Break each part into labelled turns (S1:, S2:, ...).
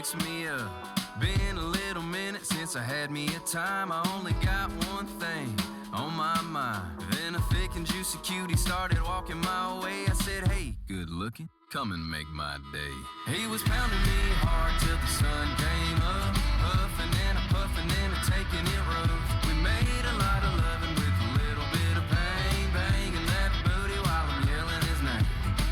S1: wakes me up. Been a little minute since I had me a time. I only got one thing on my mind. Then a thick and juicy cutie started walking my way. I said, hey, good looking, come and make my day. He was pounding me hard till the sun came up, puffing and a puffing and a taking it rough. We made a lot of loving with a little bit of pain, banging that booty while I'm yelling his name,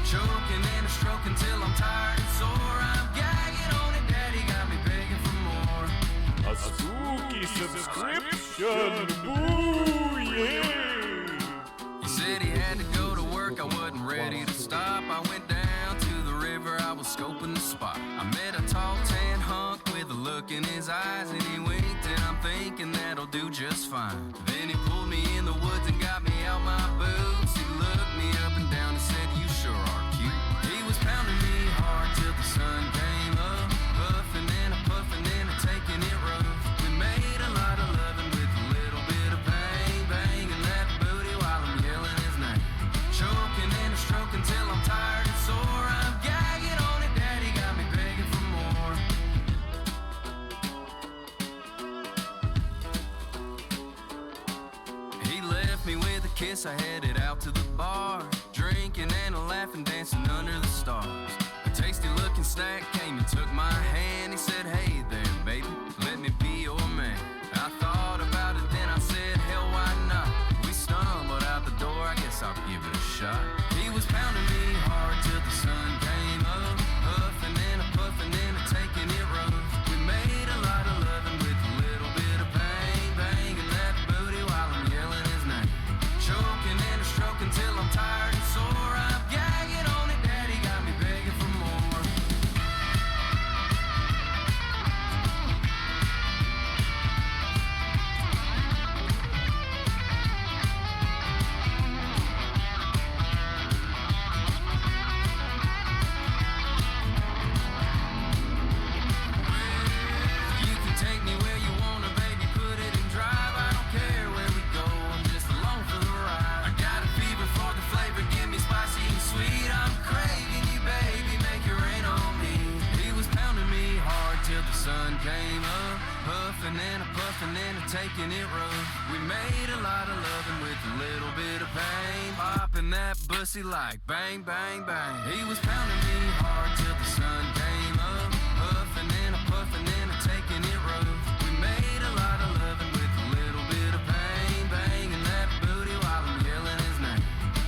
S1: choking and a stroking till I'm tired and sore. I'm gagging on it, daddy got me begging for more.
S2: A spooky subscription, boo, yeah!
S1: He said he had to go to work, I wasn't ready to stop. I went down to the river, I was scoping the spot. I met a tall tan hunk with a look in his eyes, and he winked and I'm thinking that'll do just fine. Then he pulled me in the woods and got me out my boots. He looked me up and down and said, you sure are cute. He was pounding me hard till the sun came up, puffing and a puffing and a taking it rough. We made a lot of loving with a little bit of pain, banging that booty while I'm yelling his name, choking and a stroking till I'm tired and sore. I'm gagging on it, daddy got me begging for more. He left me with a kiss, I headed out to the bar, drinking and a laughing, dancing under the stars. A tasty looking snack came and took my hand. He said, hey there, baby, let me be your man. I thought about it, then I said, hell, why not? We stumbled out the door, I guess I'll give it a shot. He was pounding me hard till the sun came up, puffing and a puffing and a taking it rough. We made a lot of loving with a little bit of pain, banging that booty while I'm yelling his name, choking and a stroking till I'm tired and sore. I'm gagging on it, daddy got me begging for more. You can take me where you wanna, baby, put it in drive. I don't care where we go, I'm just along for the ride. I got a fever for the flavor, give me spicy and sweet. I'm craving you, baby, make it rain on me. He was pounding me hard till the sun came up, puffing and a puffing and a taking it rough. We made a lot of loving with a little bit of pain, popping that bussy like bang, bang, bang. He was pounding me hard till the sun came up, puffing and a puffing and a taking it rough. We made a lot of loving with a little bit of pain, banging that booty while I'm yelling his name,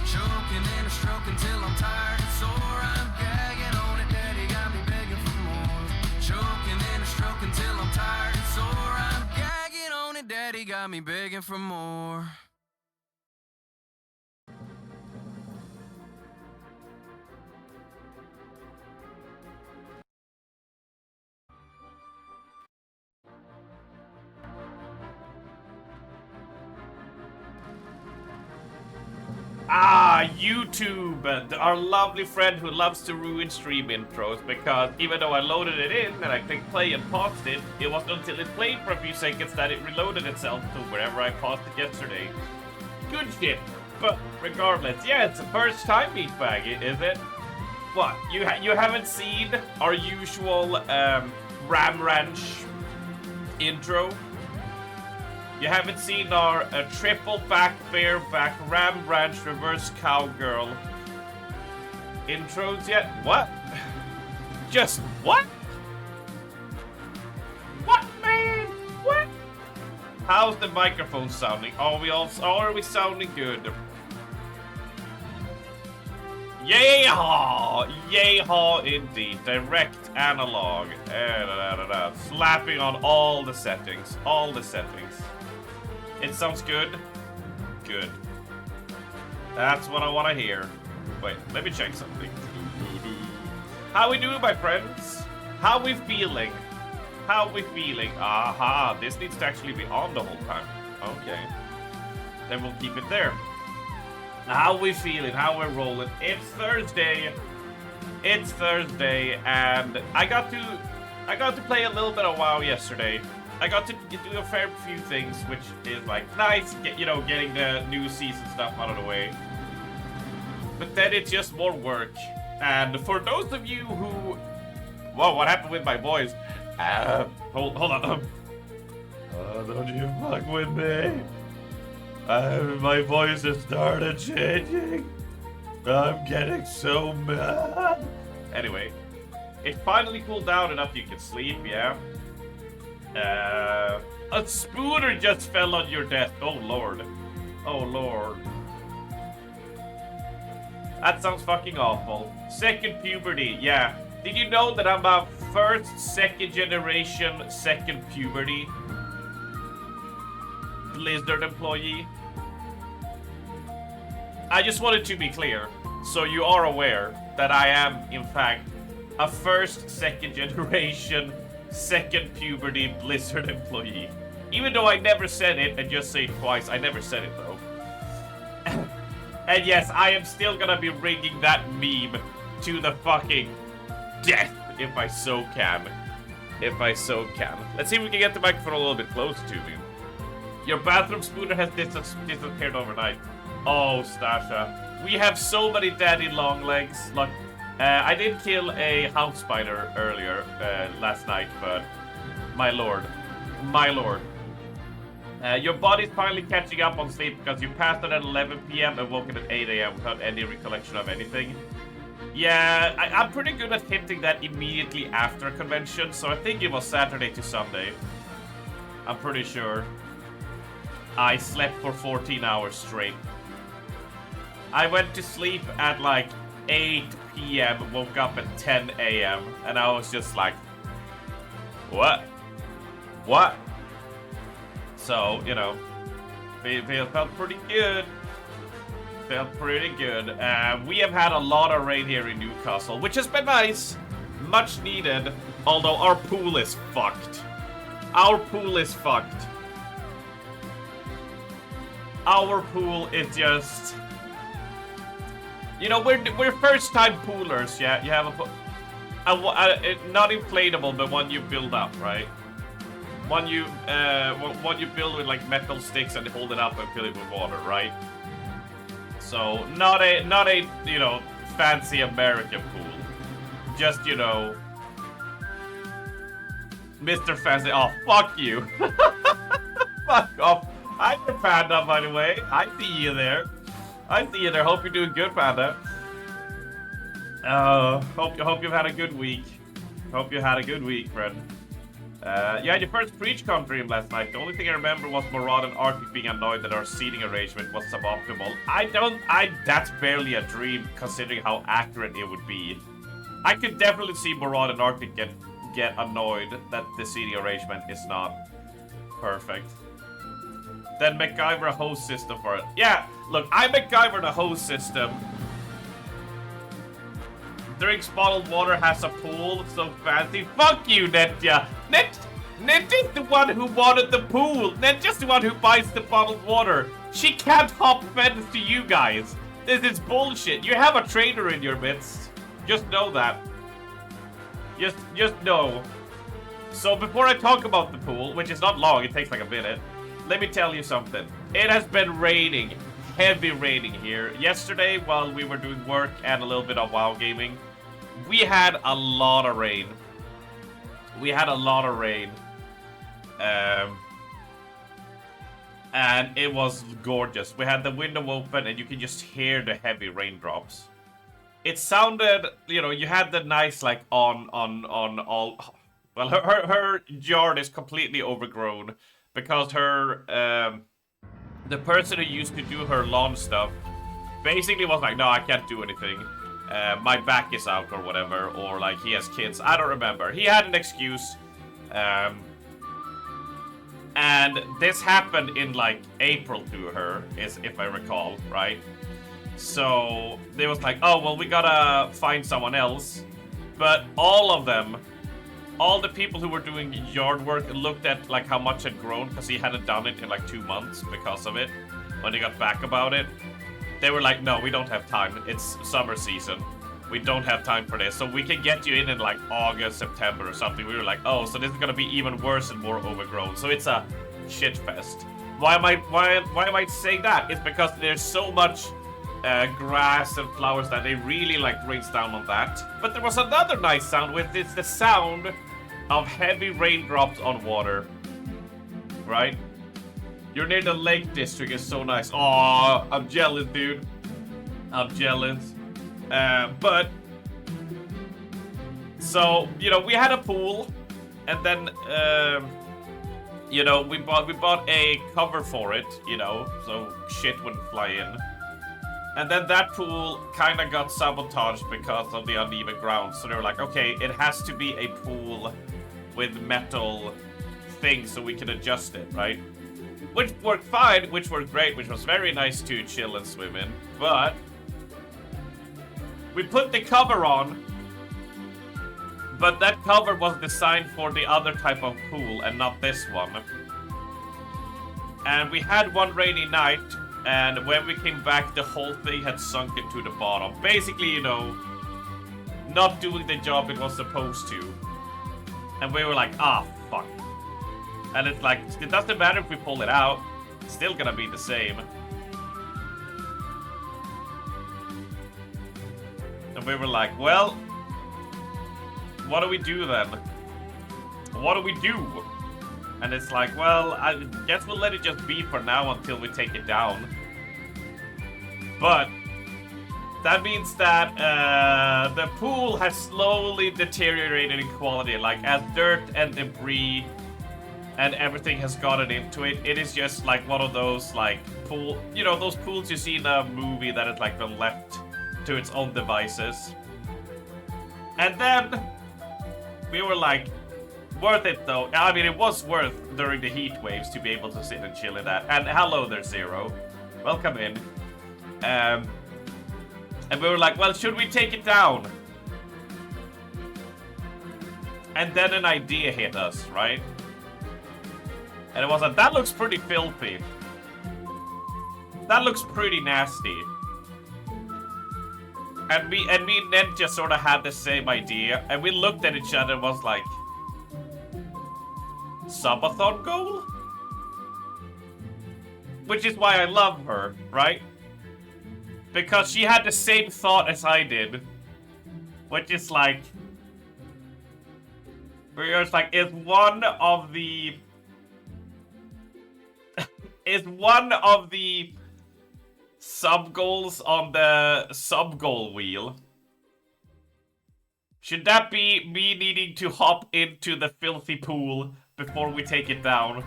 S1: choking and a stroking till I'm tired and sore. I'm gagging on it, daddy got me begging for more, choking and a stroking till I'm tired and sore. I'm gagging on it, daddy got me begging for more.
S2: YouTube, our lovely friend who loves to ruin stream intros, because even though I loaded it in and I clicked play and paused it, it wasn't until it played for a few seconds that it reloaded itself to wherever I paused it yesterday. Good shit. But regardless, yeah, it's the first time, Meatbag, is it? What, you haven't seen our usual Ram Ranch intro? You haven't seen our triple back, bareback, Ram Ranch, reverse cowgirl intros yet? What? Just what? What, man? What? How's the microphone sounding? Are we sounding good? Yay-haw! Yay-haw indeed. Direct analog. Slapping on all the settings. All the settings. It sounds good? Good. That's what I want to hear. Wait, let me check something. How we doing, my friends? How we feeling? How we feeling? Aha, this needs to actually be on the whole time. Okay. Then we'll keep it there. How we feeling? How we're rolling? It's Thursday. It's Thursday, and I got to play a little bit of WoW yesterday. I got to do a fair few things, which is like nice, getting the new season stuff out of the way. But then it's just more work. And for those of you who, whoa, what happened with my voice? Hold on. Don't you fuck with me. My voice has started changing. I'm getting so mad. Anyway, it finally cooled down enough you can sleep, yeah? A spooner just fell on your desk. Oh, Lord. Oh, Lord. That sounds fucking awful. Second puberty, yeah. Did you know that I'm a first, second generation, second puberty Blizzard employee? I just wanted to be clear, so you are aware that I am, in fact, a first, second generation, second puberty Blizzard employee. Even though I never said it, and just say it twice, I never said it though. And yes, I am still gonna be bringing that meme to the fucking death if I so can. If I so can. Let's see if we can get the microphone a little bit closer to me. Your bathroom spooner has disappeared overnight. Oh, Stasha. We have so many daddy long legs. Look, I did kill a house spider earlier last night, but my lord. My lord. Your body's finally catching up on sleep because you passed out at 11 p.m. and woken at 8 a.m. without any recollection of anything. Yeah, I'm pretty good at hinting that immediately after a convention, so I think it was Saturday to Sunday. I'm pretty sure. I slept for 14 hours straight. I went to sleep at like 8 p.m., woke up at 10 a.m., and I was just like, what? What? So, you know, felt pretty good. Felt pretty good. We have had a lot of rain here in Newcastle, which has been nice. Much needed. Although our pool is fucked. Our pool is fucked. Our pool is just... You know, we're first-time poolers, yeah? You have a pool... not inflatable, but one you build up, right? One you build with like metal sticks and hold it up and fill it with water, right? So not a you know, fancy American pool. Just, you know, Mr. Fancy. Oh, fuck you. Fuck off. I'm your Panda, by the way. I see you there. I see you there. Hope you're doing good, Panda. Hope you've had a good week. Hope you had a good week, friend. You had your first PreachCon dream last night. The only thing I remember was Morad and Arctic being annoyed that our seating arrangement was suboptimal. That's barely a dream considering how accurate it would be. I could definitely see Morad and Arctic get annoyed that the seating arrangement is not perfect. Then MacGyver a host system for it. Yeah, look, I MacGyvered a host system. Drinks bottled water, has a pool, so fancy. Fuck you, Netja. Netja's the one who wanted the pool. Netja's the one who buys the bottled water. She can't hop fence to you guys. This is bullshit. You have a trader in your midst. Just know that. Just know. So before I talk about the pool, which is not long, it takes like a minute, let me tell you something. It has been raining. Heavy raining here. Yesterday, while we were doing work and a little bit of WoW gaming, we had a lot of rain. We had a lot of rain. And it was gorgeous. We had the window open and you can just hear the heavy raindrops. It sounded, you know, you had the nice like on all... Well, her yard is completely overgrown because her... the person who used to do her lawn stuff basically was like, no, I can't do anything. My back is out or whatever, or like he has kids. I don't remember. He had an excuse. And this happened in like April to her, if I recall, right? So they was like, oh, well, we gotta find someone else. But all of them, all the people who were doing yard work looked at like how much had grown because he hadn't done it in like 2 months because of it. When they got back about it, they were like, no, we don't have time. It's summer season. We don't have time for this. So we can get you in like August, September or something. We were like, oh, so this is gonna be even worse and more overgrown. So it's a shit fest. Why am I saying that? It's because there's so much grass and flowers that they really like brings down on that. But there was another nice sound with it's the sound of heavy raindrops on water, right? You're near the Lake District. It's so nice. Oh, I'm jealous, dude. I'm jealous. But so you know, we had a pool, and then you know, we bought a cover for it, you know, so shit wouldn't fly in. And then that pool kind of got sabotaged because of the uneven ground. So they were like, okay, it has to be a pool with metal things so we can adjust it, right? Which worked fine, which worked great, which was very nice to chill and swim in. But we put the cover on, but that cover was designed for the other type of pool and not this one. And we had one rainy night, and when we came back, the whole thing had sunk into the bottom. Basically, you know, not doing the job it was supposed to. And we were like, ah, fuck. And it's like, it doesn't matter if we pull it out, it's still gonna be the same. And we were like, well, what do we do then? What do we do? And it's like, well, I guess we'll let it just be for now until we take it down. But that means that the pool has slowly deteriorated in quality. Like, as dirt and debris and everything has gotten into it, it is just like one of those, like, pool, you know, those pools you see in a movie that has, like, been left to its own devices. And then we were like, worth it though. I mean, it was worth during the heat waves to be able to sit and chill in that. And hello there, Zero. Welcome in. And we were like, well, should we take it down? And then an idea hit us, right? And it was like, that looks pretty filthy. That looks pretty nasty. And me and Ned just sort of had the same idea, and we looked at each other and was like, subathon goal? Which is why I love her, right? Because she had the same thought as I did. Which is like, where it's like, is one of the sub-goals on the sub-goal wheel, should that be me needing to hop into the filthy pool before we take it down,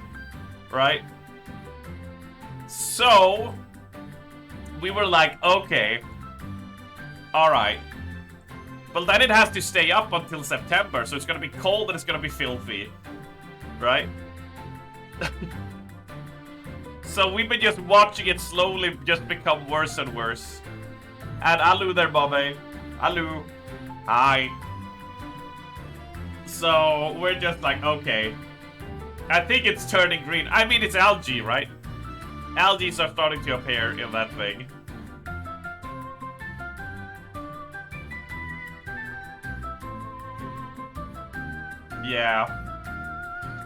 S2: right? So, we were like, okay, alright. But then it has to stay up until September, so it's gonna be cold and it's gonna be filthy, right? So we've been just watching it slowly just become worse and worse. And Alu there, Bobby. Alu. Hi. So we're just like, okay. I think it's turning green. I mean, it's algae, right? Algae are starting to appear in that thing. Yeah.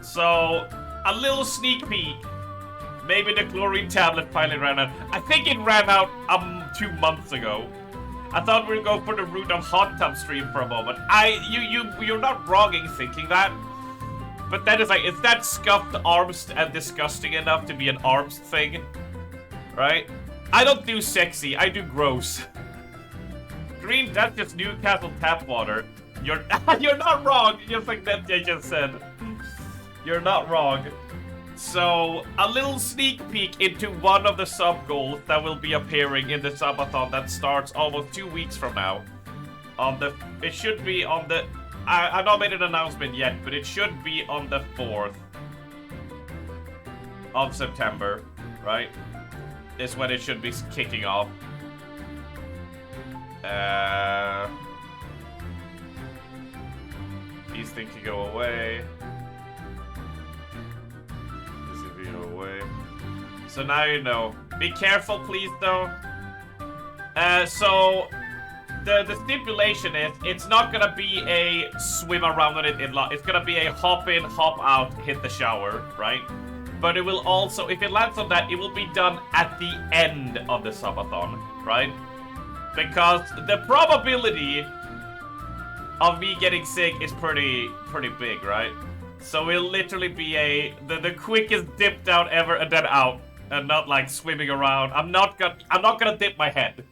S2: So, a little sneak peek. Maybe the chlorine tablet finally ran out. I think it ran out 2 months ago. I thought we'd go for the route of hot tub stream for a moment. You're not wrong in thinking that. But that is like, is that scuffed arms and disgusting enough to be an arms thing? Right? I don't do sexy, I do gross. Green, that's just Newcastle tap water. You're not wrong, just like that I just said. You're not wrong. So, a little sneak peek into one of the sub-goals that will be appearing in the subathon that starts almost 2 weeks from now. It should be on the... I've not made an announcement yet, but it should be on the 4th of September, right? Is when it should be kicking off. These things can go away. Away. So now you know. Be careful, please, though. So the stipulation is it's not gonna be a swim around on it in lot. It's gonna be a hop in, hop out, hit the shower, right? But it will also, if it lands on that, it will be done at the end of the subathon, right? Because the probability of me getting sick is pretty big, right? So it'll literally be the quickest dip down ever and then out, and not like swimming around. I'm not gonna dip my head.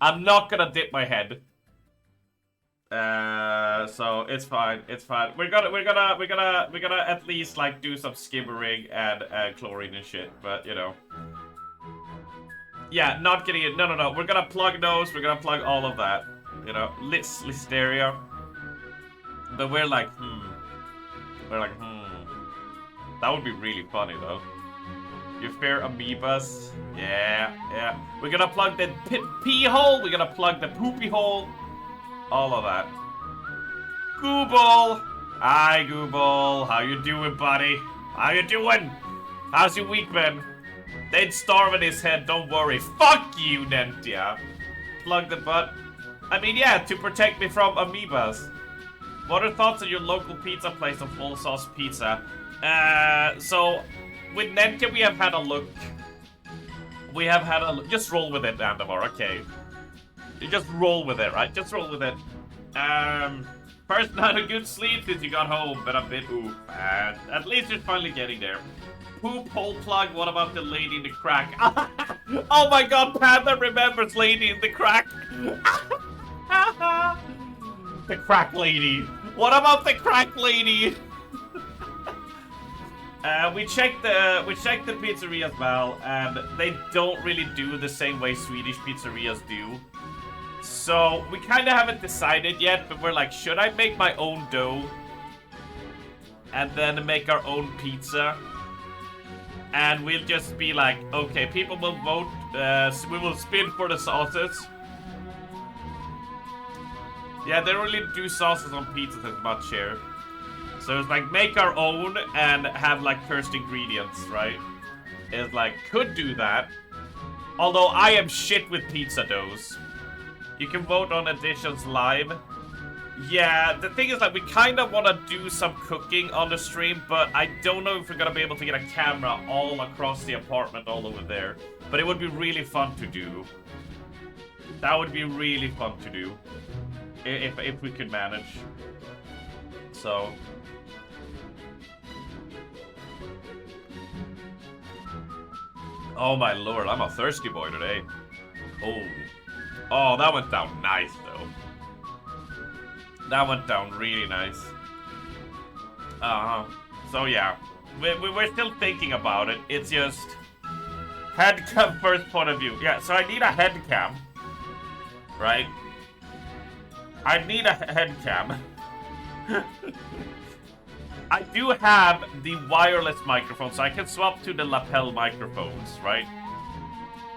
S2: I'm not gonna dip my head. So it's fine. It's fine. We're gonna at least like do some skimmering and chlorine and shit. But you know, yeah, not getting it. No. We're gonna plug those. We're gonna plug all of that. You know, listeria. But we're like, That would be really funny though. You fear amoebas? Yeah. We're gonna plug the pee hole. We're gonna plug the poopy hole. All of that. Google! Hi, Google. How you doing, buddy? How you doing? How's your week been? They'd starve in his head, don't worry. Fuck you, Nentia. Plug the butt. I mean, yeah, to protect me from amoebas. What are thoughts on your local pizza place of full sauce pizza? So, with Nentia, we have had a look. Just roll with it, Andamar, okay. You just roll with it, right? Just roll with it. First night of good sleep since you got home, but a bit oof. At least you're finally getting there. Poop hole plug, what about the lady in the crack? Oh my god, Panda remembers lady in the crack. The crack lady. What about the crack lady? We checked the pizzeria as well, and they don't really do the same way Swedish pizzerias do. So we kind of haven't decided yet, but we're like, should I make my own dough and then make our own pizza? And we'll just be like, okay, people will vote. We will spin for the sauces. Yeah, they don't really do sauces on pizzas as much here. So it's like make our own and have like first ingredients, right? It's like could do that. Although I am shit with pizza doughs. You can vote on additions live. Yeah, the thing is like we kind of want to do some cooking on the stream, but I don't know if we're gonna be able to get a camera all across the apartment all over there. But it would be really fun to do. That would be really fun to do. If we could manage. So oh my lord, I'm a thirsty boy today. Oh, that went down nice though. That went down really nice. So yeah, we're still thinking about it. It's just head cam first point of view. Yeah, so I need a head cam, right? I need a head cam. I do have the wireless microphone, so I can swap to the lapel microphones, right?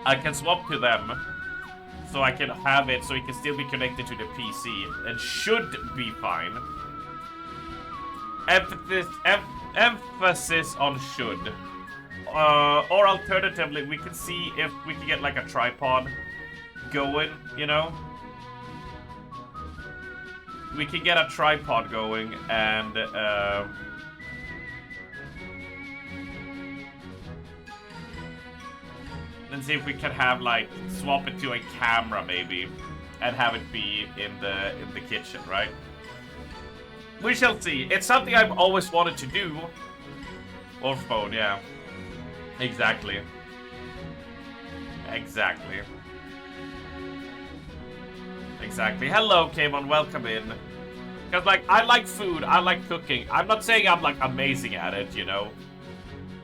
S2: I can swap to them, so I can have it so it can still be connected to the PC, and should be fine. Emphasis on should. Or alternatively, we can see if we can get like a tripod going, you know? We can get a tripod going and see if we can have like swap it to a camera maybe and have it be in the kitchen, right? We shall see. It's something I've always wanted to do. Or phone, yeah. Exactly. Exactly. Exactly. Hello, Kmon. Welcome in. Because, like, I like food. I like cooking. I'm not saying I'm, like, amazing at it, you know?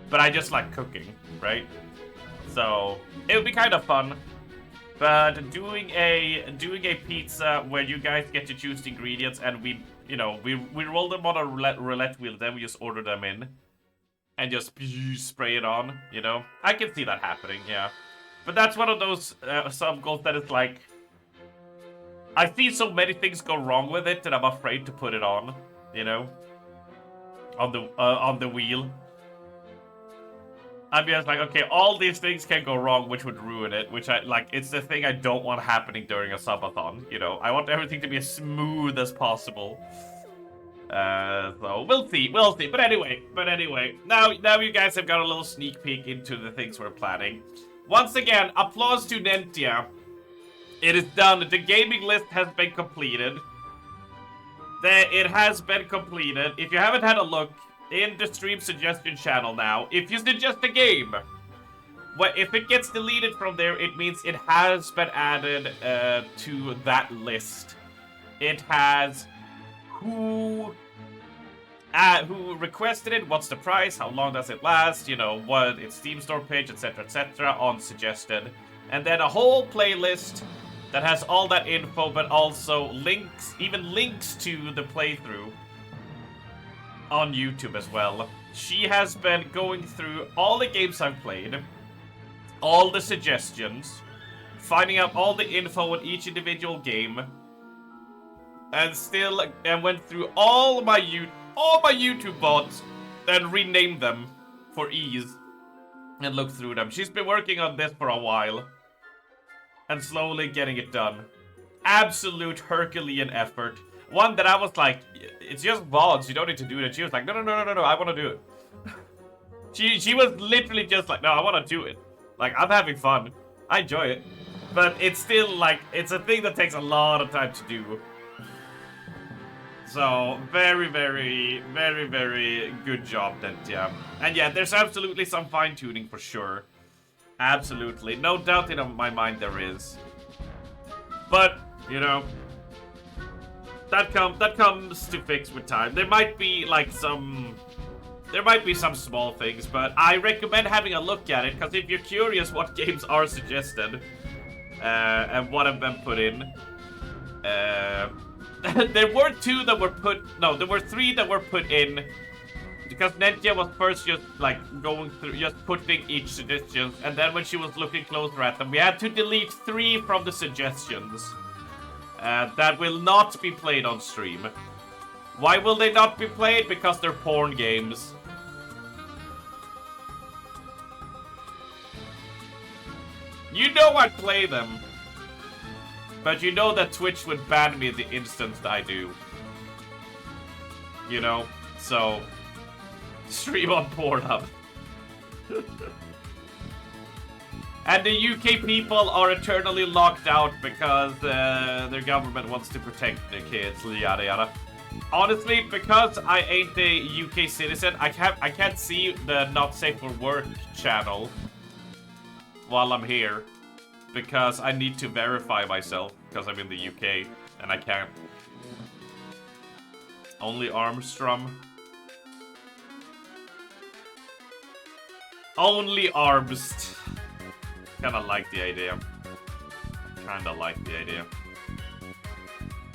S2: But I just like cooking, right? So, it would be kind of fun. But doing a pizza where you guys get to choose the ingredients and we roll them on a roulette wheel, then we just order them in. And just spray it on, you know? I can see that happening, yeah. But that's one of those sub-goals that is like... I see so many things go wrong with it that I'm afraid to put it on, you know? On the wheel. I'm just like, okay, all these things can go wrong, which would ruin it, which it's the thing I don't want happening during a subathon, you know? I want everything to be as smooth as possible. So we'll see. But anyway, now you guys have got a little sneak peek into the things we're planning. Once again, applause to Nentia. It is done. The gaming list has been completed. It has been completed. If you haven't had a look in the stream suggestion channel now, if you suggest a game, if it gets deleted from there, it means it has been added to that list. It has who requested it, what's the price, how long does it last, you know, what its Steam store page, etc., on suggested. And then a whole playlist that has all that info, but also links, even links to the playthrough on YouTube as well. She has been going through all the games I've played, all the suggestions, finding out all the info on each individual game, and went through all my YouTube bots and renamed them for ease and looked through them. She's been working on this for a while and slowly getting it done. Absolute Herculean effort. One that I was like, it's just VODs, you don't need to do it. She was like, no, I want to do it. She was literally just like, no, I want to do it. Like, I'm having fun. I enjoy it. But it's still like, it's a thing that takes a lot of time to do. So, very, very, very, very good job, Dentia. And yeah, there's absolutely some fine-tuning for sure. Absolutely. No doubt in my mind there is. But, you know, that comes to fix with time. There might be like some small things, but I recommend having a look at it, because if you're curious what games are suggested and what have been put in, there were three that were put in, because Nentia was first just like going through, just putting each suggestion, and then when she was looking closer at them, we had to delete 3 from the suggestions that will not be played on stream. Why will they not be played? Because they're porn games. You know I'd play them. But you know that Twitch would ban me the instant I do. You know? So, stream on Pornhub. And the UK people are eternally locked out because their government wants to protect the kids, yada yada. Honestly, because I ain't a UK citizen, I can't see the Not Safe for Work channel while I'm here. Because I need to verify myself, because I'm in the UK, and I can't. Only Armstrong. Only Armst. Kinda like the idea. Kinda like the idea.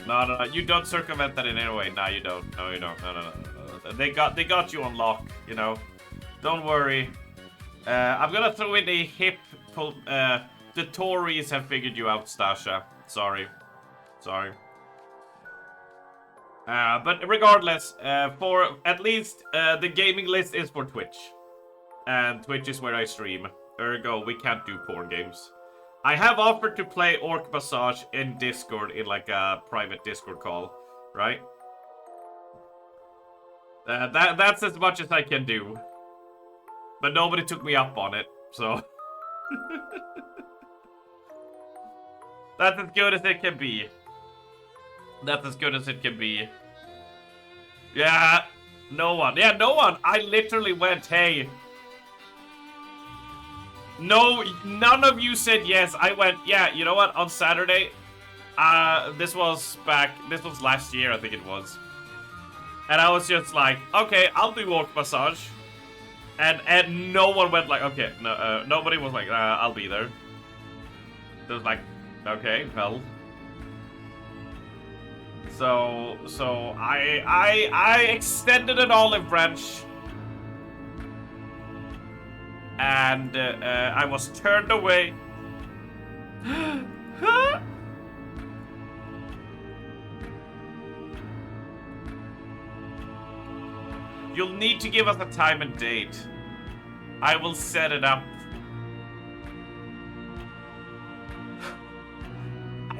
S2: No, you don't circumvent that in any way. No, you don't. No, you don't. No. They got you on lock, you know. Don't worry. I'm gonna throw in a hip pull, the Tories have figured you out, Stasha. Sorry. But regardless, for at least the gaming list is for Twitch. And Twitch is where I stream. Ergo, we can't do porn games. I have offered to play Orc Massage in Discord, in like a private Discord call, right? That's as much as I can do. But nobody took me up on it, so... That's as good as it can be. That's as good as it can be. Yeah, no one. Yeah, no one. I literally went, hey. No, none of you said yes. I went, yeah, you know what? On Saturday, this was last year, I think it was. And I was just like, okay, I'll do Orc Massage. And no one went like, okay, no, nobody was like, I'll be there. It was like, okay, well. So I extended an olive branch, and I was turned away. You'll need to give us a time and date. I will set it up.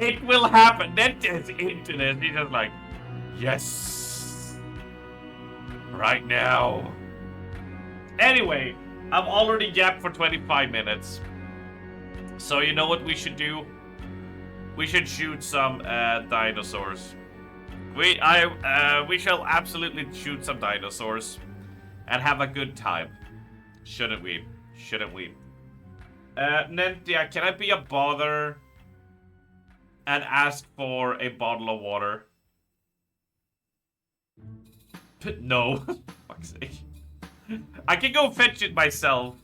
S2: It will happen. That's just internet. He's just like, yes. Right now. Anyway, I'm already yapped for 25 minutes. So you know what we should do? We should shoot some dinosaurs. We shall absolutely shoot some dinosaurs and have a good time. Shouldn't we? Shouldn't we? Nentia, can I be a bother and ask for a bottle of water? No. Fuck's sake. I can go fetch it myself.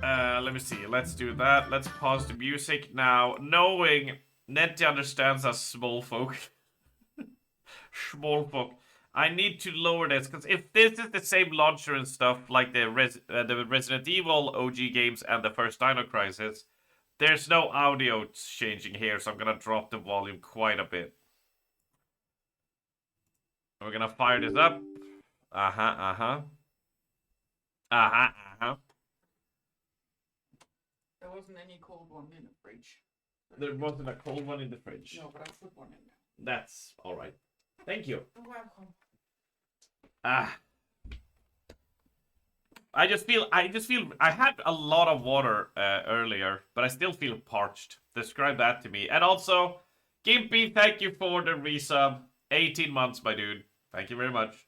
S2: Let me see. Let's do that. Let's pause the music now. Knowing Nettie understands us small folk. Small folk. I need to lower this, because if this is the same launcher and stuff like the Resident Evil OG games and the first Dino Crisis, there's no audio changing here, so I'm gonna drop the volume quite a bit. We're gonna fire this up. Uh-huh.
S3: There wasn't any cold one in the fridge.
S2: There wasn't a cold one in the fridge.
S3: No, but I put one in there.
S2: That's alright. Thank you.
S3: You're welcome.
S2: I just feel I had a lot of water earlier, but I still feel parched. Describe that to me. And also, Gimpy, thank you for the resub. 18 months, my dude. Thank you very much.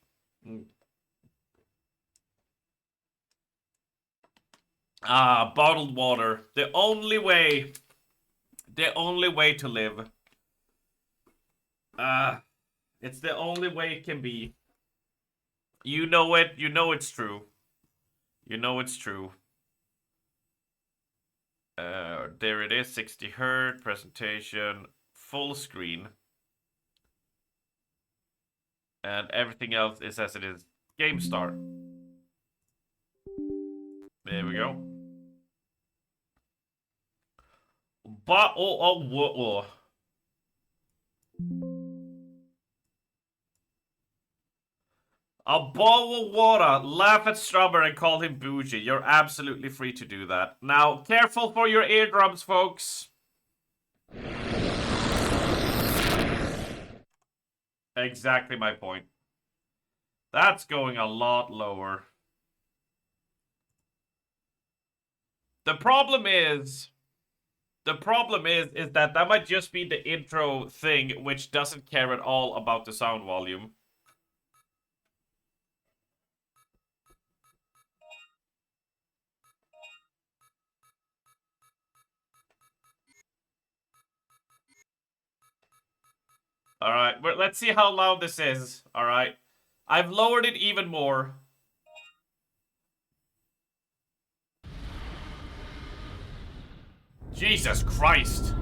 S2: Bottled water. The only way to live. It's the only way it can be. You know it. You know it's true. You know it's true. There it is. 60 Hz presentation, full screen, and everything else is as it is. Game start. There we go. But whoa. A bowl of water, laugh at Strawberry and call him bougie. You're absolutely free to do that. Now, careful for your eardrums, folks. Exactly my point. That's going a lot lower. The problem is that might just be the intro thing, which doesn't care at all about the sound volume. Alright, let's see how loud this is. Alright. I've lowered it even more. Jesus Christ.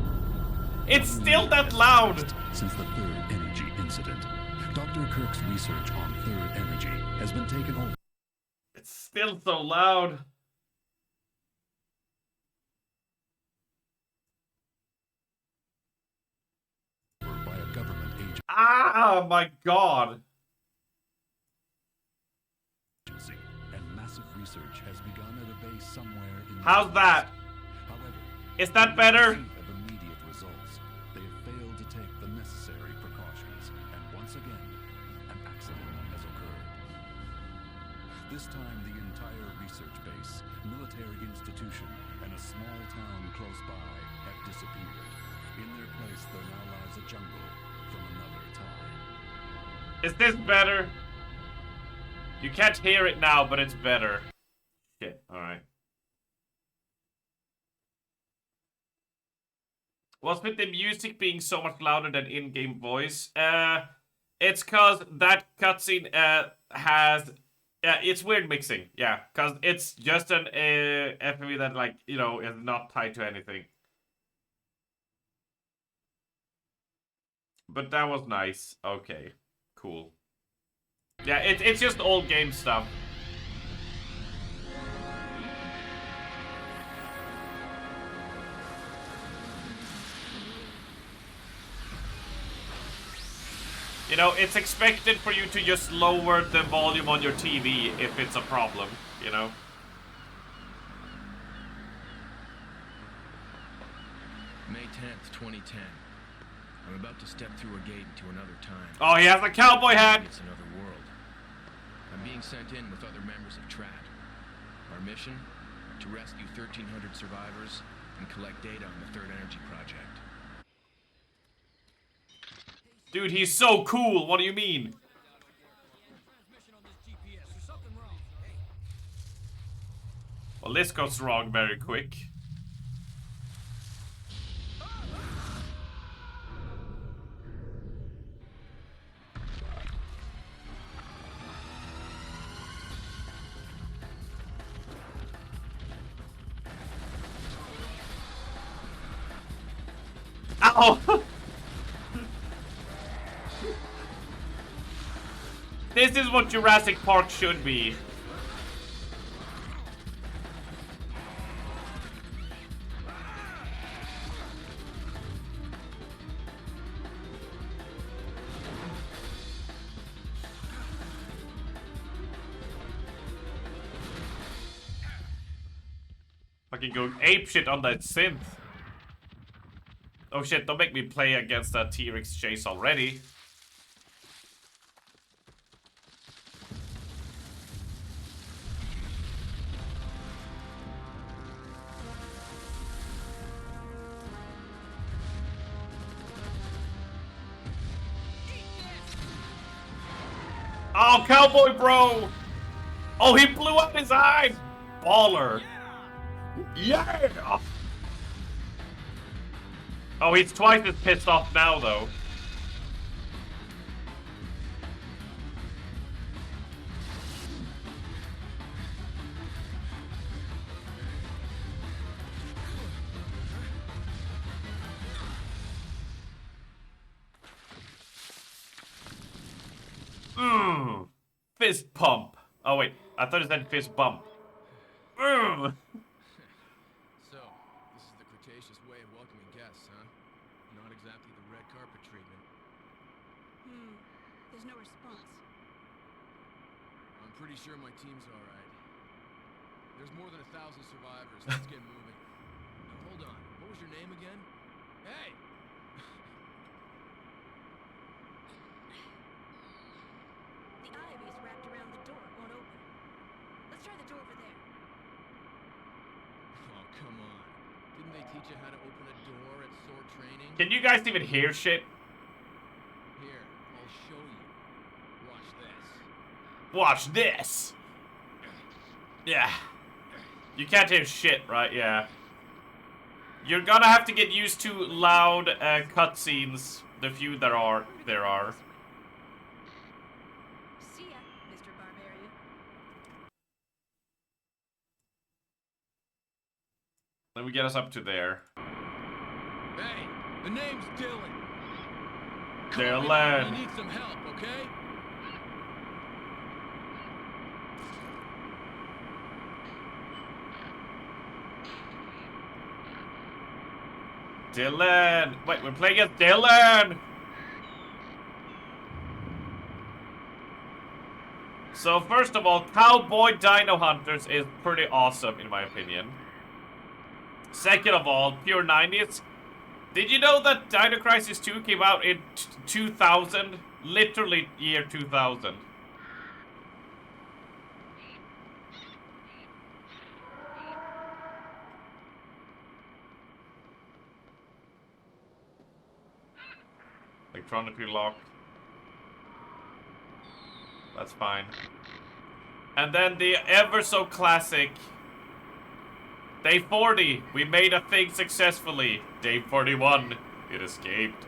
S2: It's still that loud!
S4: Since the third energy incident, Dr. Kirk's research on third energy has been taken over.
S2: It's still so loud.
S4: By a government agency.
S2: Ah, my God.
S4: And massive research has begun at a base somewhere in.
S2: How's that?
S4: However,
S2: Is that better?
S4: of immediate results, they have failed to take the necessary precautions, and once again, an accident has occurred. This time, the entire research base, military institution, and a small town close by have disappeared. In their place, there now lies a jungle from another time.
S2: Is this better? You can't hear it now, but it's better. Shit, alright. What's with the music being so much louder than in-game voice? It's cause that cutscene has... it's weird mixing, yeah. Cause it's just an FMV that, like, you know, is not tied to anything. But that was nice. Okay, cool. Yeah, it's just old game stuff. You know, it's expected for you to just lower the volume on your TV if it's a problem, you know?
S5: May 10th, 2010. I'm about to step through a gate into another time.
S2: Oh, he has a cowboy hat!
S5: It's another world. I'm being sent in with other members of TRAD. Our mission? To rescue 1,300 survivors and collect data on the Third Energy Project.
S2: Dude, he's so cool. What do you mean? Well, this goes wrong very quick. Ow! This is what Jurassic Park should be. Fucking go apeshit on that synth. Oh shit, don't make me play against that T-Rex chase already. Oh, cowboy bro! Oh, he blew up his eyes! Baller! Yeah! Oh, he's twice as pissed off now, though. Fist pump. Oh, wait. I thought it said fist bump.
S5: So, this is the Cretaceous way of welcoming guests, huh? Not exactly the red carpet treatment.
S6: There's no response.
S5: I'm pretty sure my team's alright. There's more than 1,000 survivors. Let's get moving. Now, hold on. What was your name again? Hey!
S6: The ivy's wrapped around the door. It won't open. Let's try the door over there.
S5: Oh, come on. Didn't they teach you how to open a door at SWORD training?
S2: Can you guys even hear shit?
S5: Here, I'll show you. Watch this.
S2: Watch this! Yeah. You can't hear shit, right? Yeah. You're gonna have to get used to loud cutscenes. The few there are.
S6: See ya, Mr. Barbarian.
S2: Let me get us up to there.
S5: Hey, the name's Dylan.
S2: Dylan.
S5: You need some help, okay?
S2: Dylan! Wait, we're playing as Dylan! So first of all, Cowboy Dino Hunters is pretty awesome in my opinion. Second of all, pure 90s. Did you know that Dino Crisis 2 came out in 2000? Literally year 2000. Electronically locked. That's fine. And then the ever so classic Day 40. We made a thing successfully. Day 41. It escaped.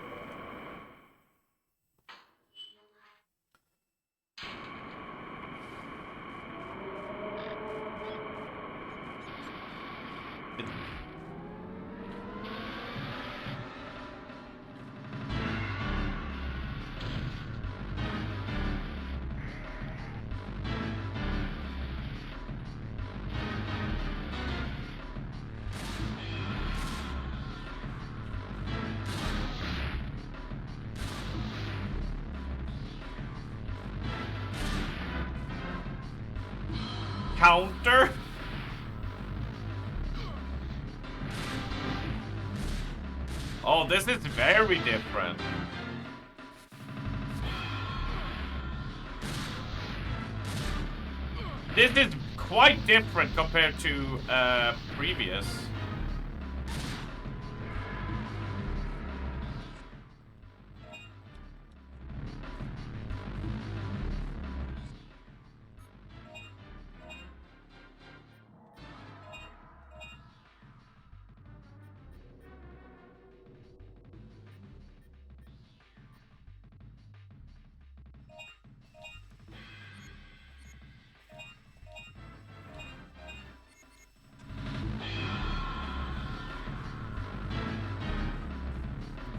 S2: Counter? Oh, this is very different. This is quite different compared to previous.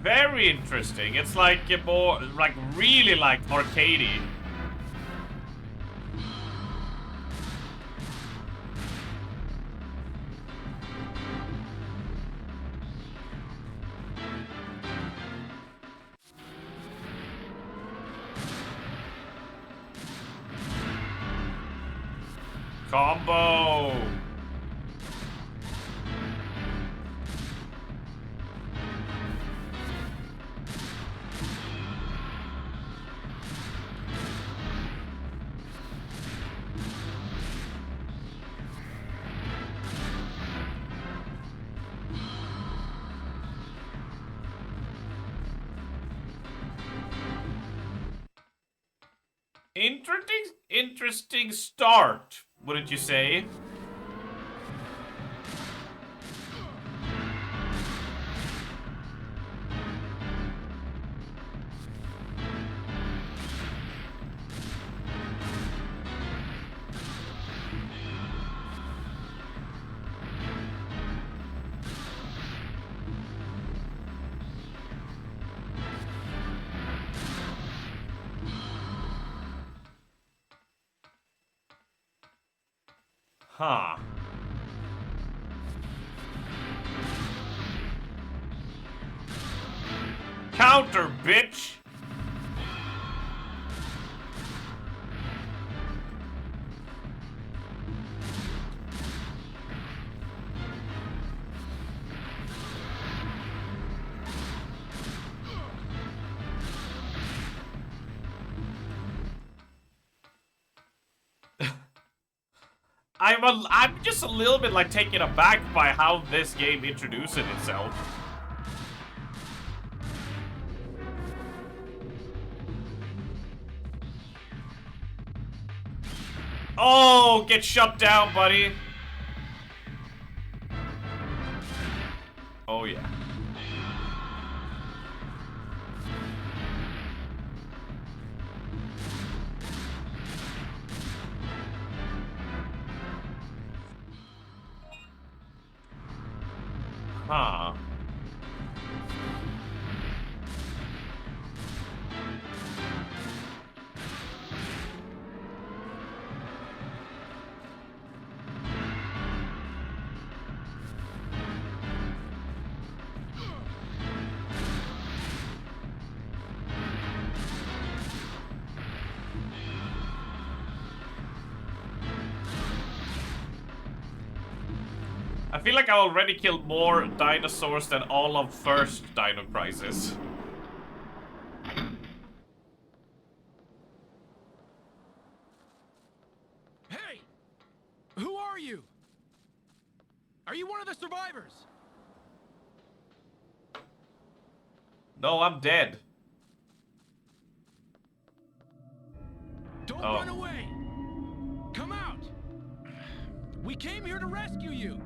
S2: Very interesting. It's like a more, like really like arcadey. Combo. Interesting start, wouldn't you say? Huh. Counter, bitch! I'm just a little bit like taken aback by how this game introduces itself. Oh, get shut down, buddy. Oh, yeah. Huh. I feel like I already killed more dinosaurs than all of first Dino Crisis.
S5: Hey! Who are you? Are you one of the survivors?
S2: No, I'm dead.
S5: Don't
S2: Oh.
S5: run away! Come out! We came here to rescue you!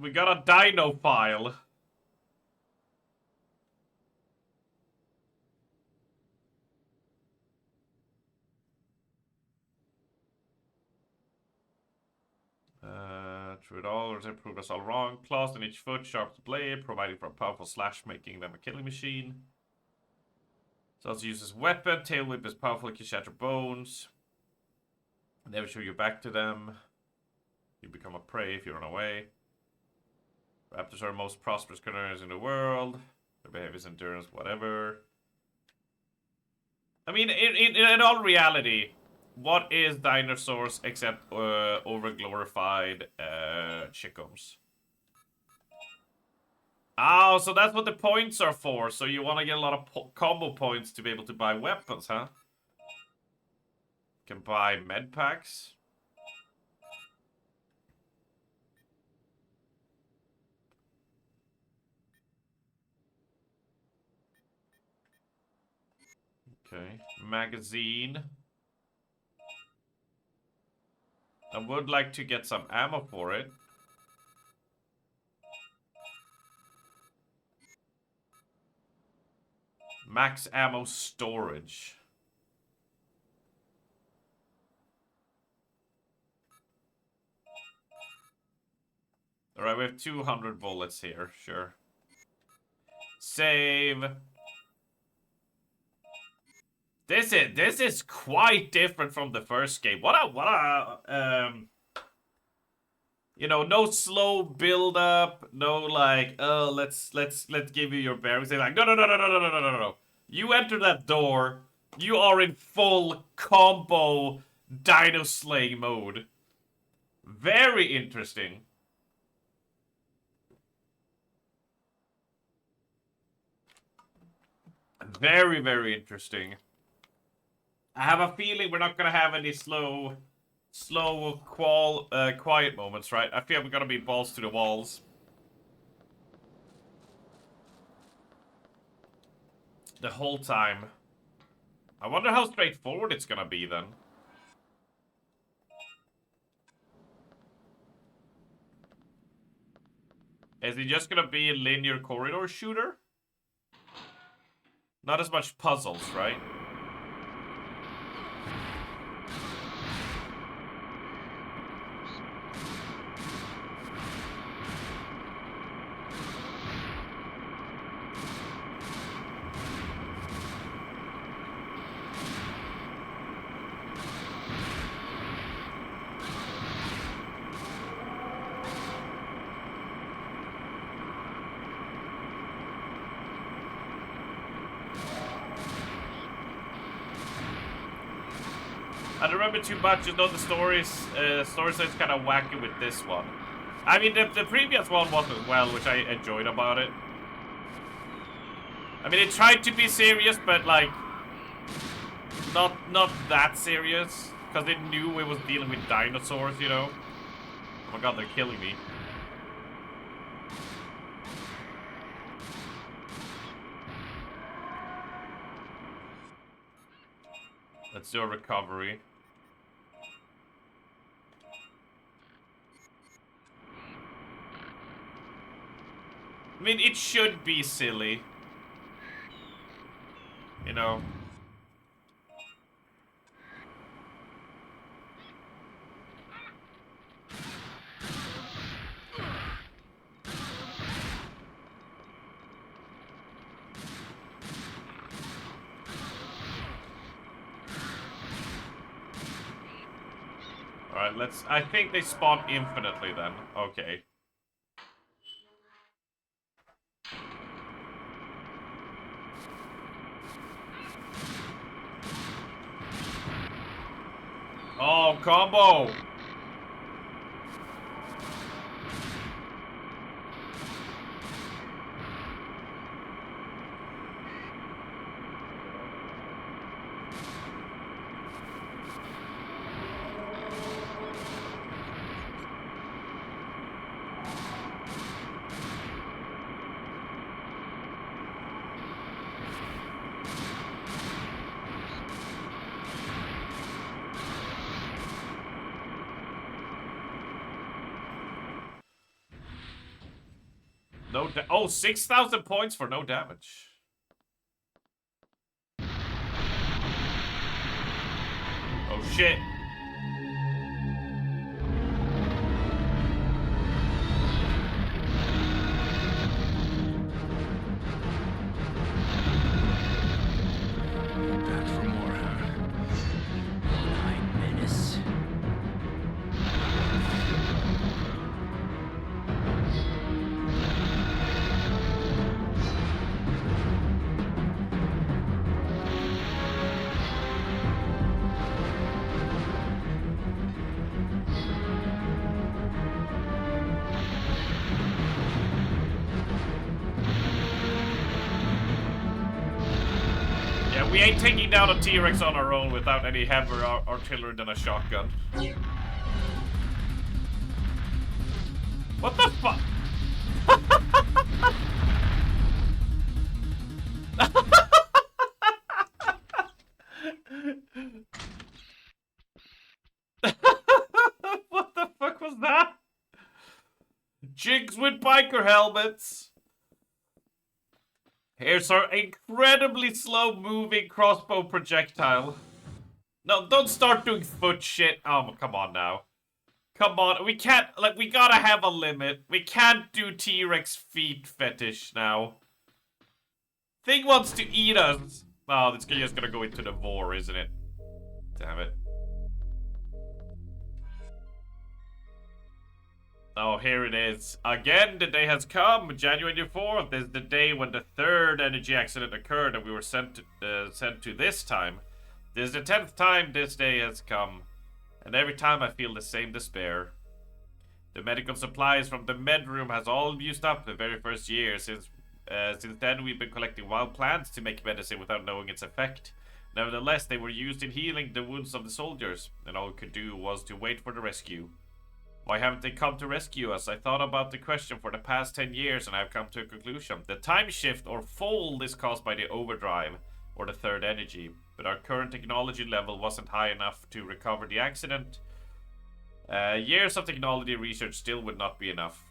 S2: We got a dino file. Through it all, or proved us all wrong. Claws in each foot, sharp to blade, providing for a powerful slash, making them a killing machine. So also uses weapon. Tail whip is powerful, it can shatter bones. Never show your back to them. You become a prey if you run away. Raptors are the most prosperous carnivores in the world. Their behavior is endurance, whatever. I mean, in all reality, what is dinosaurs except over-glorified chickums? Oh, so that's what the points are for. So you want to get a lot of combo points to be able to buy weapons, huh? Can buy med packs. Okay, magazine. I would like to get some ammo for it. Max ammo storage. Alright, we have 200 bullets here, sure. Save. This is quite different from the first game. You know, no slow build up, no like, oh, let's give you your bearings. They're like, no. You enter that door, you are in full combo Dino slaying mode. Very interesting. Very, very interesting. I have a feeling we're not gonna have any quiet moments, right? I feel we're gonna be balls to the walls. The whole time. I wonder how straightforward it's gonna be then. Is it just gonna be a linear corridor shooter? Not as much puzzles, right? I don't remember too much, just know the story side's kind of wacky with this one. I mean, the previous one wasn't well, which I enjoyed about it. I mean, it tried to be serious, but like, not that serious, because it knew it was dealing with dinosaurs, you know? Oh my god, they're killing me. Let's do a recovery. I mean, it should be silly. You know. Alright, let's... I think they spawn infinitely then. Okay. Oh, combo! No oh, 6,000 points for no damage. Oh shit.
S5: Back for more, huh? One-eyed menace.
S2: Yeah, we ain't taking down a T-Rex on our own without any heavier artillery than a shotgun. What the fuck? What the fuck was that? Jigs with biker helmets. Here's our incredibly slow moving crossbow projectile. No, don't start doing foot shit. Oh, come on now. Come on, we can't, like, we gotta have a limit. We can't do T-Rex feet fetish now. Thing wants to eat us. Oh, it's just gonna go into the vor, isn't it? Damn it. Oh, here it is. Again, the day has come. January 4th is the day when the third energy accident occurred and we were sent to this time. This is the 10th time this day has come. And every time I feel the same despair. The medical supplies from the med room has all used up the very first year. Since then, we've been collecting wild plants to make medicine without knowing its effect. Nevertheless, they were used in healing the wounds of the soldiers, and all we could do was to wait for the rescue. Why haven't they come to rescue us? I thought about the question for the past 10 years, and I've come to a conclusion. The time shift or fold is caused by the overdrive, or the third energy, but our current technology level wasn't high enough to recover the accident. Years of technology research still would not be enough.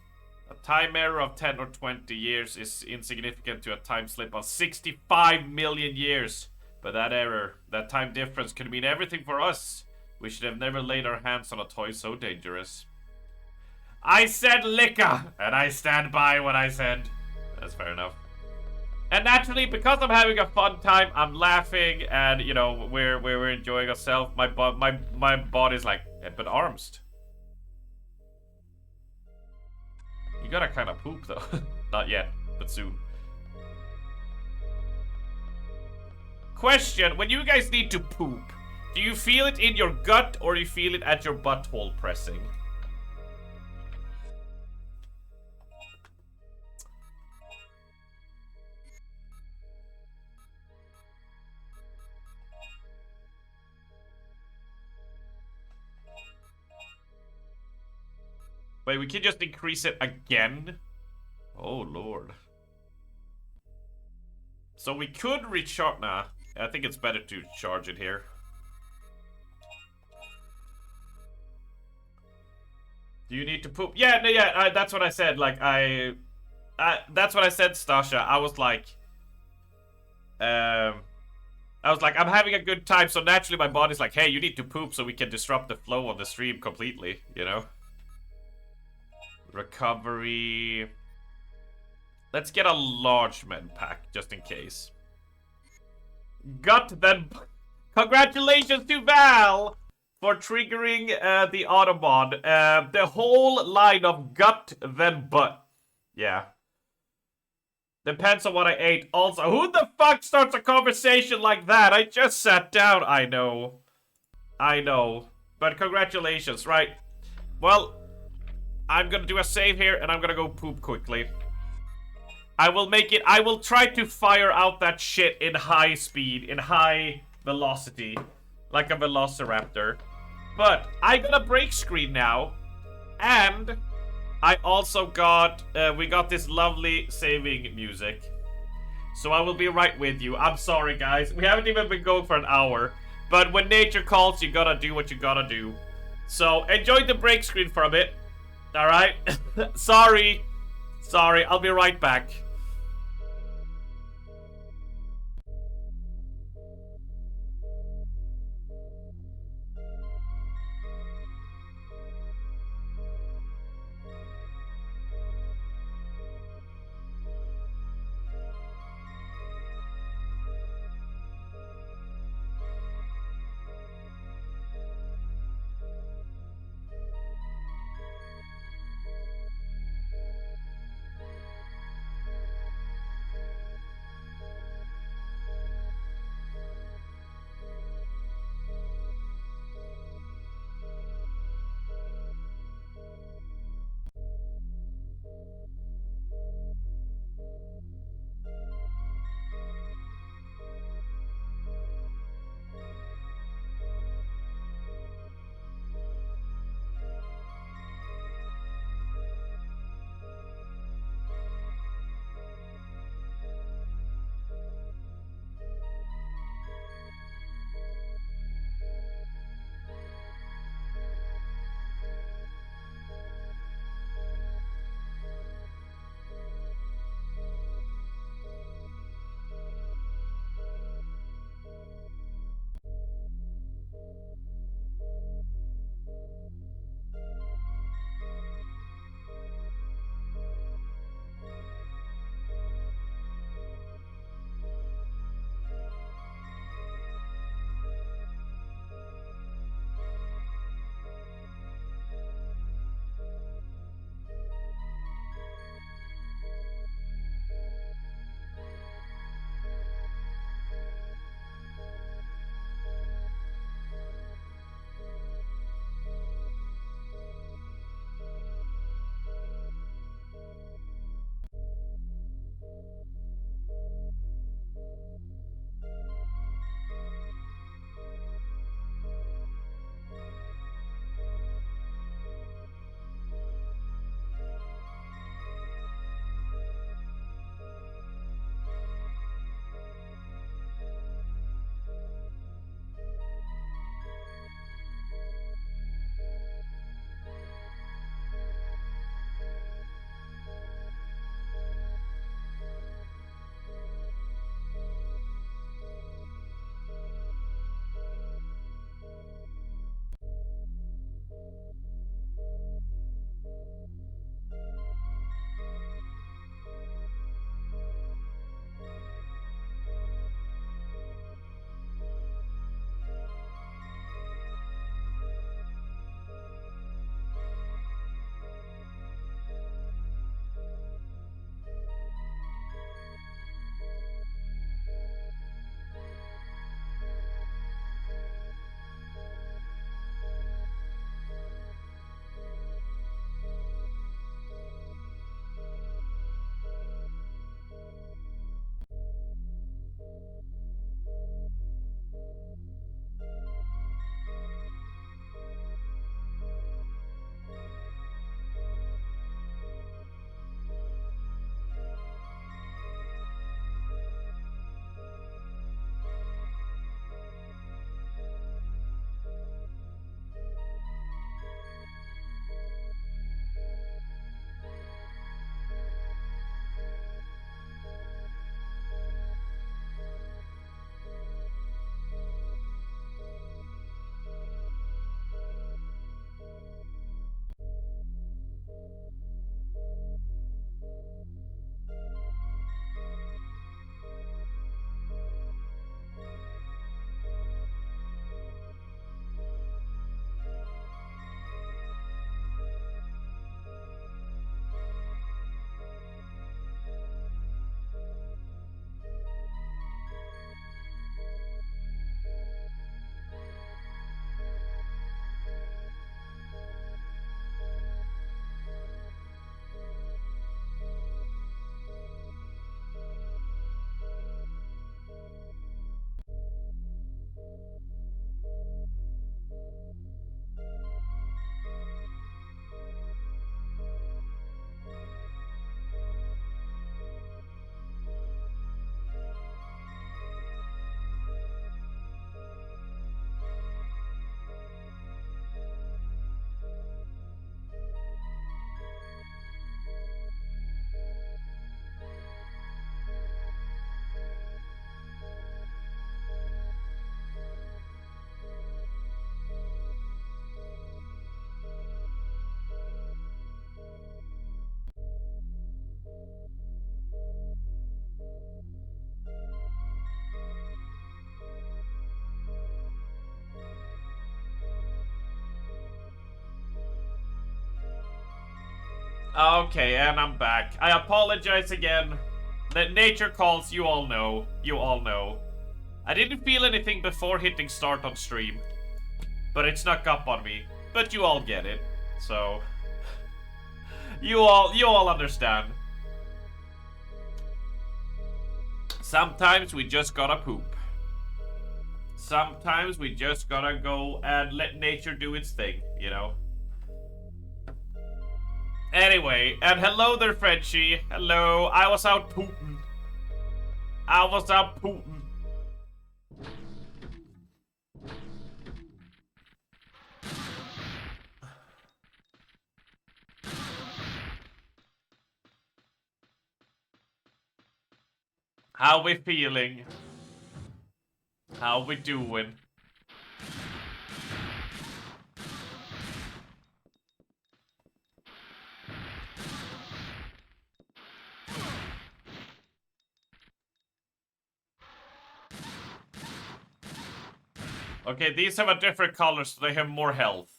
S2: A time error of 10 or 20 years is insignificant to a time slip of 65 million years. But that error, that time difference, could mean everything for us. We should have never laid our hands on a toy so dangerous. I said liquor, and I stand by what I said. That's fair enough. And naturally, because I'm having a fun time, I'm laughing, and you know we're enjoying ourselves. My body's like, but arms. You gotta kind of poop though. Not yet, but soon. Question: when you guys need to poop, do you feel it in your gut or do you feel it at your butthole pressing? Wait, we can just increase it again? Oh, Lord. So we could recharge... Nah, I think it's better to charge it here. Do you need to poop? Yeah, no, yeah, that's what I said. Like, that's what I said, Stasha. I was like... I'm having a good time, so naturally my body's like, hey, you need to poop so we can disrupt the flow of the stream completely, you know? Recovery. Let's get a large med pack, just in case. Gut then... Congratulations to Val for triggering the Autobot. The whole line of gut then butt. Yeah. Depends on what I ate. Also, who the fuck starts a conversation like that? I just sat down. I know. But congratulations, right? Well... I'm gonna do a save here, and I'm gonna go poop quickly. I will try to fire out that shit in high speed, in high velocity, like a velociraptor. But I got a break screen now, and I also got, we got this lovely saving music. So I will be right with you. I'm sorry, guys. We haven't even been going for an hour. But when nature calls, you gotta do what you gotta do. So enjoy the break screen for a bit. Alright? Sorry, I'll be right back. Okay, and I'm back. I apologize again. That nature calls, you all know. You all know. I didn't feel anything before hitting start on stream. But it snuck up on me. But you all get it. So you all understand. Sometimes we just gotta poop. Sometimes we just gotta go and let nature do its thing, you know? Anyway, and hello there, Frenchie. Hello, I was out pooping. I was out pooping. How we feeling? How we doing? Okay, these have a different color, so they have more health.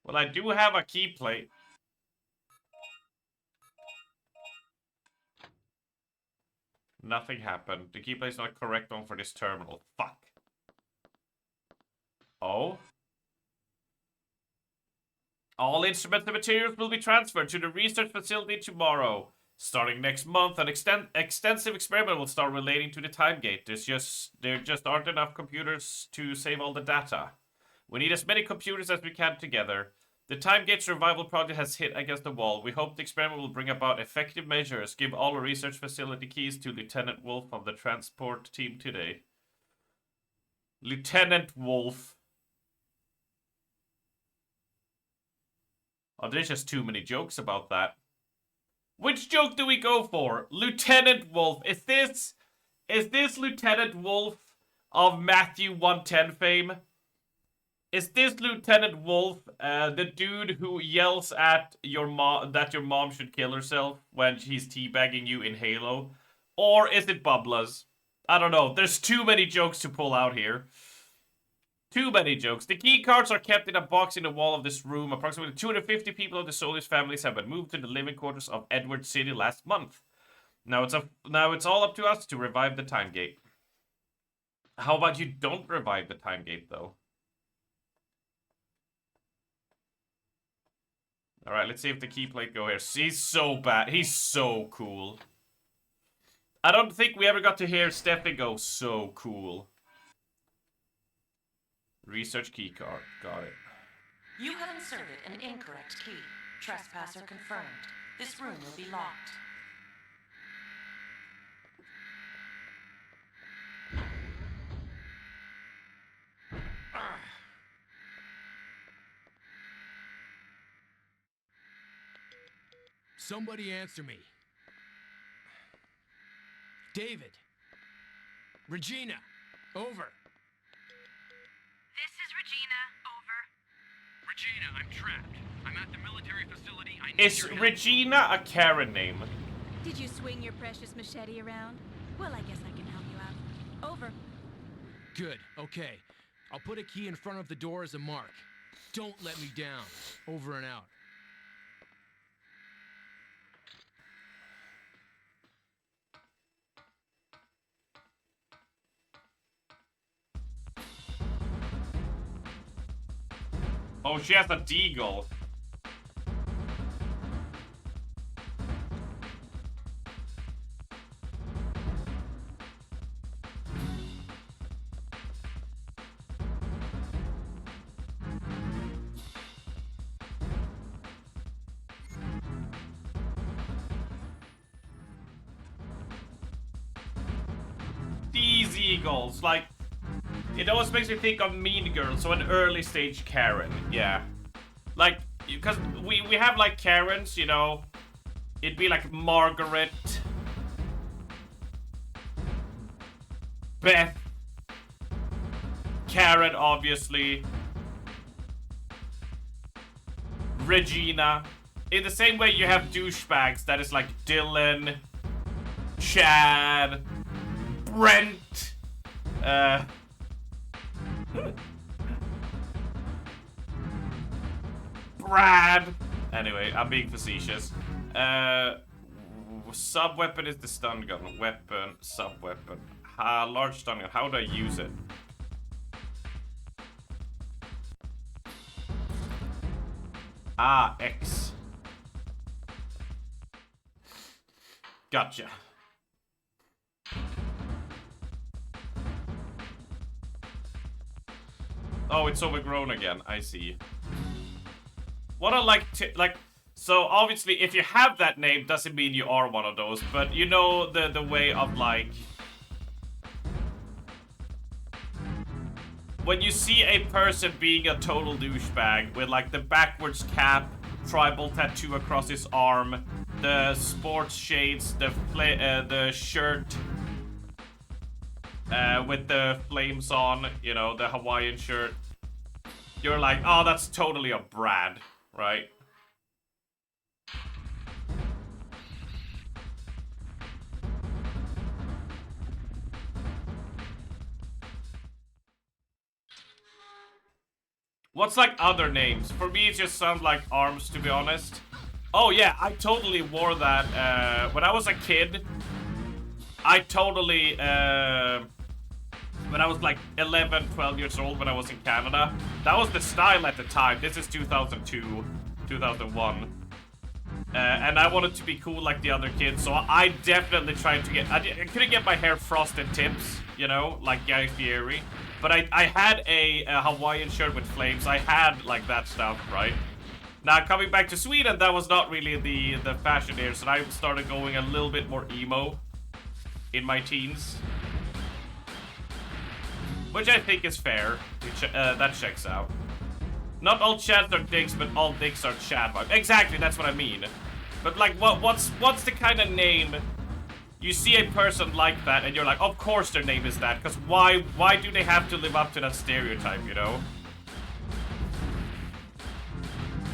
S2: Well, I do have a key plate. Nothing happened. The key plate is not correct one for this terminal. Fuck. Oh? All instruments and materials will be transferred to the research facility tomorrow. Starting next month, an extensive experiment will start relating to the time gate. There just aren't enough computers to save all the data. We need as many computers as we can together. The time gate survival project has hit against the wall. We hope the experiment will bring about effective measures. Give all research facility keys to Lieutenant Wolf of the transport team today. Lieutenant Wolf. Oh, there's just too many jokes about that. Which joke do we go for? Lieutenant Wolf. Is this Lieutenant Wolf of Matthew 110 fame? Is this Lieutenant Wolf the dude who yells at your mom that your mom should kill herself when she's teabagging you in Halo? Or is it Bubbles? I don't know. There's too many jokes to pull out here. Too many jokes. The key cards are kept in a box in the wall of this room. Approximately 250 people of the Solis families have been moved to the living quarters of Edward City last month. Now it's all up to us to revive the time gate. How about you don't revive the time gate, though? Alright, let's see if the key plate go here. He's so bad. He's so cool. I don't think we ever got to hear Steffi go so cool. Research key card. Got it.
S7: You have inserted an incorrect key. Trespasser confirmed. This room will be locked.
S5: Somebody answer me. David. Regina. Over.
S6: This is Regina. Over.
S5: Regina, I'm trapped. I'm at the military facility. I need
S2: Is
S5: your help.
S2: Regina a Karen name?
S6: Did you swing your precious machete around? Well, I guess I can help you out. Over.
S5: Good. Okay. I'll put a key in front of the door as a mark. Don't let me down. Over and out.
S2: Oh, she has a deagle. These eagles, like, it always makes me think of Mean Girls, so an early stage Karen, yeah. Like, because we have like Karens, you know, it'd be like Margaret, Beth, Karen, obviously. Regina. In the same way you have douchebags that is like Dylan, Chad, Brent, Brad. Anyway, I'm being facetious. Sub-weapon is the stun gun. Weapon, sub-weapon. Large stun gun. How do I use it? X. Gotcha. Oh, it's overgrown again. I see. What I like to like. So obviously, if you have that name, doesn't mean you are one of those. But you know the way of like. When you see a person being a total douchebag with like the backwards cap, tribal tattoo across his arm, the sports shades, the shirt with the flames on, you know, the Hawaiian shirt, you're like, oh, that's totally a Brad, right? What's like other names? For me, it just sounds like arms, to be honest. Oh yeah, I totally wore that when I was a kid. I totally, when I was like 11, 12 years old when I was in Canada. That was the style at the time. This is 2002, 2001. And I wanted to be cool like the other kids, so I definitely tried to get... I couldn't get my hair frosted tips, you know, like Guy Fieri. But I had a Hawaiian shirt with flames. I had like that stuff, right? Now coming back to Sweden, that was not really the fashion here, so I started going a little bit more emo in my teens, which I think is fair. That checks out. Not all chads are dicks, but all dicks are chad. Exactly, that's what I mean. But like, what's the kind of name? You see a person like that, and you're like, of course their name is that, because why do they have to live up to that stereotype, you know?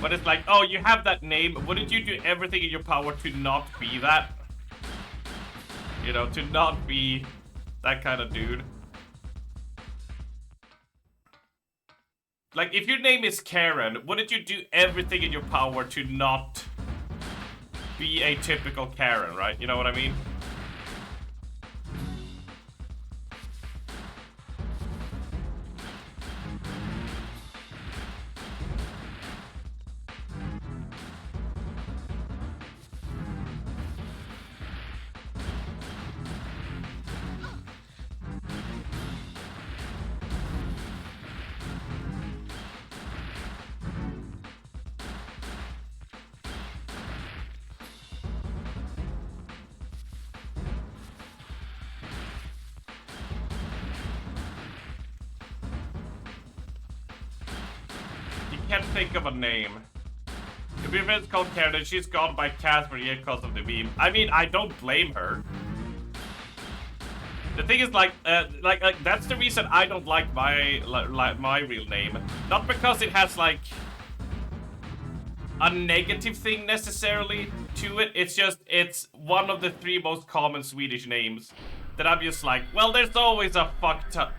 S2: But it's like, oh, you have that name, wouldn't you do everything in your power to not be that? You know, to not be that kind of dude. Like, if your name is Karen, wouldn't you do everything in your power to not be a typical Karen, right? You know what I mean? Can't think of a name. If your friend's called Karen and she's gone by Casper yet because of the meme. I mean, I don't blame her. The thing is, like that's the reason I don't like my real name. Not because it has like a negative thing necessarily to it. It's just it's one of the 3 most common Swedish names that I'm just like, well, there's always a fuck ton.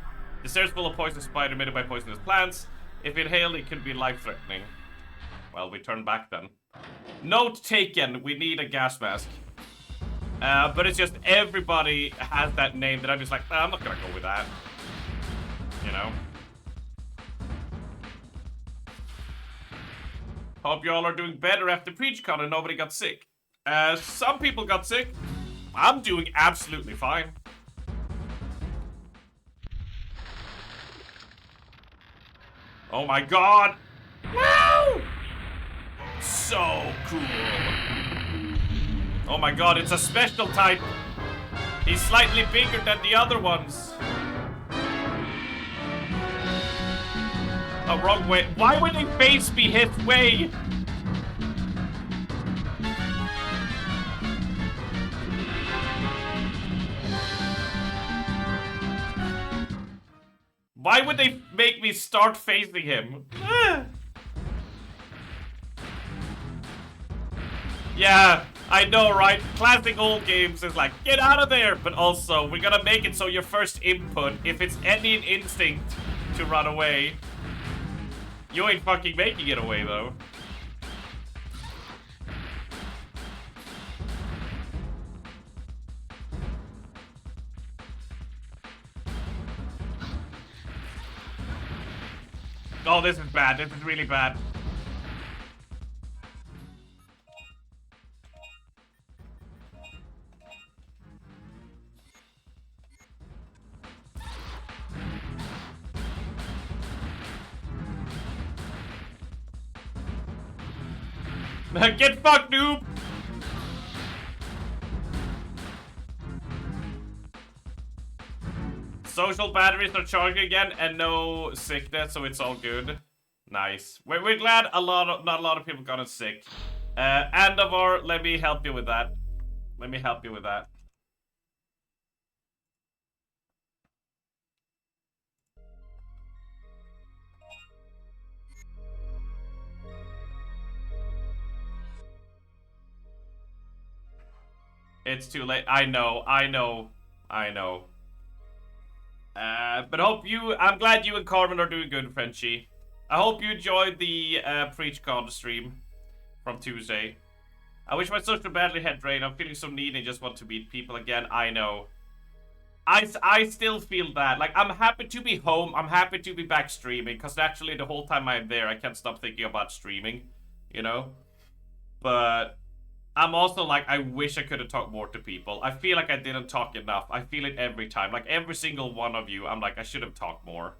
S2: The stairs full of poisonous spider emitted by poisonous plants. If inhaled, it could be life-threatening. Well, we turn back then. Note taken, we need a gas mask. But it's just everybody has that name that I'm just like, I'm not gonna go with that. You know? Hope y'all are doing better after PreachCon and nobody got sick. Some people got sick. I'm doing absolutely fine. Oh my god! Woo! So cool. Oh my god, it's a special type. He's slightly bigger than the other ones. Oh, wrong way. Why would they face me his way? Why would they make me start facing him. Yeah, I know, right? Classic old games is like, get out of there! But also, we're gonna make it so your first input, if it's any instinct to run away, you ain't fucking making it away, though. Oh, this is bad. This is really bad. Get fucked, noob! Social batteries are charging again, and no sickness, so it's all good. Nice. We're glad not a lot of people gotten sick. Andovar, let me help you with that. Let me help you with that. It's too late. I know. But I'm glad you and Carmen are doing good, Frenchie. I hope you enjoyed the PreachCon stream from Tuesday. I wish my social battery had drained. I'm feeling so needy and just want to meet people again. I know. I still feel that. Like, I'm happy to be home. I'm happy to be back streaming. Because naturally, the whole time I'm there, I can't stop thinking about streaming. You know? But I'm also like, I wish I could have talked more to people. I feel like I didn't talk enough. I feel it every time. Like, every single one of you, I'm like, I should have talked more.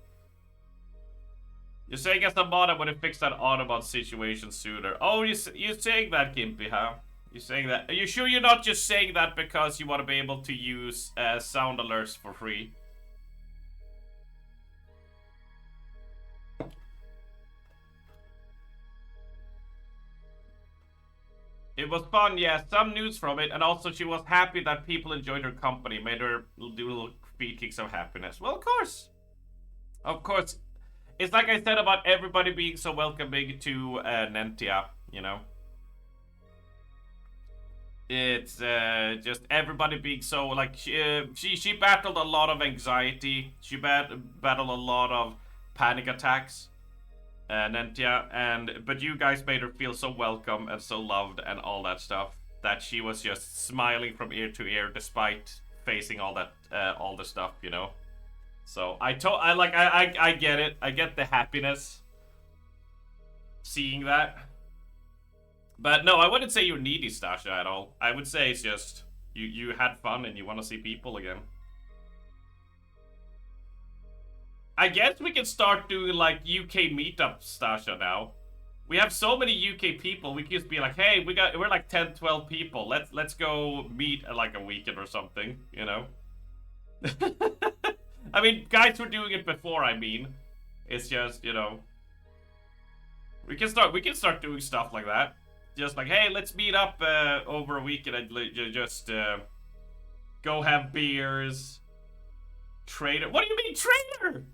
S2: You're saying as a mod, I would have fixed that Autobot situation sooner. Oh, you're saying that, Gimpy, huh? You're saying that. Are you sure you're not just saying that because you want to be able to use sound alerts for free? It was fun, yeah. Some news from it, and also she was happy that people enjoyed her company, made her do little feet kicks of happiness. Well, of course. Of course. It's like I said about everybody being so welcoming to Nentia, you know? It's just everybody being so, like, she battled a lot of anxiety. She battled a lot of panic attacks. Nentia, but you guys made her feel so welcome and so loved and all that stuff that she was just smiling from ear to ear despite facing all that all the stuff, you know. So I get it. I get the happiness seeing that. But no, I wouldn't say you're needy, Stasha, at all. I would say it's just you had fun and you want to see people again. I guess we can start doing like UK meetups, Stasha, now. We have so many UK people, we can just be like, hey, we're like 10, 12 people. Let's go meet at like a weekend or something, you know? I mean, guys were doing it before, I mean. It's just, you know. We can start doing stuff like that. Just like, hey, let's meet up over a weekend and just go have beers. Trader. What do you mean, trader?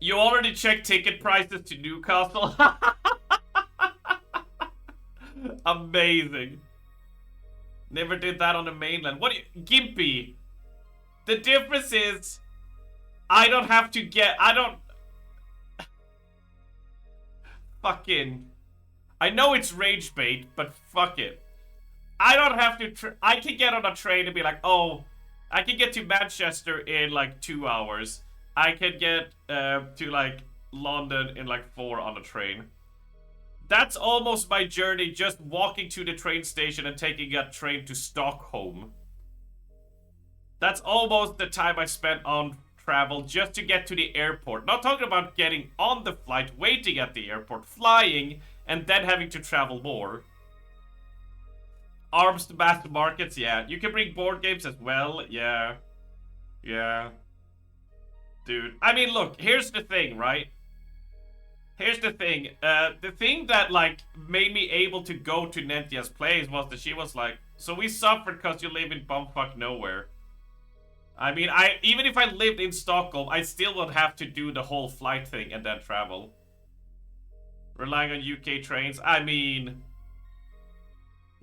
S2: You already checked ticket prices to Newcastle? Amazing. Never did that on the mainland. What do you... Gimpy. The difference is... I don't have to get... I don't... Fucking... I know it's rage bait, but fuck it. I don't have to... I can get on a train and be like, oh... I can get to Manchester in like 2 hours. I can get to like London in like 4 on a train. That's almost my journey, just walking to the train station and taking a train to Stockholm. That's almost the time I spent on travel just to get to the airport. Not talking about getting on the flight, waiting at the airport, flying, and then having to travel more. Arms to mass markets, yeah. You can bring board games as well, yeah. Yeah. Dude, I mean, look, here's the thing, right? Here's the thing. The thing that, like, made me able to go to Nentia's place was that she was like, so we suffered because you live in bumfuck nowhere. I mean, even if I lived in Stockholm, I still would have to do the whole flight thing and then travel. Relying on UK trains, I mean...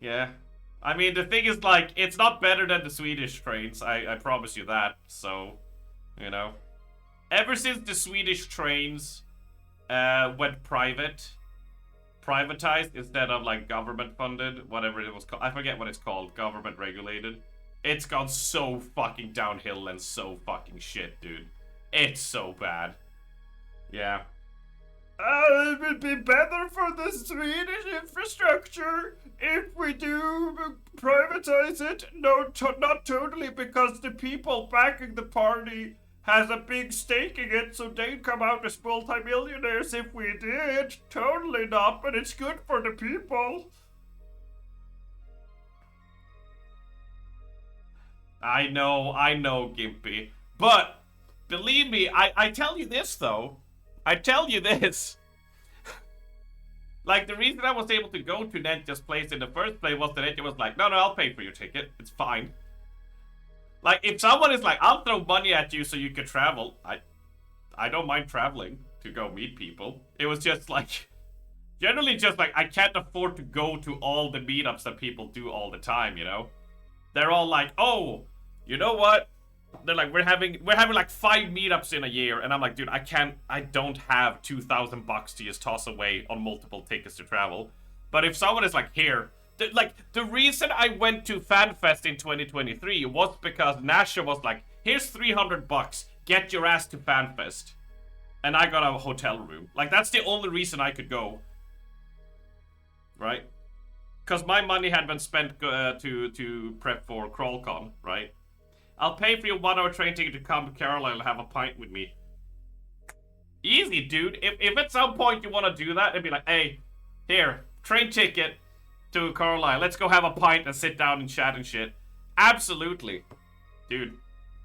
S2: Yeah. I mean, the thing is, like, it's not better than the Swedish trains, I promise you that, so... You know. Ever since the Swedish trains went privatized instead of, like, government funded, whatever it was called, I forget what it's called, government regulated. It's gone so fucking downhill and so fucking shit, dude. It's so bad. Yeah. It would be better for the Swedish infrastructure if we do privatize it. No, not totally, because the people backing the party has a big stake in it, so they'd come out as multi-millionaires if we did. Totally not, but it's good for the people. I know, Gimpy. But, believe me, I tell you this, though. I tell you this. Like, the reason I was able to go to Netja's place in the first place was that Netja was like, no, I'll pay for your ticket. It's fine. Like, if someone is like, I'll throw money at you so you can travel, I don't mind traveling to go meet people. It was just like, generally just like, I can't afford to go to all the meetups that people do all the time, you know? They're all like, oh, you know what? They're like, we're having like 5 meetups in a year, and I'm like, dude, I don't have $2,000 to just toss away on multiple tickets to travel. But if someone is like, here, the reason I went to FanFest in 2023 was because Nasha was like, here's $300, get your ass to FanFest. And I got a hotel room. Like, that's the only reason I could go. Right? Because my money had been spent to prep for CrawlCon, right? I'll pay for your 1-hour train ticket to come to Carlisle and have a pint with me. Easy, dude. If at some point you want to do that, it'd be like, hey, here, train ticket to Carlisle. Let's go have a pint and sit down and chat and shit. Absolutely. Dude,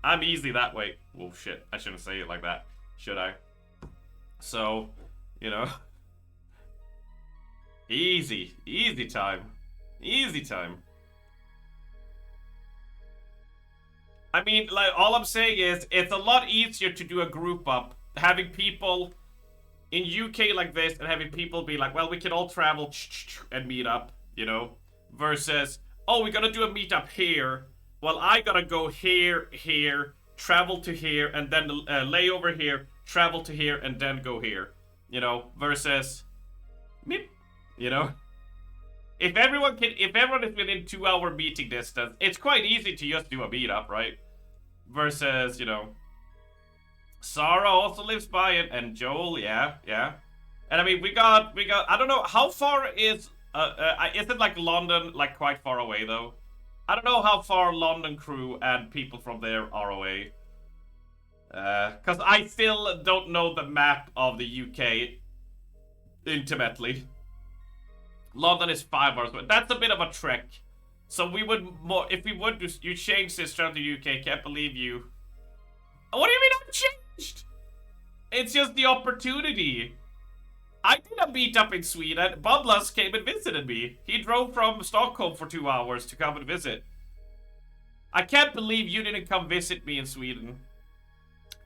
S2: I'm easy that way. Oh, shit. I shouldn't say it like that. Should I? So, you know. Easy. Easy time. Easy time. I mean, like, all I'm saying is, it's a lot easier to do a group up, having people in UK like this, and having people be like, well, we can all travel and meet up, you know, versus, oh, we gotta do a meetup here, well, I gotta go here, travel to here, and then lay over here, travel to here, and then go here, you know, versus, meep, you know. If everyone is within 2-hour meeting distance, it's quite easy to just do a meetup, right? Versus, you know, Sarah also lives by it, and Joel, yeah. And I mean, we got, I don't know, how far is it like London, like quite far away though? I don't know how far London crew and people from there are away. Cause I still don't know the map of the UK intimately. London is 5 hours, but that's a bit of a trek. So we would more, if we would, you change this down to UK, can't believe you. What do you mean I've changed? It's just the opportunity. I did a meetup in Sweden. Bublas came and visited me. He drove from Stockholm for 2 hours to come and visit. I can't believe you didn't come visit me in Sweden.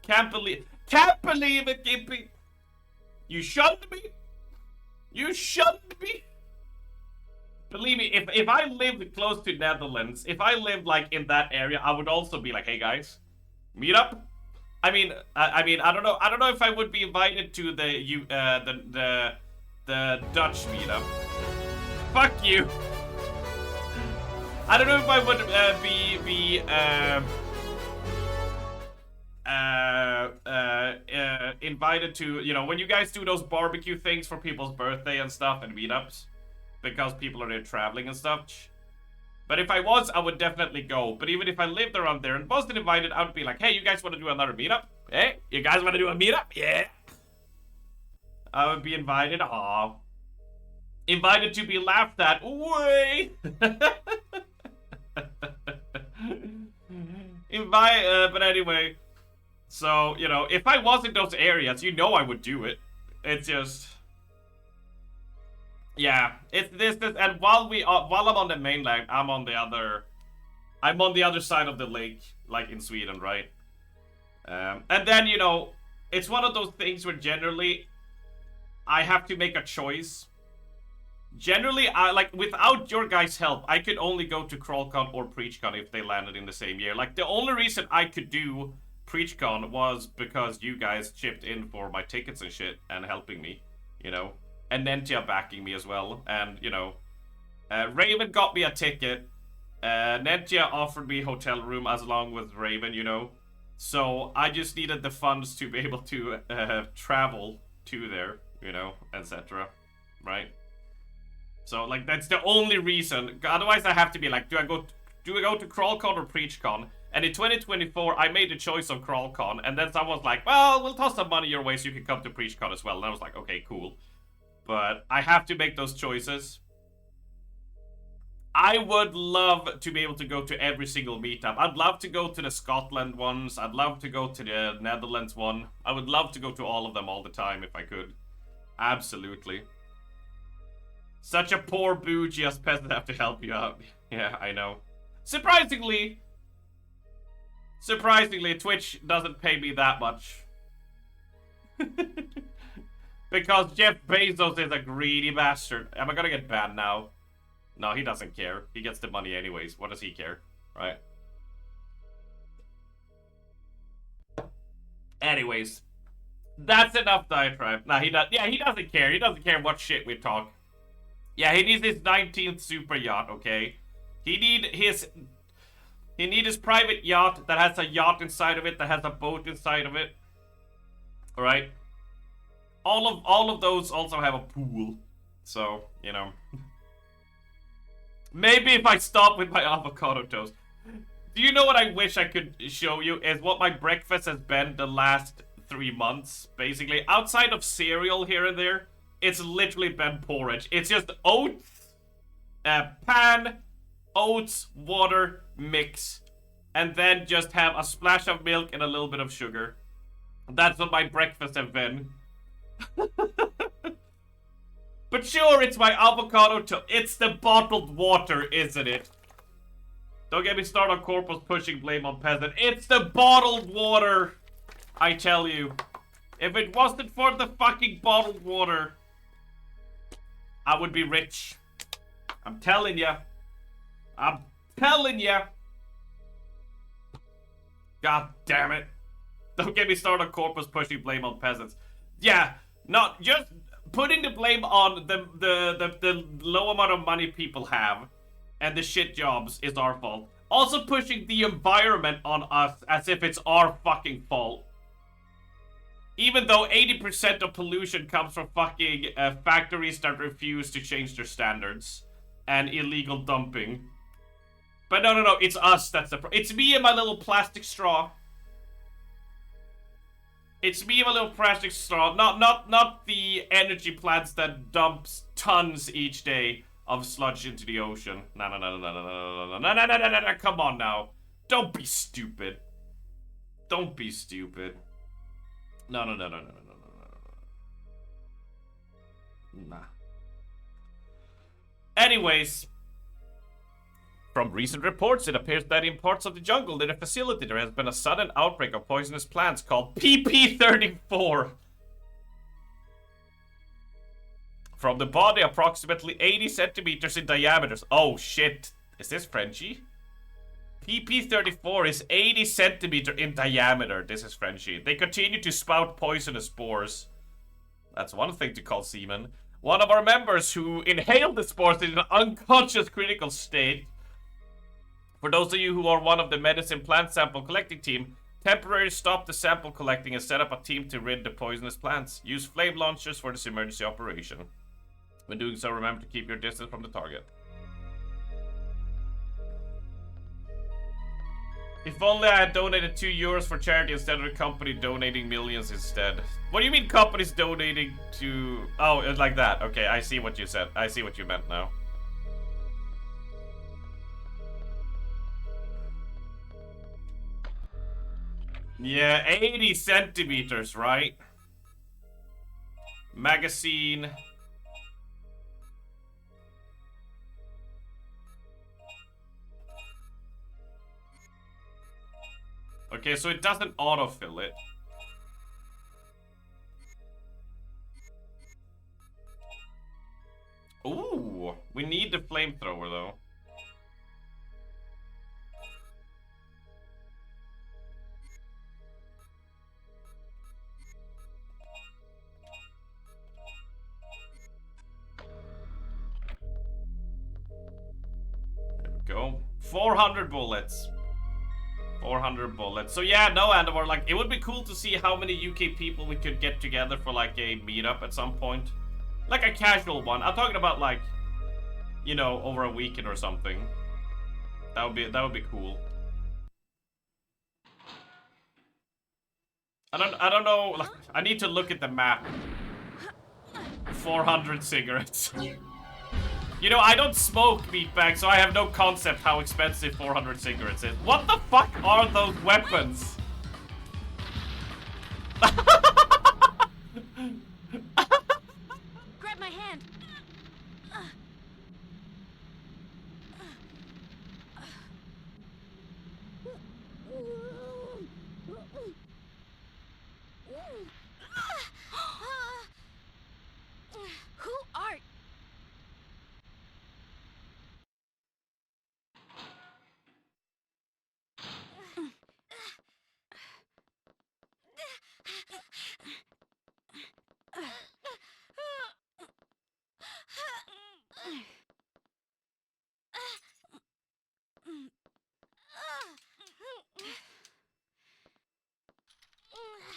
S2: Can't believe it, Gimpy. You shunned me? You shunned me? Believe me, if I lived close to Netherlands, if I lived like in that area, I would also be like, hey guys, meet up. I mean, I don't know if I would be invited to the Dutch meetup. Fuck you. I don't know if I would be invited to, you know, when you guys do those barbecue things for people's birthday and stuff and meetups. Because people are there traveling and stuff. But if I was, I would definitely go. But even if I lived around there and wasn't invited, I would be like, hey, you guys want to do another meetup? Hey, you guys want to do a meetup? Yeah. I would be invited. Aw. Invited to be laughed at. Way. But anyway. So, you know, if I was in those areas, you know I would do it. It's just... Yeah, it's this, and while I'm on the mainland, I'm on the other side of the lake. like in Sweden, right? And then, you know, it's one of those things where generally I have to make a choice. Generally, like, without your guys' help, I could only go to CrawlCon or PreachCon if they landed in the same year. Like, the only reason I could do PreachCon was because you guys chipped in for my tickets and shit and helping me, you know? And Nentia backing me as well. And, you know, Raven got me a ticket. Nentia offered me hotel room as along with Raven, you know? So I just needed the funds to be able to travel to there, you know, etc. Right? So like that's the only reason. Otherwise, I have to be like, do I go to CrawlCon or PreachCon? And in 2024, I made the choice of CrawlCon, and then someone was like, well, we'll toss some money your way so you can come to PreachCon as well. And I was like, okay, cool. But I have to make those choices. I would love to be able to go to every single meetup. I'd love to go to the Scotland ones. I'd love to go to the Netherlands one. I would love to go to all of them all the time if I could. Absolutely. Such a poor bougie as peasant have to help you out. Yeah, I know. Surprisingly, Twitch doesn't pay me that much. Because Jeff Bezos is a greedy bastard. Am I gonna get banned now? No, he doesn't care. He gets the money anyways. What does he care? Right? Anyways. That's enough diatribe. Nah, he does. Yeah, he doesn't care. He doesn't care what shit we talk. Yeah, he needs his 19th super yacht, okay? He need his private yacht that has a yacht inside of it, that has a boat inside of it. Alright? All of those also have a pool. So, you know. Maybe if I stop with my avocado toast. Do you know what I wish I could show you? Is what my breakfast has been the last 3 months, basically. Outside of cereal here and there, it's literally been porridge. It's just oats, pan, oats, water, mix. And then just have a splash of milk and a little bit of sugar. That's what my breakfast have been. But sure, it's my avocado toast. It's the bottled water, isn't it? Don't get me started on corporals pushing blame on peasant. It's the bottled water! I tell you. If it wasn't for the fucking bottled water, I would be rich. I'm telling ya. I'm telling ya. God damn it. Don't get me started on corpus pushing blame on peasants. Yeah, not just putting the blame on the low amount of money people have and the shit jobs is our fault. Also pushing the environment on us as if it's our fucking fault. Even though 80% of pollution comes from fucking factories that refuse to change their standards and illegal dumping. But no, it's us that's the it's me and my little plastic straw. It's me and my little plastic straw, not the energy plants that dumps tons each day of sludge into the ocean. No, come on now. Don't be stupid. Don't be stupid. No. Nah. Anyways, from recent reports, it appears that in parts of the jungle near the facility there has been a sudden outbreak of poisonous plants called PP34. From the body, approximately 80 centimeters in diameter. Oh shit, is this Frenchie? PP34 is 80 centimeters in diameter. This is Frenchie. They continue to spout poisonous spores. That's one thing to call semen. One of our members who inhaled the spores in an unconscious critical state. For those of you who are one of the medicine plant sample collecting team, temporarily stop the sample collecting and set up a team to rid the poisonous plants. Use flame launchers for this emergency operation. When doing so, remember to keep your distance from the target. If only I had donated €2 for charity instead of the company donating millions instead. What do you mean companies donating to... Oh, it's like that. Okay, I see what you said. I see what you meant now. Yeah, 80 centimeters, right? Magazine. Okay, so it doesn't autofill it. Ooh, we need the flamethrower though. There we go. 400 bullets. 400 bullets. So yeah, no, Andamore, like, it would be cool to see how many UK people we could get together for, like, a meetup at some point. Like a casual one. I'm talking about, like, you know, over a weekend or something. That would be cool. I don't know, like, I need to look at the map. 400 cigarettes. You know, I don't smoke, meatbag, so I have no concept how expensive 400 cigarettes is. What the fuck are those weapons?
S6: Grab my hand. Who art?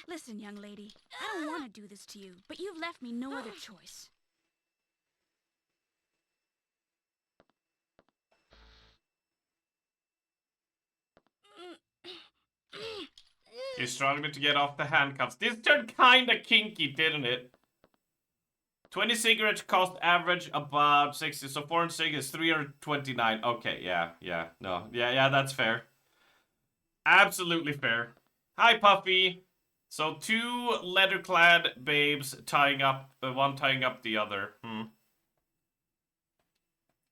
S6: Listen, young lady, I don't want to do this to you, but you've left me no other choice.
S2: You're struggling to get off the handcuffs. This turned kinda kinky, didn't it? 20 cigarettes cost average about 60, so 400 cigarettes, 329. Okay, yeah, that's fair. Absolutely fair. Hi, Puffy. So 2 leather-clad babes tying up, one tying up the other.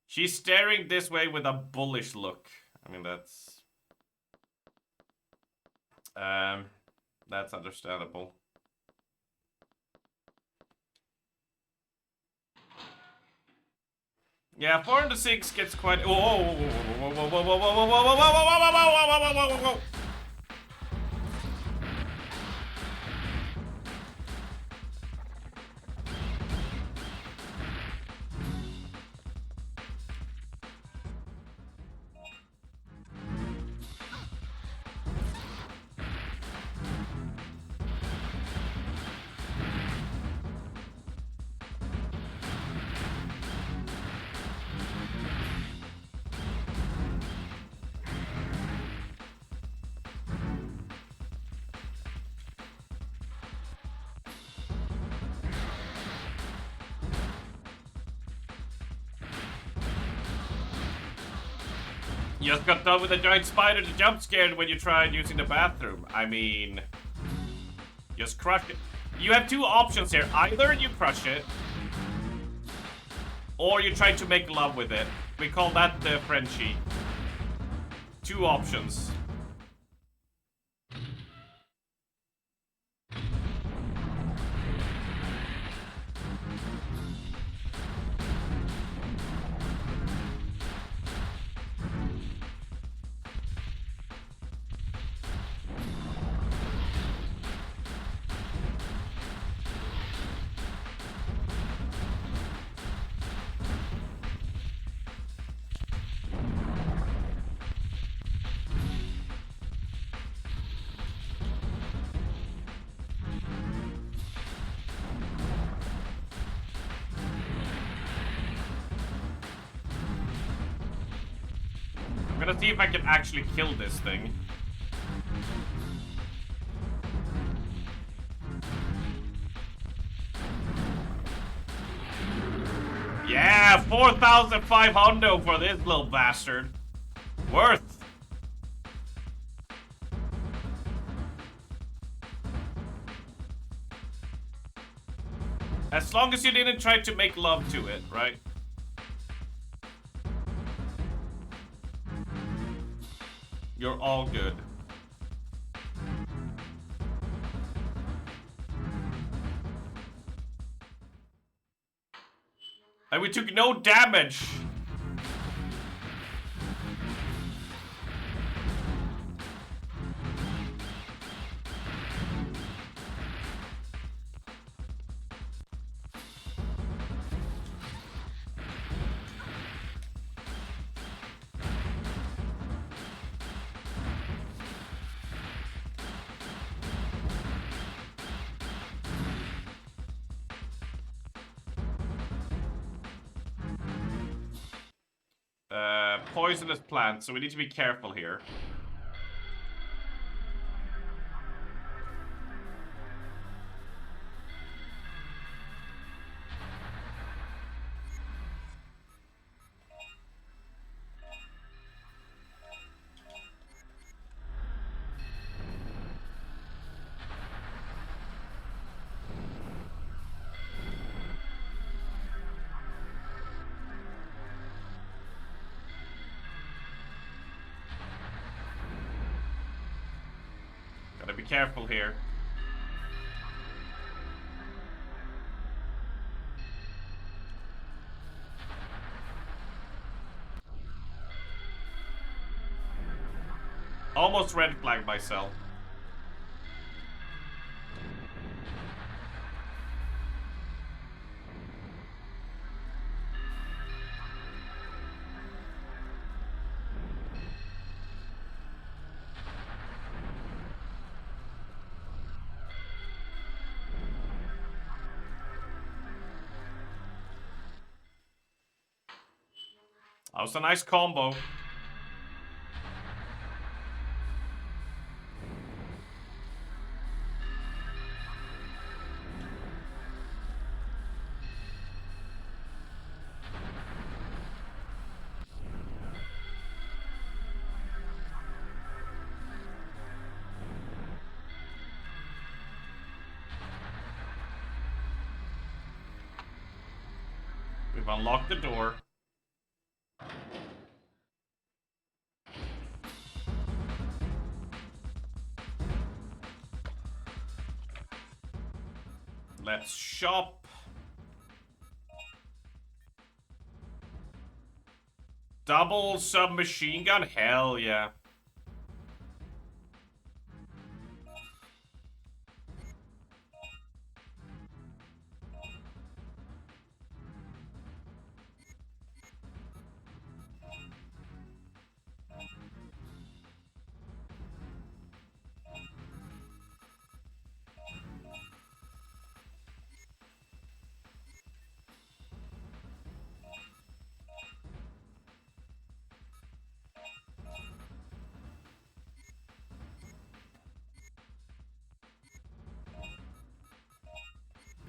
S2: She's staring this way with a bullish look. I mean, that's understandable. Yeah, 406 gets quite. Whoa, whoa, whoa, whoa, whoa, whoa, whoa, whoa, whoa, whoa, whoa, whoa, whoa, whoa, whoa, whoa. You just got done with a giant spider that jump scared when you tried using the bathroom. I mean, just crush it. You have 2 options here. Either you crush it, or you try to make love with it. We call that the Frenchie. 2 options. I'm gonna see if I can actually kill this thing. Yeah, 4,500 for this little bastard. Worth. As long as you didn't try to make love to it, right? You're all good. And we took no damage. Poisonous plant, so we need to be careful here. Gotta be careful here. Almost red flagged myself. That was a nice combo. We've unlocked the door. Let's shop. Double submachine gun? Hell yeah.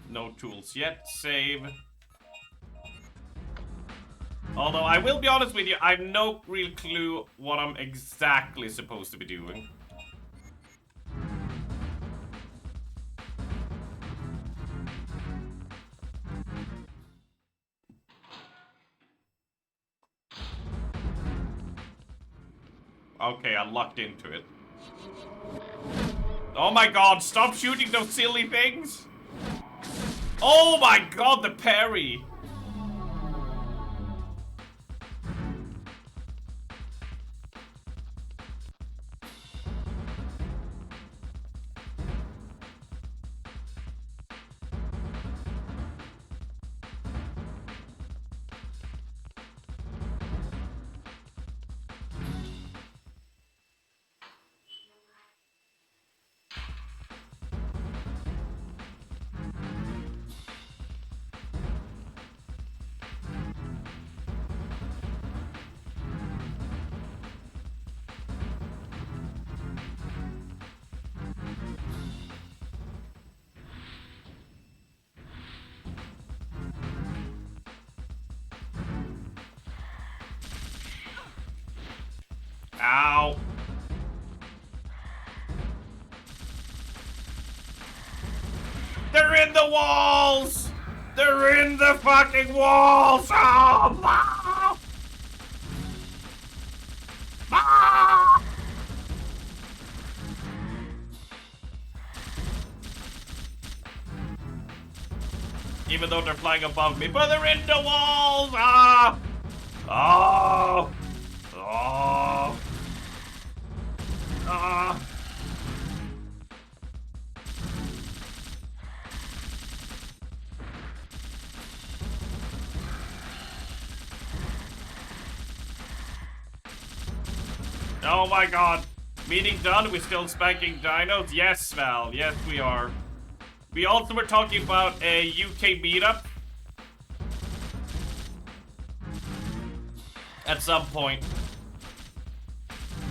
S2: No tools yet. Save. Although, I will be honest with you, I have no real clue what I'm exactly supposed to be doing. Okay, I lucked into it. Oh my god, stop shooting those silly things! Oh my god, the parry! Ow. They're in the walls! They're in the fucking walls! Oh, ah! Ah! Even though they're flying above me, but they're in the walls! Ah! Oh! Oh! Ah! Oh my god! Meeting done, we still spanking dinos? Yes, Val, yes we are. We also were talking about a UK meetup. At some point.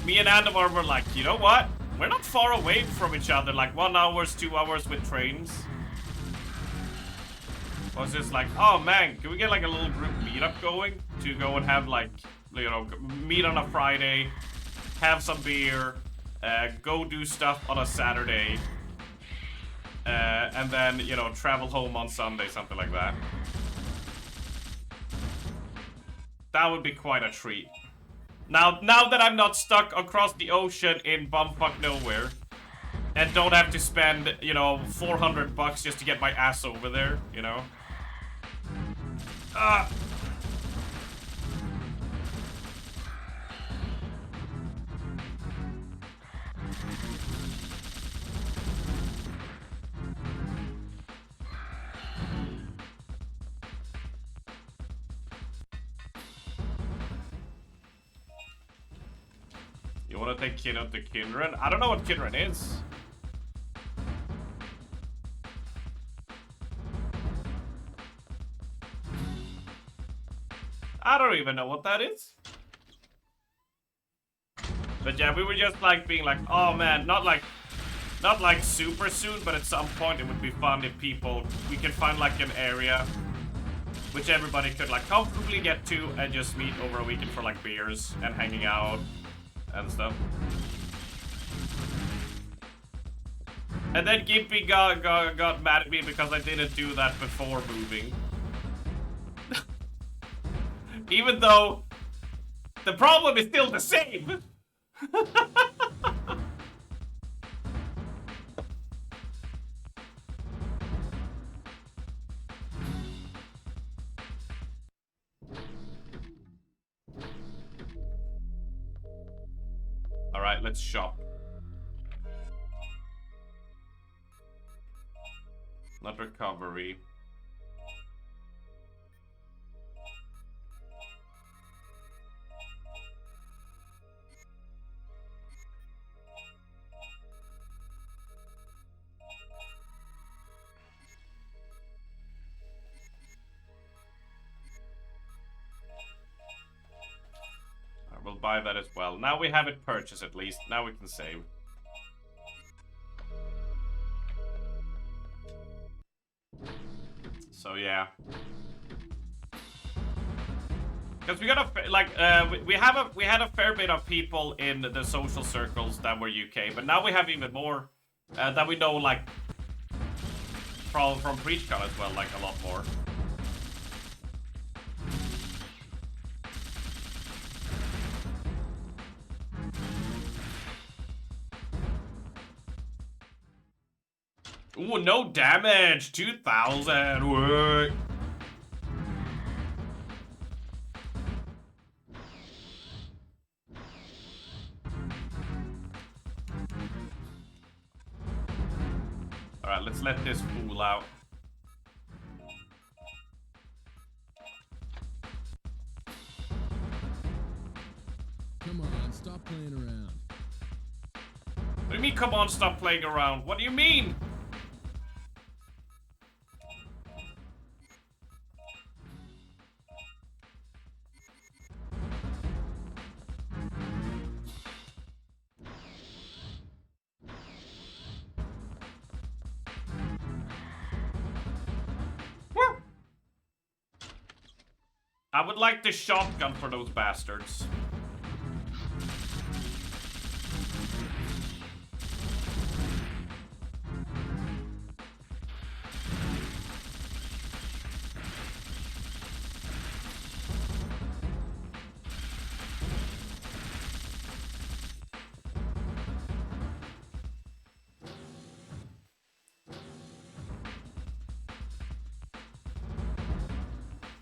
S2: Me and Andamar were like, you know what? We're not far away from each other, like 1 hour, 2 hours with trains. I was just like, oh man, can we get like a little group meetup going? To go and have like, you know, meet on a Friday, have some beer, go do stuff on a Saturday, and then, you know, travel home on Sunday, something like that. That would be quite a treat. Now that I'm not stuck across the ocean in bumfuck nowhere, and don't have to spend, you know, 400 bucks just to get my ass over there, you know? Ah! You wanna take Kino to Kinren? I don't know what Kinren is. I don't even know what that is. But yeah, we were just like being like, oh man, not like super soon, but at some point it would be fun if we could find like an area which everybody could like comfortably get to and just meet over a weekend for like beers and hanging out and stuff. And then Gimpy got mad at me because I didn't do that before moving. Even though the problem is still the same. All right, let's shop. Not recovery. We'll buy that as well. Now we have it purchased at least. Now we can save. So yeah. Because we got a like we had a fair bit of people in the social circles that were UK, but now we have even more that we know like from PreachCon as well, like a lot more. Ooh, no damage! 2,000! What? Alright, let's let this fool out.
S5: Come on, stop playing around.
S2: What do you mean, come on, stop playing around? What do you mean? I would like the shotgun for those bastards.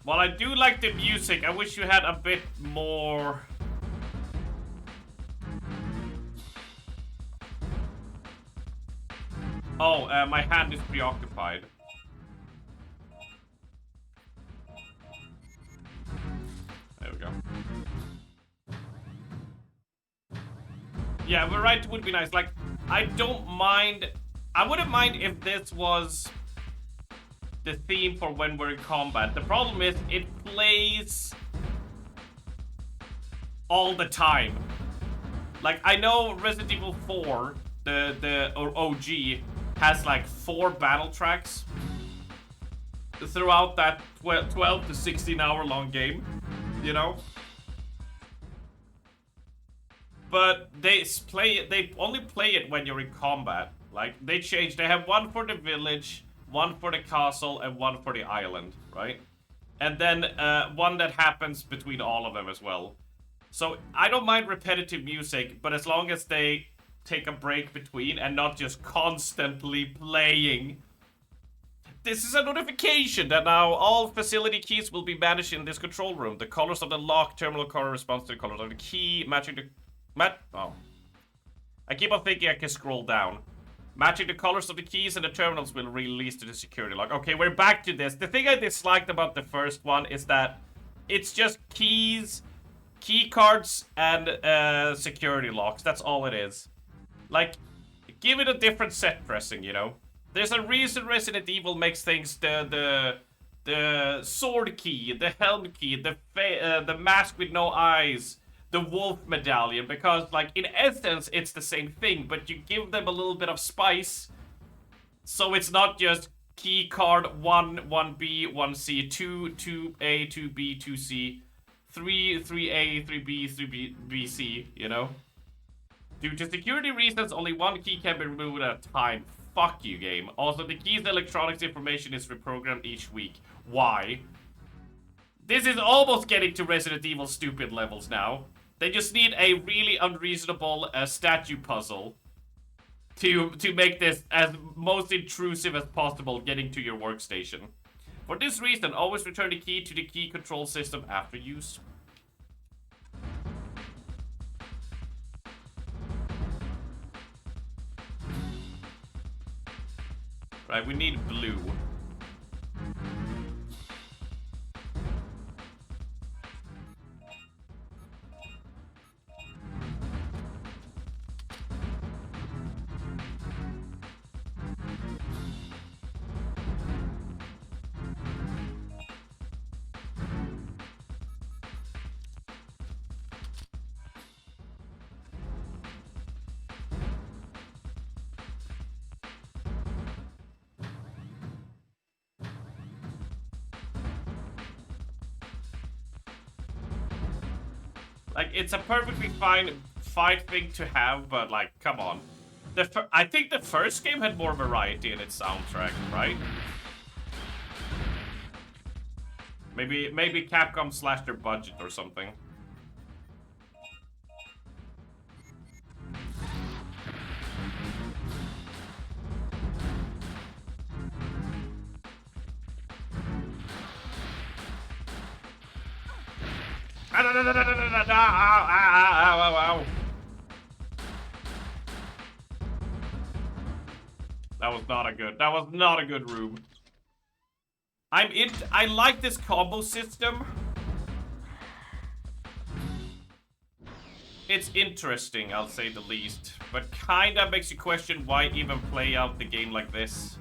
S2: While I do like the music, I wish you had a bit more... Oh, my hand is preoccupied. There we go. Yeah, but right would be nice. Like, I don't mind... I wouldn't mind if this was the theme for when we're in combat. The problem is, it plays all the time. Like, I know Resident Evil 4, the OG, has like 4 battle tracks throughout that 12 to 16 hour long game, you know? But they only play it when you're in combat. Like, they have one for the village, one for the castle, and one for the island, right? And then one that happens between all of them as well. So I don't mind repetitive music, but as long as they take a break between and not just constantly playing. This is a notification that now all facility keys will be managed in this control room. The colors of the lock terminal corresponds to the colors of the key, matching the... Oh. I keep on thinking I can scroll down. Matching the colors of the keys and the terminals will release to the security lock. Okay, we're back to this. The thing I disliked about the first one is that it's just keys, key cards, and security locks. That's all it is. Like, give it a different set pressing, you know? There's a reason Resident Evil makes things the sword key, the helm key, the mask with no eyes, the wolf medallion, because, like, in essence, it's the same thing, but you give them a little bit of spice, so it's not just key card 1, 1B, 1C, 2, 2A, 2B, 2C, 3, 3A, 3B, 3B, you know? Due to security reasons, only one key can be removed at a time. Fuck you, game. Also, the key's electronics information is reprogrammed each week. Why? This is almost getting to Resident Evil stupid levels now. They just need a really unreasonable statue puzzle to make this as most intrusive as possible getting to your workstation. For this reason, always return the key to the key control system after use. Right, we need blue. Like, it's a perfectly fine fight thing to have, but, like, come on. I think the first game had more variety in its soundtrack, right? Maybe Capcom slashed their budget or something. That was not a good room. I like this combo system. It's interesting, I'll say the least, but kinda makes you question why even play out the game like this,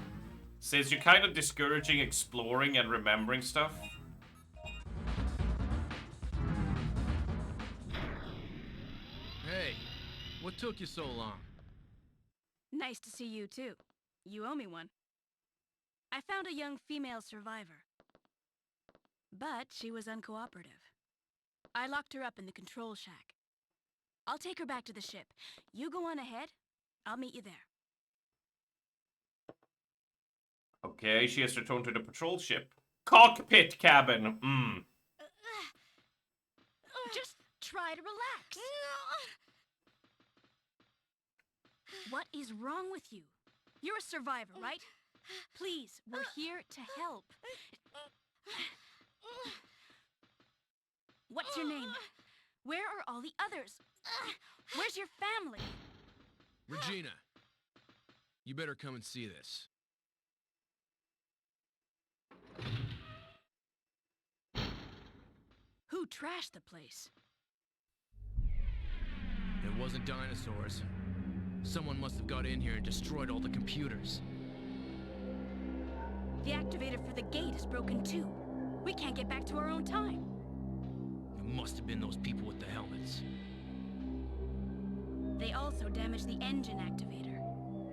S2: since you're kind of discouraging exploring and remembering stuff.
S5: Hey, what took you so long?
S6: Nice to see you, too. You owe me one. I found a young female survivor. But she was uncooperative. I locked her up in the control shack. I'll take her back to the ship. You go on ahead. I'll meet you there.
S2: Okay, she has returned to the patrol ship. Cockpit cabin.
S6: Just try to relax. What is wrong with you? You're a survivor, right? Please, we're here to help. What's your name? Where are all the others? Where's your family?
S5: Regina, you better come and see this.
S6: Who trashed the place?
S5: It wasn't dinosaurs. Someone must have got in here and destroyed all the computers.
S6: The activator for the gate is broken too. We can't get back to our own time.
S5: It must have been those people with the helmets.
S6: They also damaged the engine activator.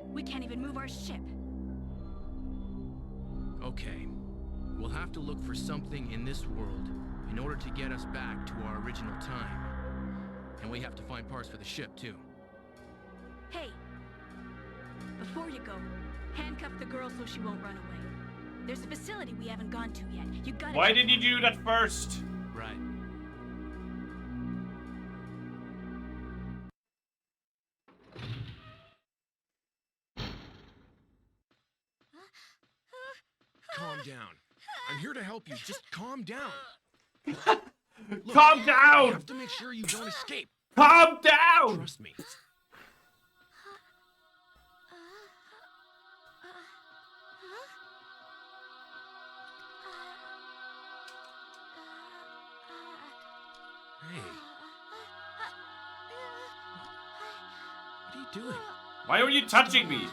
S6: We can't even move our ship.
S5: Okay. We'll have to look for something in this world in order to get us back to our original time. And we have to find parts for the ship, too.
S6: Hey, before you go, handcuff the girl so she won't run away. There's a facility we haven't gone to yet. You gotta.
S2: Why did you do that first?
S5: Right. Calm down. I'm here to help you. Just calm down. Look,
S2: Calm
S5: you
S2: down!
S5: have to make sure you don't escape.
S2: Calm down!
S5: Trust me. Hey. What are you doing?
S2: Why are you touching me?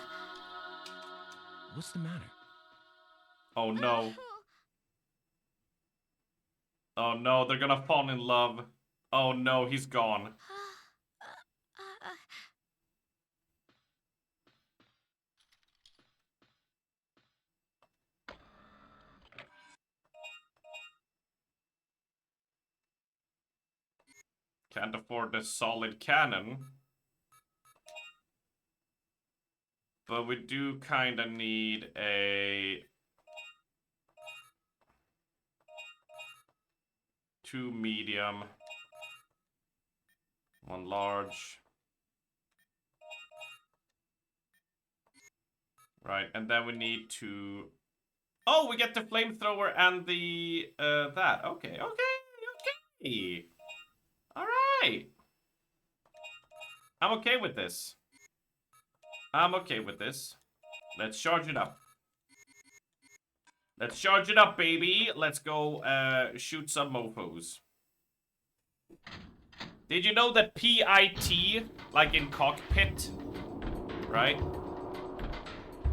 S5: What's the matter?
S2: Oh no. Oh no, they're gonna fall in love. Oh no, he's gone. Can't afford this solid cannon. But we do kinda need a... 2 medium. 1 large. Right, and then we need to... Oh, we get the flamethrower and the... that. Okay. Alright. I'm okay with this. Let's charge it up. Let's charge it up, baby. Let's go shoot some mofos. Did you know that PIT, like in cockpit, right?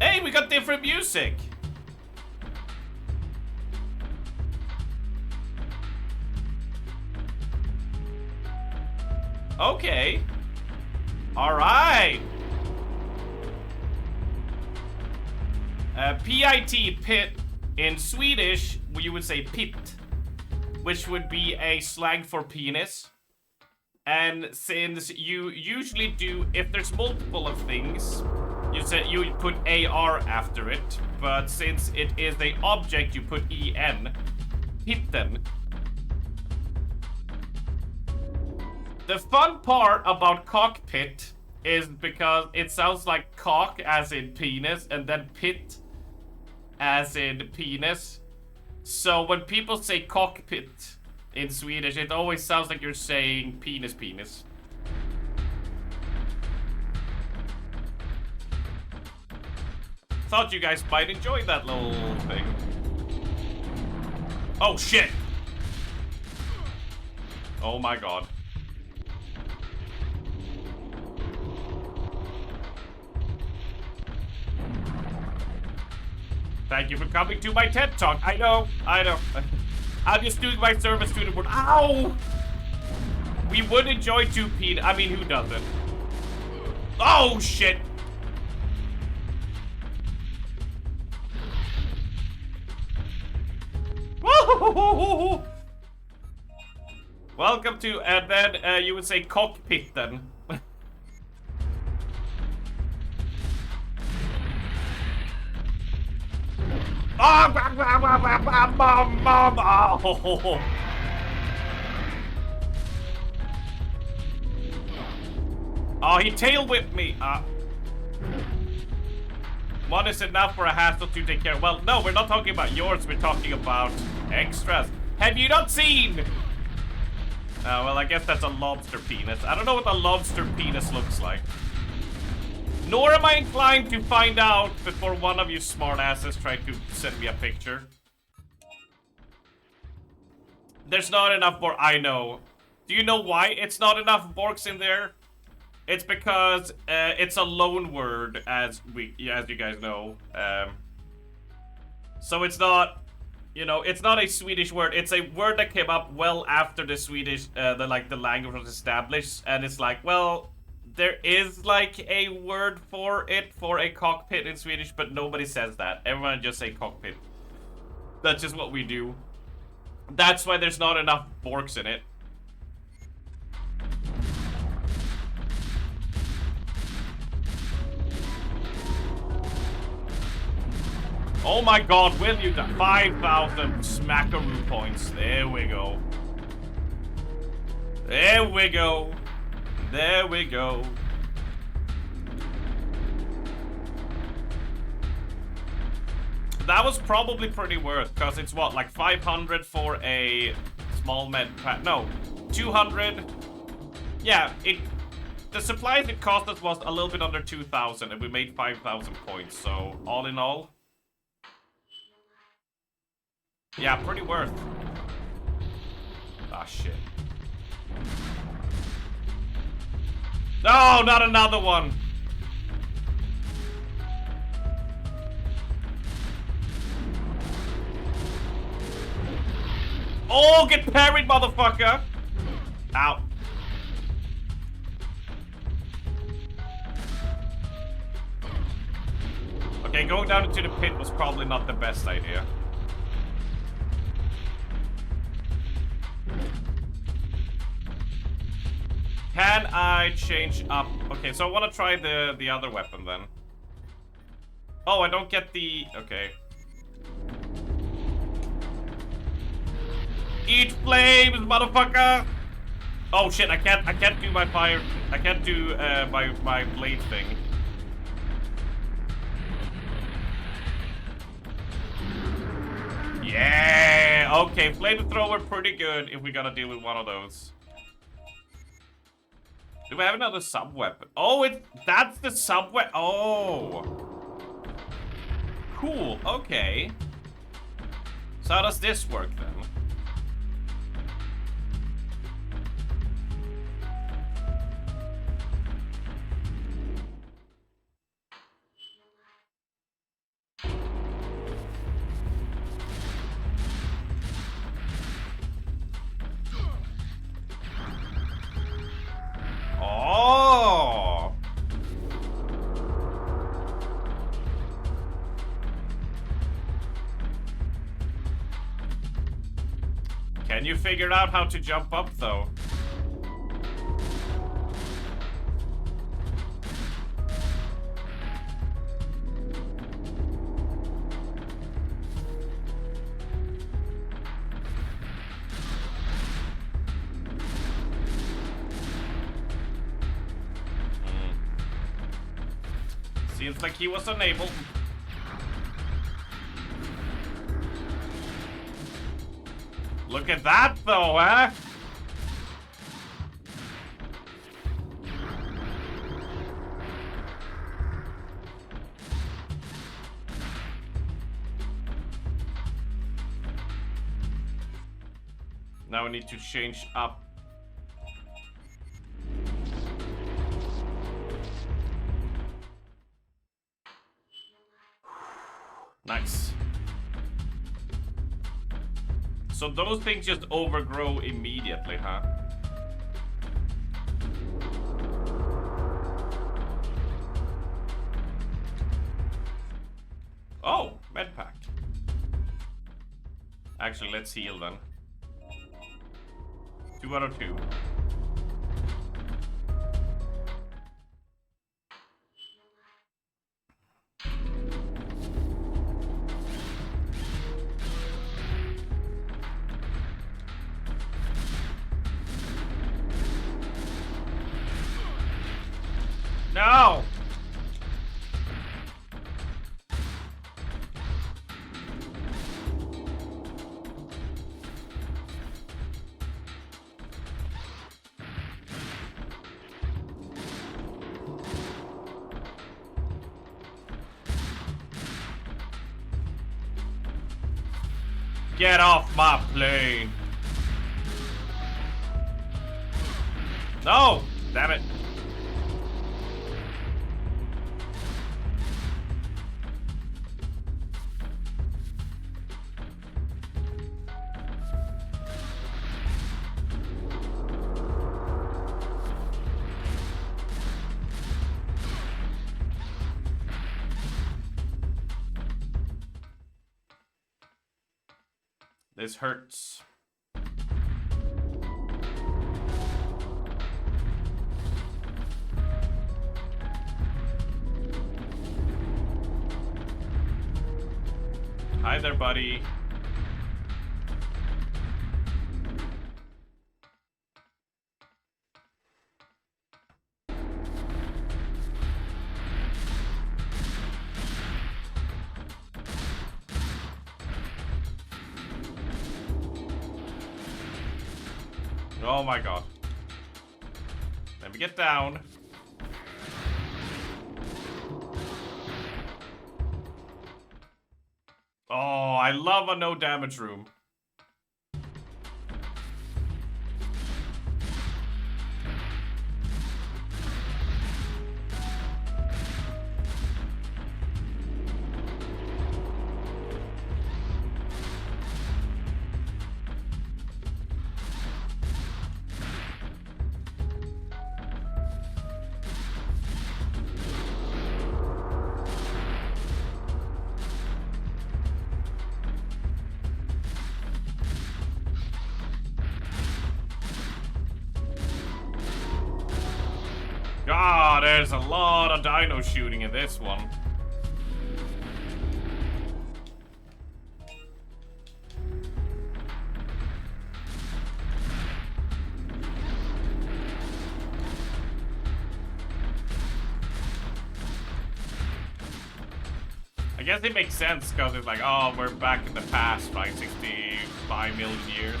S2: Hey, we got different music. Okay. All right. PIT, pit, in Swedish, you would say pit, which would be a slang for penis. And since you usually do, if there's multiple of things, you put AR after it. But since it is the object, you put EN, pitten. The fun part about cockpit is because it sounds like cock as in penis and then pit as in penis. So when people say cockpit in Swedish, it always sounds like you're saying penis. Thought you guys might enjoy that little thing. Oh shit! Oh my god. Thank you for coming to my TED Talk. I know. I'm just doing my service to the world. Ow! We would enjoy two penis. I mean, who doesn't? Oh, shit! Woo-hoo-hoo-hoo-hoo. Welcome to, and then you would say cockpit then. Oh, he tail whipped me. One is enough for a hassle to take care of. Well, no, we're not talking about yours. We're talking about extras. Have you not seen Well, I guess that's a lobster penis. I don't know what a lobster penis looks like. Nor am I inclined to find out before one of you smartasses try to send me a picture. There's not enough Borg. I know. Do you know why it's not enough Borgs in there? It's because it's a loan word, as you guys know. So it's not, you know, it's not a Swedish word. It's a word that came up well after the Swedish, the language was established, and it's like, well, there is like a word for it for a cockpit in Swedish, but nobody says that. Everyone just say cockpit. That's just what we do. That's why there's not enough Borgs in it. Oh my god, will you die? 5,000 smackaroo points. There we go. There we go. There we go. That was probably pretty worth, because it's what, like 500 for a small med pack? No, 200. Yeah, the supplies it cost us was a little bit under 2,000, and we made 5,000 points, so all in all. Yeah, pretty worth. Ah, shit. No, not another one! Oh, get parried, motherfucker! Ow. Okay, going down into the pit was probably not the best idea. Can I change up? Okay, so I want to try the other weapon then. Oh, I don't get the... Okay. Eat flames, motherfucker! Oh shit, I can't do my fire. I can't do my blade thing. Yeah! Okay, flamethrower pretty good if we gotta deal with one of those. Do we have another sub-weapon? Oh, that's the sub-weapon. Oh. Cool, okay. So how does this work then? Oh! Can you figure out how to jump up, though? Seems like he was unable. Look at that, though, huh? Now we need to change up. Nice. So those things just overgrow immediately, huh? Oh, med pack. Actually, let's heal then. 2 out of 2. No! Get off my plane. No! Damn it. This hurts. Hi there, buddy. Oh my god. Let me get down. Oh, I love a no damage room. God, there's a lot of dino shooting in this one. I guess it makes sense because it's like, oh, we're back in the past, like 65 million years.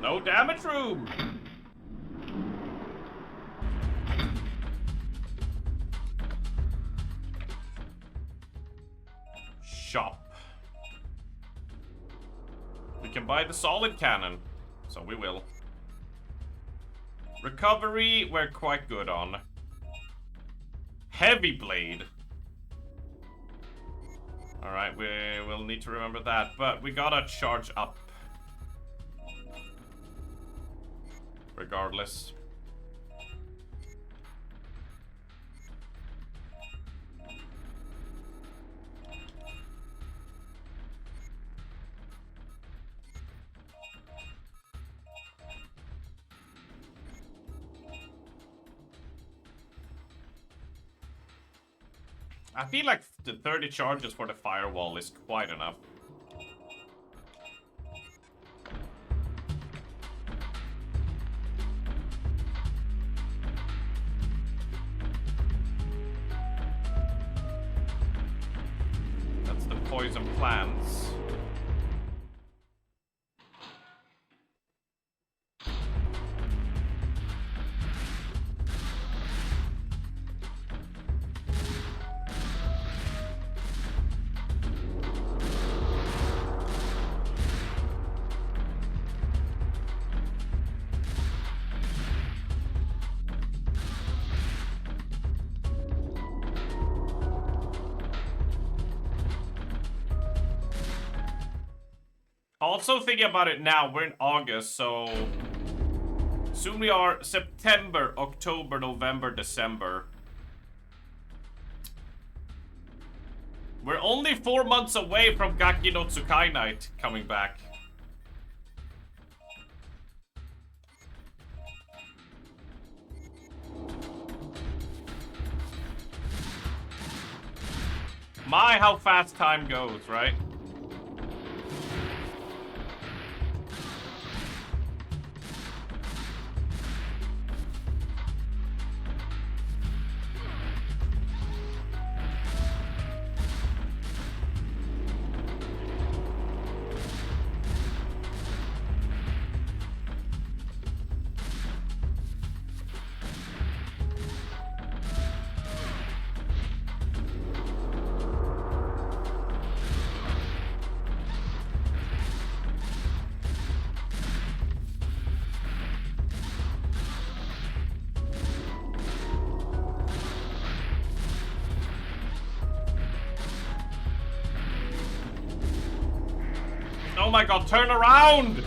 S2: No damage room! Shop. We can buy the solid cannon, so we will. Recovery, we're quite good on. Heavy blade. Alright, we will need to remember that, but we gotta charge up. Regardless. I feel like the 30 charges for the firewall is quite enough. That's the poison plants. Also thinking about it now, we're in August, so soon we are September, October, November, December. We're only 4 months away from Gaki no Tsukai Night coming back. My, how fast time goes, right? my god, turn around!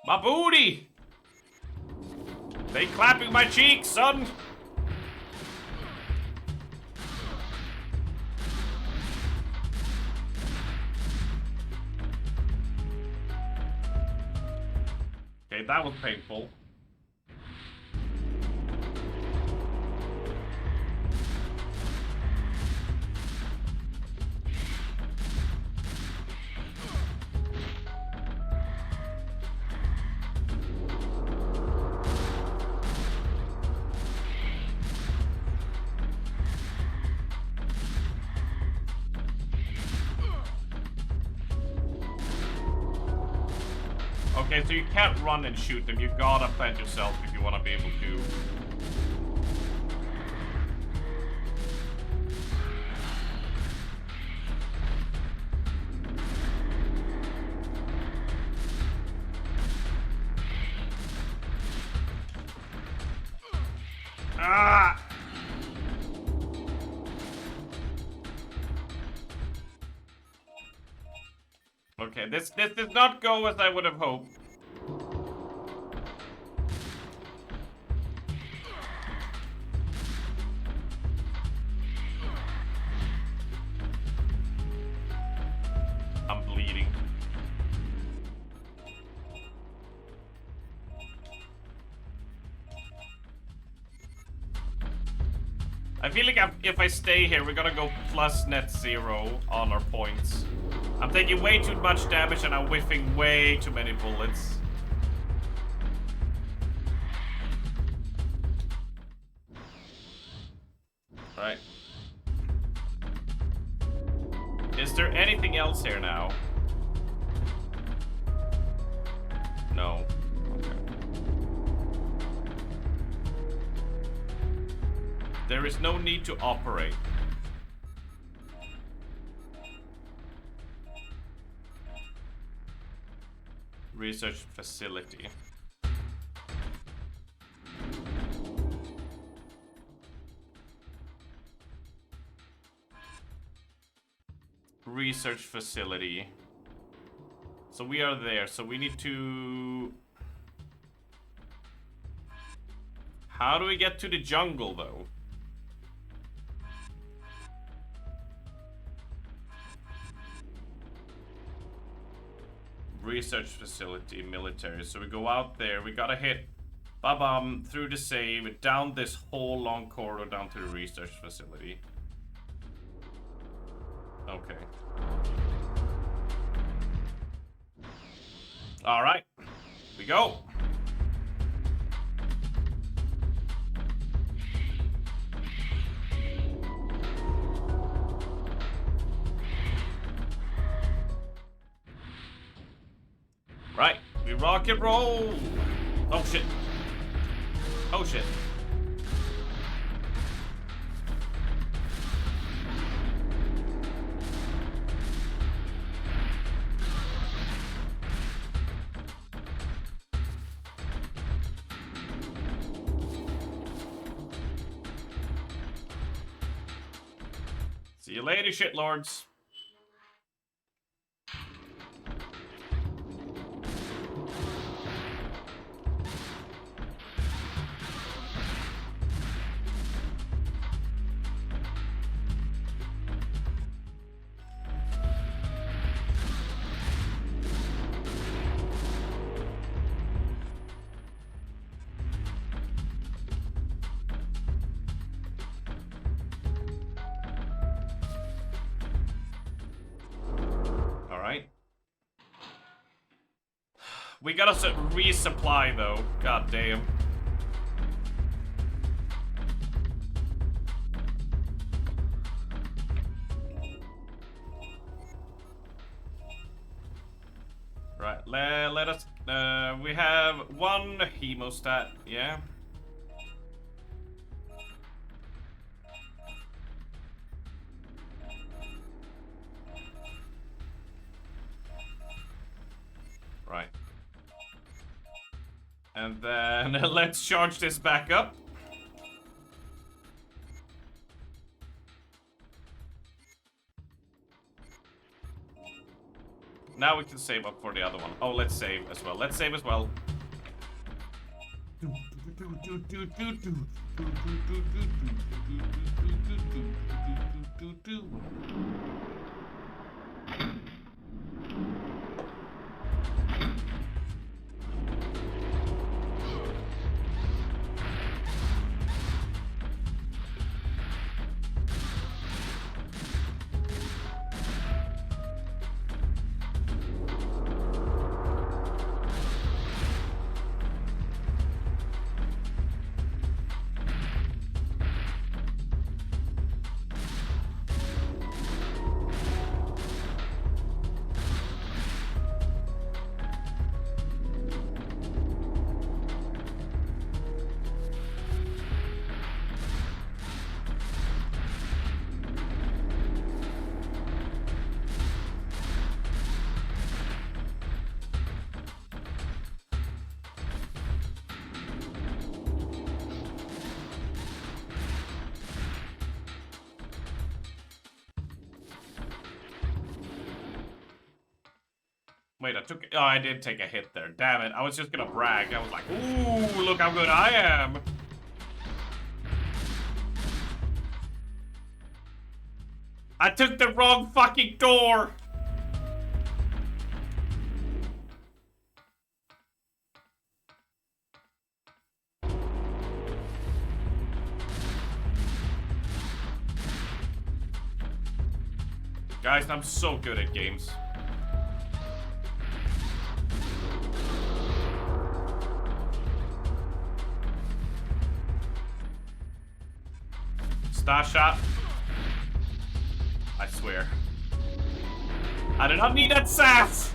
S2: My booty! They clapping my cheeks, son! Okay, that was painful. Okay, so you can't run and shoot them. You gotta plant yourself if you want to be able to. Ah! Okay, this did not go as I would have hoped. I'm bleeding. I feel like if I stay here, we're gonna go plus net 0 on our points. I'm taking way too much damage and I'm whiffing way too many bullets. Right. Is there anything else here now? No. Okay. There is no need to operate. Research facility. Research facility. So we are there. So we need to... How do we get to the jungle though? Research facility, military. So we go out there. We gotta hit ba-bum through the save, down this whole long corridor down to the research facility. Okay. All right. We go. Right, we rock and roll. Oh shit. Oh shit. See you later, shitlords. We gotta resupply though. God damn. Right, let us. We have one hemostat, yeah. Right. And then let's charge this back up. Now we can save up for the other one. Oh, let's save as well. Let's save as well. Wait, oh, I did take a hit there. Damn it. I was just gonna brag. I was like, ooh, look how good I am. I took the wrong fucking door. Guys, I'm so good at games. Star shot. I swear. I do not need that sass!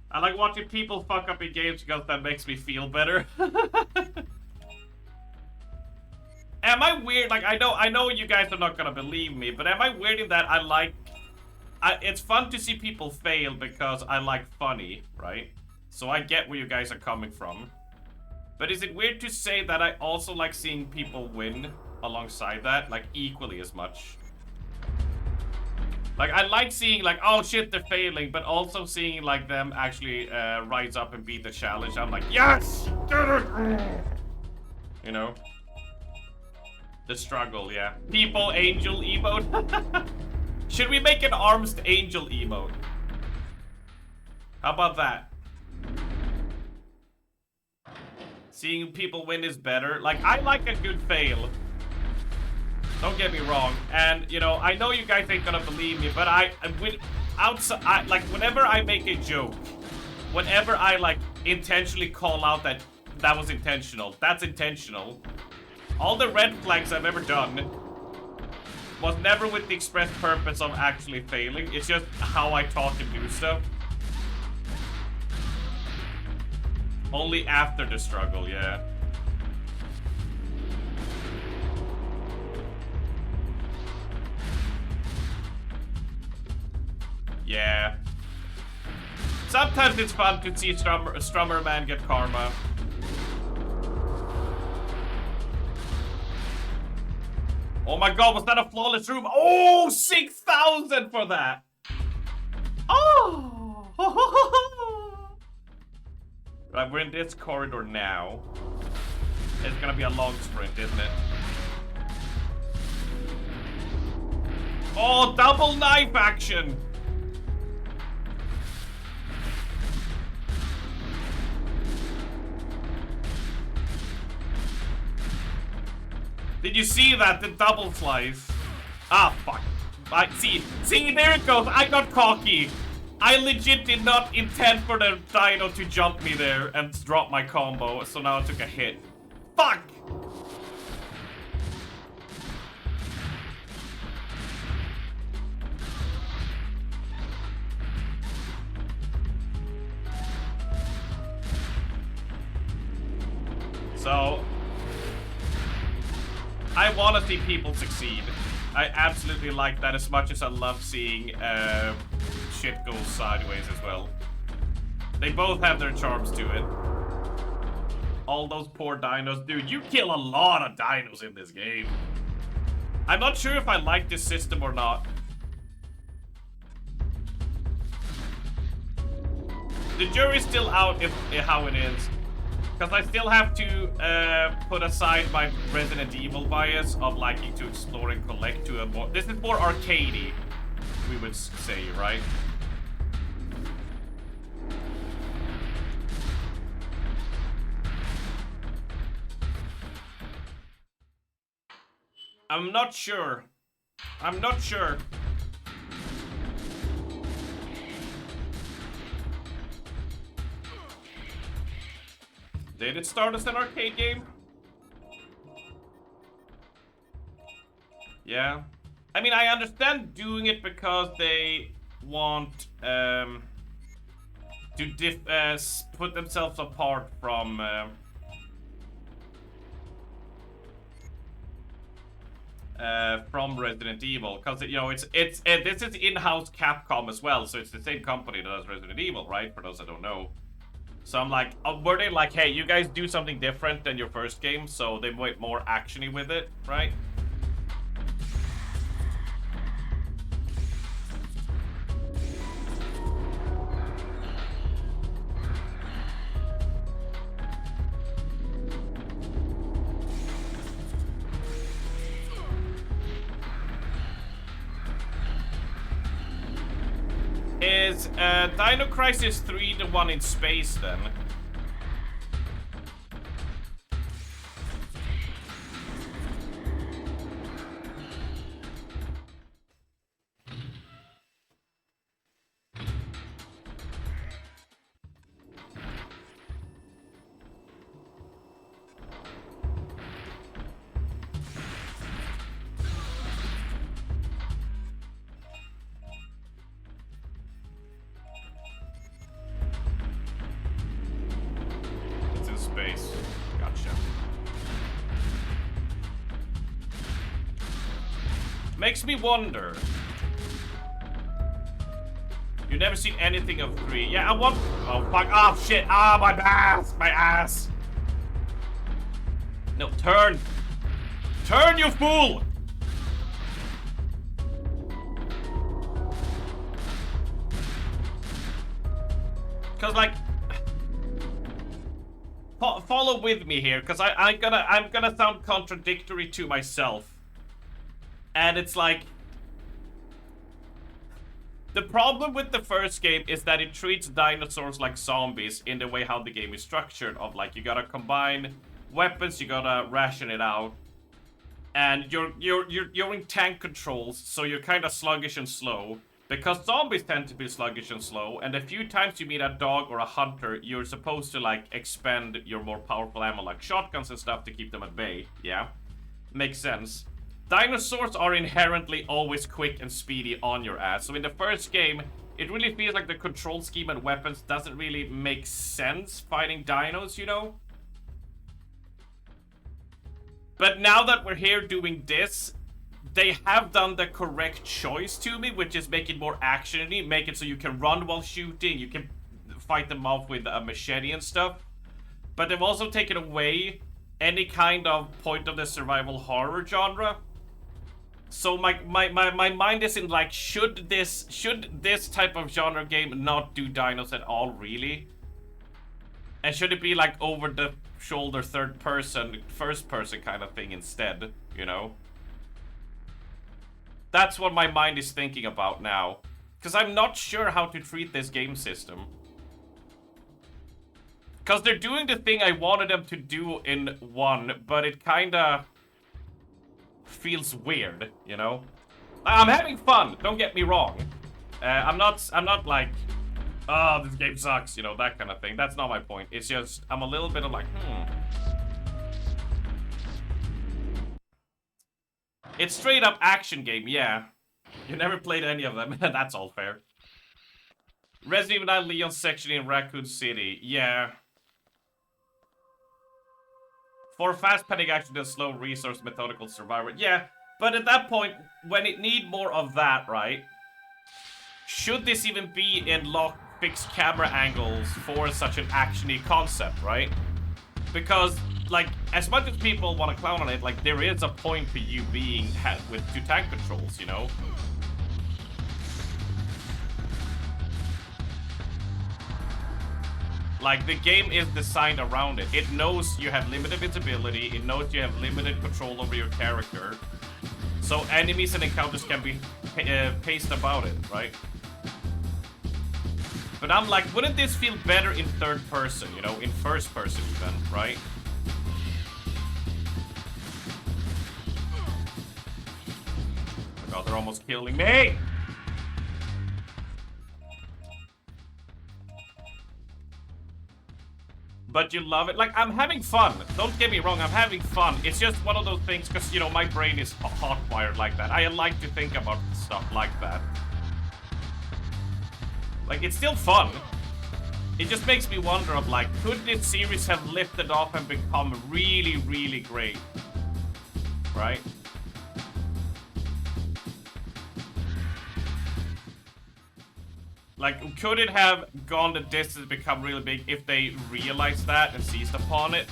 S2: I like watching people fuck up in games because that makes me feel better. Am I weird? Like, I know you guys are not gonna believe me, but am I weird in that it's fun to see people fail because I like funny, right? So I get where you guys are coming from. But is it weird to say that I also like seeing people win alongside that, like equally as much? Like, I like seeing, like, oh shit, they're failing, but also seeing, like, them actually rise up and beat the challenge. I'm like, yes! Get it! You know? The struggle, yeah. People angel emote. Should we make an arms angel emote? How about that? Seeing people win is better. Like, I like a good fail. Don't get me wrong, and you know, I know you guys ain't gonna believe me, but like whenever I make a joke, whenever I like intentionally call out that was intentional, that's intentional. All the red flags I've ever done was never with the express purpose of actually failing. It's just how I talk and do stuff. Only after the struggle, yeah. Yeah. Sometimes it's fun to see Strummer Man get karma. Oh my god, was that a flawless room? Oh, 6,000 for that! Oh! Right, we're in this corridor now. It's gonna be a long sprint, isn't it? Oh, double knife action! Did you see that? The double slice. Ah, fuck. See, there it goes. I got cocky. I legit did not intend for the Dino to jump me there and drop my combo, so now I took a hit. Fuck! So, I want to see people succeed. I absolutely like that as much as I love seeing shit go sideways as well. They both have their charms to it. All those poor dinos. Dude, you kill a lot of dinos in this game. I'm not sure if I like this system or not. The jury's still out if how it is. Because I still have to put aside my Resident Evil bias of liking to explore and collect to a more... This is more arcadey, we would say, right? I'm not sure. I'm not sure. Did it start as an arcade game? Yeah. I mean, I understand doing it because they want to put themselves apart from Resident Evil, because you know this is in-house Capcom as well, so it's the same company that does Resident Evil, right? For those that don't know. So I'm like, were they like, hey, you guys do something different than your first game, so they went more actiony with it, right? Is Dino Crisis 3 the one in space then? Space. Gotcha. Makes me wonder. You never seen anything of 3. Yeah, I want... Oh, fuck. Oh, shit. Ah, my ass. My ass. No, turn. Turn, you fool. Because, like... Follow with me here, because I'm gonna sound contradictory to myself. And it's like... The problem with the first game is that it treats dinosaurs like zombies in the way how the game is structured. Of like, you gotta combine weapons, you gotta ration it out. And you're in tank controls, so you're kind of sluggish and slow. Because zombies tend to be sluggish and slow, and a few times you meet a dog or a hunter, you're supposed to, like, expend your more powerful ammo, like shotguns and stuff, to keep them at bay, yeah? Makes sense. Dinosaurs are inherently always quick and speedy on your ass, so in the first game, it really feels like the control scheme and weapons doesn't really make sense fighting dinos, you know? But now that we're here doing this, they have done the correct choice to me, which is make it more action-y, make it so you can run while shooting, you can fight them off with a machete and stuff. But they've also taken away any kind of point of the survival horror genre. So my mind is in like, should this type of genre game not do dinos at all, really? And should it be like over the shoulder third person, first person kind of thing instead, you know? That's what my mind is thinking about now. Because I'm not sure how to treat this game system. Because they're doing the thing I wanted them to do in 1, but it kinda... feels weird, you know? I'm having fun, don't get me wrong. I'm not like, oh, this game sucks, you know, that kind of thing. That's not my point. It's just, I'm a little bit of like, It's straight up action game, yeah. You never played any of them, that's all fair. Resident Evil 9 Leon section in Raccoon City, yeah. For fast panic action and slow resource methodical survivor, yeah. But at that point, when it need more of that, right? Should this even be in locked fixed camera angles for such an actiony concept, right? Because, like, as much as people want to clown on it, like, there is a point to you being with 2 tank controls, you know? Like, the game is designed around it. It knows you have limited visibility, it knows you have limited control over your character. So enemies and encounters can be paced about it, right? But I'm like, wouldn't this feel better in third person, you know? In first person even, right? Oh god, they're almost killing me! But you love it. Like, I'm having fun. Don't get me wrong, I'm having fun. It's just one of those things, because, you know, my brain is hot-wired like that. I like to think about stuff like that. Like, it's still fun. It just makes me wonder of, like, could this series have lifted off and become really, really great? Right? Like, could it have gone the distance to become really big if they realized that and seized upon it?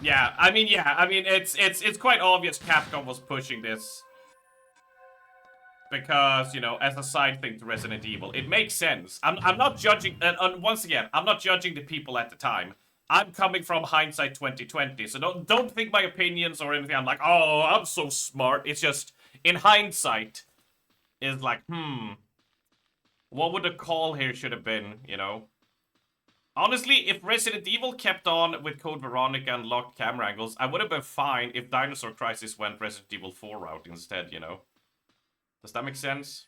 S2: Yeah, I mean, it's quite obvious Capcom was pushing this. Because, you know, as a side thing to Resident Evil, it makes sense. I'm not judging, and once again, I'm not judging the people at the time. I'm coming from hindsight 2020, so don't think my opinions or anything. I'm like, oh, I'm so smart. It's just, in hindsight, is like, what would the call here should have been, you know? Honestly, if Resident Evil kept on with Code Veronica and locked camera angles, I would have been fine if Dinosaur Crisis went Resident Evil 4 route instead, you know? Does that make sense?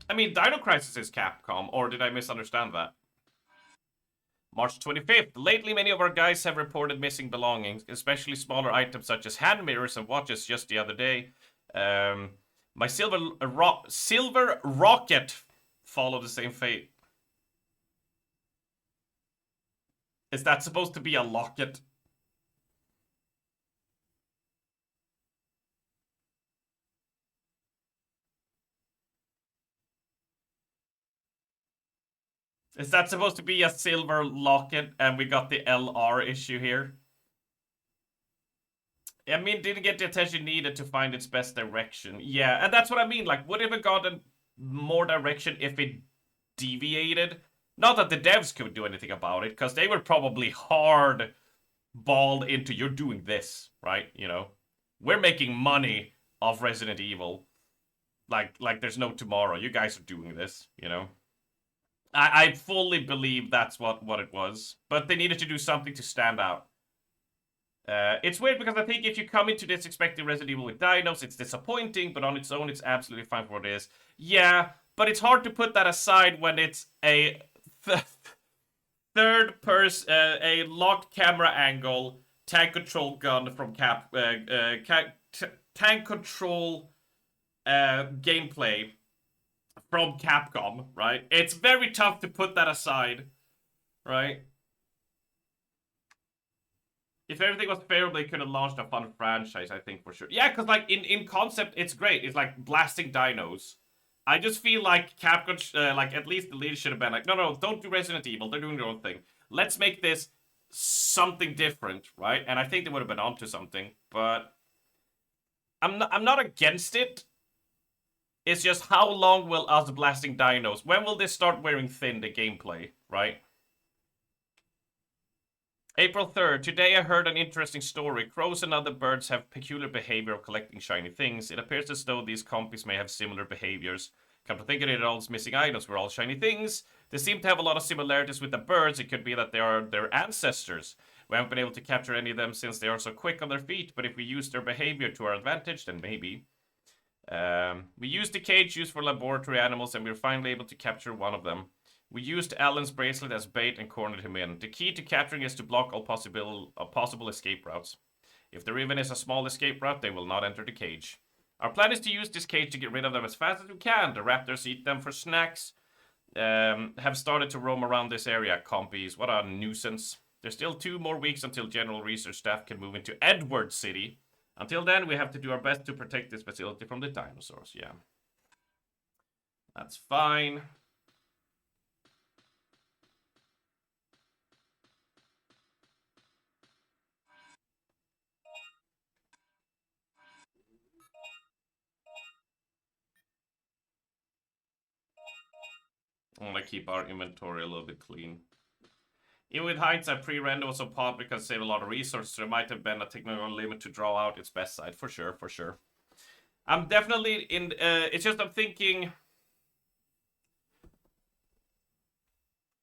S2: I mean, Dino Crisis is Capcom, or did I misunderstand that? March 25th. Lately, many of our guys have reported missing belongings, especially smaller items such as hand mirrors and watches just the other day. My silver rocket followed the same fate. Is that supposed to be a locket? Is that supposed to be a silver locket and we got the LR issue here? I mean, didn't get the attention needed to find its best direction. Yeah, and that's what I mean. Like, would it have gotten more direction if it deviated? Not that the devs could do anything about it, because they were probably hard balled into, you're doing this, right? You know? We're making money off Resident Evil. Like there's no tomorrow. You guys are doing this, you know? I fully believe that's what it was. But they needed to do something to stand out. It's weird because I think if you come into this expecting Resident Evil with dinos, it's disappointing, but on its own, it's absolutely fine for what it is. Yeah, but it's hard to put that aside when it's a third person, a locked camera angle, tank control gun from tank control gameplay from Capcom, right? It's very tough to put that aside, right? If everything was fair, they could have launched a fun franchise, I think, for sure. Yeah, because, like, in concept, it's great. It's like blasting dinos. I just feel like Capcom, like, at least the lead should have been like, no, don't do Resident Evil. They're doing their own thing. Let's make this something different, right? And I think they would have been onto something, but I'm not against it. It's just how long will us blasting dinos? When will this start wearing thin, the gameplay, right? April 3rd. Today I heard an interesting story. Crows and other birds have peculiar behavior of collecting shiny things. It appears as though these compies may have similar behaviors. Come to think of it, all those missing items were all shiny things. They seem to have a lot of similarities with the birds. It could be that they are their ancestors. We haven't been able to capture any of them since they are so quick on their feet, but if we use their behavior to our advantage, then maybe. We used the cage used for laboratory animals, and we were finally able to capture one of them. We used Alan's bracelet as bait and cornered him in. The key to capturing is to block all possible escape routes. If there even is a small escape route, they will not enter the cage. Our plan is to use this cage to get rid of them as fast as we can. The raptors eat them for snacks. Have started to roam around this area. Compies, what a nuisance. There's still 2 more weeks until general research staff can move into Edward City. Until then, we have to do our best to protect this facility from the dinosaurs. Yeah. That's fine. I want to keep our inventory a little bit clean. Even with hindsight, pre-render was so popular because it saved a lot of resources. There might have been a technical limit to draw out its best side. For sure, for sure. I'm definitely in... it's just I'm thinking...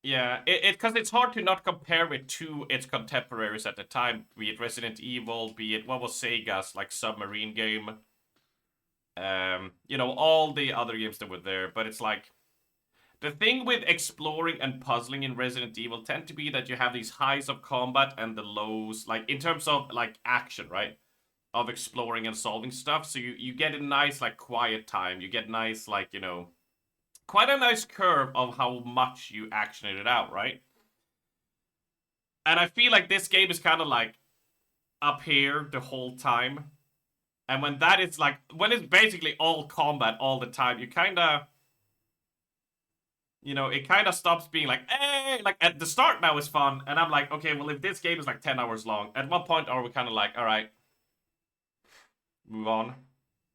S2: Yeah, because it's hard to not compare it to its contemporaries at the time. Be it Resident Evil, be it... What was Sega's, like, submarine game? You know, all the other games that were there. But it's like... The thing with exploring and puzzling in Resident Evil tend to be that you have these highs of combat and the lows, like, in terms of, like, action, right? Of exploring and solving stuff. So you get a nice, like, quiet time. You get nice, like, you know, quite a nice curve of how much you actioned it out, right? And I feel like this game is kind of, like, up here the whole time. And when that is, like, when it's basically all combat all the time, you kind of... You know, it kind of stops being like, hey, like at the start now is fun. And I'm like, okay, well, if this game is like 10 hours long, at what point are we kind of like, all right, move on?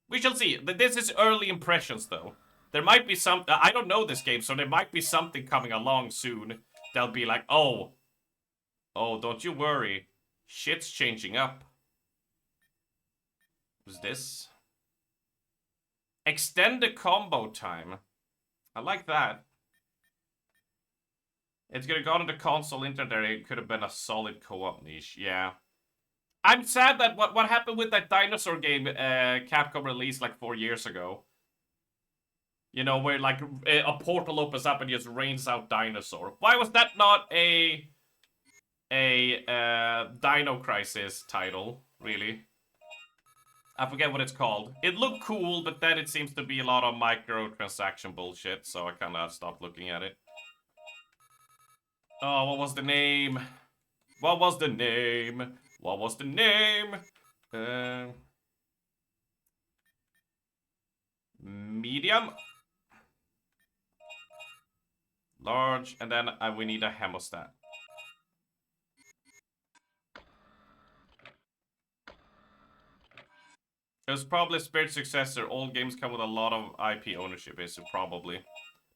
S2: We shall see. This is early impressions, though. There might be some, I don't know this game, so there might be something coming along soon. They'll be like, oh, don't you worry. Shit's changing up. What's this? Extend the combo time. I like that. It's gonna go on the console internet. It could have been a solid co-op niche. Yeah. I'm sad that what happened with that dinosaur game Capcom released like 4 years ago. You know, where like a portal opens up and just rains out dinosaur. Why was that not a Dino Crisis title, really? I forget what it's called. It looked cool, but then it seems to be a lot of microtransaction bullshit, so I kind of stopped looking at it. Oh, what was the name? What was the name? What was the name? Medium? Large, and then we need a hemostat. It was probably Spirit's successor. All games come with a lot of IP ownership, is it probably.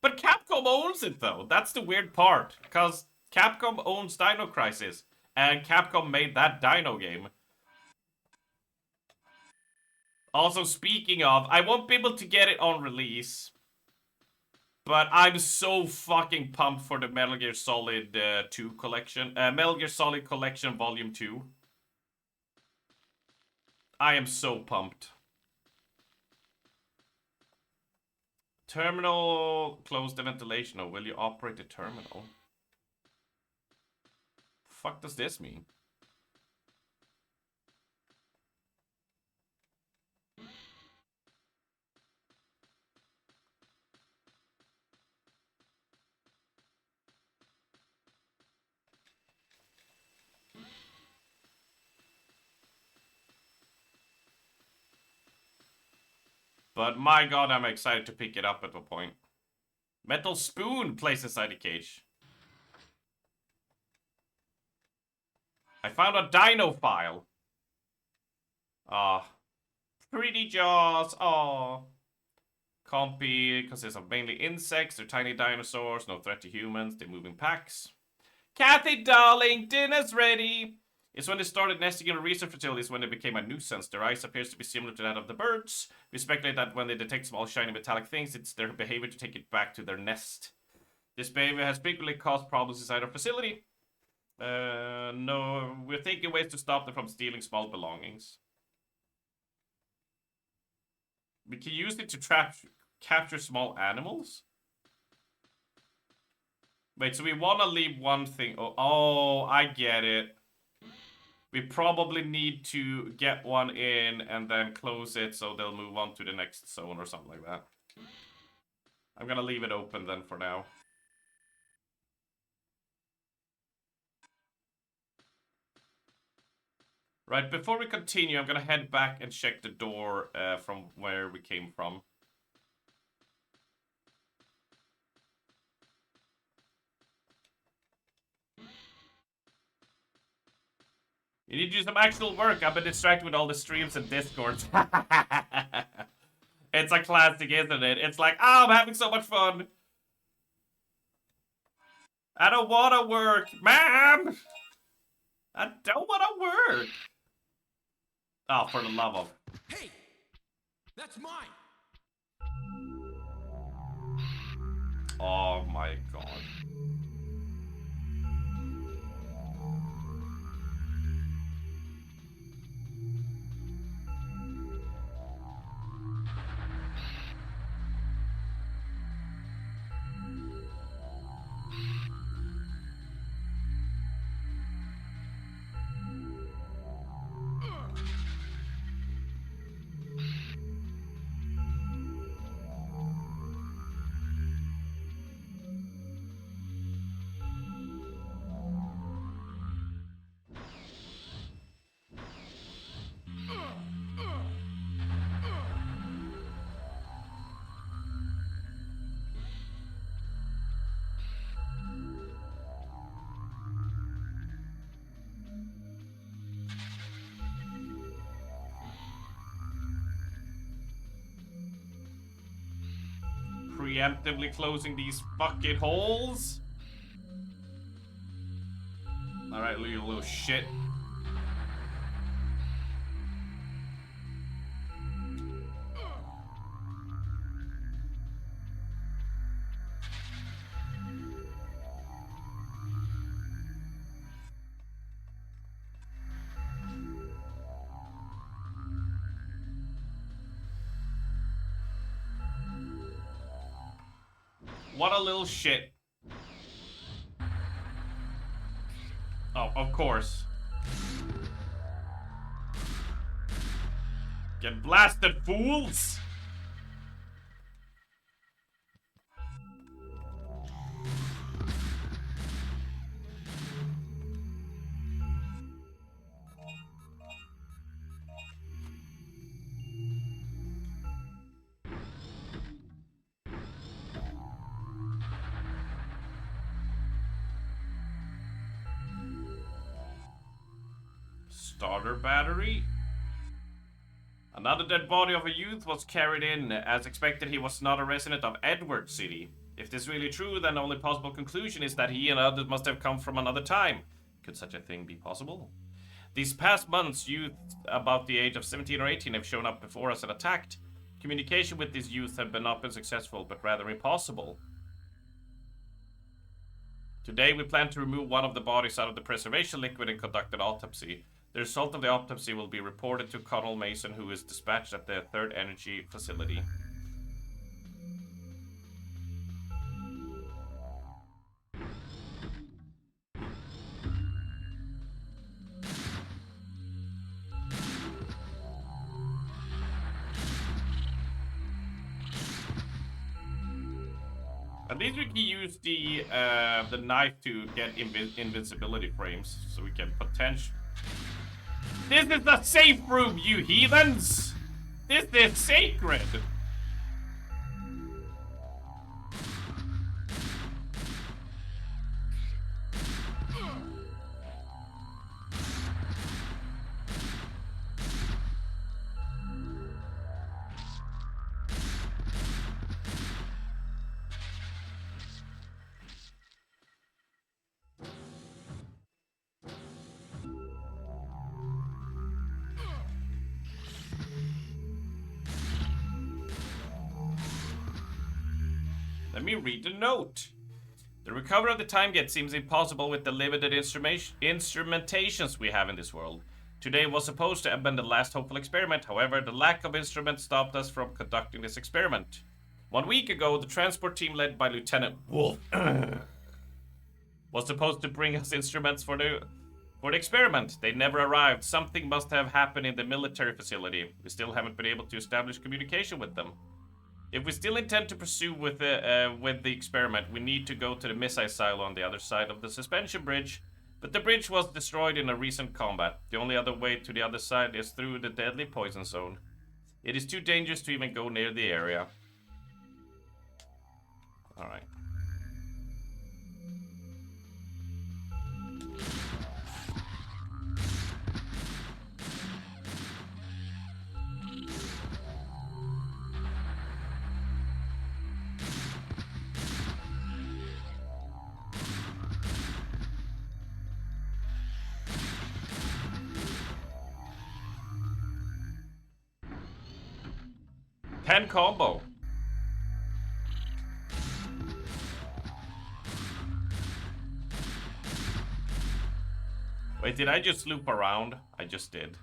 S2: But Capcom owns it, though. That's the weird part. Because Capcom owns Dino Crisis. And Capcom made that Dino game. Also, speaking of, I won't be able to get it on release. But I'm so fucking pumped for the Metal Gear Solid 2 collection. Metal Gear Solid Collection Volume 2. I am so pumped. Terminal, close the ventilation, or will you operate the terminal? Fuck does this mean? But my god, I'm excited to pick it up at a point. Metal spoon placed inside the cage. I found a dino file. Pretty jaws. Compy consists of mainly insects. They're tiny dinosaurs. No threat to humans. They move in packs. Kathy, darling, dinner's ready. It's when they started nesting in research facilities when they became a nuisance. Their eyes appears to be similar to that of the birds. We speculate that when they detect small shiny metallic things, it's their behavior to take it back to their nest. This behavior has frequently caused problems inside our facility. No, we're thinking ways to stop them from stealing small belongings. We can use it to capture small animals? Wait, so we want to leave one thing. Oh, I get it. We probably need to get one in and then close it so they'll move on to the next zone or something like that. I'm gonna leave it open then for now. Right, before we continue, I'm gonna head back and check the door from where we came from. You need to do some actual work. I've been distracted with all the streams and discords. It's a classic, isn't it? It's like, oh, I'm having so much fun. I don't want to work, ma'am. I don't want to work. Oh, for the love of.
S5: Hey! That's mine!
S2: Oh my god. Preemptively closing these fucking holes. Alright, you little shit. What a little shit. Oh, of course. Get blasted, fools! Starter battery. Another dead body of a youth was carried in. As expected, he was not a resident of Edward City. If this is really true, then the only possible conclusion is that he and others must have come from another time. Could such a thing be possible? These past months, youth about the age of 17 or 18 have shown up before us and attacked. Communication with these youth have not been successful, but rather impossible. Today, we plan to remove one of the bodies out of the preservation liquid and conduct an autopsy. The result of the autopsy will be reported to Colonel Mason, who is dispatched at the 3rd Energy Facility. At least we can use the knife to get invincibility frames, so we can potentially... This is the safe room, you heathens! This is sacred! me read the note. The recovery of the time gate seems impossible with the limited instrumentations we have in this world. Today was supposed to have been the last hopeful experiment, however, the lack of instruments stopped us from conducting this experiment. 1 week ago, the transport team led by Lieutenant Wolf was supposed to bring us instruments for the experiment. They never arrived. Something must have happened in the military facility. We still haven't been able to establish communication with them. If we still intend to pursue with the experiment, we need to go to the missile silo on the other side of the suspension bridge. But the bridge was destroyed in a recent combat. The only other way to the other side is through the deadly poison zone. It is too dangerous to even go near the area. Alright. Pen combo. Wait, did I just loop around? I just did.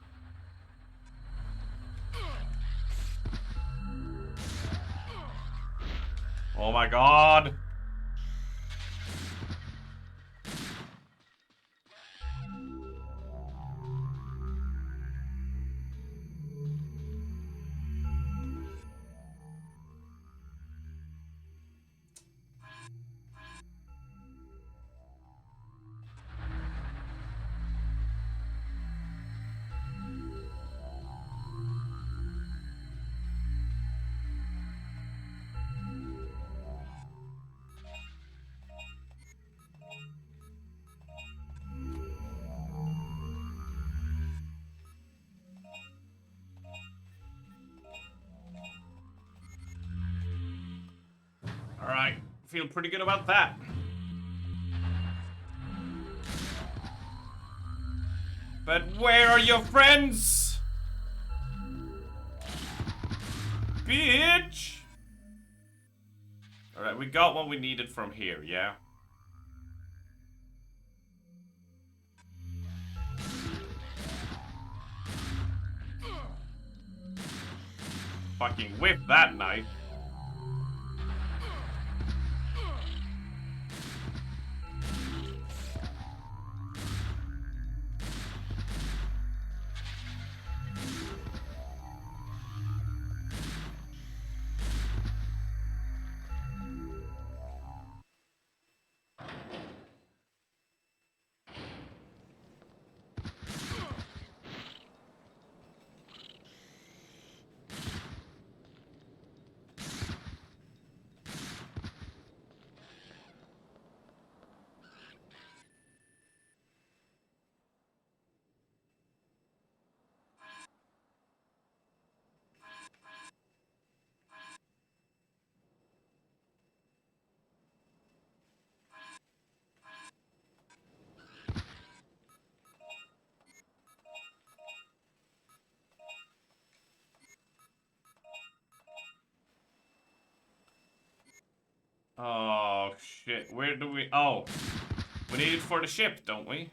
S2: Oh my god! Alright, feel pretty good about that. But where are your friends? Bitch! Alright, we got what we needed from here, yeah? Fucking whip that knife. Oh, shit. Where do we... Oh. We need it for the ship, don't we?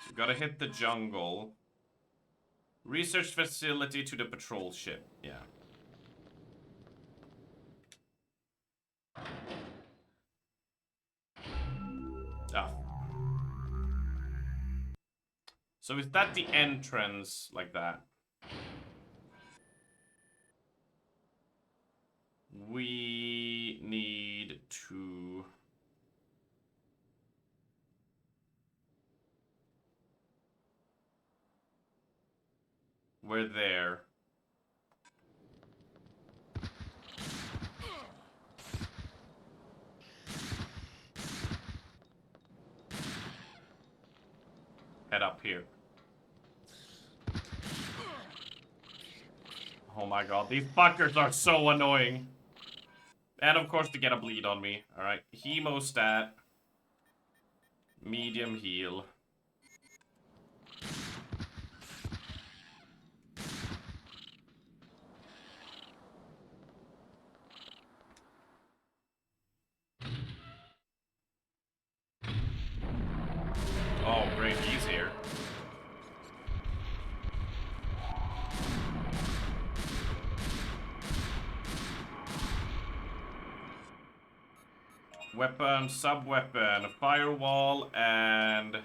S2: So gotta hit the jungle. Research facility to the patrol ship. Yeah. Ah. So is that the entrance, like that? We need to... We're there. Head up here. Oh my god, these fuckers are so annoying. And of course to get a bleed on me. Alright, hemostat. Medium heal. Weapon, sub-weapon, firewall, and...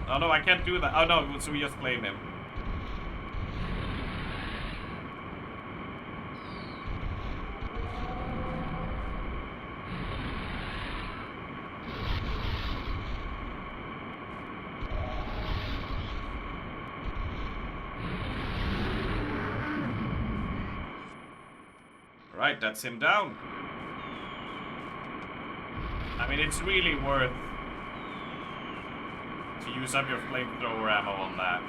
S2: Oh no, I can't do that. Oh no, so we just claim him. Right, that's him down. I mean, it's really worth to use up your flamethrower ammo on that.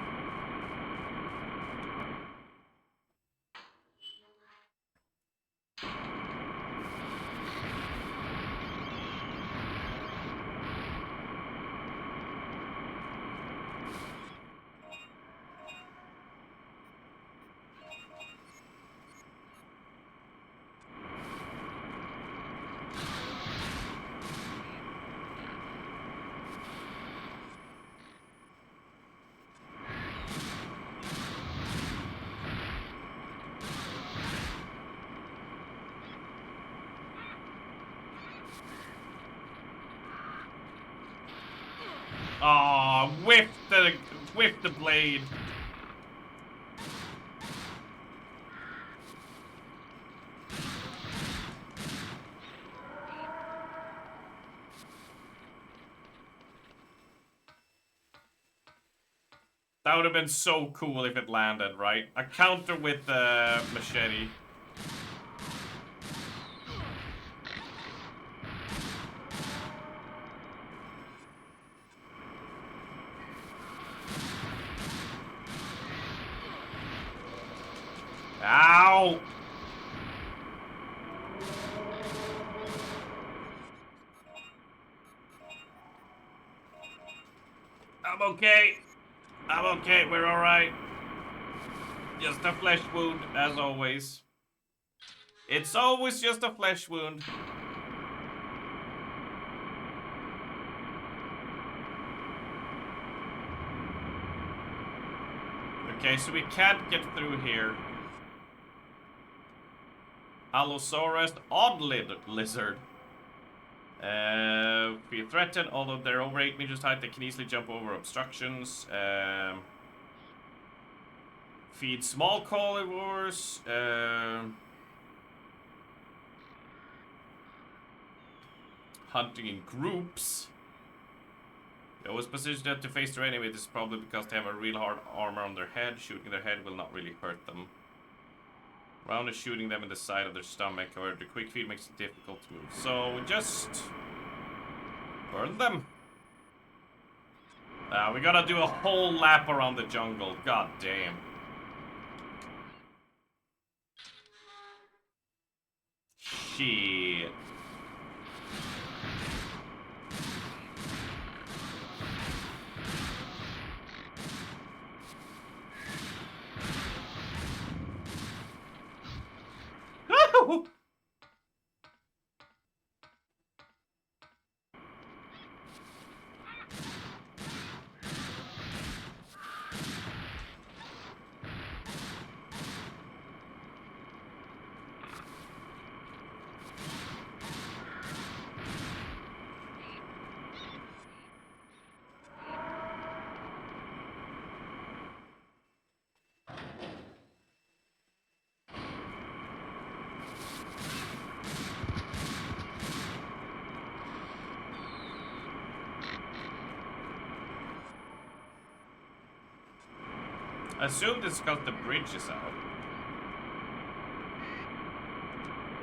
S2: Aw, whiffed the blade. That would have been so cool if it landed, right? A counter with the machete. Ow! I'm okay. I'm okay, we're alright. Just a flesh wound, as always. It's always just a flesh wound. Okay, so we can't get through here. Allosaurus, odd lizard. If you threaten, although they're over 8 meters height, they can easily jump over obstructions. Feed small carnivores. Hunting in groups. They always position them to face their enemy. This is probably because they have a real hard armor on their head. Shooting their head will not really hurt them. Round is shooting them in the side of their stomach. However, the quick feed makes it difficult to move. So just burn them. We gotta do a whole lap around the jungle. God damn. Shit. I assume this is because the bridge is out.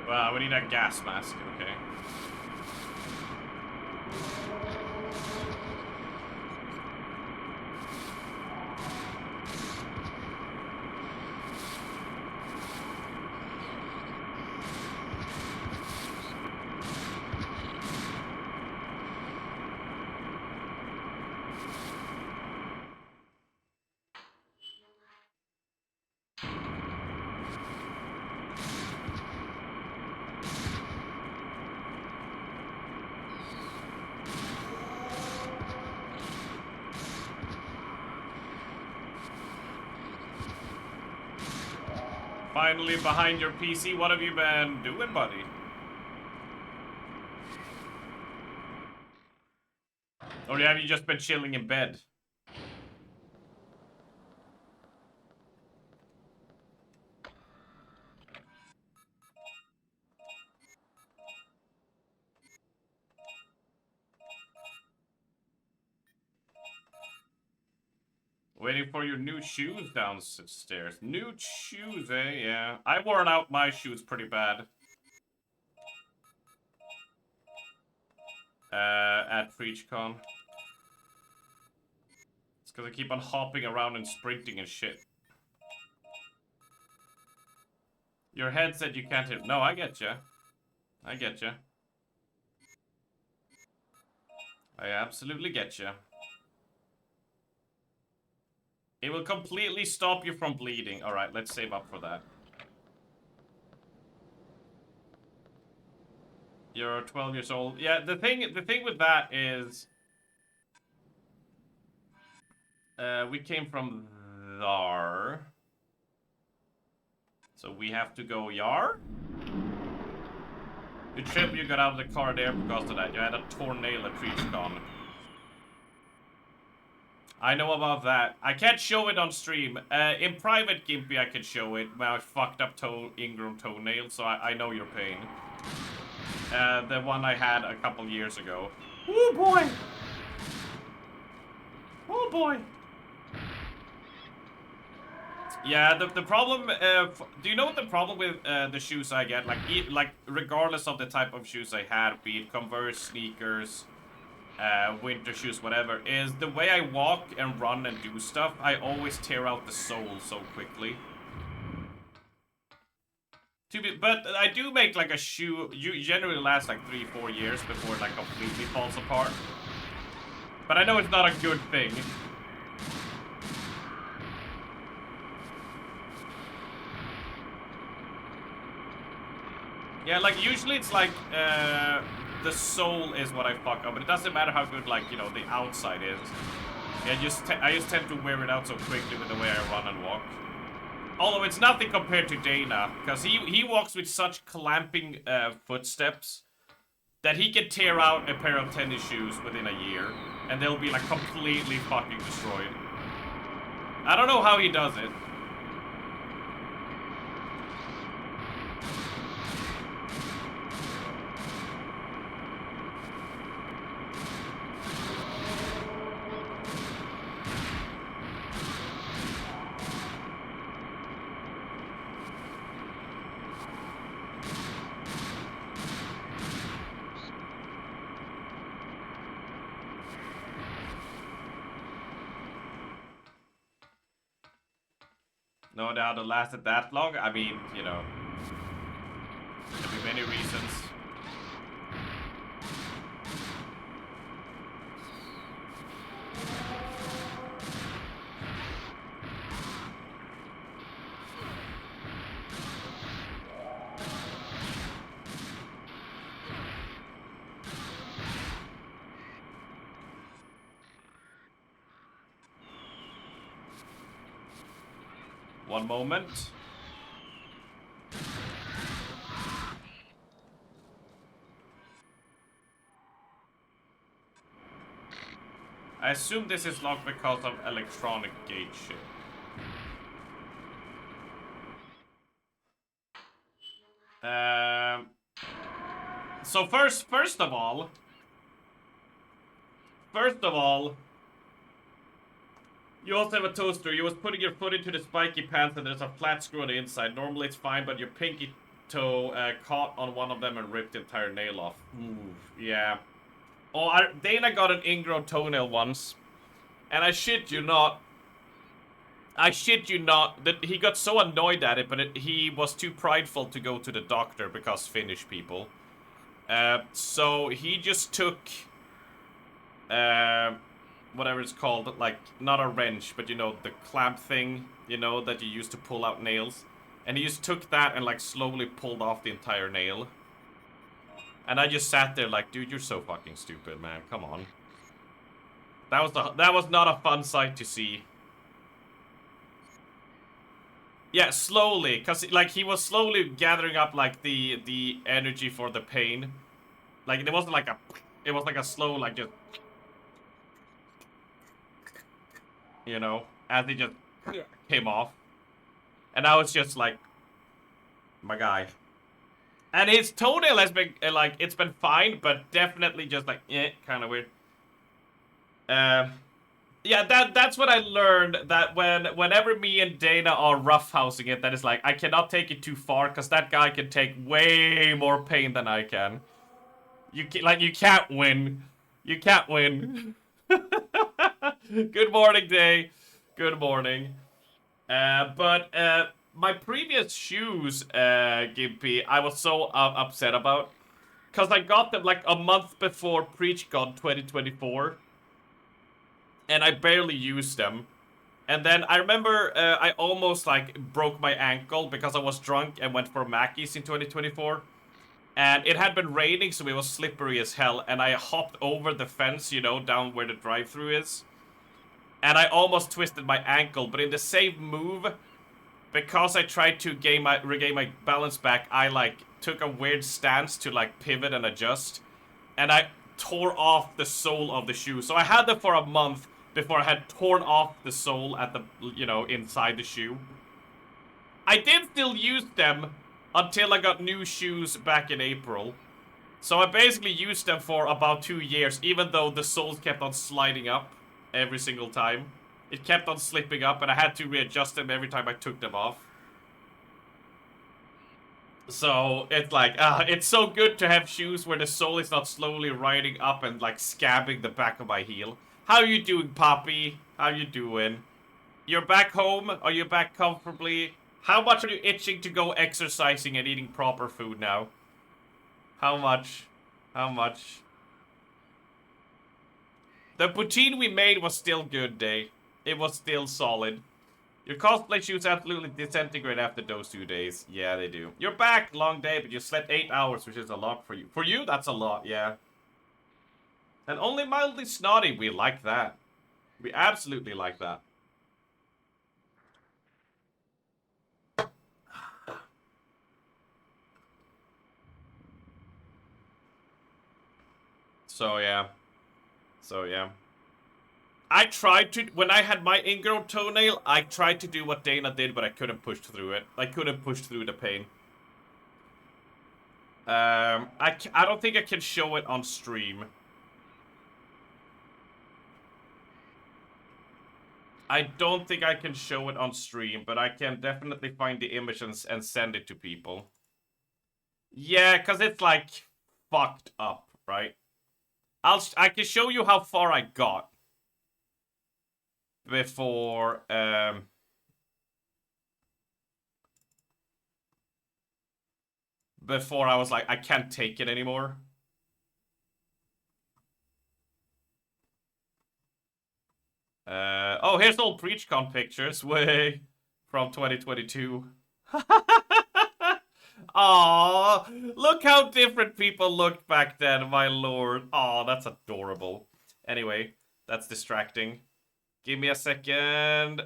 S2: Well, we need a gas mask, okay. Finally behind your PC. What have you been doing, buddy? Or have you just been chilling in bed? Waiting for your new shoes downstairs. New shoes, eh? Yeah. I've worn out my shoes pretty bad. At PreachCon. It's because I keep on hopping around and sprinting and shit. Your head said you can't hit. No, I get ya. I get ya. I absolutely get ya. It will completely stop you from bleeding. Alright, let's save up for that. You're 12 years old. Yeah, the thing with that is... we came from there. So we have to go Yar? You tripped, you got out of the car there because of that. You had a torn nail at PreachCon. I know about that. I can't show it on stream. In private, Gimpy, I could show it. My fucked up ingrown toenail, so I know your pain. The one I had a couple years ago. Oh boy! Oh boy! Yeah, the problem, do you know what the problem with the shoes I get? Like, regardless of the type of shoes I had, be it Converse, sneakers, winter shoes, whatever, is the way I walk and run and do stuff, I always tear out the sole so quickly. But I do make like a shoe, you generally last like 3-4 years before it like completely falls apart. But I know it's not a good thing. Yeah, like usually it's like the sole is what I fuck up, but it doesn't matter how good, like, you know, the outside is. Yeah, I just tend to wear it out so quickly with the way I run and walk. Although it's nothing compared to Dana, because he walks with such clamping footsteps that he can tear out a pair of tennis shoes within a year, and they'll be like completely fucking destroyed. I don't know how he does it. No doubt it lasted that long. I mean, you know, there'll be many reasons. One moment. I assume this is locked because of electronic gate shit. So first of all, you also have a toaster. You was putting your foot into the spiky pants and there's a flat screw on the inside. Normally it's fine, but your pinky toe caught on one of them and ripped the entire nail off. Ooh, yeah. Oh, Dana got an ingrown toenail once. And I shit you not, that he got so annoyed at it, but he was too prideful to go to the doctor because Finnish people. So he just took, whatever it's called, like, not a wrench, but you know, the clamp thing, you know, that you use to pull out nails. And he just took that and like slowly pulled off the entire nail. And I just sat there like, dude, you're so fucking stupid, man. Come on. That was not a fun sight to see. Yeah, slowly, cause like he was slowly gathering up like the energy for the pain. Like it wasn't like a, it was like a slow like just, you know, as it just came off, and I was just like, my guy. And his toenail has been like it's been fine, but definitely just like kind of weird. Yeah, that's what I learned, that whenever me and Dana are roughhousing it, that is like I cannot take it too far because that guy can take way more pain than I can. You can't win. You can't win. Good morning, Day. Good morning. But my previous shoes, Gimpy, I was so upset about. Because I got them like a month before PreachCon 2024. And I barely used them. And then I remember I almost like broke my ankle because I was drunk and went for Mackey's in 2024. And it had been raining, so it was slippery as hell. And I hopped over the fence, you know, down where the drive-thru is. And I almost twisted my ankle, but in the same move, because I tried to regain my balance back, I like took a weird stance to like pivot and adjust. And I tore off the sole of the shoe. So I had them for a month before I had torn off the sole at the, you know, inside the shoe. I did still use them until I got new shoes back in April. So I basically used them for about 2 years, even though the soles kept on sliding up every single time. It kept on slipping up, and I had to readjust them every time I took them off. So it's like, it's so good to have shoes where the sole is not slowly riding up and like scabbing the back of my heel. How you doing, Poppy? How you doing? You're back home? Are you back comfortably? How much are you itching to go exercising and eating proper food now? How much? How much? The poutine we made was still good, Day. It was still solid. Your cosplay shoes absolutely disintegrate after those 2 days. Yeah, they do. You're back, long day, but you slept 8 hours, which is a lot for you. For you, that's a lot, yeah. And only mildly snotty, we like that. We absolutely like that. So, yeah. So, yeah. I tried to, when I had my ingrown toenail, I tried to do what Dana did, but I couldn't push through it. I couldn't push through the pain. I don't think I can show it on stream. I don't think I can show it on stream, but I can definitely find the image and send it to people. Yeah, because it's like fucked up, right? I can show you how far I got before before I was like, I can't take it anymore. Oh, here's old PreachCon pictures, way from 2022. Aww, look how different people looked back then, my lord. Aw, that's adorable. Anyway, that's distracting. Give me a second.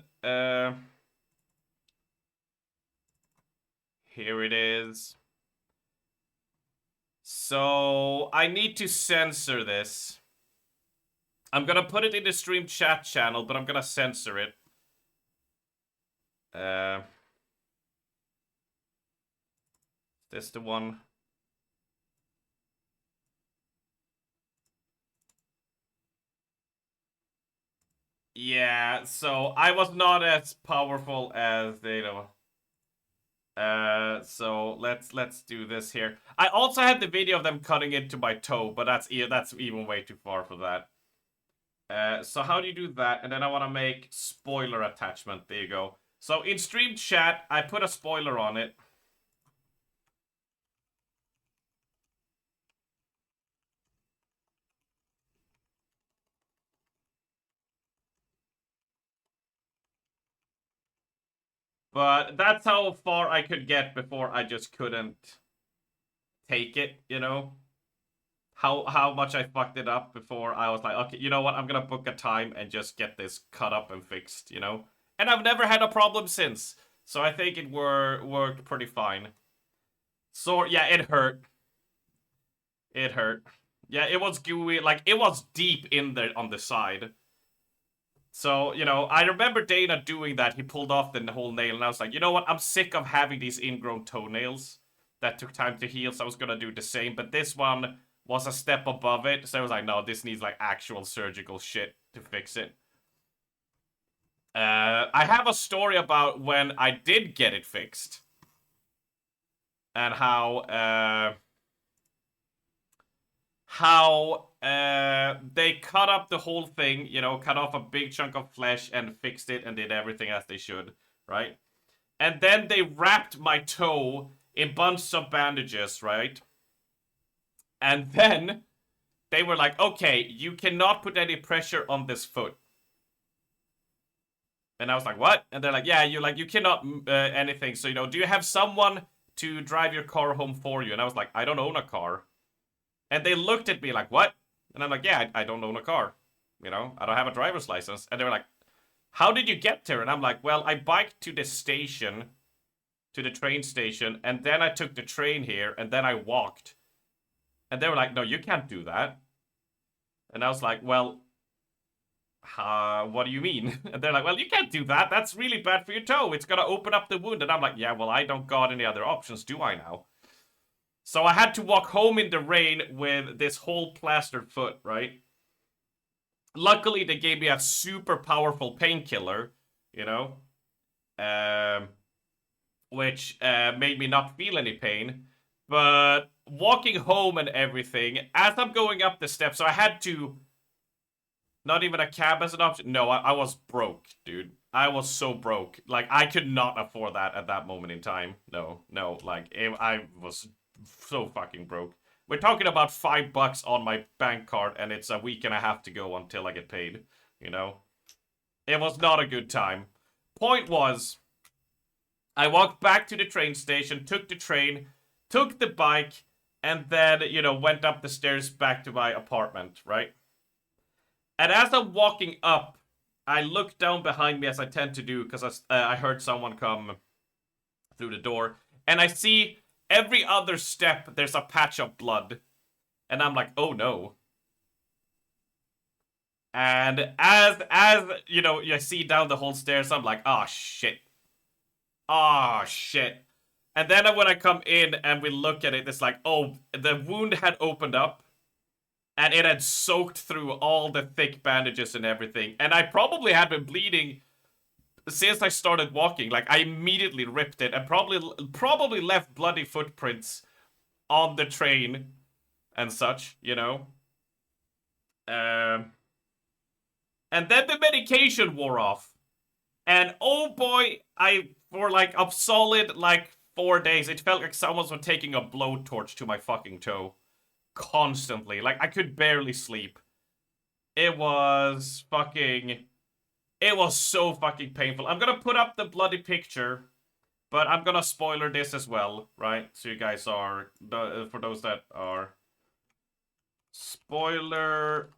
S2: Here it is. So, I need to censor this. I'm gonna put it in the stream chat channel, but I'm gonna censor it. This the one. Yeah, so I was not as powerful as Dino. So let's do this here. I also had the video of them cutting into my toe, but that's even way too far for that. So how do you do that? And then I want to make spoiler attachment. There you go. So in stream chat, I put a spoiler on it. But that's how far I could get before I just couldn't take it, you know? How much I fucked it up before I was like, okay, you know what? I'm gonna book a time and just get this cut up and fixed, you know? And I've never had a problem since. So I think it worked pretty fine. So yeah, it hurt. It hurt. Yeah, it was gooey. Like, it was deep in there on the side. So, you know, I remember Dana doing that. He pulled off the whole nail, and I was like, you know what? I'm sick of having these ingrown toenails that took time to heal, so I was gonna do the same. But this one was a step above it, so I was like, no, this needs, like, actual surgical shit to fix it. I have a story about when I did get it fixed. And how they cut up the whole thing, you know, cut off a big chunk of flesh and fixed it and did everything as they should, right? And then they wrapped my toe in bunches of bandages, right? And then they were like, okay, you cannot put any pressure on this foot. And I was like, what? And they're like, yeah, you cannot anything. So, you know, do you have someone to drive your car home for you? And I was like, I don't own a car. And they looked at me like, what? And I'm like, yeah, I don't own a car. You know, I don't have a driver's license. And they were like, how did you get there? And I'm like, well, I biked to the station, to the train station, and then I took the train here, and then I walked. And they were like, no, you can't do that. And I was like, well, what do you mean? And they're like, well, you can't do that. That's really bad for your toe. It's gonna open up the wound. And I'm like, yeah, well, I don't got any other options, do I now? So I had to walk home in the rain with this whole plastered foot, right? Luckily, they gave me a super powerful painkiller, you know? Which made me not feel any pain. But walking home and everything, as I'm going up the steps, so I had to... Not even a cab as an option. No, I was broke, dude. I was so broke. Like, I could not afford that at that moment in time. No. Like, I was so fucking broke. We're talking about $5 on my bank card, and it's a week and a half to go until I get paid. You know? It was not a good time. Point was, I walked back to the train station, took the train, took the bike, and then, you know, went up the stairs back to my apartment, right? And as I'm walking up, I look down behind me, as I tend to do, because I heard someone come through the door. And I see every other step, there's a patch of blood. And I'm like, oh no. And as you know, you see down the whole stairs, I'm like, oh shit. Oh shit. And then when I come in and we look at it, it's like, oh, the wound had opened up. And it had soaked through all the thick bandages and everything. And I probably had been bleeding since I started walking. Like, I immediately ripped it and probably left bloody footprints on the train and such, you know. And then the medication wore off. And oh boy, for like a solid, like, 4 days, it felt like someone was taking a blowtorch to my fucking toe. Constantly. Like, I could barely sleep. It was so fucking painful. I'm gonna put up the bloody picture, but I'm gonna spoiler this as well, right? So you guys are, for those that are... Spoiler...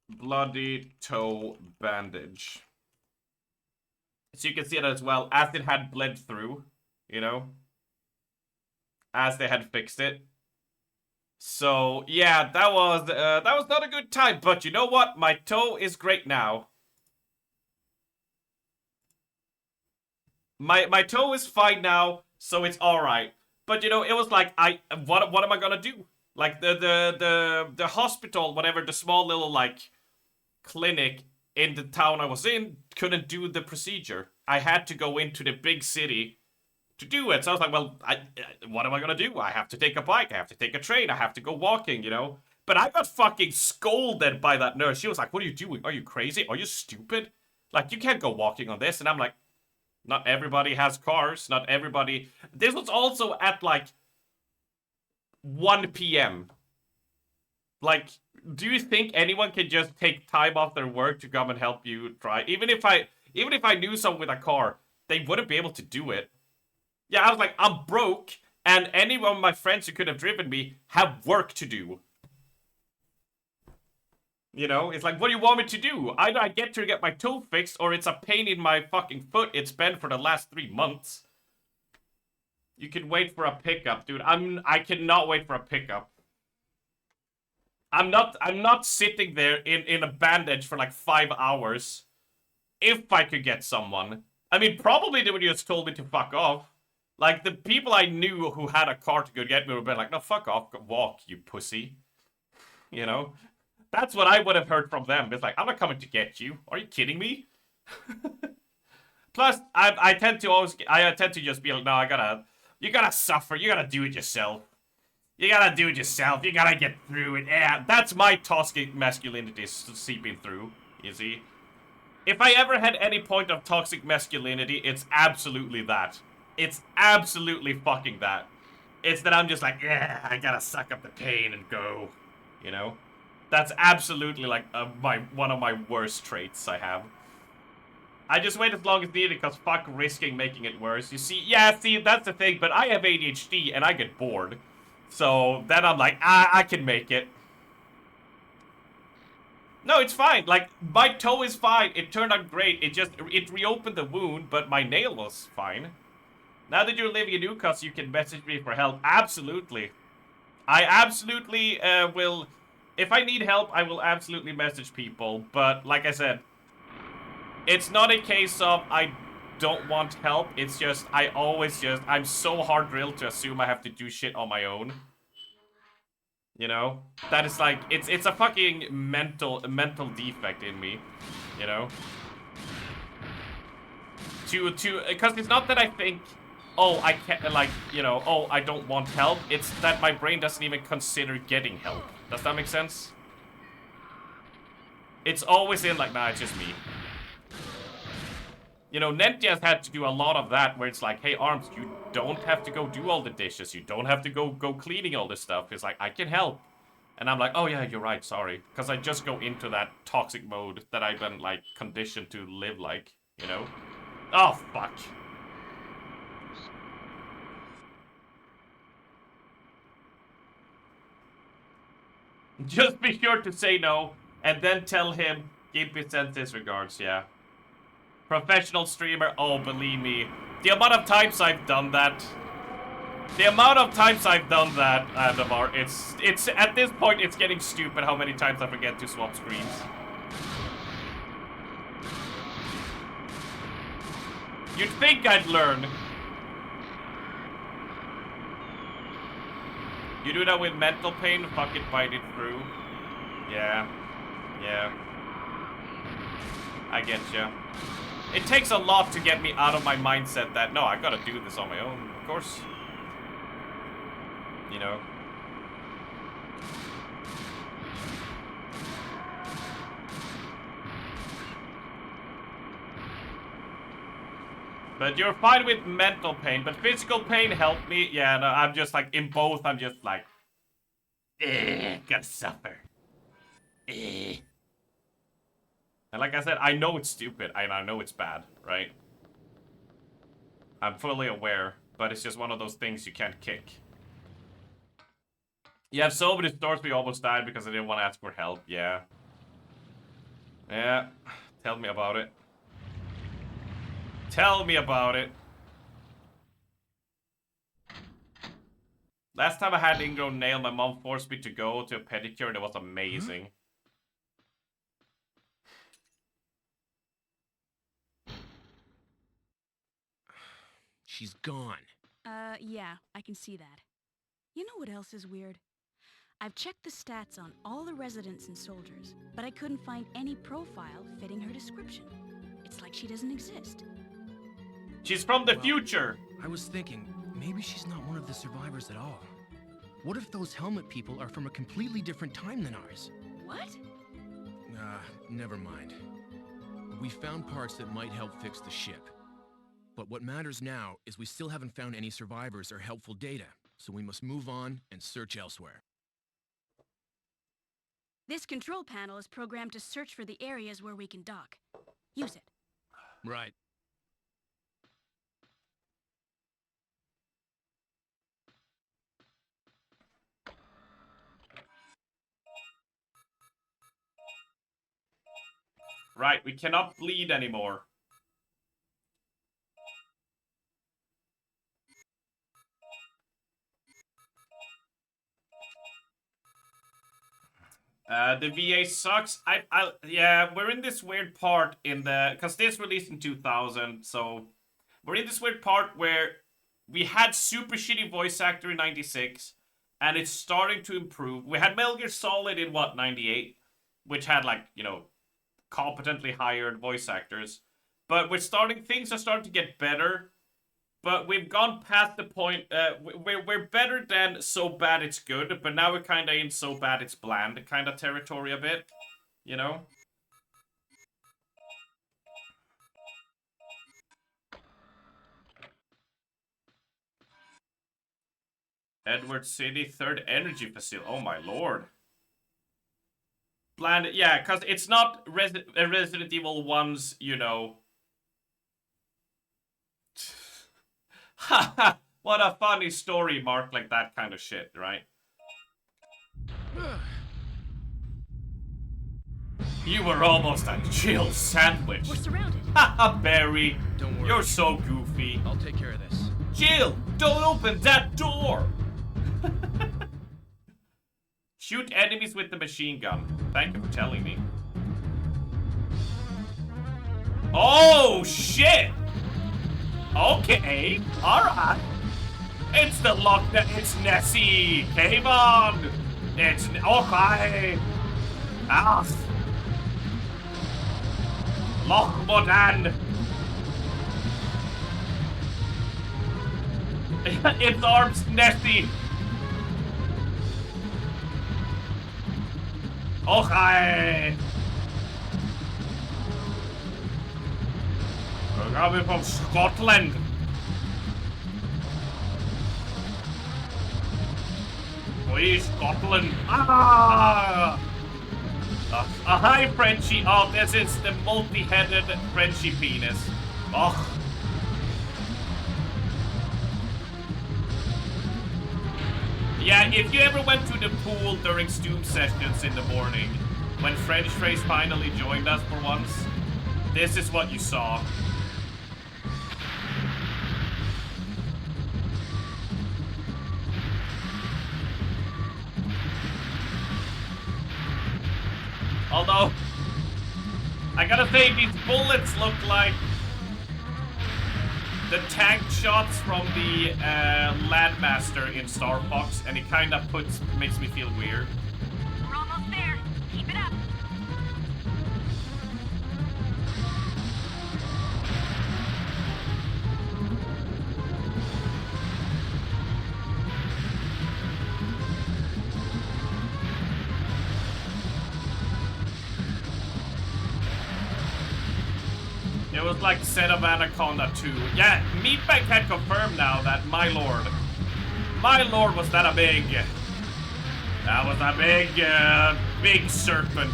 S2: Bloody toe bandage. So you can see it as well, as it had bled through, you know? As they had fixed it. So, yeah, that was not a good time. But you know what? My toe is great now. My toe is fine now, so it's alright. But, you know, it was like, what am I gonna do? Like, the hospital, whatever, the small little, like, clinic in the town I was in, couldn't do the procedure. I had to go into the big city to do it. So I was like, well, what am I gonna do? I have to take a bike, I have to take a train, I have to go walking, you know? But I got fucking scolded by that nurse. She was like, what are you doing? Are you crazy? Are you stupid? Like, you can't go walking on this. And I'm like, not everybody has cars, not everybody... This was also at, like, 1 p.m. Like, do you think anyone can just take time off their work to come and help you try? Even if I knew someone with a car, they wouldn't be able to do it. Yeah, I was like, I'm broke, and any one of my friends who could have driven me have work to do. You know, it's like, what do you want me to do? Either I get to get my toe fixed, or it's a pain in my fucking foot. It's been for the last 3 months. You can wait for a pickup, dude. I cannot wait for a pickup. I'm not sitting there in a bandage for like 5 hours. If I could get someone. I mean, probably they would just told me to fuck off. Like, the people I knew who had a car to go get me would have been like, no, fuck off, walk, you pussy. You know? That's what I would have heard from them. It's like, I'm not coming to get you. Are you kidding me? Plus, I tend to just be like, no, you gotta suffer. You gotta do it yourself. You gotta do it yourself. You gotta get through it. Yeah, that's my toxic masculinity seeping through, you see? If I ever had any point of toxic masculinity, it's absolutely that. It's absolutely fucking that. It's that I'm just like, yeah, I gotta suck up the pain and go. You know? That's absolutely like one of my worst traits I have. I just wait as long as needed because fuck risking making it worse. You see, that's the thing, but I have ADHD and I get bored. So then I'm like, I can make it. No, it's fine. Like, my toe is fine. It turned out great. It reopened the wound, but my nail was fine. Now that you're living in Newcastle, you can message me for help. Absolutely. I absolutely will. If I need help, I will absolutely message people. But, like I said, it's not a case of I don't want help. It's just, I'm so hard drilled to assume I have to do shit on my own. You know? That is like, it's a fucking mental defect in me. You know? Because it's not that I think, oh, I can't, like, you know, oh, I don't want help. It's that my brain doesn't even consider getting help. Does that make sense? It's always in like, nah, it's just me. You know, Nentia's had to do a lot of that where it's like, hey, Arms, you don't have to go do all the dishes. You don't have to go cleaning all this stuff. It's like, I can help. And I'm like, oh yeah, you're right, sorry. Because I just go into that toxic mode that I've been, like, conditioned to live like, you know? Oh, fuck. Just be sure to say no, and then tell him, Gimpy sends his regards, yeah. Professional streamer, oh, believe me. The amount of times I've done that. Adamar, it's, at this point, it's getting stupid how many times I forget to swap screens. You'd think I'd learn. You do that with mental pain, fucking fight it through. Yeah. Yeah. I get ya. It takes a lot to get me out of my mindset that, no, I gotta do this on my own, of course. You know? But you're fine with mental pain, but physical pain helped me. Yeah, no, I'm just like, in both, I'm just like, gotta suffer. And like I said, I know it's stupid, and I know it's bad, right? I'm fully aware, but it's just one of those things you can't kick. You have so many stores we almost died because I didn't want to ask for help, yeah. Yeah, tell me about it. Tell me about it. Last time I had ingrown nail, my mom forced me to go to a pedicure and it was amazing.
S5: She's gone.
S6: Yeah, I can see that. You know what else is weird? I've checked the stats on all the residents and soldiers, but I couldn't find any profile fitting her description. It's like she doesn't exist.
S2: She's from the future!
S5: I was thinking, maybe she's not one of the survivors at all. What if those helmet people are from a completely different time than ours?
S6: What?
S5: Never mind. We found parts that might help fix the ship. But what matters now is we still haven't found any survivors or helpful data, so we must move on and search elsewhere.
S6: This control panel is programmed to search for the areas where we can dock. Use it.
S5: Right.
S2: Right, we cannot bleed anymore. The VA sucks. Yeah, we're in this weird part in the, because this released in 2000, so we're in this weird part where we had super shitty voice actor in 96, and it's starting to improve. We had Metal Gear Solid in, what, 98? Which had, like, you know, competently hired voice actors. But things are starting to get better. But we've gone past the point, we're better than so bad it's good, but now we're kind of in so bad it's bland kind of territory a bit, you know? Edward City, third energy facility. Oh my lord. Bland, yeah, because it's not Resident Evil 1's, you know. Haha, what a funny story, Mark, like that kind of shit, right? You were almost a Jill sandwich.
S6: We're surrounded.
S2: Haha, Barry.
S5: Don't worry.
S2: You're so goofy.
S5: I'll take care of this.
S2: Jill, don't open that door! Shoot enemies with the machine gun. Thank you for telling me. Oh, shit! Okay, alright. It's the it's Nessie! Came on! It's... Okay! Ah! Lochmodan! It's arms Nessie! Okay! We're coming from Scotland! We Scotland! Ah! Hi, Frenchie! Oh, this is the multi-headed Frenchie penis. Oh. Yeah, if you ever went to the pool during Stoom sessions in the morning, when French Phrase finally joined us for once, this is what you saw. Although, I gotta say, these bullets look like the tank shots from the Landmaster in Star Fox, and it kind of makes me feel weird.
S6: We're almost there. Keep it up.
S2: It was like Set of Anaconda 2. Yeah, Meatbag can confirm now that my lord was that a big... That was a big serpent.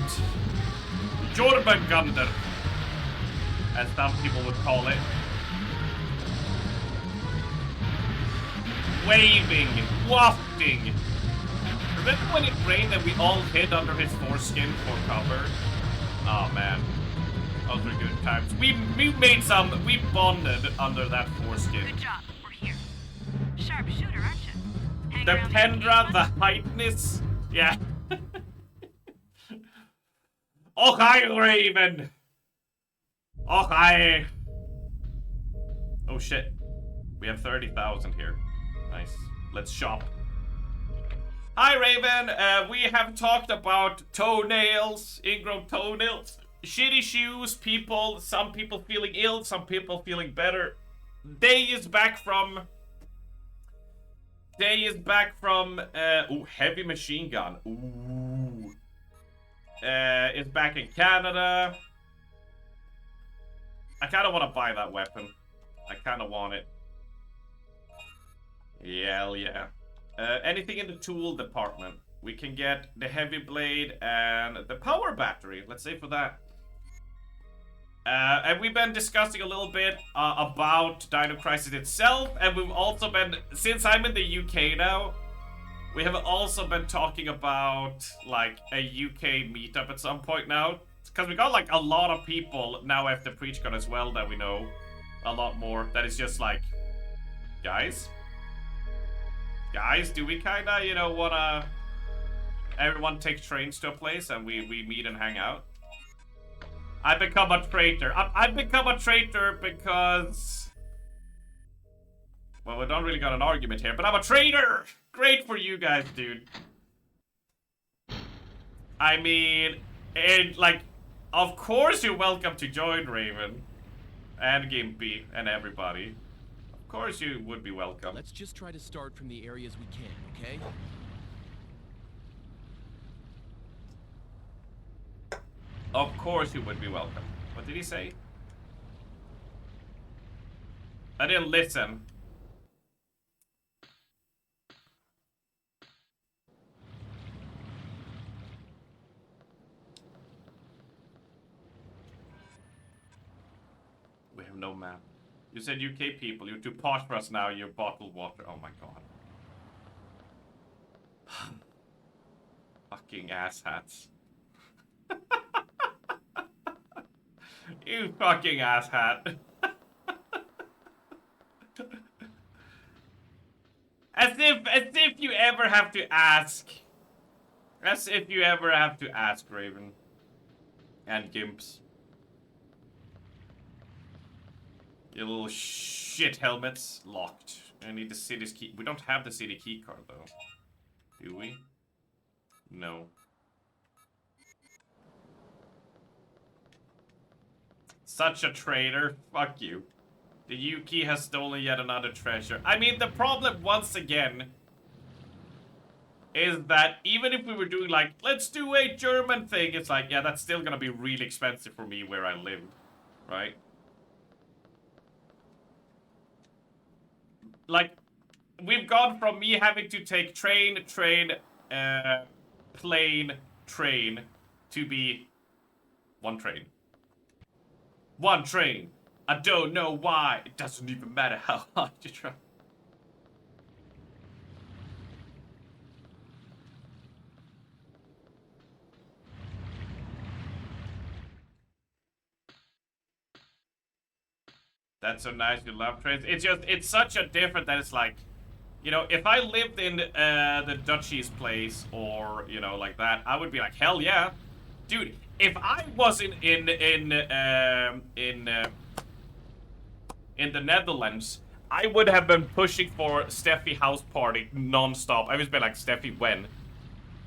S2: Jormungandr, as some people would call it. Waving, wafting. Remember when it rained and we all hid under his foreskin for cover? Oh man. Those were good times. We bonded under that foreskin.
S6: Good job. We're here. Sharp shooter, aren't you? Hang
S2: The
S6: around
S2: Pendra, the heightness. Yeah. Okay, Raven. Okay. Oh shit. We have 30,000 here. Nice. Let's shop. Hi, Raven. We have talked about toenails, ingrown toenails. Shitty shoes, some people feeling ill, some people feeling better. Day is back from, ooh, heavy machine gun. Ooh. Is back in Canada. I kind of want to buy that weapon. I kind of want it. Yeah, hell yeah. Anything in the tool department. We can get the heavy blade and the power battery. Let's say for that. And we've been discussing a little bit about Dino Crisis itself, and we've also been, since I'm in the UK now, we have also been talking about, like, a UK meetup at some point now. It's Because we got like a lot of people now after PreachCon as well that we know a lot more. That is just like, guys, do we kinda, you know, wanna everyone take trains to a place and we meet and hang out? I become a traitor. I've become a traitor because, well, we don't really got an argument here, but I'm a traitor. Great for you guys, dude. I mean, like, of course you're welcome to join, Raven. And Gimpy and everybody. Of course you would be welcome.
S5: Let's just try to start from the areas we can, okay?
S2: Of course you would be welcome. What did he say? I didn't listen. We have no map. You said UK people. You're too posh for us now. You're bottled water. Oh my god. Fucking asshats. You fucking asshat. As if you ever have to ask. As if you ever have to ask, Raven. And Gimps. Your little shit helmets. Locked. I need the city's key. We don't have the city key card though. Do we? No. Such a traitor. Fuck you. The Yuki has stolen yet another treasure. I mean, the problem, once again, is that even if we were doing, like, let's do a German thing, it's like, yeah, that's still gonna be really expensive for me where I live. Right? Like, we've gone from me having to take plane, train, to be one train. One train. I don't know why. It doesn't even matter how hard you try. That's so nice. You love trains. It's just, it's such a different that it's like, you know, if I lived in the Dutchie's place or, you know, like that, I would be like, hell yeah. Dude, if I was in the Netherlands, I would have been pushing for Steffi house party non-stop. I was been like, Steffi, when?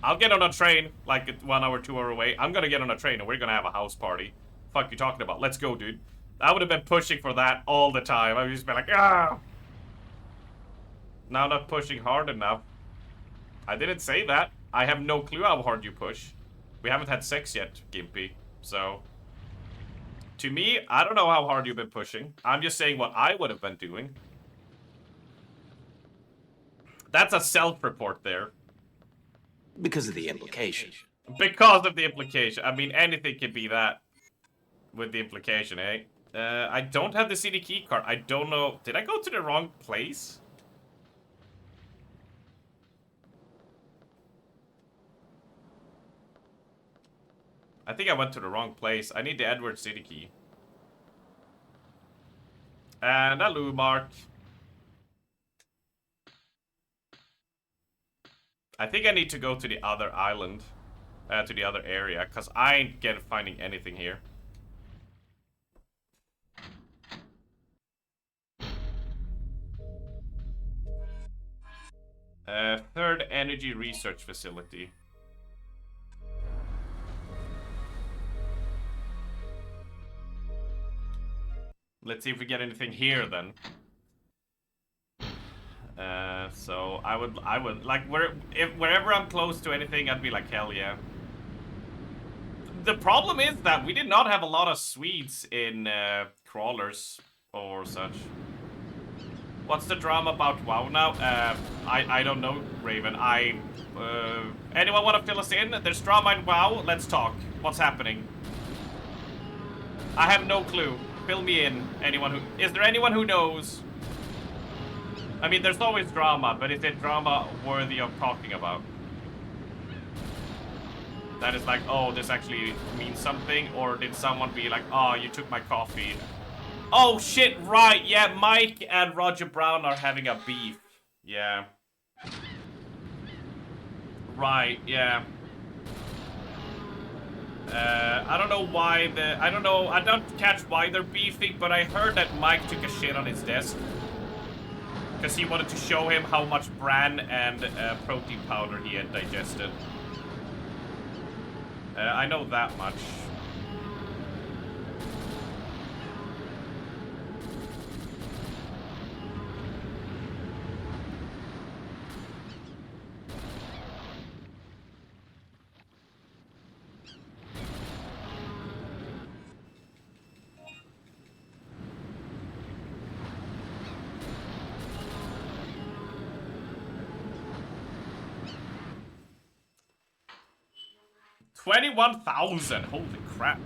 S2: I'll get on a train, like 1 hour, 2 hour away. I'm gonna get on a train and we're gonna have a house party. Fuck you talking about? Let's go, dude. I would have been pushing for that all the time. I would just be like, ah! Now not pushing hard enough. I didn't say that. I have no clue how hard you push. We haven't had sex yet, Gimpy. So, to me, I don't know how hard you've been pushing. I'm just saying what I would have been doing. That's a self-report there.
S8: Because of the implication.
S2: Because of the implication. I mean, anything can be that. With the implication, eh? I don't have the CD key card. I don't know. Did I go to the wrong place? I think I went to the wrong place. I need the Edward city key. And a Lou Mark. I think I need to go to the other island. To the other area. Because I ain't finding anything here. Third energy research facility. Let's see if we get anything here then. So I would like wherever I'm close to anything, I'd be like, hell yeah. The problem is that we did not have a lot of Swedes in crawlers or such. What's the drama about WoW now? I don't know, Raven. Anyone want to fill us in? There's drama in WoW. Let's talk. What's happening? I have no clue. Fill me in. Is there anyone who knows? I mean, there's always drama, but is it drama worthy of talking about? That is like, oh, this actually means something? Or did someone be like, oh, you took my coffee? Oh, shit, right, yeah, Mike and Roger Brown are having a beef. Yeah. Right, yeah. I don't know why I don't catch why they're beefing, but I heard that Mike took a shit on his desk. Because he wanted to show him how much bran and protein powder he had digested. I know that much. $21,000. Holy crap.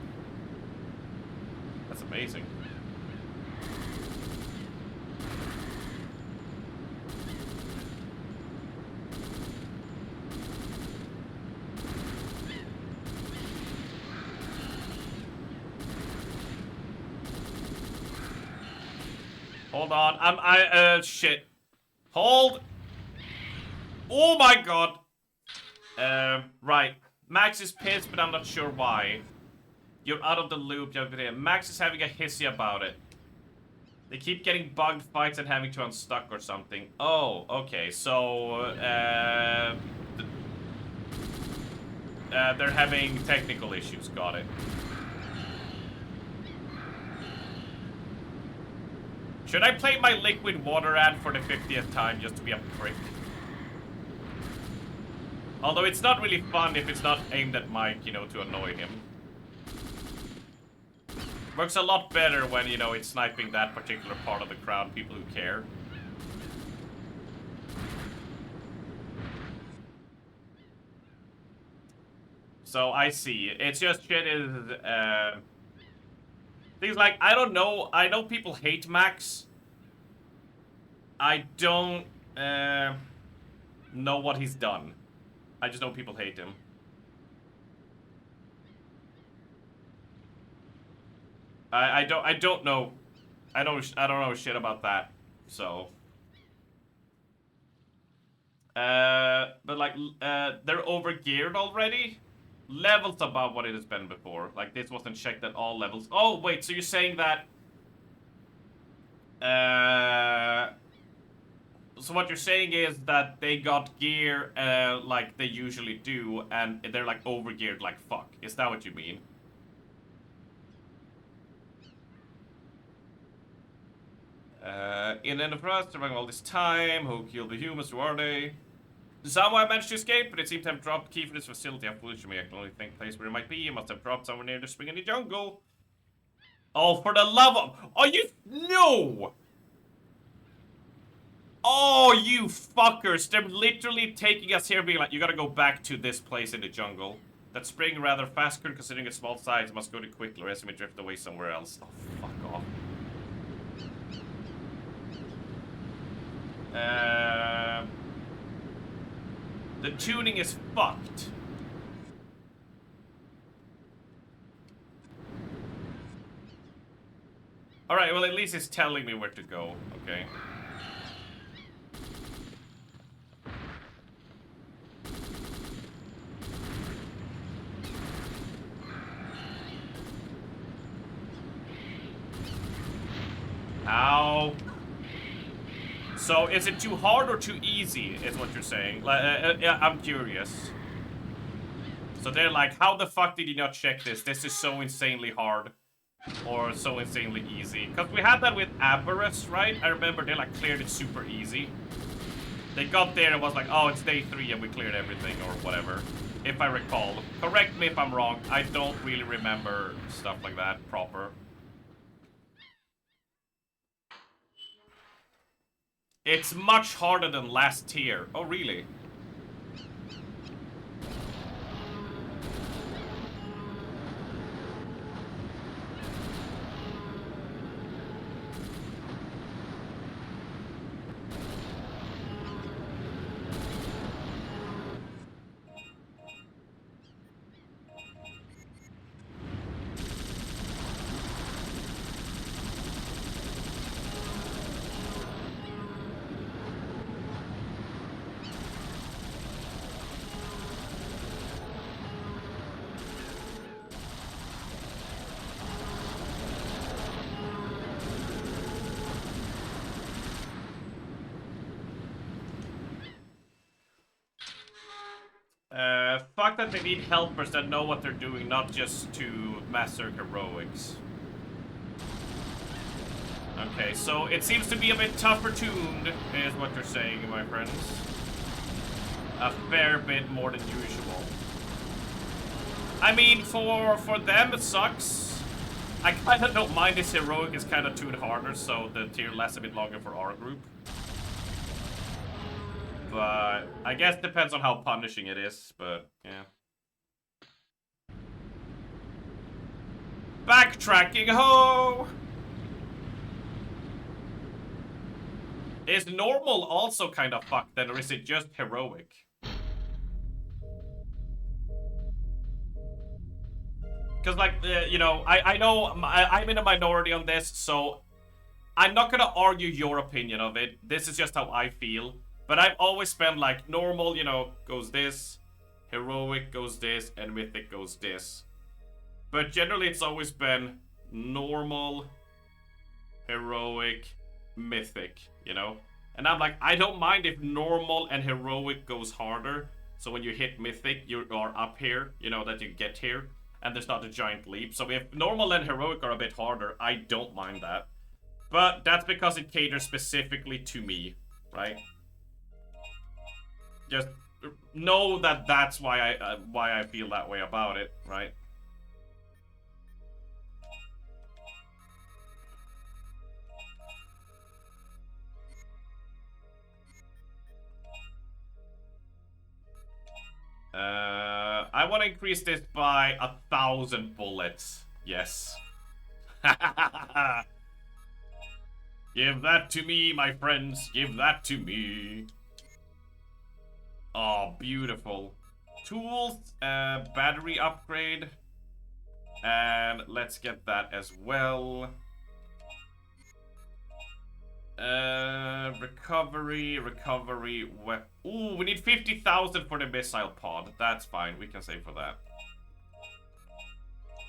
S2: That's amazing. Hold on. Shit. Hold. Oh my god. Right. Max is pissed, but I'm not sure why. You're out of the loop. Max is having a hissy about it. They keep getting bugged fights and having to unstuck or something. Oh, okay. So, they're having technical issues. Got it. Should I play my liquid water ad for the 50th time just to be a prick? Although it's not really fun if it's not aimed at Mike, you know, to annoy him. Works a lot better when, you know, it's sniping that particular part of the crowd, people who care. So, I see. It's just shit is, things like, I don't know. I know people hate Max. I don't, know what he's done. I just know people hate him. I don't know. I don't know shit about that. So. But like, they're overgeared already? Levels above what it has been before. Like, this wasn't checked at all levels. Oh, wait, so you're saying that... So what you're saying is that they got gear, like they usually do, and they're like overgeared like fuck. Is that what you mean? In the Frost, surviving all this time, who killed the humans, who are they? Somehow I managed to escape, but it seemed to have dropped key for this facility. How foolish of me, I can only think place where it might be. It must have dropped somewhere near the spring in the jungle. Oh, for the love of... Oh, you... No! Oh, you fuckers. They're literally taking us here being like, you gotta go back to this place in the jungle. That spring rather fast, considering its small size, must go to quickly, or else it may drift away somewhere else. Oh, fuck off. The tuning is fucked. Alright, well at least it's telling me where to go, okay. Ow. So, is it too hard or too easy, is what you're saying? I'm curious. So they're like, how the fuck did you not check this? This is so insanely hard. Or so insanely easy. Because we had that with Avarice, right? I remember they like cleared it super easy. They got there and was like, oh, it's day 3 and we cleared everything or whatever. If I recall. Correct me if I'm wrong. I don't really remember stuff like that proper. It's much harder than last tier. Oh, really? that they need helpers that know what they're doing, not just to master heroics. Okay, so it seems to be a bit tougher tuned, is what you're saying, my friends. A fair bit more than usual. I mean, for them it sucks. I kind of don't mind this heroic is kind of tuned harder, so the tier lasts a bit longer for our group. But I guess depends on how punishing it is, but yeah. Backtracking, ho! Is normal also kind of fucked then, or is it just heroic? Because, like, you know, I know I'm in a minority on this, so I'm not gonna argue your opinion of it. This is just how I feel. But I've always been like, normal, you know, goes this, heroic goes this, and mythic goes this. But generally it's always been normal, heroic, mythic, you know? And I'm like, I don't mind if normal and heroic goes harder. So when you hit mythic, you are up here, you know, that you get here. And there's not a giant leap. So if normal and heroic are a bit harder, I don't mind that. But that's because it caters specifically to me, right? Just know that that's why I feel that way about it, right? I want to increase this by 1,000 bullets. Yes. Give that to me, my friends. Give that to me. Oh, beautiful. Tools, battery upgrade. And let's get that as well. Recovery. Ooh, we need 50,000 for the missile pod. That's fine. We can save for that.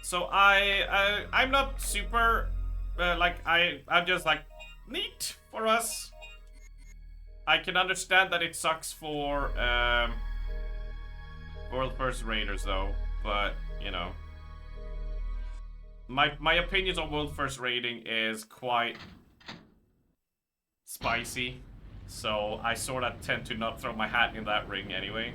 S2: So I'm not super, I'm just like, neat for us. I can understand that it sucks for, World First Raiders though, but, you know. My opinions on World First Raiding is quite spicy, so I sort of tend to not throw my hat in that ring anyway.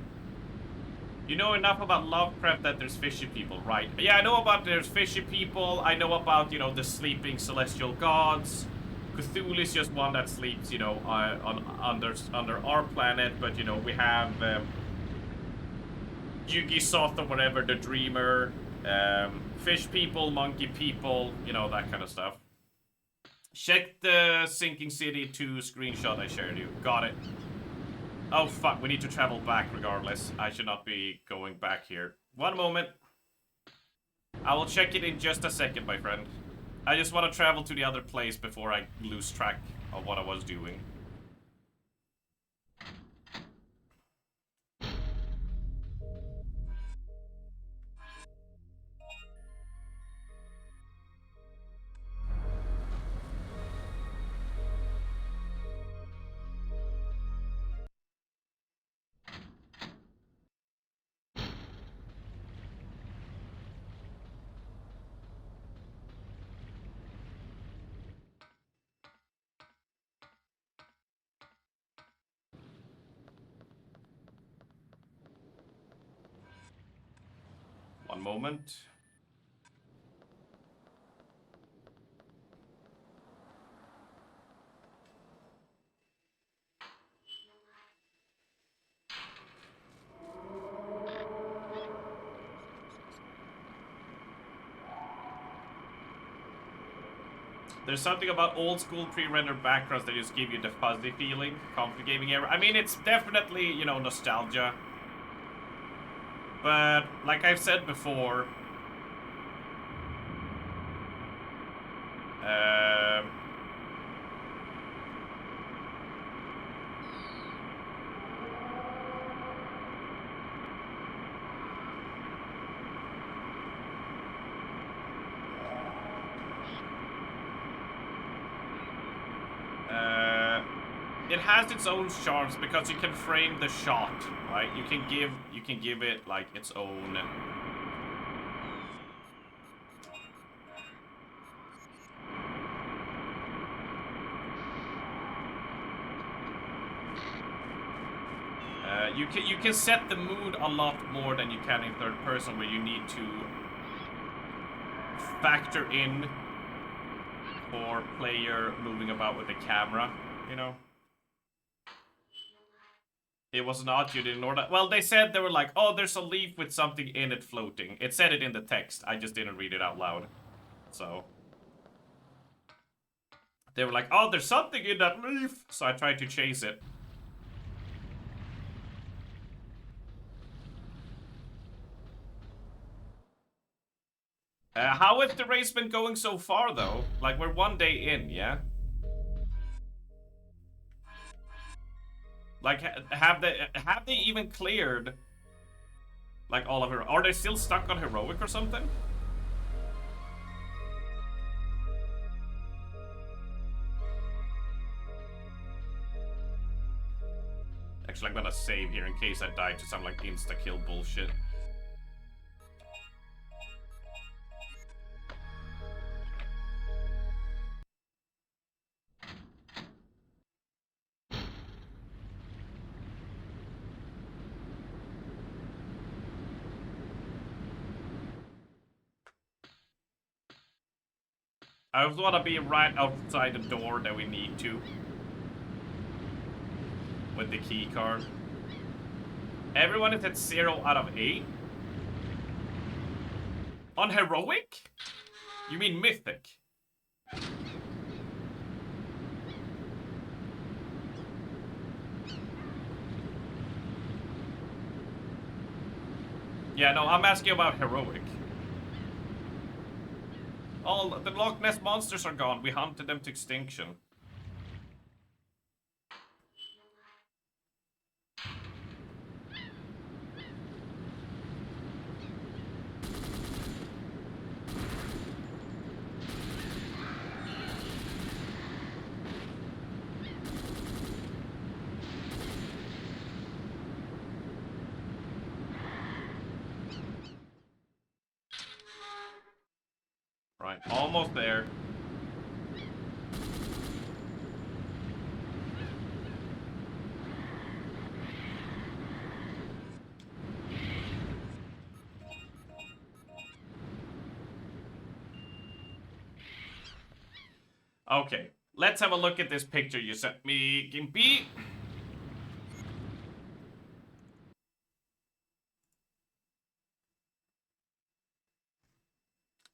S2: You know enough about Lovecraft that there's fishy people, right? Yeah, I know about there's fishy people. I know about, you know, the sleeping celestial gods. Cthulhu is just one that sleeps, you know, under our planet, but, you know, we have Yugi Soth or whatever, the Dreamer, fish people, monkey people, you know, that kind of stuff. Check the Sinking City 2 screenshot I shared you. Got it. Oh fuck, we need to travel back regardless. I should not be going back here. One moment. I will check it in just a second, my friend. I just want to travel to the other place before I lose track of what I was doing. One moment. There's something about old school pre-rendered backgrounds that just give you the fuzzy feeling, comfy gaming era. I mean, it's definitely, you know, nostalgia. But, like I've said before, it has its own charms because you can frame the shot, right? You can give it like its own. You can set the mood a lot more than you can in third person, where you need to factor in for player moving about with the camera, you know. It was not, you didn't know that. Well, they said, they were like, oh, there's a leaf with something in it floating. It said it in the text, I just didn't read it out loud. So they were like, oh, there's something in that leaf. So I tried to chase it. How has the race been going so far, though? Like, we're 1 day in, yeah? Like, have they even cleared, like, all of her? Are they still stuck on heroic or something? Actually, I'm gonna save here in case I die to some, like, insta-kill bullshit. I also want to be right outside the door that we need to. With the key card. Everyone is at 0 out of 8. On heroic? You mean mythic? Yeah, no, I'm asking about heroic. All the Loch Ness monsters are gone. We hunted them to extinction. Right, almost there. Okay, let's have a look at this picture you sent me, Gimpy.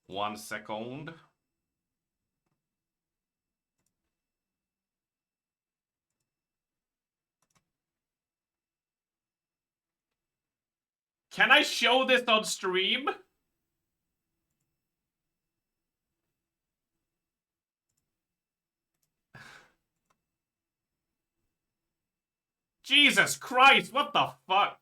S2: 1 second. Can I show this on stream? Jesus Christ, what the fuck?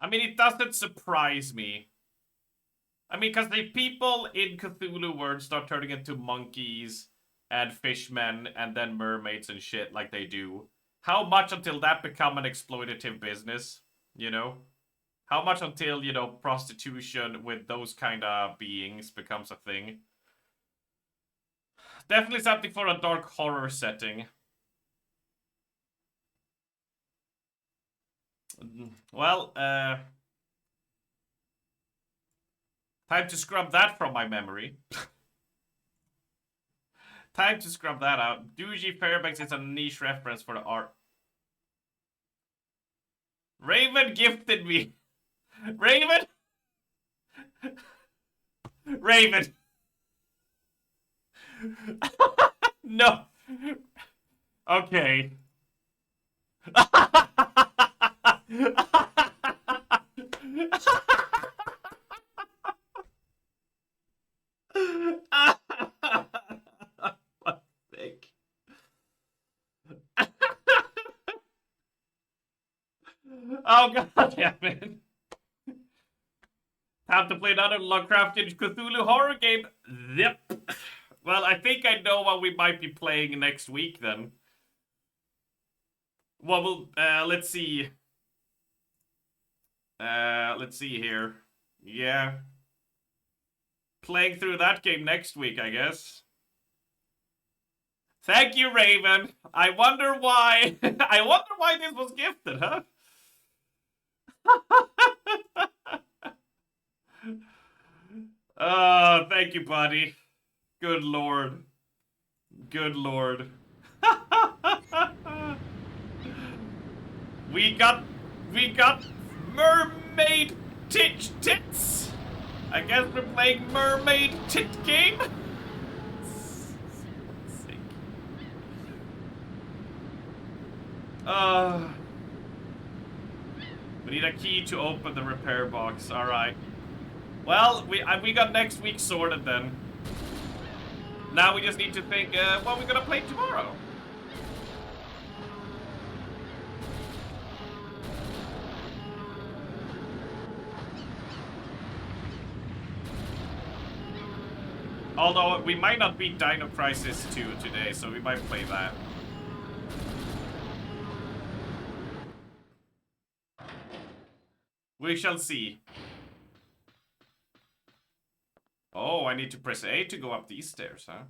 S2: I mean, it doesn't surprise me. I mean, because the people in Cthulhu world start turning into monkeys and fishmen and then mermaids and shit like they do. How much until that become an exploitative business, you know? How much until, you know, prostitution with those kind of beings becomes a thing? Definitely something for a dark horror setting. Well, time to scrub that from my memory. Time to scrub that out. Doogie Fairbanks is a niche reference for the art. Raven gifted me. Raven? Raven. No. Okay. Oh, god damn it. Have to play another Lovecraftian Cthulhu horror game? Yep. Well, I think I know what we might be playing next week then. Well, let's see. Let's see here. Yeah. Playing through that game next week, I guess. Thank you, Raven. I wonder why. I wonder why this was gifted, huh? Thank you, buddy. Good lord. Good lord. We got mermaid tits. I guess we're playing mermaid tit game. Sick. We need a key to open the repair box. All right. Well, we got next week sorted then. Now we just need to think what we're gonna play tomorrow. Although we might not beat Dino Crisis 2 today, so we might play that. We shall see. Oh, I need to press A to go up these stairs, huh?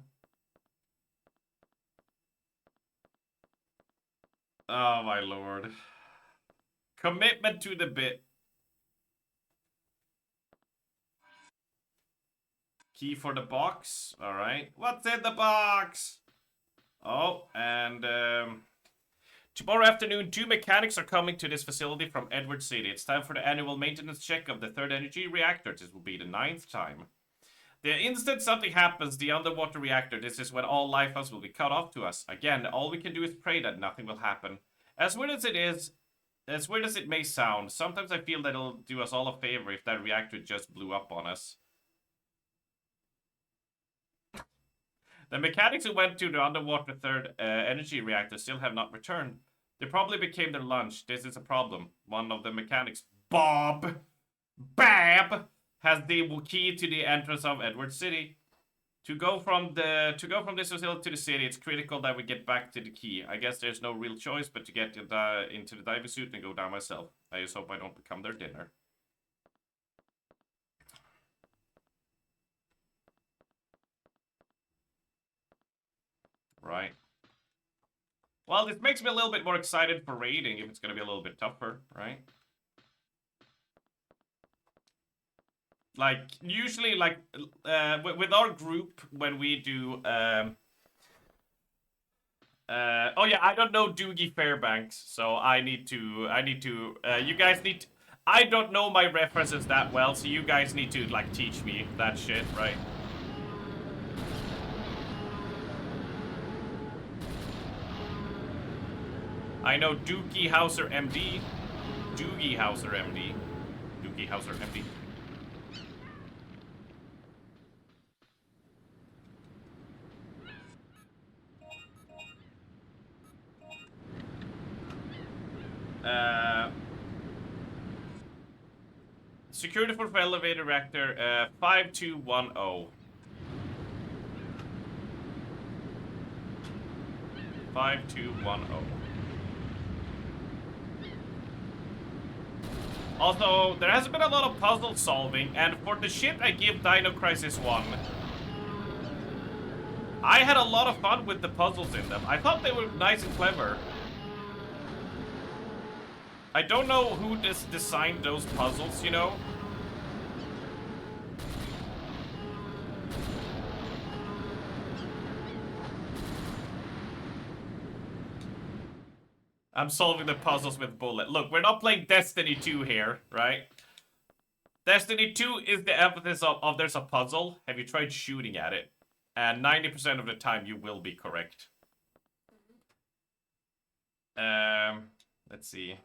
S2: Oh my lord. Commitment to the bit. Key for the box. Alright. What's in the box? Oh, and tomorrow afternoon, 2 mechanics are coming to this facility from Edward City. It's time for the annual maintenance check of the third energy reactor. This will be the 9th time. The instant something happens, the underwater reactor, this is when all life force will be cut off to us. Again, all we can do is pray that nothing will happen. As weird as it is, as weird as it may sound, sometimes I feel that it'll do us all a favor if that reactor just blew up on us. The mechanics who went to the underwater third energy reactor still have not returned. They probably became their lunch. This is a problem. One of the mechanics, Bab, has the key to the entrance of Edward City. To go from this facility to the city, it's critical that we get back to the key. I guess there's no real choice but to get into the diving suit and go down myself. I just hope I don't become their dinner. Right. Well, this makes me a little bit more excited for raiding if it's going to be a little bit tougher, right? Like, usually, like, with our group, when we do, oh yeah, I don't know Doogie Fairbanks, so I need to, you guys need to, I don't know my references that well, so you guys need to, like, teach me that shit, right? I know Doogie Hauser MD. Doogie Hauser MD. Doogie Hauser MD. Security for elevator reactor 5210. 5210. Also, there has been a lot of puzzle solving, and for the shit I give Dino Crisis 1, I had a lot of fun with the puzzles in them. I thought they were nice and clever. I don't know who designed those puzzles, you know? I'm solving the puzzles with bullet. Look, we're not playing Destiny 2 here, right? Destiny 2 is the emphasis of there's a puzzle. Have you tried shooting at it? And 90% of the time you will be correct. Let's see.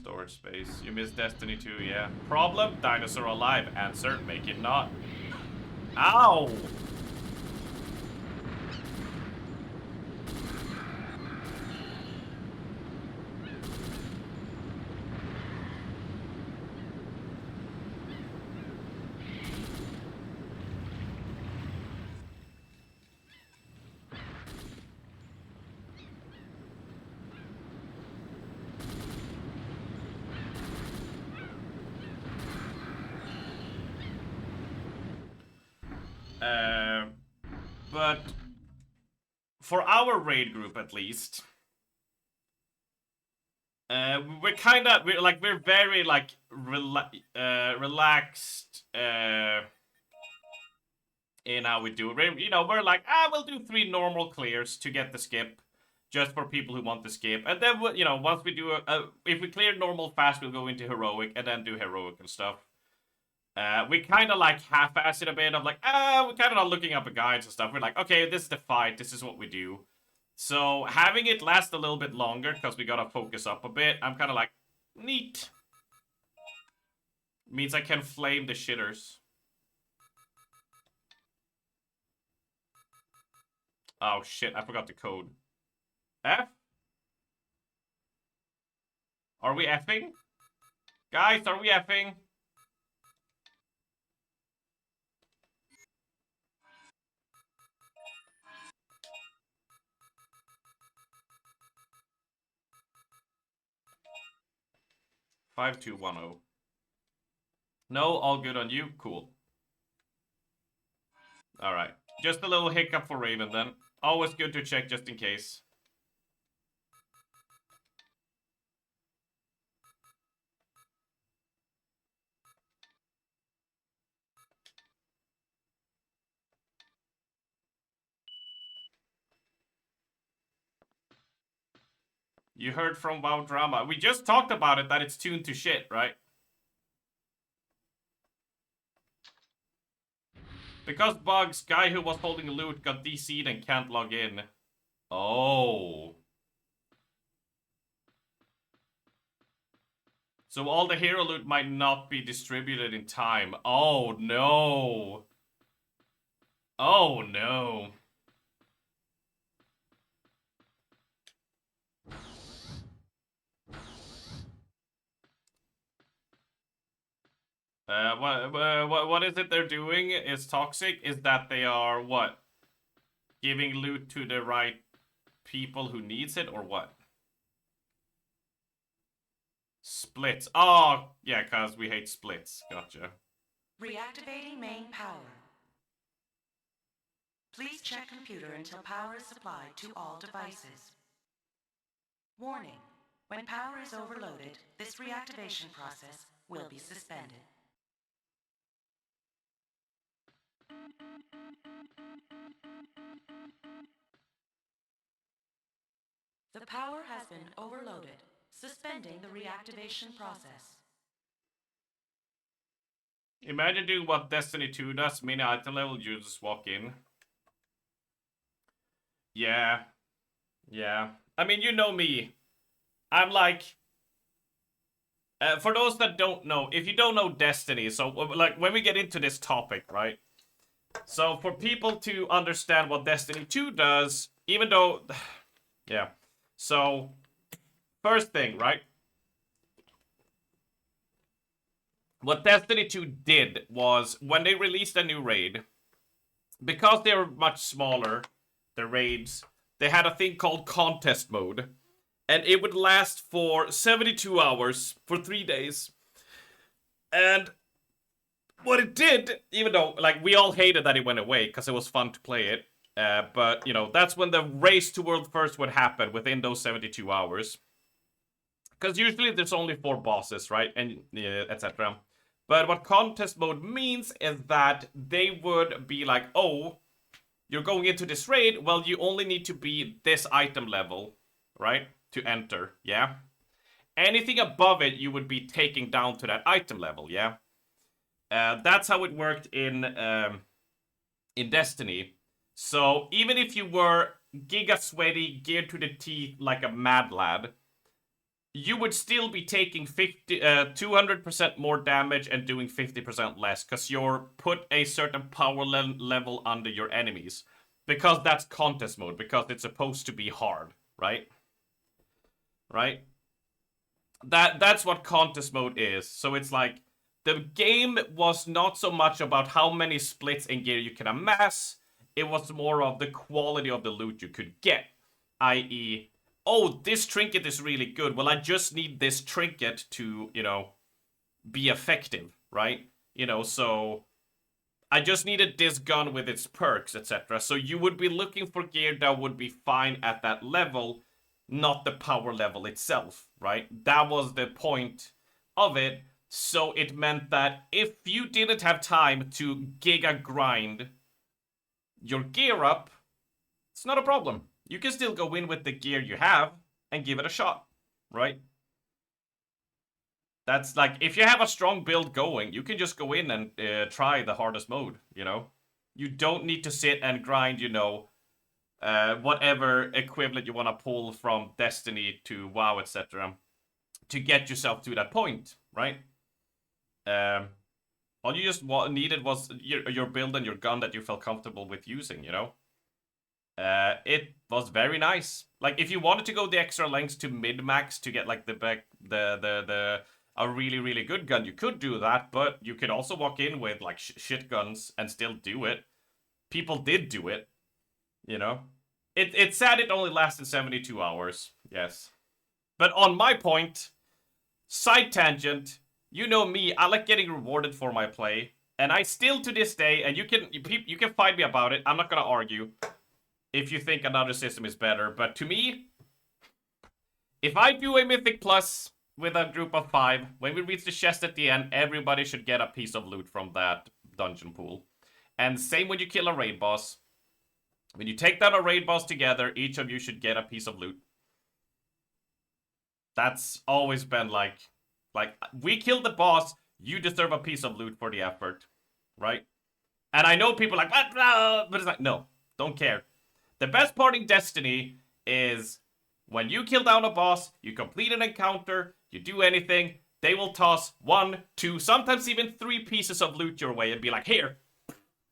S2: Storage space. You miss Destiny 2, yeah. Problem? Dinosaur alive. Answer, make it not. Ow! But for our raid group, at least, we're very like relaxed in how we do it. We're like, we'll do 3 normal clears to get the skip, just for people who want the skip, and then once we do if we clear normal fast, we'll go into heroic and then do heroic and stuff. We kind of like half-ass it a bit of like, we're kind of not looking up at guides and stuff. We're like, okay, this is the fight, this is what we do. So having it last a little bit longer, because we gotta focus up a bit, I'm kind of like, neat. Means I can flame the shitters. Oh shit, I forgot the code. F? Are we effing? Guys, are we effing? $5210. No, all good on you? Cool. Alright. Just a little hiccup for Raven then. Always good to check just in case. You heard from WoW Drama. We just talked about it, that it's tuned to shit, right? Because bugs, guy who was holding loot got DC'd and can't log in. Oh. So all the hero loot might not be distributed in time. Oh no. Oh no. What is it they're doing is toxic? Is that they are, what? Giving loot to the right people who needs it, or what? Splits. Oh, yeah, cause we hate splits. Gotcha.
S7: Reactivating main power. Please check computer until power is supplied to all devices. Warning. When power is overloaded, this reactivation process will be suspended. The power has been overloaded, suspending the reactivation process.
S2: Imagine doing what Destiny 2 does, mini item level, you just walk in. Yeah. Yeah. I mean, you know me. I'm like... for those that don't know, if you don't know Destiny, so like when we get into this topic, right? So for people to understand what Destiny 2 does, even though... yeah. So, first thing, right? What Destiny 2 did was, when they released a new raid, because they were much smaller, the raids, they had a thing called contest mode. And it would last for 72 hours, for 3 days. And what it did, even though, like, we all hated that it went away, because it was fun to play it. But, that's when the race to World First would happen, within those 72 hours. Because usually there's only 4 bosses, right? And, etc. But what contest mode means is that they would be like, oh, you're going into this raid, well, you only need to be this item level, right? To enter, yeah? Anything above it, you would be taking down to that item level, yeah? That's how it worked in Destiny. So, even if you were giga sweaty, geared to the teeth like a mad lad, you would still be taking 200% more damage and doing 50% less, because you're put a certain power level under your enemies. Because that's contest mode, because it's supposed to be hard, right? Right? That's what contest mode is. So it's like, the game was not so much about how many splits and gear you can amass, it was more of the quality of the loot you could get. I.e., oh, this trinket is really good. Well, I just need this trinket to, you know, be effective, right? You know, so I just needed this gun with its perks, etc. So you would be looking for gear that would be fine at that level, not the power level itself, right? That was the point of it. So it meant that if you didn't have time to giga grind your gear up, it's not a problem. You can still go in with the gear you have and give it a shot, right? That's like, if you have a strong build going, you can just go in and try the hardest mode, you know? You don't need to sit and grind, you know, whatever equivalent you want to pull from Destiny to WoW, etc. to get yourself to that point, right? All you just needed was your build and your gun that you felt comfortable with using, you know? It was very nice. Like, if you wanted to go the extra lengths to mid-max to get, like, a really, really good gun, you could do that, but you could also walk in with, like, shit guns and still do it. People did do it, you know? It's sad it only lasted 72 hours, yes. But on my point, side tangent, you know me, I like getting rewarded for my play, and I still to this day, and you can fight me about it, I'm not gonna argue, if you think another system is better, but to me, if I do a Mythic Plus with a group of 5, when we reach the chest at the end, everybody should get a piece of loot from that dungeon pool. And same when you kill a raid boss. When you take down a raid boss together, each of you should get a piece of loot. That's always been like, we killed the boss, you deserve a piece of loot for the effort, right? And I know people are like, what? But it's like, no, don't care. The best part in Destiny is when you kill down a boss, you complete an encounter, you do anything, they will toss 1, 2, sometimes even 3 pieces of loot your way and be like, here,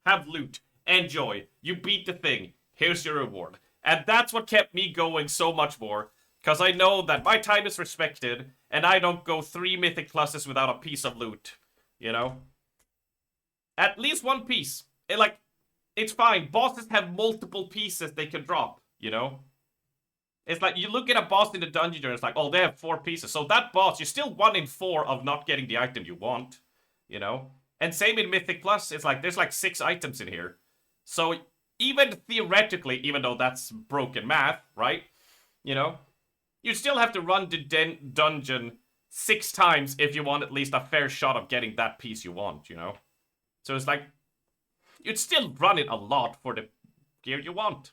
S2: have loot, enjoy, you beat the thing, here's your reward. And that's what kept me going so much more, because I know that my time is respected, and I don't go 3 Mythic Pluses without a piece of loot, you know? At least 1 piece. It's fine. Bosses have multiple pieces they can drop, you know? It's like, you look at a boss in the dungeon and it's like, oh, they have 4 pieces. So that boss, you're still 1 in 4 of not getting the item you want, you know? And same in Mythic Plus, it's like, there's like 6 items in here. So even theoretically, even though that's broken math, right? You know? You still have to run the dungeon 6 times if you want at least a fair shot of getting that piece you want, you know? So it's like, you'd still run it a lot for the gear you want.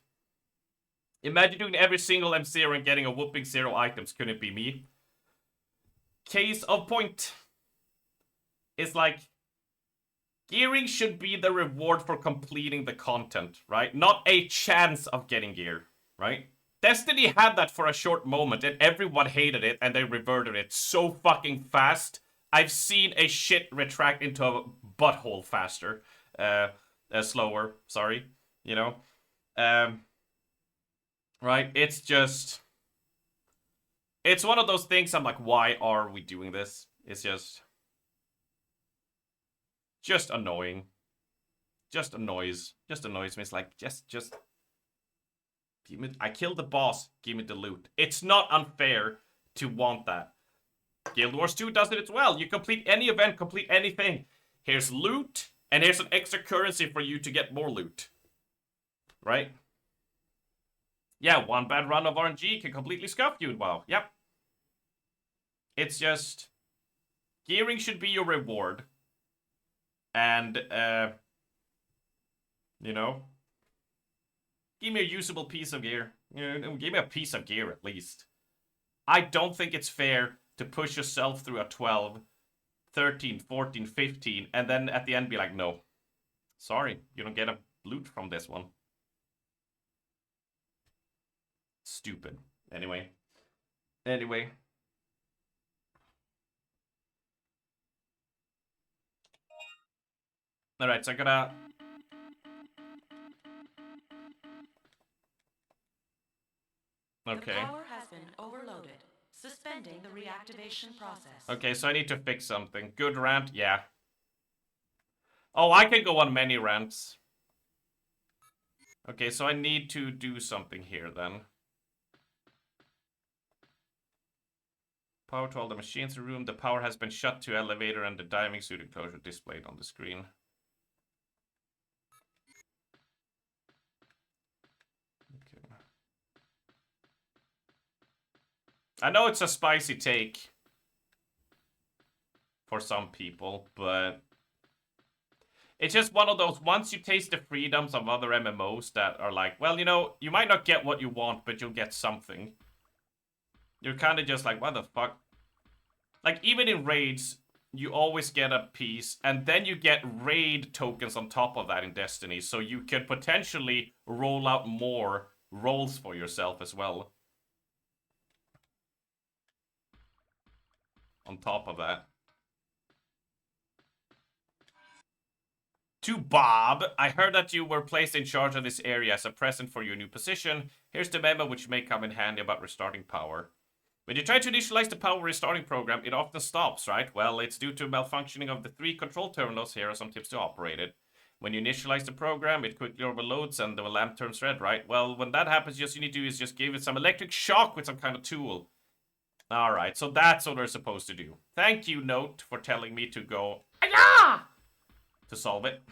S2: Imagine doing every single M0 and getting a whooping 0 items. Couldn't it be me? Case of point. It's like, gearing should be the reward for completing the content, right? Not a chance of getting gear, right? Destiny had that for a short moment and everyone hated it and they reverted it so fucking fast. I've seen a shit retract into a butthole faster. Slower, sorry, you know? Right, it's just... It's one of those things I'm like, why are we doing this? It's just annoying. Just annoys me. It's like, just... I killed the boss, give me the loot. It's not unfair to want that. Guild Wars 2 does it as well. You complete any event, complete anything. Here's loot, and here's an extra currency for you to get more loot. Right? Yeah, 1 bad run of RNG can completely scuff you in WoW. Yep. It's just... Gearing should be your reward. And, you know... Give me a usable piece of gear. You know, give me a piece of gear at least. I don't think it's fair to push yourself through a 12, 13, 14, 15, and then at the end be like, no. Sorry, you don't get a loot from this one. Stupid. Anyway. Alright, so I gotta... Okay.
S7: The power has been overloaded, suspending the reactivation process.
S2: Okay, so I need to fix something. Good rant? Yeah. Oh, I can go on many rants. Okay, so I need to do something here then. Power to all the machines in the room. The power has been shut to elevator and the diving suit enclosure displayed on the screen. Okay. I know it's a spicy take for some people, but it's just one of those, once you taste the freedoms of other MMOs that are like, well, you know, you might not get what you want, but you'll get something. You're kind of just like, what the fuck? Like, even in raids, you always get a piece, and then you get raid tokens on top of that in Destiny, so you could potentially roll out more roles for yourself as well. On top of that. To Bob, I heard that you were placed in charge of this area as a present for your new position. Here's the memo which may come in handy about restarting power. When you try to initialize the power restarting program, it often stops, right? Well, it's due to malfunctioning of the 3 control terminals. Here are some tips to operate it. When you initialize the program, it quickly overloads and the lamp turns red, right? Well, when that happens, just you need to do is just give it some electric shock with some kind of tool. Alright, so that's what we're supposed to do. Thank you, Note, for telling me to go "Aya!" to solve it.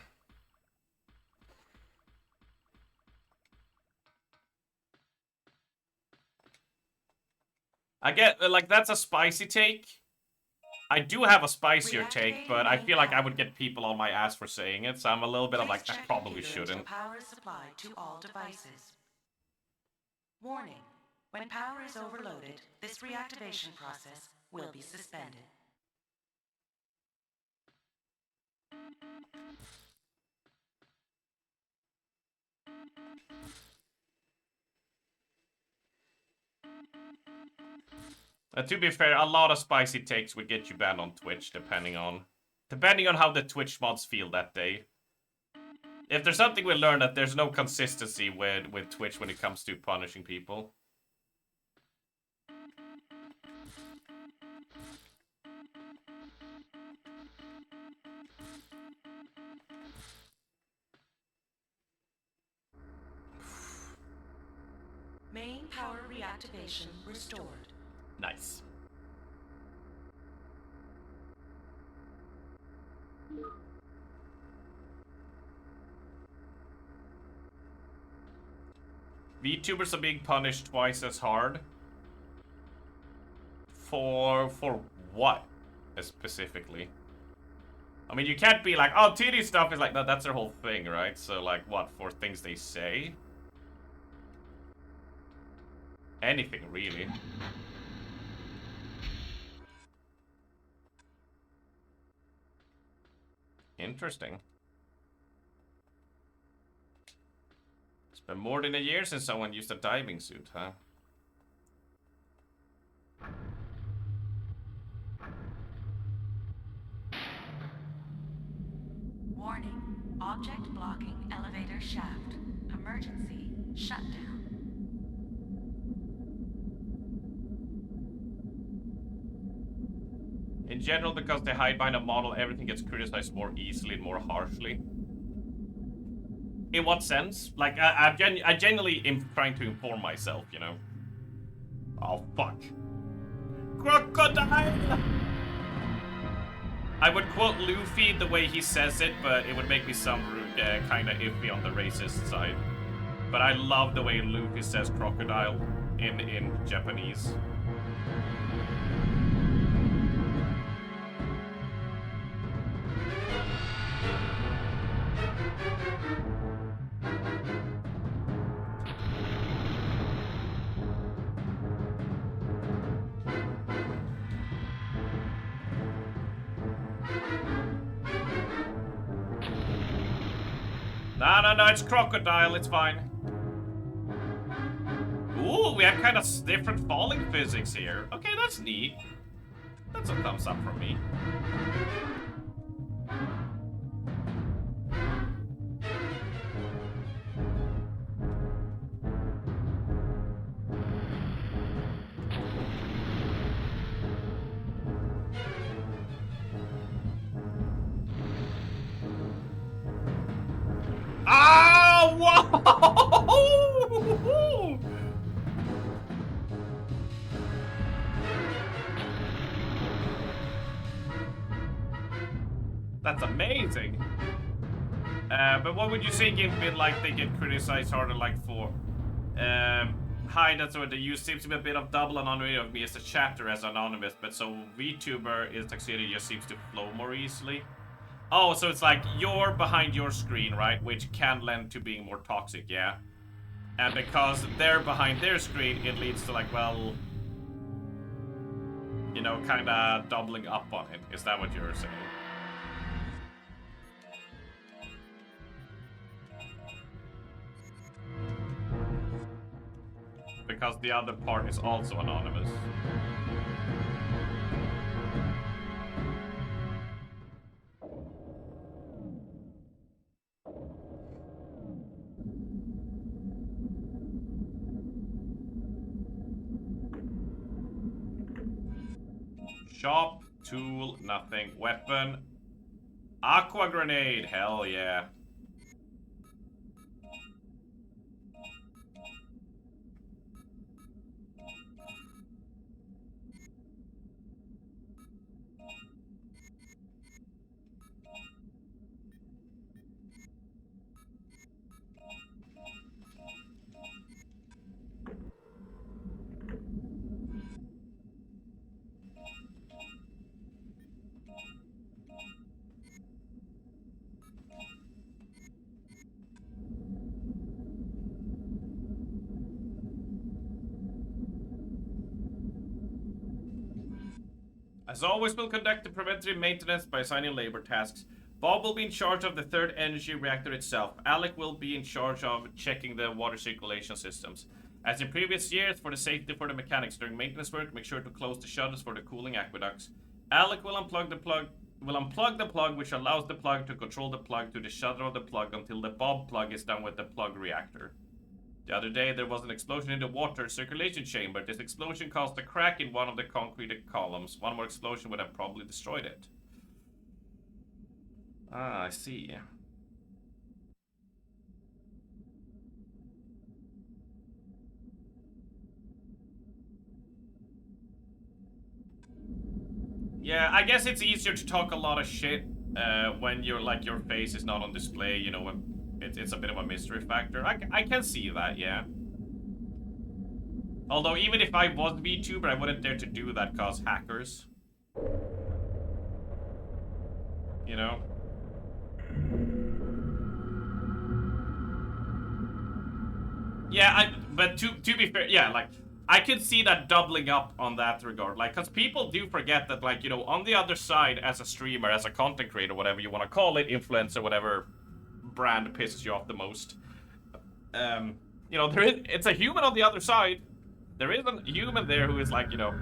S2: I get, like, that's a spicy take. I do have a spicier take, but I feel like I would get people on my ass for saying it, so I'm a little bit of like, I probably shouldn't.
S7: Power is supplied to all devices. Warning. When power is overloaded, this reactivation process will be suspended.
S2: To be fair, a lot of spicy takes would get you banned on Twitch, depending on how the Twitch mods feel that day. If there's something we learned, that there's no consistency with Twitch when it comes to punishing people.
S7: Main power reactivation restored.
S2: Nice. VTubers are being punished twice as hard. For what? Specifically? I mean, you can't be like, oh, TD stuff is like, no, that's their whole thing, right? So, like, what? For things they say? Anything, really. Interesting. It's been more than a year since someone used a diving suit, huh?
S7: Warning. Object blocking elevator shaft. Emergency shutdown.
S2: In general, because they hide behind a model, everything gets criticized more easily and more harshly. In what sense? Like, I genuinely am trying to inform myself, you know? Oh, fuck. Crocodile! I would quote Luffy the way he says it, but it would make me sound kind of iffy on the racist side. But I love the way Luffy says crocodile in Japanese. No, it's crocodile, it's fine. Ooh, we have kind of different falling physics here. Okay, that's neat. That's a thumbs up from me. Ah! Whoa! That's amazing. But what would you say, Gimpy, like they get criticized harder, like for? Hi, that's what you seems to be a bit of double anonymity of me as a chatter as anonymous, but so VTuber is Tuxedo just seems to flow more easily. Oh, so it's like you're behind your screen, right? Which can lend to being more toxic, yeah? And because they're behind their screen, it leads to like, well, you know, kinda doubling up on it. Is that what you're saying? Because the other part is also anonymous. Shop, tool, nothing. Weapon. Aqua grenade, hell yeah. As always, we'll conduct the preventative maintenance by assigning labor tasks. Bob will be in charge of the third energy reactor itself. Alec will be in charge of checking the water circulation systems. As in previous years, for the safety for the mechanics during maintenance work, make sure to close the shutters for the cooling aqueducts. Alec will unplug the plug which allows the plug to control the plug to the shutter of the plug until the Bob plug is done with the plug reactor. The other day, there was an explosion in the water circulation chamber. This explosion caused a crack in one of the concrete columns. One more explosion would have probably destroyed it. Ah, I see. Yeah, I guess it's easier to talk a lot of shit when you're like your face is not on display, you know, when it's a bit of a mystery factor. I can see that, yeah. Although even if I was VTuber, I wouldn't dare to do that cause hackers. You know? Yeah, but to be fair, yeah, like I could see that doubling up on that regard. Like, cause people do forget that, like, you know, on the other side, as a streamer, as a content creator, whatever you want to call it, influencer, whatever brand pisses you off the most. You know, it's a human on the other side. There is a human there who is like, you know,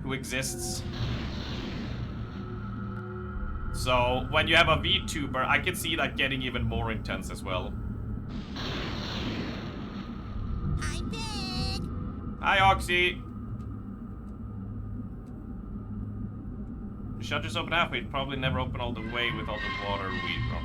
S2: who exists. So when you have a VTuber, I can see that getting even more intense as well.
S9: Hi, Pig.
S2: Hi, Oxy. The shutters open halfway. It probably never open all the way with all the water we drop.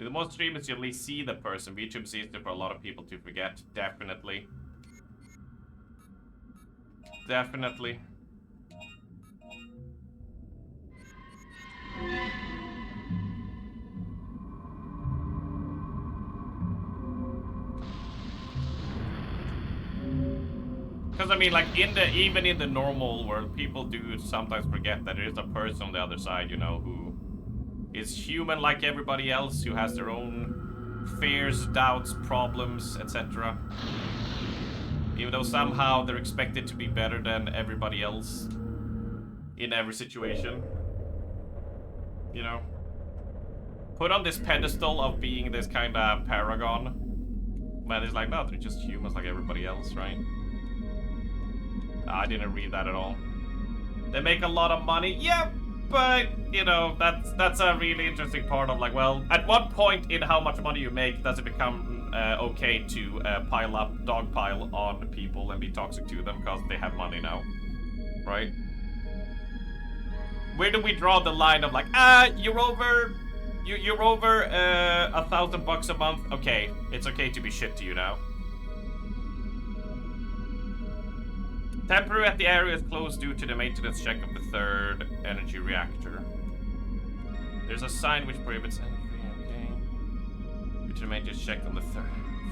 S2: The most streamers, you at least see the person. VTube is easier for a lot of people to forget. Definitely. Definitely. Because I mean, like even in the normal world, people do sometimes forget that there is a person on the other side, you know, who is human like everybody else, who has their own fears, doubts, problems, etc. Even though somehow they're expected to be better than everybody else in every situation. You know? Put on this pedestal of being this kind of paragon. Man, it's like, no, they're just humans like everybody else, right? I didn't read that at all. They make a lot of money. Yeah, but, you know, that's a really interesting part of, like, well, at what point in how much money you make does it become okay to dogpile on people and be toxic to them because they have money now, right? Where do we draw the line of, like, you're over $1,000 a month? Okay, it's okay to be shit to you now. Temporary at the area is closed due to the maintenance check of the third energy reactor. There's a sign which prohibits entry, okay. Due to the maintenance check on the third.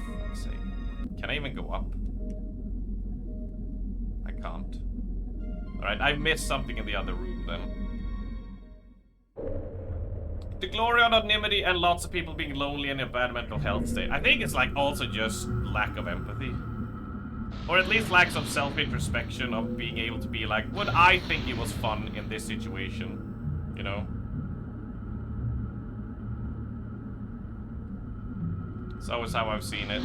S2: For fuck's sake. Can I even go up? I can't. Alright, I missed something in the other room then. The glory of anonymity and lots of people being lonely and in a bad mental health state. I think it's like also just lack of empathy. Or at least lack of self-introspection of being able to be like, would I think it was fun in this situation? You know? It's always how I've seen it.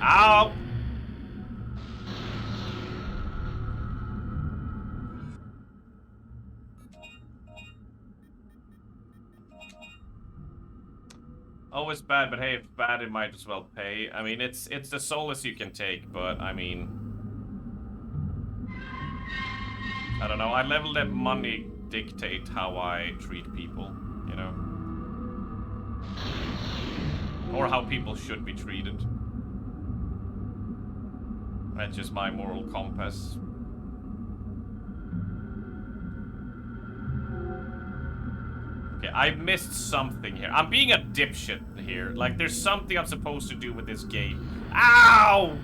S2: Ow! Always bad, but hey, if bad, it might as well pay. I mean, it's the solace you can take, but I mean, I don't know. I level that money dictate how I treat people, you know, or how people should be treated. That's just my moral compass. Okay, I missed something here. I'm being a dipshit here. Like, there's something I'm supposed to do with this gate. Ow!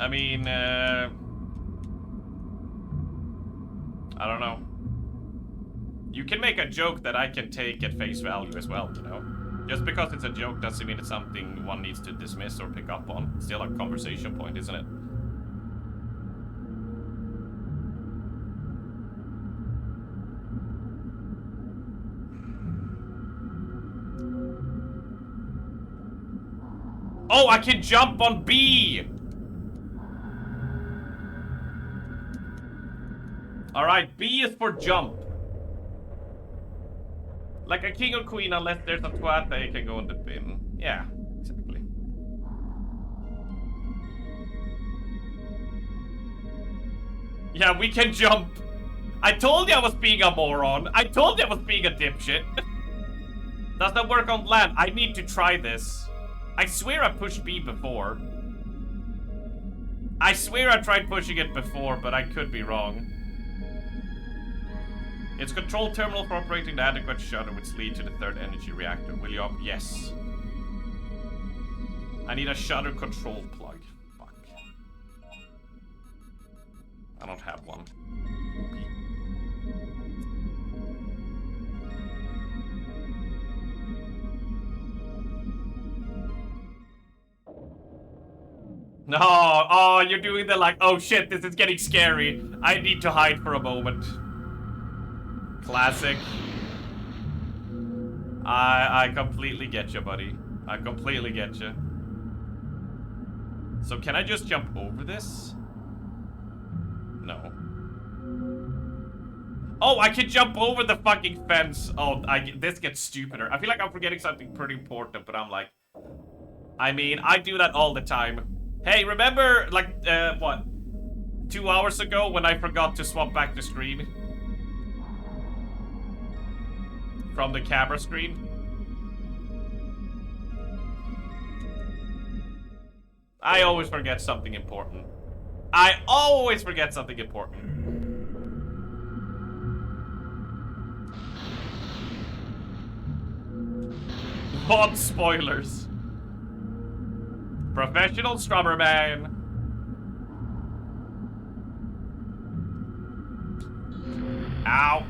S2: I mean, I don't know. You can make a joke that I can take at face value as well, you know? Just because it's a joke doesn't mean it's something one needs to dismiss or pick up on. It's still a conversation point, isn't it? Oh, I can jump on B! Alright, B is for jump. Like a king or queen, unless there's a twat that you can go in the bin. Yeah, exactly. Yeah, we can jump. I told you I was being a moron. I told you I was being a dipshit. Does that work on land? I need to try this. I swear I pushed B before. I swear I tried pushing it before, but I could be wrong. It's control terminal for operating the adequate shutter which lead to the third energy reactor. Will you yes. I need a shutter control plug. Fuck. I don't have one. No, oh, you're doing the like, oh shit, this is getting scary. I need to hide for a moment. Classic. I completely get you, buddy. I completely get you. So can I just jump over this? No. Oh, I can jump over the fucking fence. Oh, this gets stupider. I feel like I'm forgetting something pretty important, but I'm like... I mean, I do that all the time. Hey, remember, like, what? 2 hours ago when I forgot to swap back the screen? From the camera screen? I always forget something important. I always forget something important. What spoilers? Professional strummer man. Ow.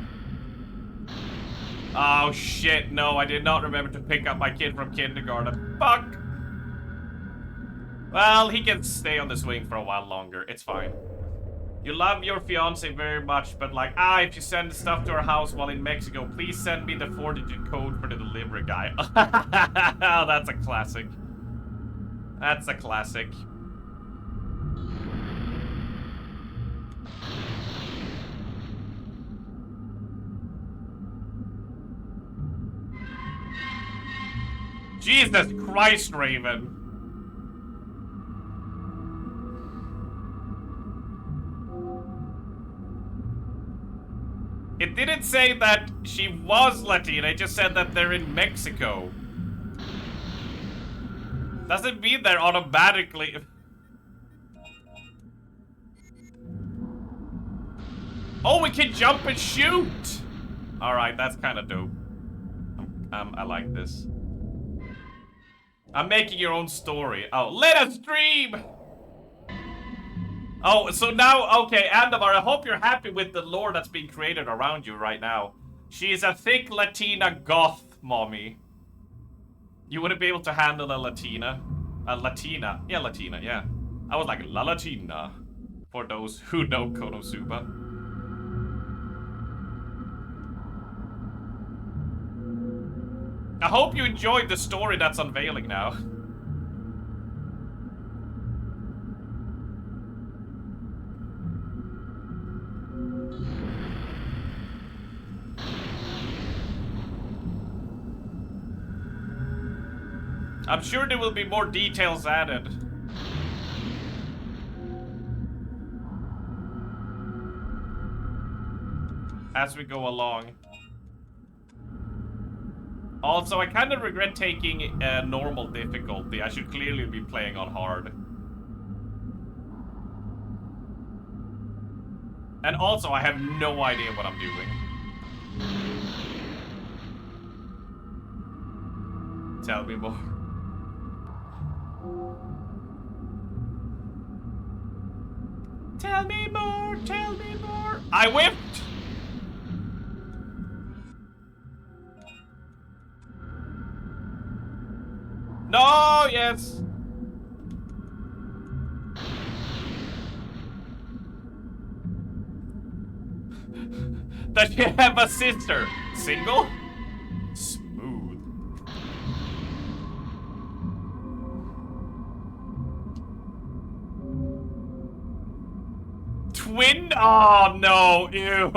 S2: Oh shit, no, I did not remember to pick up my kid from kindergarten. Fuck! Well, he can stay on the swing for a while longer. It's fine. You love your fiance very much, but like, if you send stuff to her house while in Mexico, please send me the 4-digit code for the delivery guy. Oh, that's a classic. That's a classic. Jesus Christ, Raven. It didn't say that she was Latina, it just said that they're in Mexico. Doesn't mean they're automatically... Oh, we can jump and shoot! Alright, that's kind of dope. I like this. I'm making your own story. Oh, let us stream! Oh, so now, okay, Andavar, I hope you're happy with the lore that's being created around you right now. She is a thick Latina goth mommy. You wouldn't be able to handle a Latina. A Latina. Yeah, Latina, yeah. I was like, La Latina. For those who know Konosuba. I hope you enjoyed the story that's unveiling now. I'm sure there will be more details added. As we go along. Also, I kind of regret taking normal difficulty. I should clearly be playing on hard. And also, I have no idea what I'm doing. Tell me more. Tell me more, tell me more. I whipped! No, yes. Does she have a sister? Single? Smooth. Twin? Oh no, ew.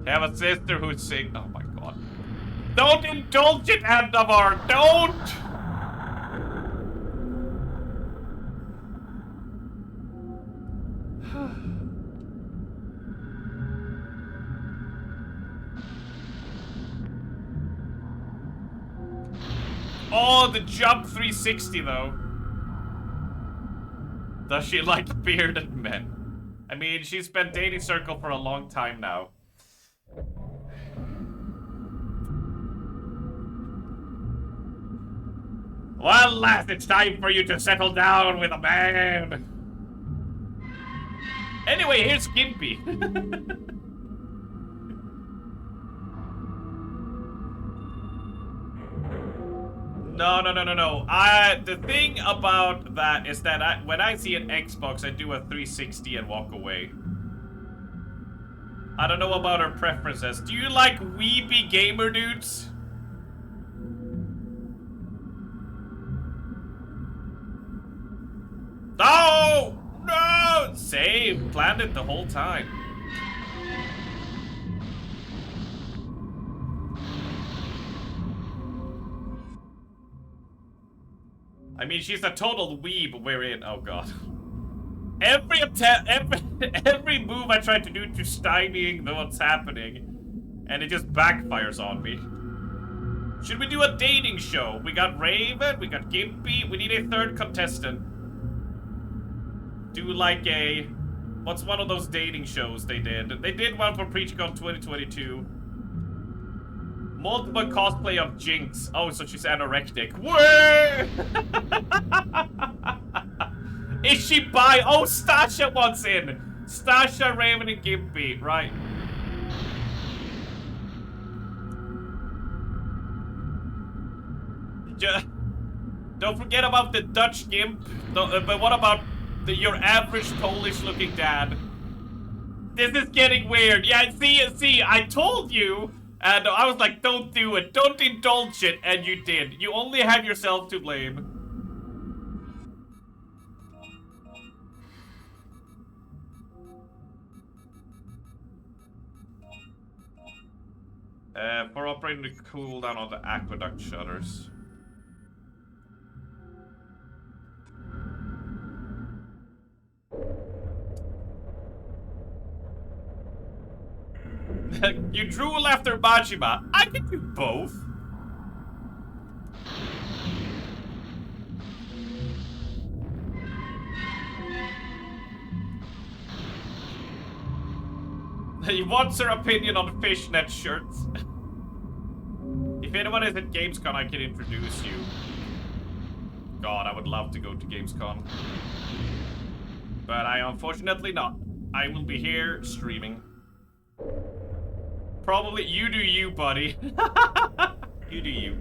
S2: I have a sister who's sick. Oh my god. Don't indulge it, Andavar! Don't! Oh, the jump 360 though. Does she like bearded men? I mean, she's been dating Circle for a long time now. Well, lass, it's time for you to settle down with a man. Anyway, here's Gimpy. No. The thing about that is that when I see an Xbox, I do a 360 and walk away. I don't know about her preferences. Do you like weepy gamer dudes? No! No! Save. Planned it the whole time. I mean, she's a total weeb wherein... Oh, God. Every move I try to do to stymieing what's happening, and it just backfires on me. Should we do a dating show? We got Raven, we got Gimpy, we need a third contestant. Do like a... What's one of those dating shows they did? They did one for PreachCon 2022. Multiple cosplay of Jinx. Oh, so she's anorexic. Where? Is she bi? Oh, Stasha wants in. Stasha, Raven, and Gimpy. Right. Don't forget about the Dutch Gimp. But what about your average Polish-looking dad? This is getting weird. Yeah, see, I told you. And I was like, don't do it. Don't indulge it. And you did. You only have yourself to blame. For operating the cooldown on the aqueduct shutters. You drool after Majima. I can do both. He wants her opinion on fishnet shirts. If anyone is at Gamescom, I can introduce you. God, I would love to go to Gamescom. But I unfortunately not. I will be here streaming. Probably you do you, buddy. You do you.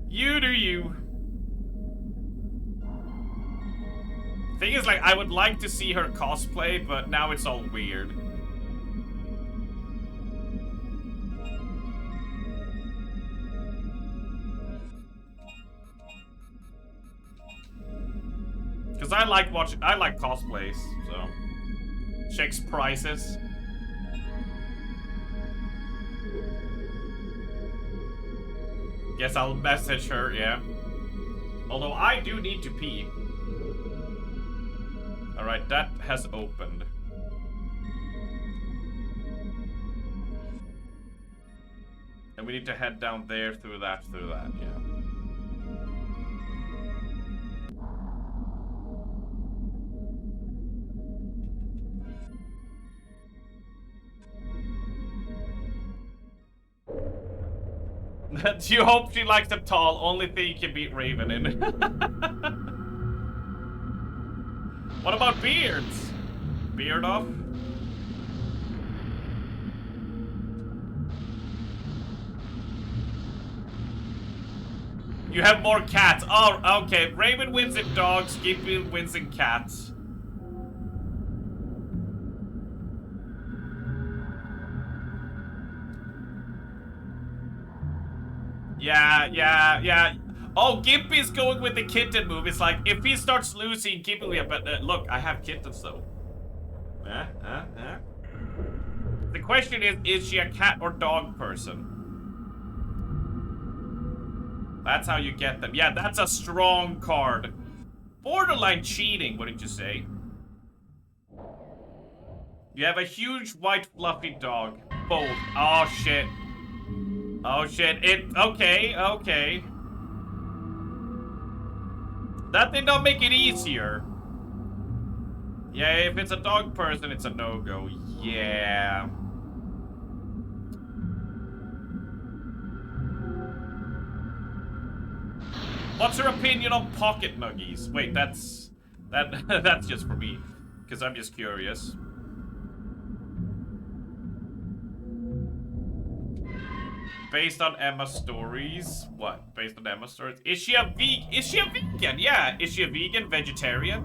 S2: You do you. Thing is, like, I would like to see her cosplay, but now it's all weird. Because I like cosplays, so. Checks prices. Guess I'll message her, yeah. Although I do need to pee. Alright, that has opened. And we need to head down there through that, yeah. You hope she likes them tall, only thing you can beat Raven in. What about beards? Beard off? You have more cats. Oh, okay. Raven wins in dogs, Skippy wins in cats. Yeah. Oh, Gimpy's going with the kitten move. It's like, if he starts losing, Gimpy will be, but look, I have kittens though. The question is she a cat or dog person? That's how you get them. Yeah, that's a strong card. Borderline cheating, wouldn't you say? You have a huge white fluffy dog. Bold. Oh shit. Oh shit, okay. That did not make it easier. Yeah, if it's a dog person, it's a no-go. Yeah. What's her opinion on pocket nuggies? Wait, that's just for me, because I'm just curious. Based on Emma's stories? What? Based on Emma's stories? Is she a vegan? Yeah. Is she a vegan? Vegetarian?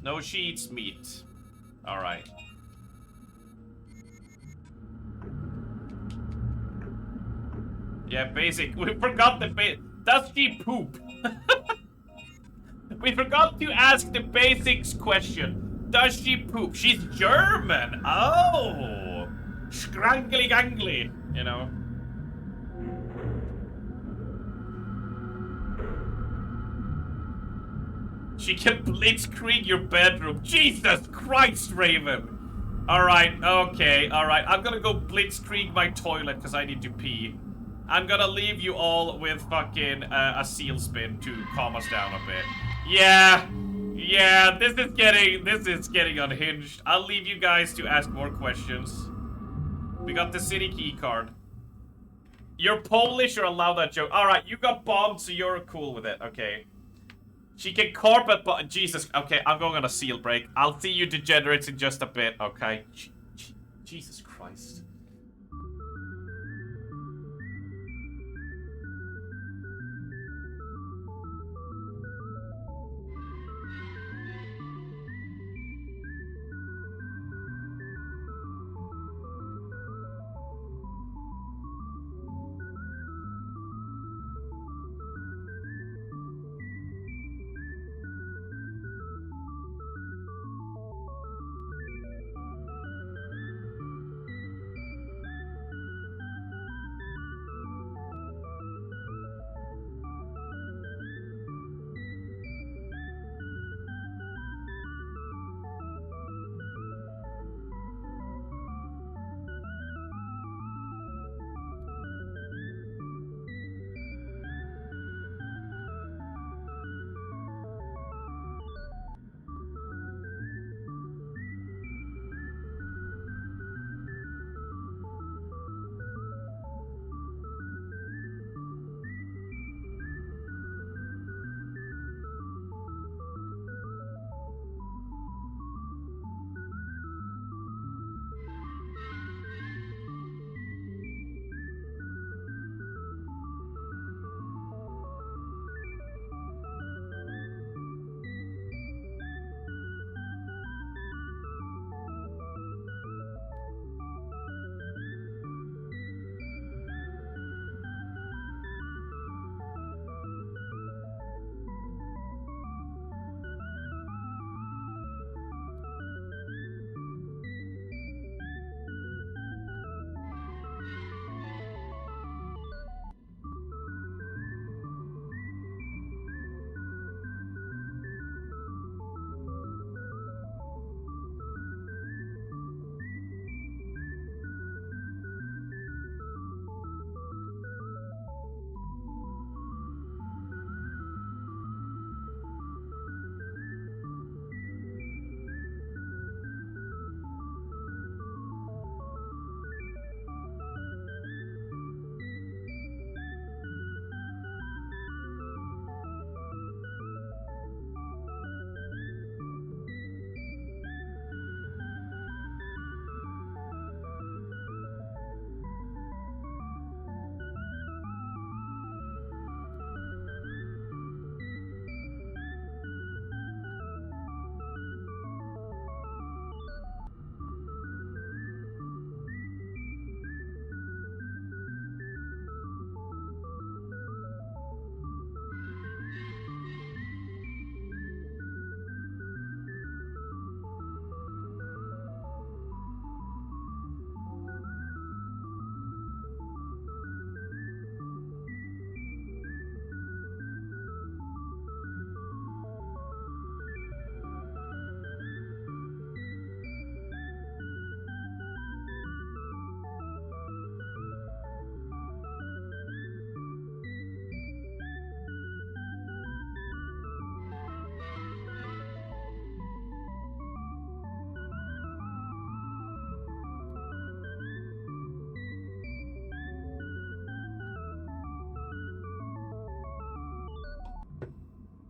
S2: No, she eats meat. Alright. Yeah, basic. We forgot the does she poop? We forgot to ask the basics question. Does she poop? She's German. Oh. Scrangly gangly, you know. She can blitzkrieg your bedroom. Jesus Christ, Raven. Alright, okay, alright. I'm gonna go blitzkrieg my toilet because I need to pee. I'm gonna leave you all with fucking a seal spin to calm us down a bit. Yeah, yeah, this is getting unhinged. I'll leave you guys to ask more questions. We got the city key card. You're Polish, you're allowed that joke. Alright, you got bombed, so you're cool with it. Okay. She can carpet, but Jesus. Okay, I'm going on a seal break. I'll see you degenerates in just a bit, okay? Jesus Christ.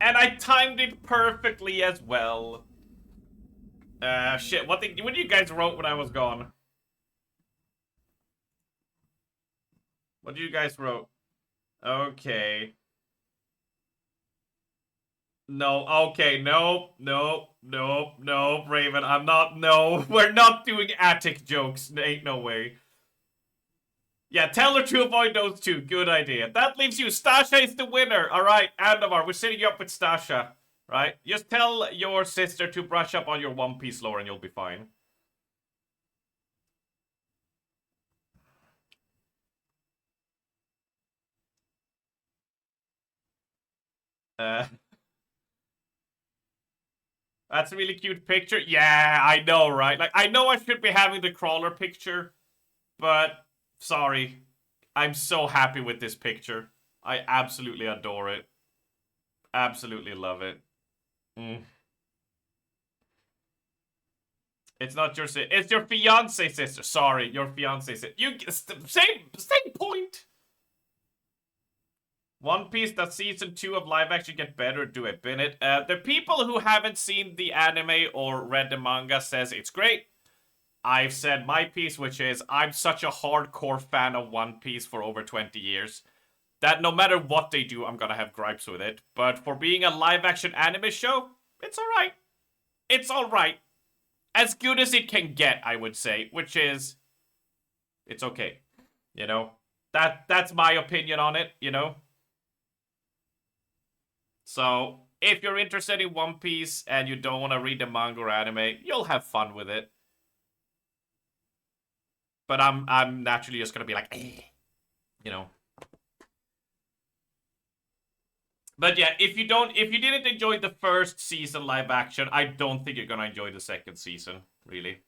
S2: And I timed it perfectly as well. Shit, what did you guys wrote when I was gone? What did you guys wrote? Okay. No, okay, nope, Raven, I'm not, no, we're not doing attic jokes, ain't no way. Yeah, tell her to avoid those two, good idea. That leaves you, Stasha is the winner, alright, Andomar, we're sitting you up with Stasha, right? Just tell your sister to brush up on your One Piece lore and you'll be fine. Uh... That's a really cute picture. Yeah, I know, right? Like, I know I should be having the crawler picture, but sorry. I'm so happy with this picture. I absolutely adore it. Absolutely love it. Mm. It's not your sister. It's your fiance sister. Sorry, your fiance sister. You same point. One Piece, does season 2 of live action get better? Do it, Bennett. The people who haven't seen the anime or read the manga says it's great. I've said my piece, which is I'm such a hardcore fan of One Piece for over 20 years that no matter what they do, I'm gonna have gripes with it. But for being a live action anime show, it's alright. It's alright. As good as it can get, I would say, which is it's okay. You know? That's my opinion on it, you know? So, if you're interested in One Piece and you don't want to read the manga or anime, you'll have fun with it. But I'm naturally just gonna be like, you know. But yeah, if you didn't enjoy the first season live action, I don't think you're gonna enjoy the second season, really.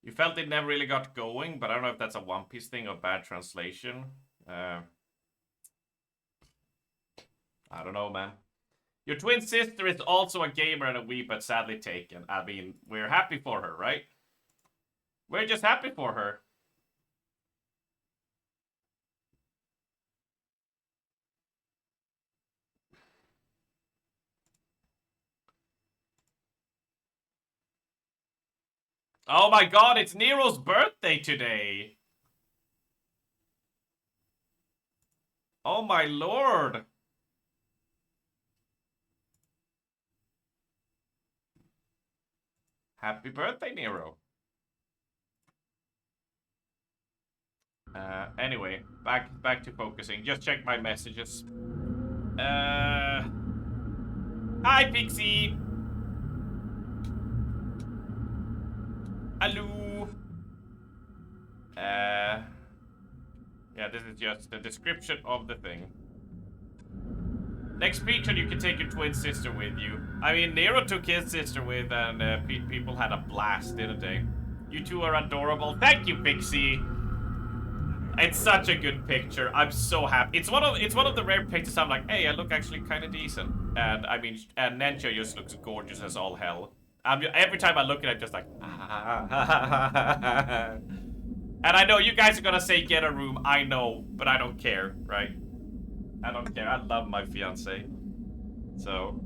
S2: You felt it never really got going, but I don't know if that's a One Piece thing or bad translation. I don't know, man. Your twin sister is also a gamer and a wee, but sadly taken. I mean, we're happy for her, right? We're just happy for her. Oh my god, it's Nero's birthday today! Oh my lord! Happy birthday, Nero. Anyway, back to focusing. Just check my messages. Hi, Pixie! Hello! Yeah, this is just the description of the thing. Next feature, you can take your twin sister with you. I mean, Nero took his sister with, and people had a blast, didn't they? You two are adorable. Thank you, Pixie. It's such a good picture. I'm so happy. It's one of the rare pictures I'm like, hey, I look actually kind of decent. And I mean, and Nencha just looks gorgeous as all hell. Every time I look at it, I'm just like, and I know you guys are gonna say get a room. I know, but I don't care, right? I don't care. I love my fiance. So.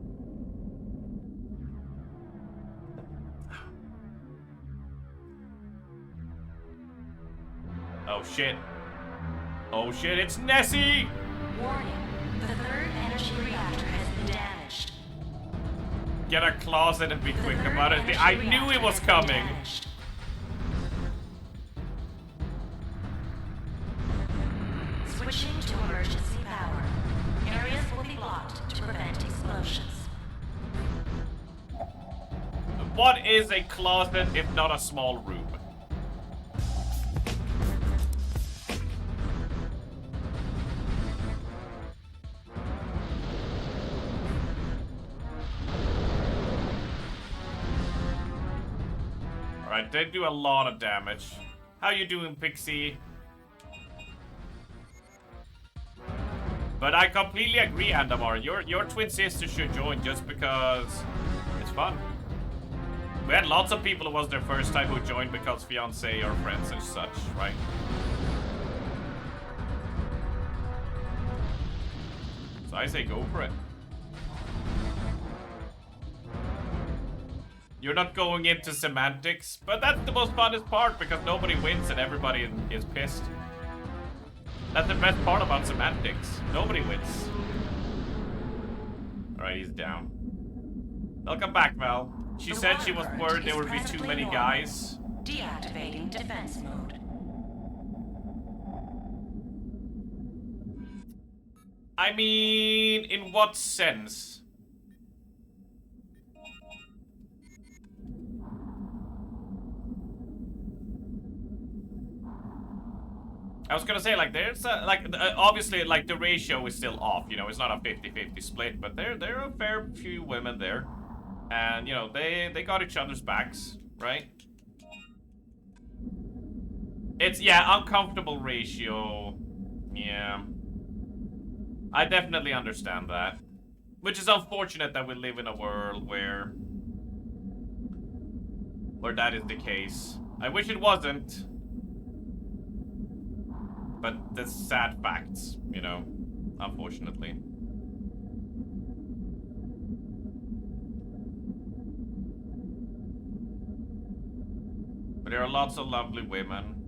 S2: Oh shit. Oh shit, it's Nessie!
S7: Warning, the third energy reactor has been damaged.
S2: Get a closet and be quick about it. I knew it was coming!
S7: Switching to emergency power. Areas will be blocked to prevent explosions.
S2: What is a closet if not a small room? Alright, they do a lot of damage. How you doing, Pixie? But I completely agree, Andamar. Your twin sister should join just because it's fun. We had lots of people, it was their first time who joined because fiance or friends and such, right? So I say go for it. You're not going into semantics, but that's the most funnest part because nobody wins and everybody is pissed. That's the best part about semantics. Nobody wins. Alright, he's down. Welcome back, Val. She said she was worried there would be too many guys.
S7: Deactivating defense mode.
S2: I mean, in what sense? I was gonna say, like, there's obviously, like, the ratio is still off, you know, it's not a 50-50 split, but there are a fair few women there. And, you know, they got each other's backs, right? It's, yeah, uncomfortable ratio. Yeah. I definitely understand that. Which is unfortunate that we live in a world where that is the case. I wish it wasn't. But that's sad facts, you know, unfortunately. But there are lots of lovely women.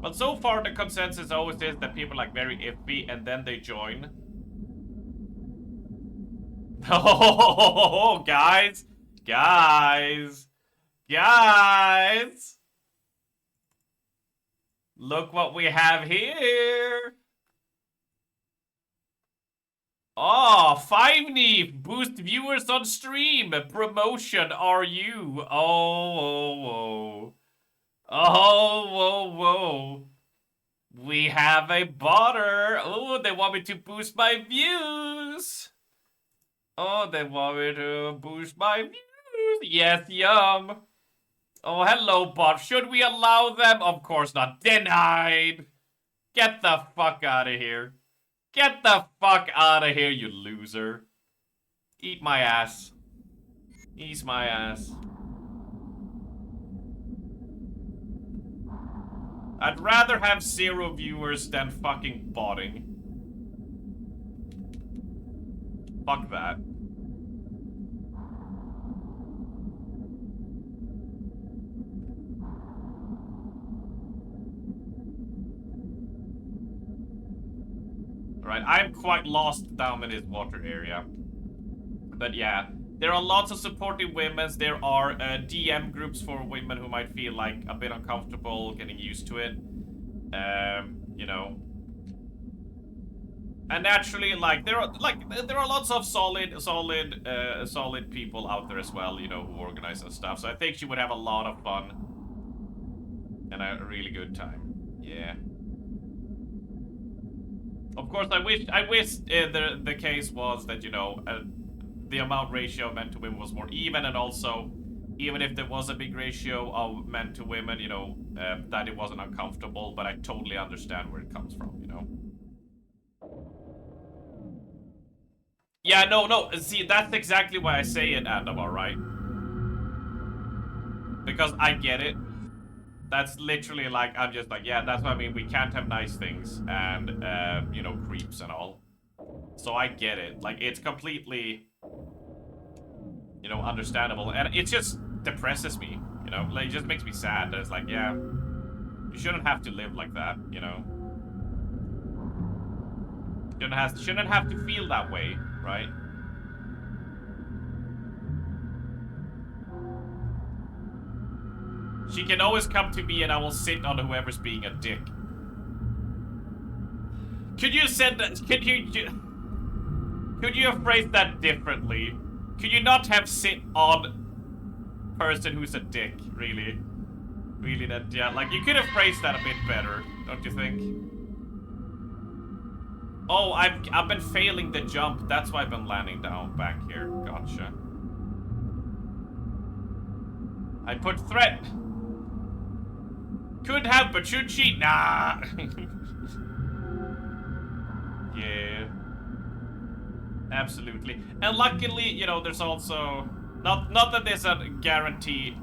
S2: But so far the consensus always is that people are like very iffy and then they join. Oh, guys. Guys. Guys. Look what we have here. Oh, 5 boost viewers on stream. Promotion, are you? Oh. Oh, whoa, whoa. We have a botter. Oh, they want me to boost my views. Oh, they want me to boost my views. Yes, yum. Oh, hello, bot. Should we allow them? Of course not. Denied. Get the fuck out of here. Get the fuck out of here, you loser. Eat my ass. Eat my ass. I'd rather have 0 viewers than fucking botting. Fuck that. Alright, I'm quite lost down in this water area. But yeah, there are lots of supportive women. There are DM groups for women who might feel like a bit uncomfortable getting used to it. You know. And naturally, like there are lots of solid people out there as well, you know, who organize and stuff. So I think she would have a lot of fun and a really good time. Yeah. Of course, I wish the case was that, you know, the amount ratio of men to women was more even, and also, even if there was a big ratio of men to women, you know, that it wasn't uncomfortable, but I totally understand where it comes from, you know? Yeah, no, see, that's exactly why I say it, Andavar, right? Because I get it. That's literally like, I'm just like, yeah, that's what I mean, we can't have nice things, and, you know, creeps and all. So I get it. Like, it's completely, you know, understandable. And it just depresses me, you know? Like, it just makes me sad that it's like, yeah, you shouldn't have to live like that, you know? Shouldn't have to feel that way, right? She can always come to me and I will sit on whoever's being a dick. Could you send that? Could you have phrased that differently? Could you not have sit on person who's a dick, really? Really, that, yeah, like, you could have phrased that a bit better, don't you think? Oh, I've been failing the jump, that's why I've been landing down back here. Gotcha. I put threat. Could have, but should she? Nah. Yeah. Absolutely. And luckily, you know, there's also not that there's a guaranteed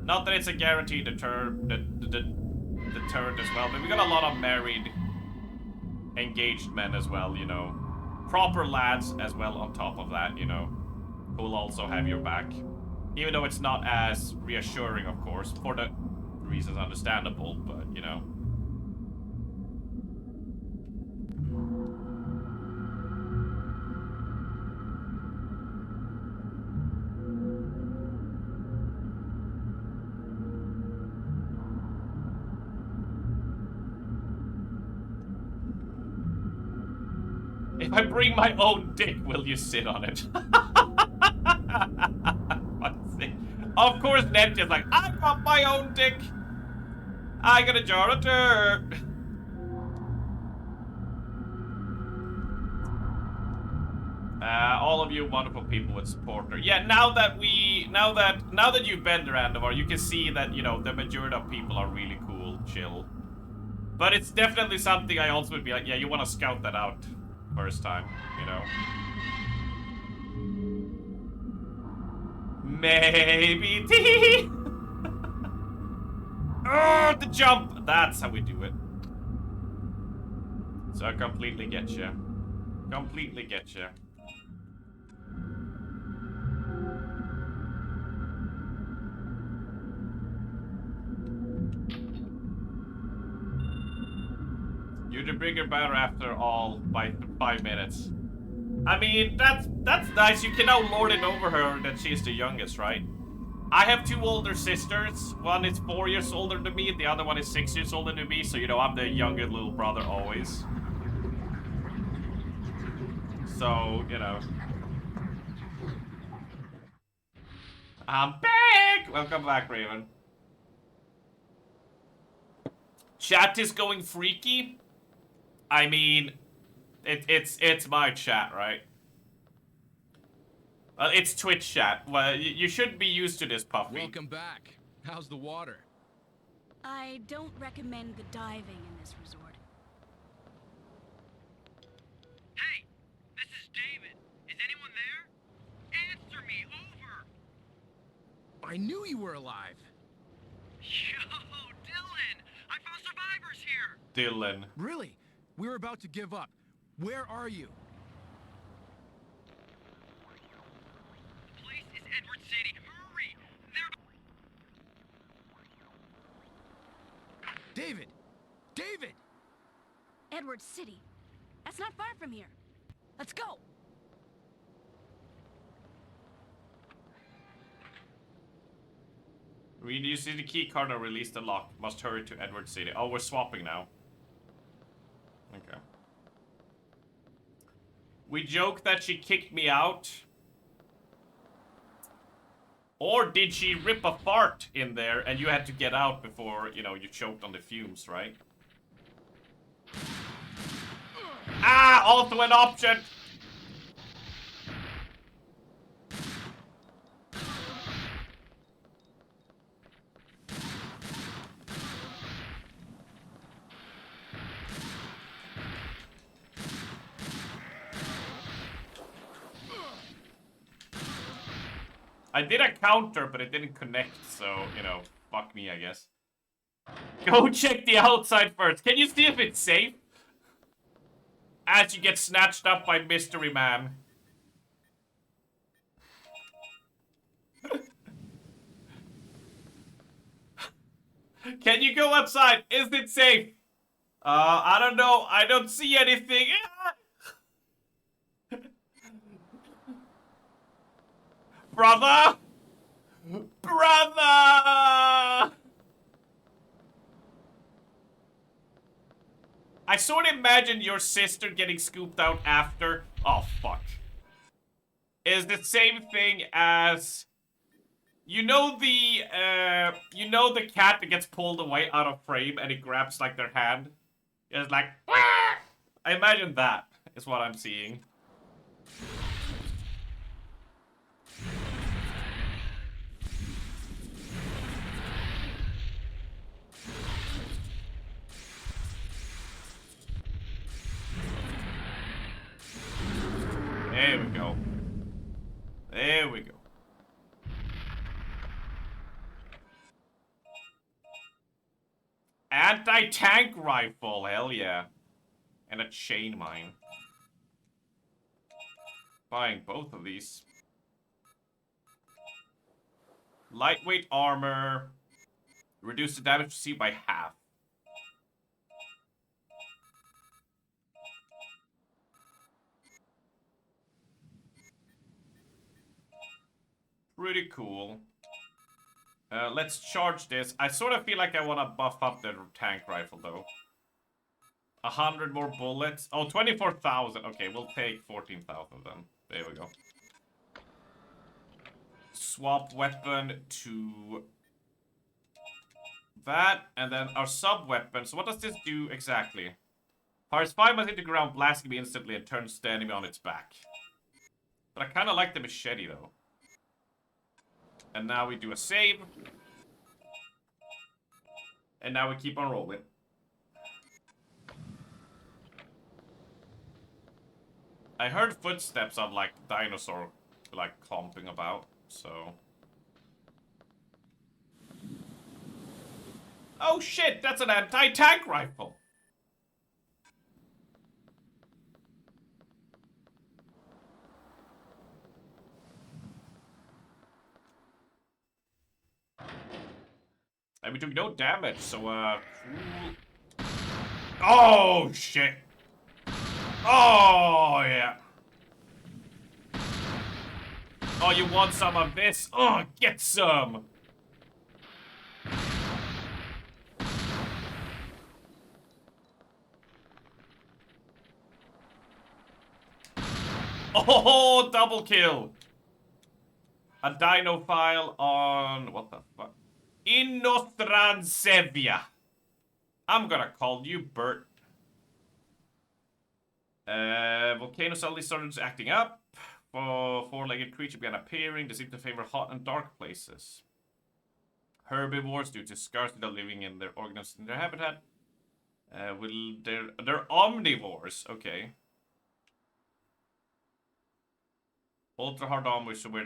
S2: not that it's a guaranteed deterrent as well, but we got a lot of married engaged men as well, you know. Proper lads as well on top of that, you know, who'll also have your back. Even though it's not as reassuring, of course, for the reasons understandable, but, you know. If I bring my own dick, will you sit on it? Of course, Ned is like, I got my own dick. I got a jar of dirt. All of you wonderful people with supporter. Yeah, now that you've been there, Andovar, you can see that, you know, the majority of people are really cool, chill. But it's definitely something I also would be like, yeah, you want to scout that out first time, you know. Maybe tee. Oh, the jump! That's how we do it. So I completely get you. Completely get you. You're the bigger better after all by 5 minutes. I mean, that's nice. You can now lord it over her that she's the youngest, right? I have 2 older sisters. One is 4 years older than me, the other one is 6 years older than me, so you know, I'm the younger little brother always. So, you know. I'm back! Welcome back, Raven. Chat is going freaky. I mean, it's my chat, right? Well, it's Twitch chat. Well, you should be used to this, Puffy.
S5: Welcome back. How's the water?
S6: I don't recommend the diving in this resort.
S10: Hey, this is David. Is anyone there? Answer me, over!
S5: I knew you were alive.
S10: Yo, Dylan! I found survivors here!
S2: Dylan.
S5: Really? We were about to give up. Where are you?
S10: The place is Edward City. Hurry! They're...
S5: David! David!
S6: Edward City. That's not far from here. Let's go!
S2: Read, you see the key card or release the lock. Must hurry to Edward City. Oh, we're swapping now. Okay. We joke that she kicked me out. Or did she rip a fart in there and you had to get out before, you know, you choked on the fumes, right? Ah! Also an option! I did a counter, but it didn't connect, so, you know, fuck me, I guess. Go check the outside first. Can you see if it's safe? As you get snatched up by Mystery Man. Can you go outside? Is it safe? I don't know. I don't see anything. Brother! Brother! I sort of imagine your sister getting scooped out after. Oh, fuck. Is the same thing as... You know the cat that gets pulled away out of frame and it grabs, like, their hand? It's like... Wah! I imagine that is what I'm seeing. There we go. There we go. Anti-tank rifle, hell yeah. And a chain mine. Buying both of these. Lightweight armor. Reduce the damage received by half. Pretty cool. Let's charge this. I sort of feel like I want to buff up the tank rifle, though. 100 more bullets. Oh, 24,000. Okay, we'll take 14,000 then. There we go. Swap weapon to that, and then our sub-weapon. So what does this do exactly? Fires 5 miles into the ground, blasting me instantly, and turns the enemy on its back. But I kind of like the machete, though. And now we do a save. And now we keep on rolling. I heard footsteps of, like, dinosaur, like, clomping about, so... Oh shit, that's an anti-tank rifle! And we took no damage, so, Oh, shit! Oh, yeah! Oh, you want some of this? Oh, get some! Oh, double kill! A dino file on... What the fuck? Inostransevia. I'm gonna call you Bert. Volcano suddenly started acting up. Four-legged creature began appearing. They seem to favor hot and dark places. Herbivores, due to scarcity, are living in their organisms in their habitat. They're omnivores. Okay. Ultra hard armor, so where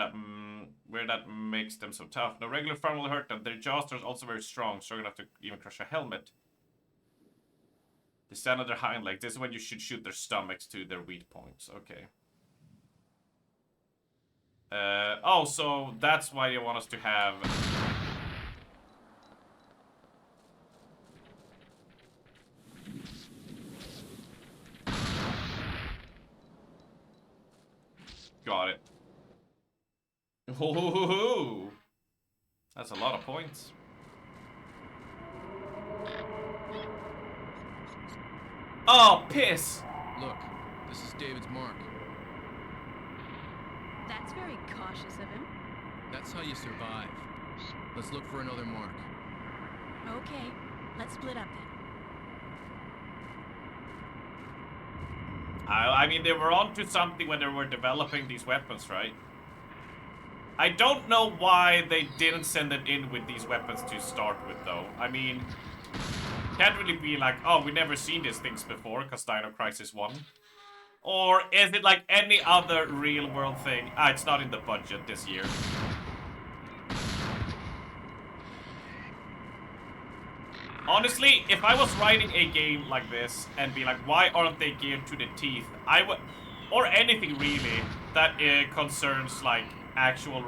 S2: that makes them so tough. No regular fun will hurt them. Their jaws are also very strong enough to even crush a helmet. They stand on their hind legs. This is when you should shoot their stomachs to their weak points. Okay. Oh, so that's why you want us to have... Got it. Ooh, that's a lot of points. Oh, piss!
S5: Look, this is David's mark.
S6: That's very cautious of him.
S5: That's how you survive. Let's look for another mark.
S6: Okay, let's split up then.
S2: I mean, they were onto something when they were developing these weapons, right? I don't know why they didn't send it in with these weapons to start with, though. I mean, can't really be like, oh, we never seen these things before, because Dino Crisis 1. Or is it like any other real-world thing? Ah, it's not in the budget this year. Honestly, if I was writing a game like this and be like, why aren't they geared to the teeth? I would, or anything really that concerns like actual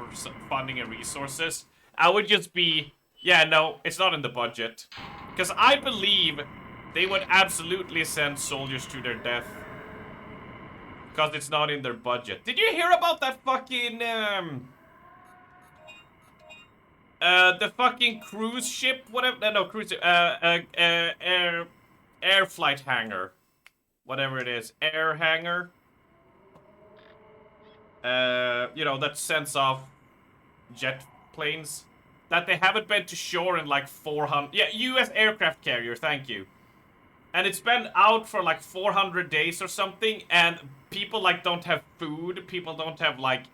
S2: funding and resources, I would just be, yeah, no, it's not in the budget. Because I believe they would absolutely send soldiers to their death. Because it's not in their budget. Did you hear about that fucking, the fucking cruise ship, whatever, no, cruise ship, air flight hangar. Whatever it is, air hangar. You know, that sends off jet planes. That they haven't been to shore in like 400, yeah, US aircraft carrier, thank you. And it's been out for like 400 days or something, and people like don't have food, people don't have like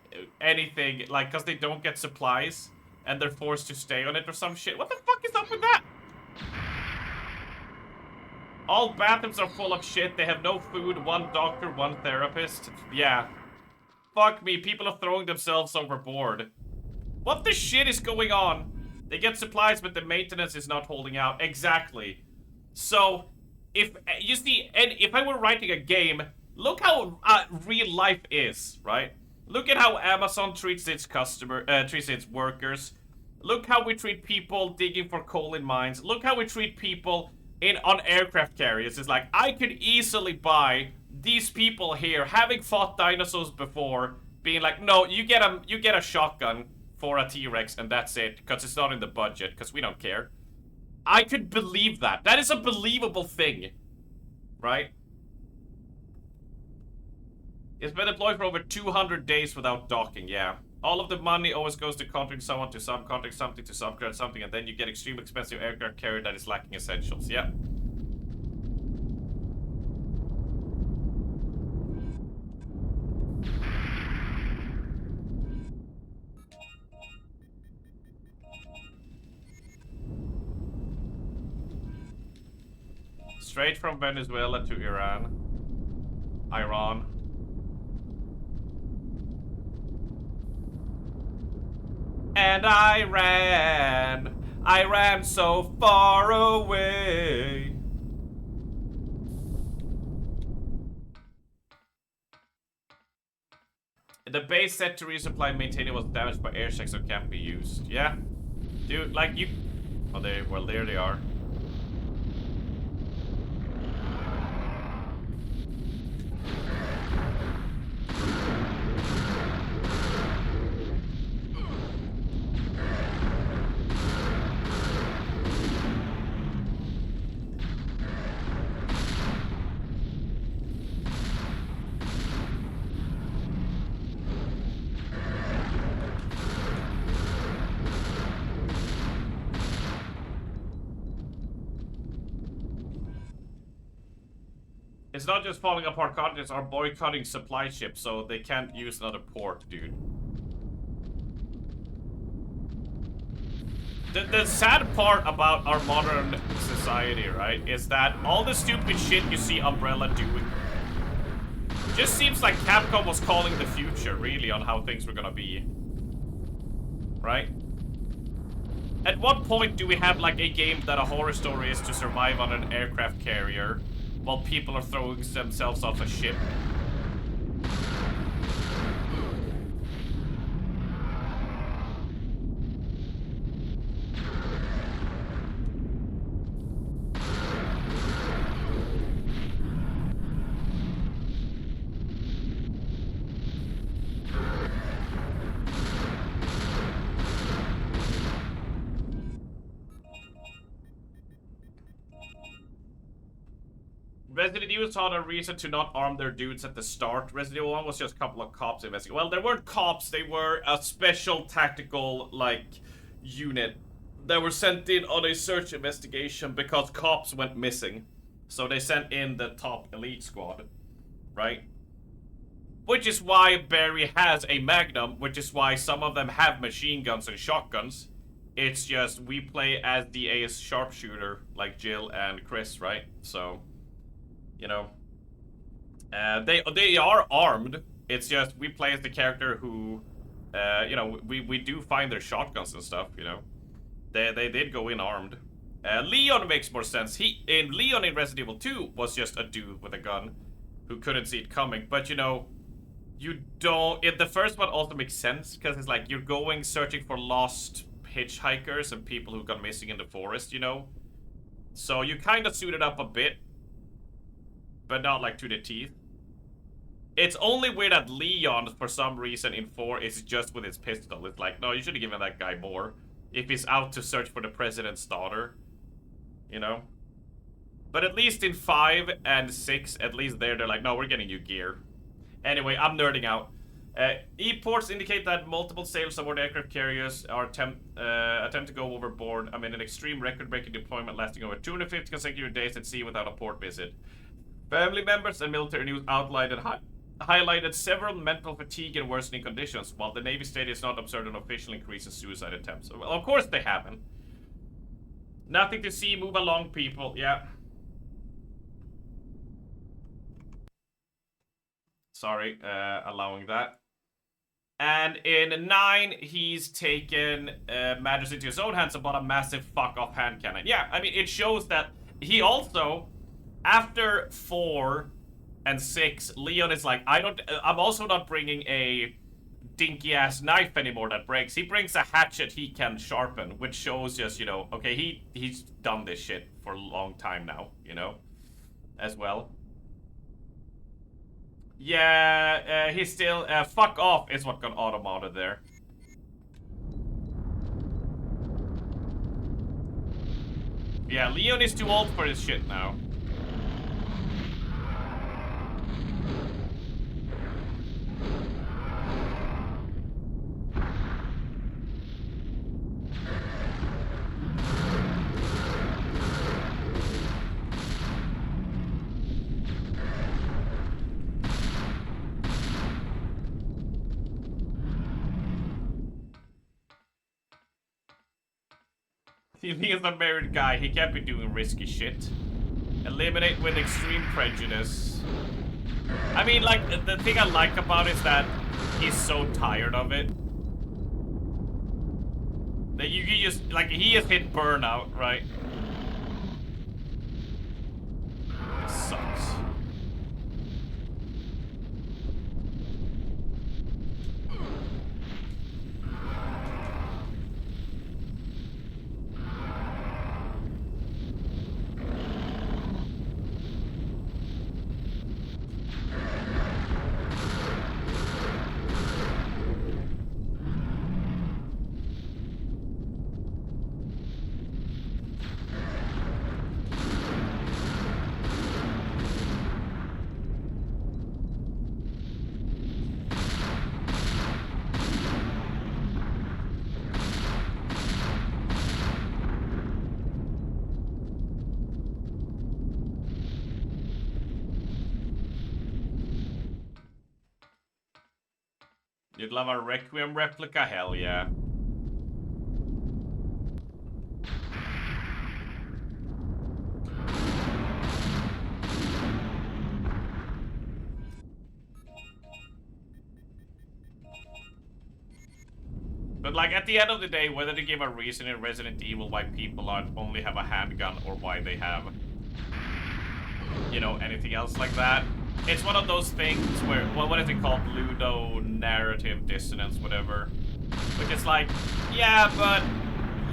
S2: anything, like, cause they don't get supplies. And they're forced to stay on it or some shit. What the fuck is up with that? All bathrooms are full of shit. They have no food, one doctor, one therapist. Yeah. Fuck me, people are throwing themselves overboard. What the shit is going on? They get supplies, but the maintenance is not holding out. Exactly. So, if you see, and if I were writing a game, look how real life is, right? Look at how Amazon treats its treats its workers. Look how we treat people digging for coal in mines. Look how we treat people on aircraft carriers. It's like, I could easily buy these people here, having fought dinosaurs before, being like, no, you get a shotgun for a T-Rex and that's it, because it's not in the budget, because we don't care. I could believe that. That is a believable thing. Right? It's been deployed for over 200 days without docking, yeah. All of the money always goes to contracting someone to subcontract something to subcontract something, and then you get extremely expensive aircraft carrier that is lacking essentials, yeah. Straight from Venezuela to Iran. And I ran so far away. The base set to resupply and maintain it was damaged by air checks, so can't be used. Yeah? Dude, like you... Oh, there they are. It's not just falling apart continents are boycotting supply ships, so they can't use another port, dude. The sad part about our modern society, right, is that all the stupid shit you see Umbrella doing just seems like Capcom was calling the future, really, on how things were gonna be. Right? At what point do we have, like, a game that a horror story is to survive on an aircraft carrier while people are throwing themselves off a ship? Resident Evil had a reason to not arm their dudes at the start. Resident Evil 1 was just a couple of cops investigating. Well, they weren't cops, they were a special tactical, like, unit that were sent in on a search investigation because cops went missing. So they sent in the top elite squad, right? Which is why Barry has a Magnum, which is why some of them have machine guns and shotguns. It's just we play as the ace sharpshooter, like Jill and Chris, right? So... you know, they are armed. It's just we play as the character who, you know, we do find their shotguns and stuff. You know, they did go in armed. Leon makes more sense. Leon in Resident Evil 2 was just a dude with a gun who couldn't see it coming. But you know, you don't. The first one also makes sense because it's like you're going searching for lost hitchhikers and people who got missing in the forest. You know, so you kind of suited up a bit. But not like to the teeth. It's only weird that Leon, for some reason, in 4 is just with his pistol. It's like, no, you should have given that guy more. If he's out to search for the president's daughter. You know? But at least in 5 and 6, at least they're like, no, we're getting you gear. Anyway, I'm nerding out. E-ports indicate that multiple sales aboard aircraft carriers are attempt to go overboard. I mean, an extreme record-breaking deployment lasting over 250 consecutive days at sea without a port visit. Family members and military news outlined and highlighted several mental fatigue and worsening conditions, while the Navy stated it's not observed an official increase in suicide attempts. Well, of course they haven't. Nothing to see, move along, people. Yeah. Sorry, allowing that. And in 9, he's taken matters into his own hands and bought a massive fuck-off hand cannon. Yeah, I mean, it shows that he also... after 4 and 6, Leon is like, I'm also not bringing a dinky-ass knife anymore that breaks. He brings a hatchet he can sharpen, which shows just, you know, okay, he's done this shit for a long time now, you know, as well. Yeah, he's still, fuck off is what got auto-modded there. Yeah, Leon is too old for this shit now. He is a married guy. He can't be doing risky shit. Eliminate with extreme prejudice. I mean, like, the thing I like about it is that he's so tired of it. That you just, like, he has hit burnout, right? It sucks. You'd love a Requiem replica? Hell yeah. But like at the end of the day, whether they give a reason in Resident Evil why people only have a handgun or why they have, you know, anything else like that, it's one of those things where, well, what is it called? Ludo narrative dissonance, whatever. Which is like, yeah, but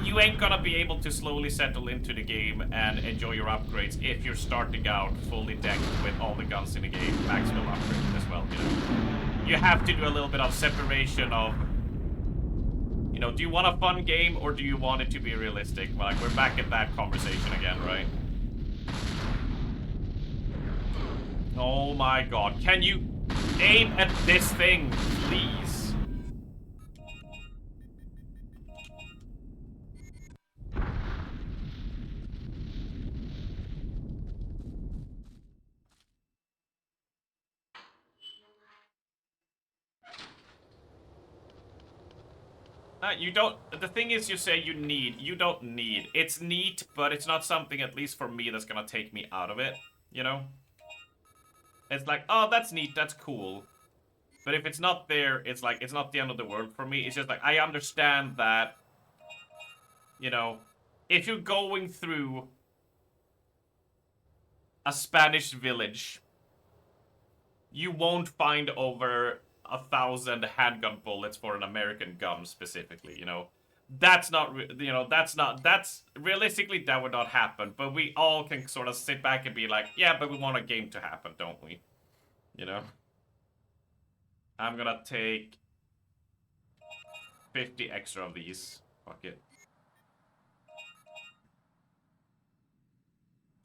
S2: you ain't gonna be able to slowly settle into the game and enjoy your upgrades if you're starting out fully decked with all the guns in the game, maximum upgrades as well, you know. You have to do a little bit of separation of, you know, do you want a fun game or do you want it to be realistic? Well, like, we're back at that conversation again, right? Oh my god. Can you aim at this thing, please? You don't, the thing is you say you need, you don't need. It's neat, but it's not something, at least for me, that's gonna take me out of it, you know? It's like, oh, that's neat, that's cool. But if it's not there, it's like, it's not the end of the world for me. It's just like, I understand that, you know, if you're going through a Spanish village, you won't find over 1,000 handgun bullets for an American gun specifically, you know. That's not, you know, that's, realistically, that would not happen. But we all can sort of sit back and be like, yeah, but we want a game to happen, don't we? You know? I'm gonna take 50 extra of these. Fuck it.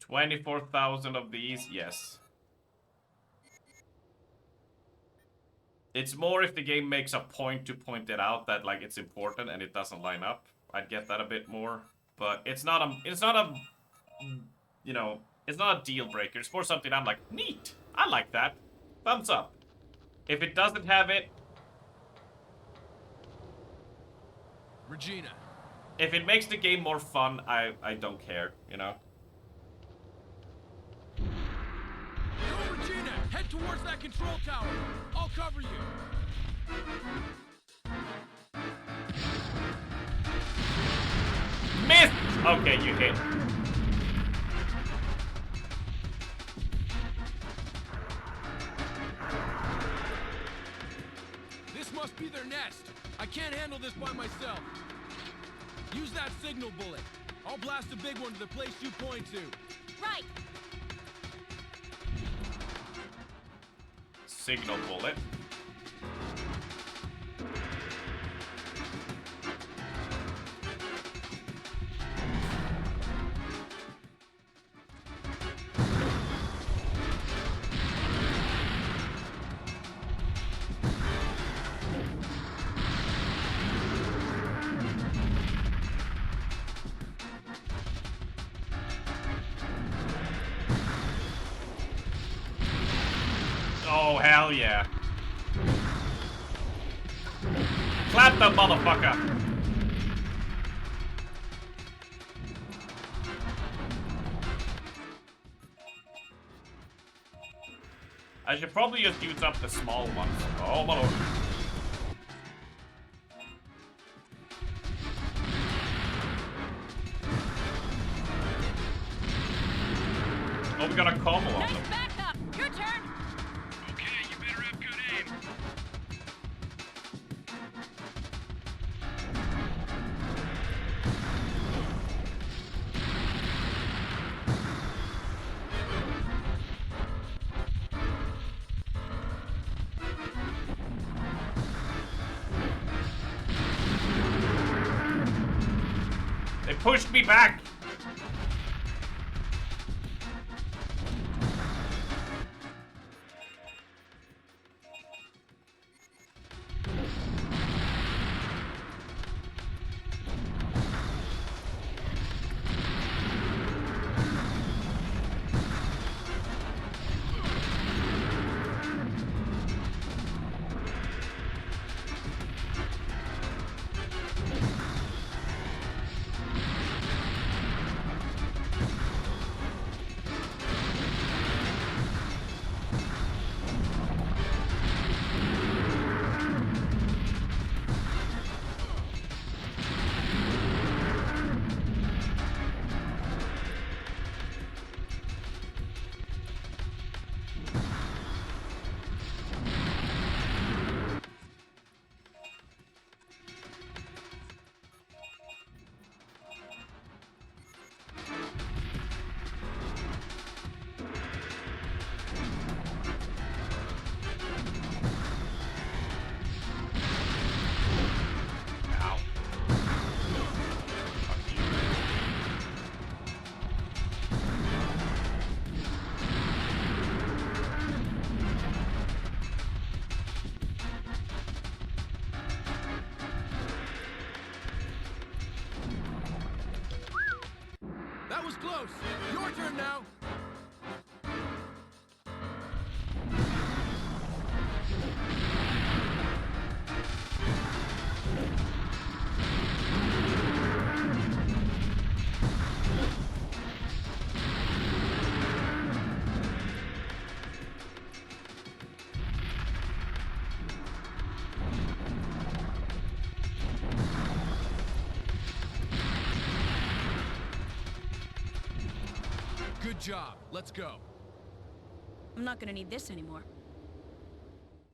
S2: 24,000 of these, yes. It's more if the game makes a point to point it out that, like, it's important and it doesn't line up. I'd get that a bit more. But it's not a, you know, it's not a deal breaker. It's more something I'm like, neat. I like that. Thumbs up. If it doesn't have it,
S5: Regina.
S2: if it makes the game more fun, I don't care, you know?
S5: Go, Regina! Head towards that control tower! I'll cover you!
S2: Miss! Okay, you hit.
S5: This must be their nest. I can't handle this by myself. Use that signal bullet. I'll blast a big one to the place you point to.
S6: Right.
S2: Signal bullet. Oh, hell yeah. Clap the motherfucker. I should probably just use up the small ones. Oh my lord. Oh, we got a combo on
S6: Nice
S2: them.
S6: backup. Your turn.
S10: Okay, you better have good aim.
S2: They pushed me back. Ow. Fuck you.
S5: That was close. Your turn now. Good job. Let's go.
S6: I'm not gonna need this anymore.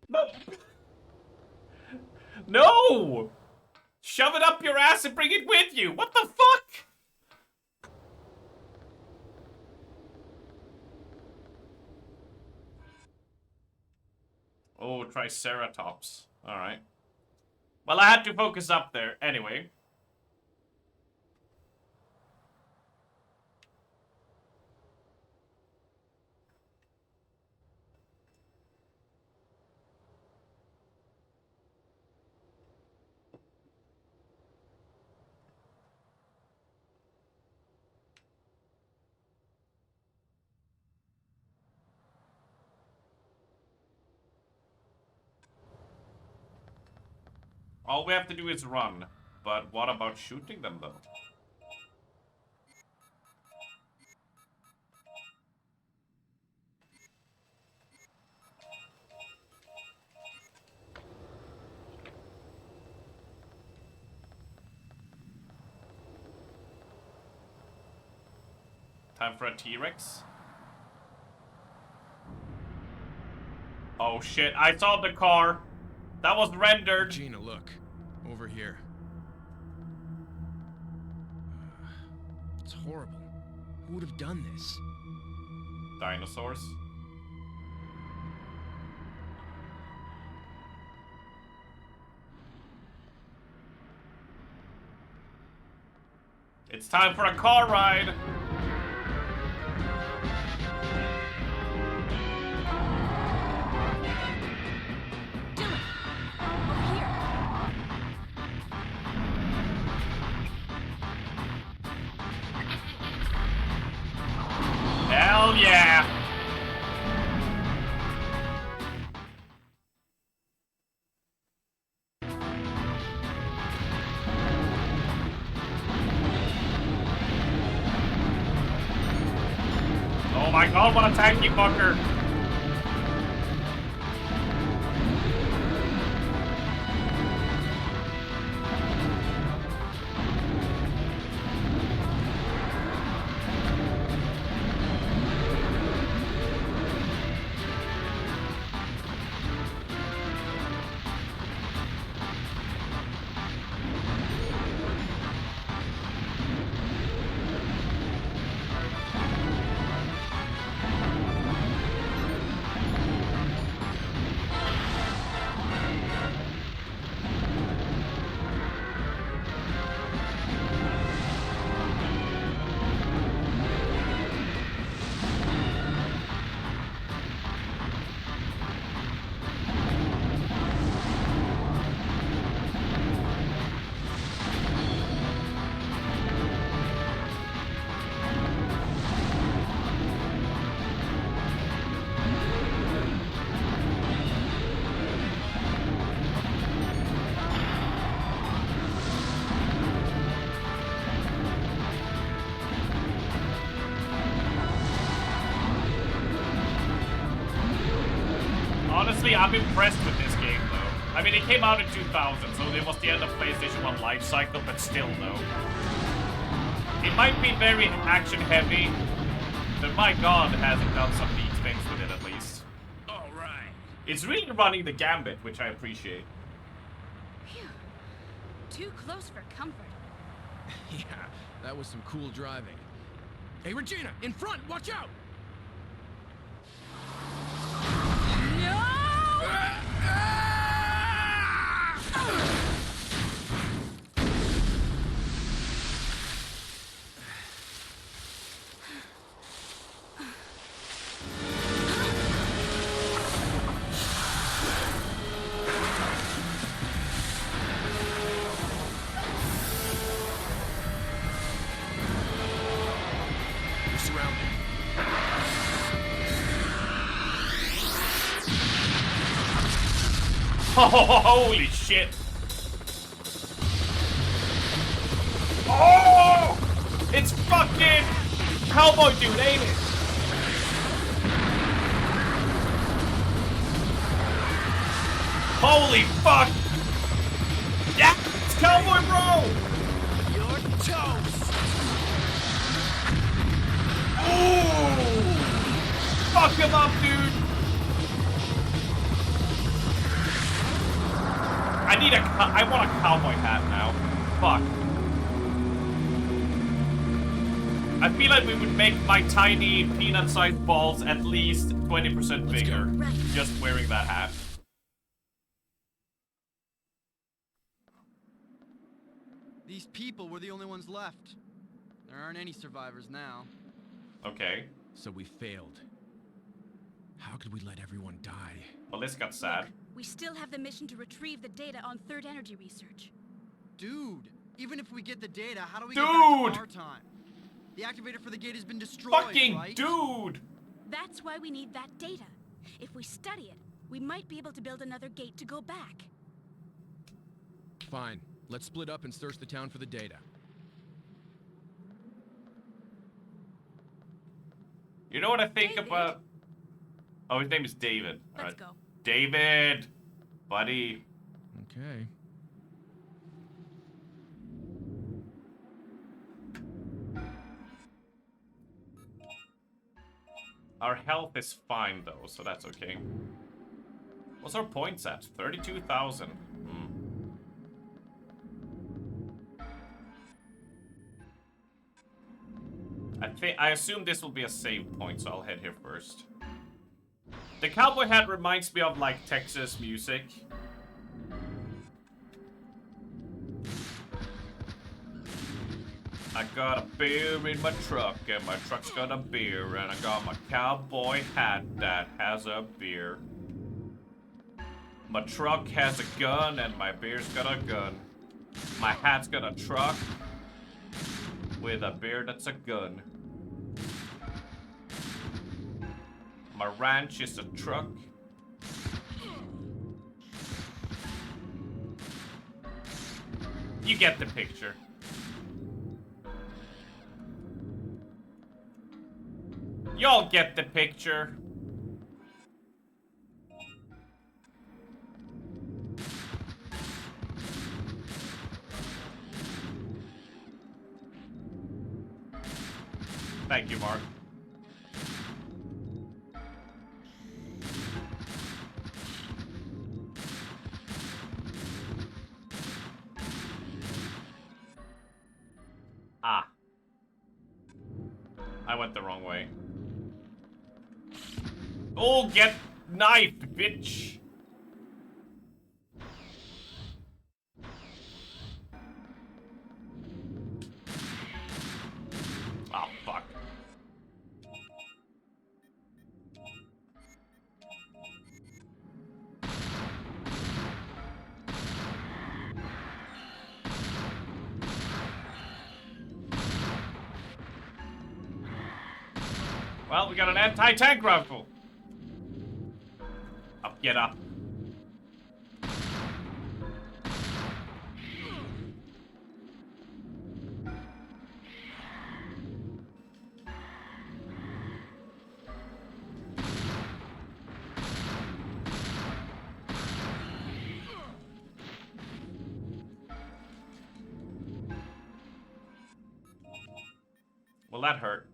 S2: No! No! Shove it up your ass and bring it with you! What the fuck? Oh, Triceratops. Alright. Well, I had to focus up there anyway. All we have to do is run. But what about shooting them, though? Time for a T-Rex? Oh shit, I saw the car! That was rendered!
S5: Gina, look. Over here. It's horrible. Who would have done this?
S2: Dinosaurs. It's time for a car ride! Hell yeah! Oh my god, what a tanky fucker! Honestly, I'm impressed with this game, though. I mean, it came out in 2000, so it was the end of PlayStation 1 life cycle, but still, though. It might be very action-heavy, but my god, has it done some neat things with it, at least.
S5: Alright.
S2: It's really running the gambit, which I appreciate.
S6: Phew. Too close for comfort.
S5: Yeah, that was some cool driving. Hey, Regina, in front, watch out! We're surrounded.
S2: Holy shit! Oh! It's fucking Cowboy Dude, ain't it? Holy fuck! Yeah! It's Cowboy Bro!
S5: You're toast!
S2: Ooh! Fuck him up, dude! I want a cowboy hat now. Fuck. I feel like we would make my tiny peanut-sized balls at least 20% bigger.
S6: Right.
S2: Just wearing that hat.
S10: These people were the only ones left. There aren't any survivors now.
S2: Okay.
S5: So we failed. How could we let everyone die?
S2: Well, this got sad.
S6: We still have the mission to retrieve the data on Third Energy research.
S10: Dude, even if we get the data, how do we
S2: Dude!
S10: get back to our time? The activator for the gate has been destroyed,
S2: Fucking
S10: right?
S2: dude!
S6: That's why we need that data. If we study it, we might be able to build another gate to go back.
S5: Fine. Let's split up and search the town for the data.
S2: You know what I think
S6: David?
S2: about... Oh, his name is David.
S6: Let's
S2: Alright.
S6: go.
S2: David! Buddy.
S5: Okay.
S2: Our health is fine, though, so that's okay. What's our points at? 32,000. I assume this will be a save point, so I'll head here first. The cowboy hat reminds me of, like, Texas music. I got a beer in my truck, and my truck's got a beer, and I got my cowboy hat that has a beer. My truck has a gun, and my beer's got a gun. My hat's got a truck with a beer that's a gun. My ranch is a truck. You get the picture. Y'all get the picture. Thank you, Mark. Ah. I went the wrong way. Oh, get knifed, bitch! Oh, fuck. Well, we got an anti-tank rifle. Up, get up. Well, that hurt.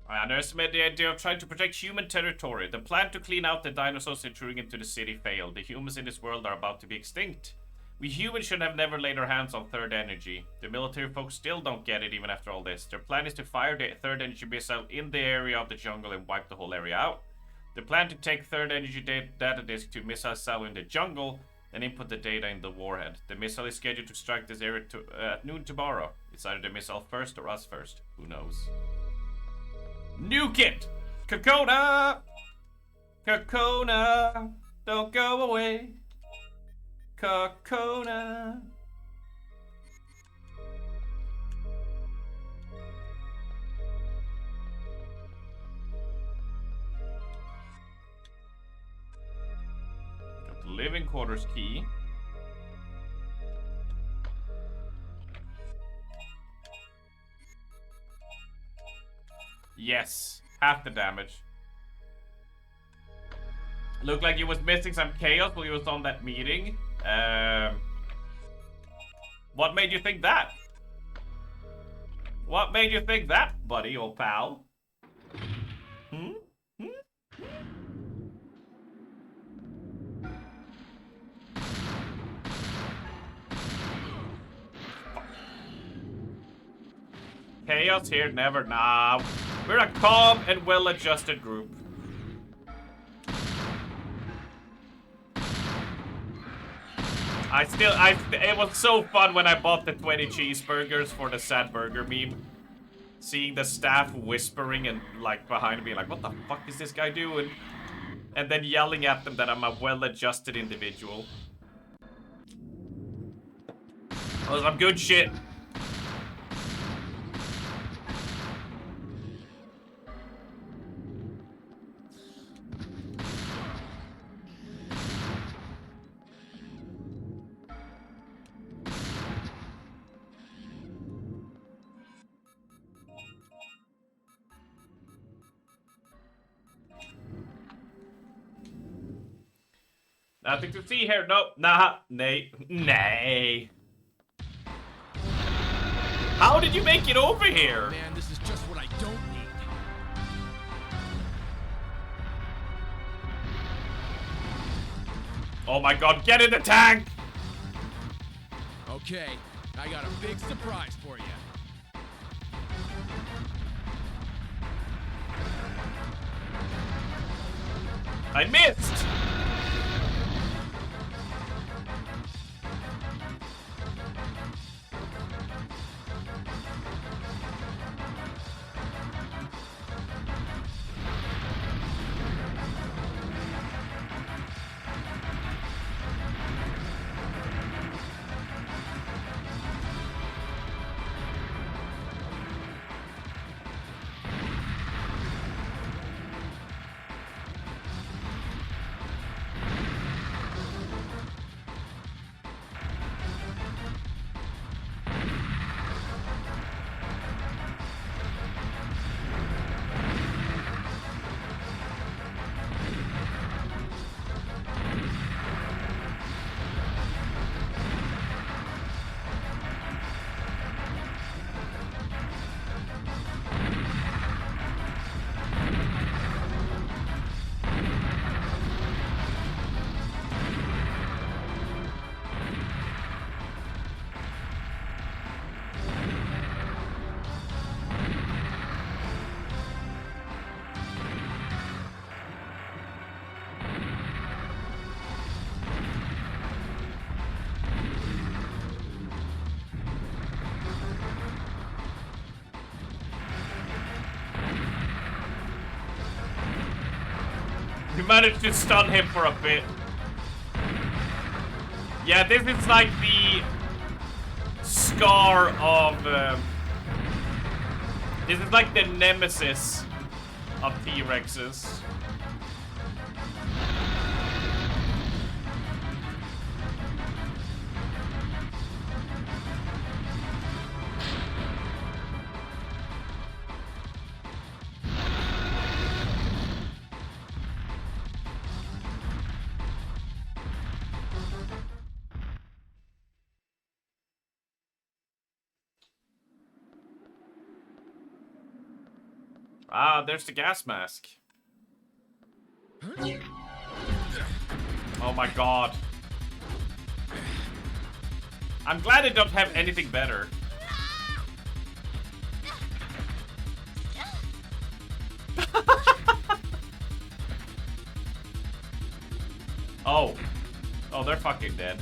S2: I underestimated the idea of trying to protect human territory. The plan to clean out the dinosaurs intruding into the city failed. The humans in this world are about to be extinct. We humans should have never laid our hands on third energy. The military folks still don't get it even after all this. Their plan is to fire the third energy missile in the area of the jungle and wipe the whole area out. They plan to take third energy data disk to missile cell in the jungle and input the data in the warhead. The missile is scheduled to strike this area at noon tomorrow. It's either the missile first or us first. Who knows? Nuke it! Kokona! Kokona! Don't go away! Kokona! Got the living quarters key. Yes, half the damage. Looked like he was missing some chaos while he was on that meeting. What made you think that? What made you think that, buddy or pal? Hmm? Chaos here, never. Nah. We're a calm and well-adjusted group. It was so fun when I bought the 20 cheeseburgers for the sad burger meme. Seeing the staff whispering and like behind me like, what the fuck is this guy doing? And then yelling at them that I'm a well-adjusted individual. That was some good shit. Nothing to see here. Nope. Nah. Nay. Nay. How did you make it over here?
S5: Man, this is just what I don't need.
S2: Oh my god, get in the tank!
S5: Okay, I got a big surprise for you.
S2: I missed! You managed to stun him for a bit. Yeah, this is like the scar of... this is like the nemesis of T-Rexes. Ah, there's the gas mask. Oh my god. I'm glad I don't have anything better. Oh. Oh, they're fucking dead.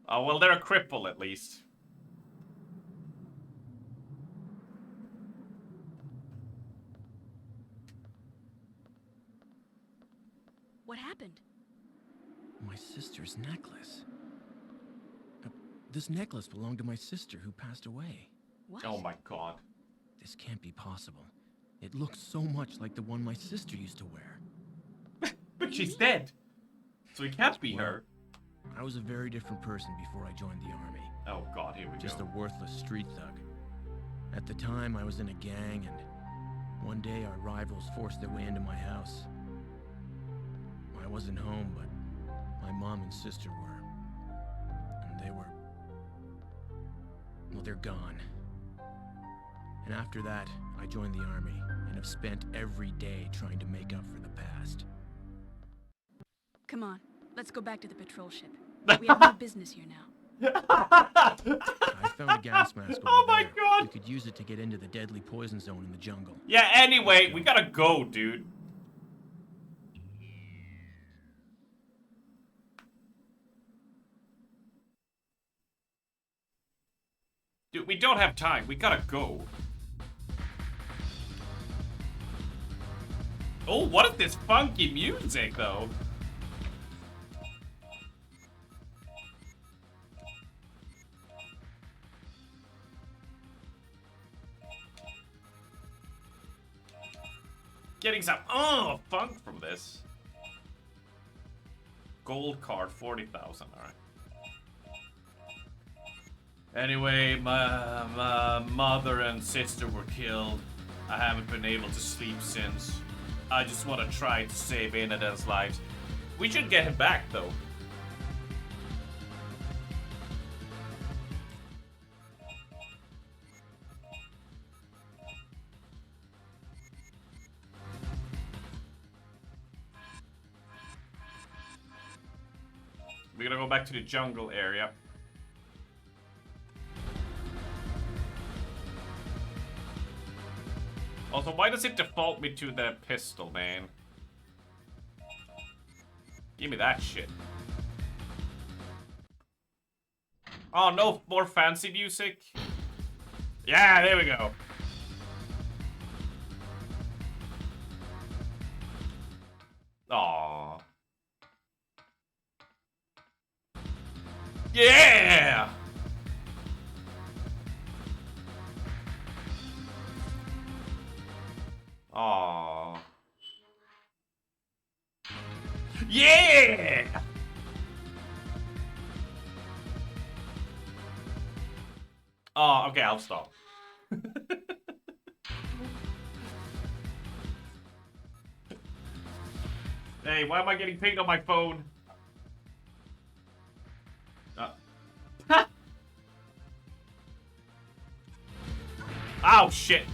S2: Oh, well, they're a cripple at least.
S6: What happened?
S5: My sister's necklace. This necklace belonged to my sister who passed away.
S6: What?
S2: Oh my god.
S5: This can't be possible. It looks so much like the one my sister used to wear.
S2: But she's dead. So it can't be her.
S5: I was a very different person before I joined the army.
S2: Oh god, here we
S5: Just
S2: go.
S5: a worthless street thug. At the time, I was in a gang, and one day our rivals forced their way into my house. I wasn't home, but my mom and sister were. And they were... well, they're gone. And after that, I joined the army, and have spent every day trying to make up for the past.
S6: Come on, let's go back to the patrol ship. We have no business here now.
S5: I found a gas mask over
S2: Oh my
S5: there.
S2: god!
S5: We could use it to get into the deadly poison zone in the jungle.
S2: Yeah, anyway, we gotta go, dude. Dude, we don't have time. We gotta go. Oh, what is this funky music, though? Getting some funk from this. Gold card, 40,000. All right. Anyway, my mother and sister were killed. I haven't been able to sleep since. I just want to try to save Inadel's lives. We should get him back, though. We're gonna go back to the jungle area. Also, why does it default me to the pistol, man? Give me that shit. Oh, no more fancy music? Yeah, there we go. Aww. Yeah! Aww. Yeah! Oh, okay, I'll stop. Hey, why am I getting pinged on my phone? Ow, shit.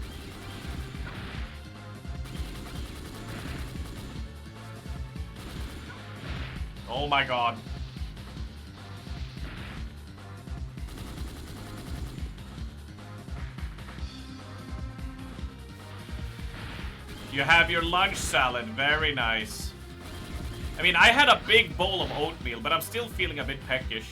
S2: Oh my god. You have your lunch salad, very nice. I mean, I had a big bowl of oatmeal, but I'm still feeling a bit peckish.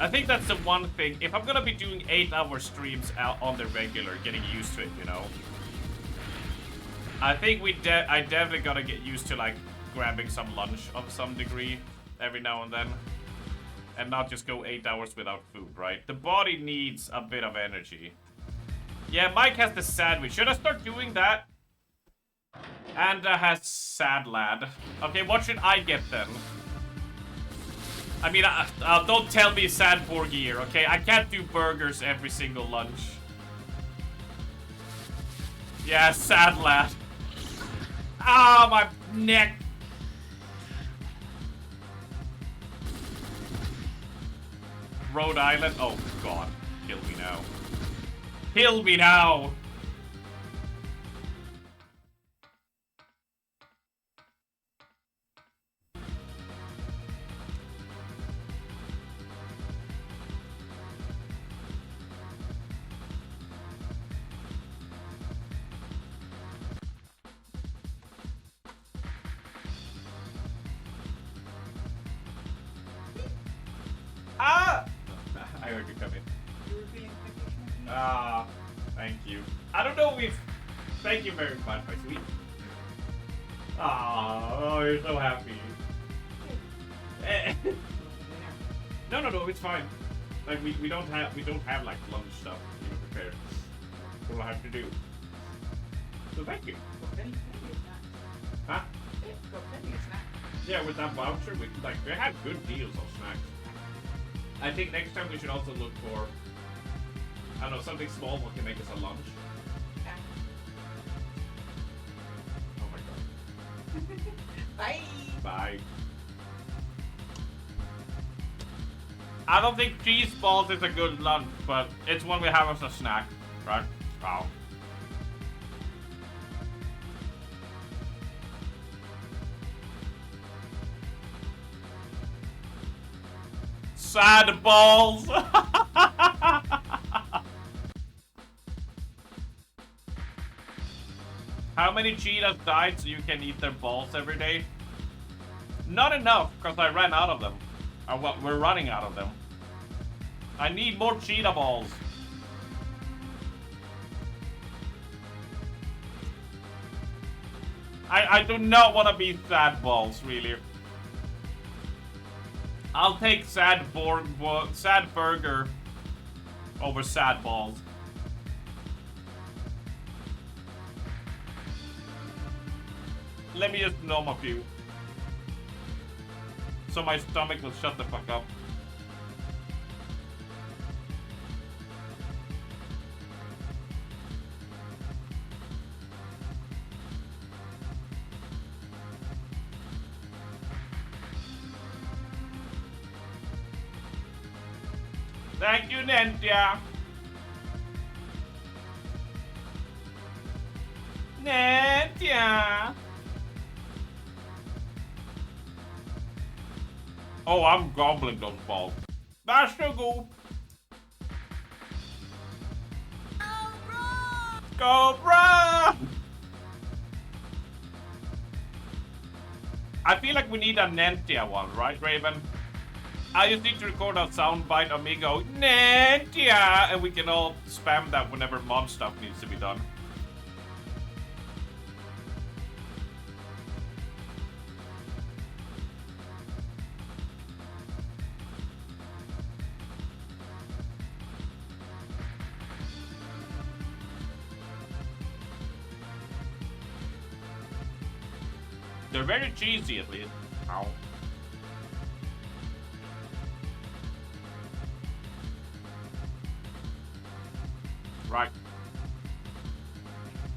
S2: I think that's the one thing. If I'm gonna be doing 8-hour streams out on the regular, getting used to it, you know. I think I definitely gotta get used to like grabbing some lunch of some degree every now and then, and not just go 8 hours without food, right? The body needs a bit of energy. Yeah, Mike has the sandwich. Should I start doing that? Anda has sad lad. Okay, what should I get then? I mean, don't tell me sad poor gear, okay? I can't do burgers every single lunch. Yeah, sad lad. Ah, my neck. Rhode Island. Oh, God. Kill me now. Kill me now. Ah! I heard you come in.
S3: European vacation.
S2: Ah, thank you. I don't know if... Thank you very much, my sweet. Ah, oh, you're so happy. No, it's fine. Like we don't have like lunch stuff prepared. What do I have to do? So thank you.
S3: Got plenty of snacks.
S2: Huh?
S3: Yeah, got plenty of snacks.
S2: Yeah, with that voucher, they have good deals on snacks. I think next time we should also look for, I don't know, something small what can make us a lunch.
S3: Yeah.
S2: Oh my god.
S3: Bye.
S2: Bye. I don't think cheese balls is a good lunch, but it's one we have as a snack, right? Wow. Sad balls. How many cheetahs died so you can eat their balls every day? Not enough, because I ran out of them. Well, we're running out of them. I need more cheetah balls. I do not want to be sad balls, really. I'll take sad burger over sad balls. Let me just numb a few. So my stomach will shut the fuck up. Thank you, Nentia. Nentia. Oh, I'm gobbling those balls. That's so good. Cobra! I feel like we need a Nentia one, right, Raven? I just need to record a soundbite of me go, Nentia! And we can all spam that whenever mom stuff needs to be done. They're very cheesy, at least. Ow. Right.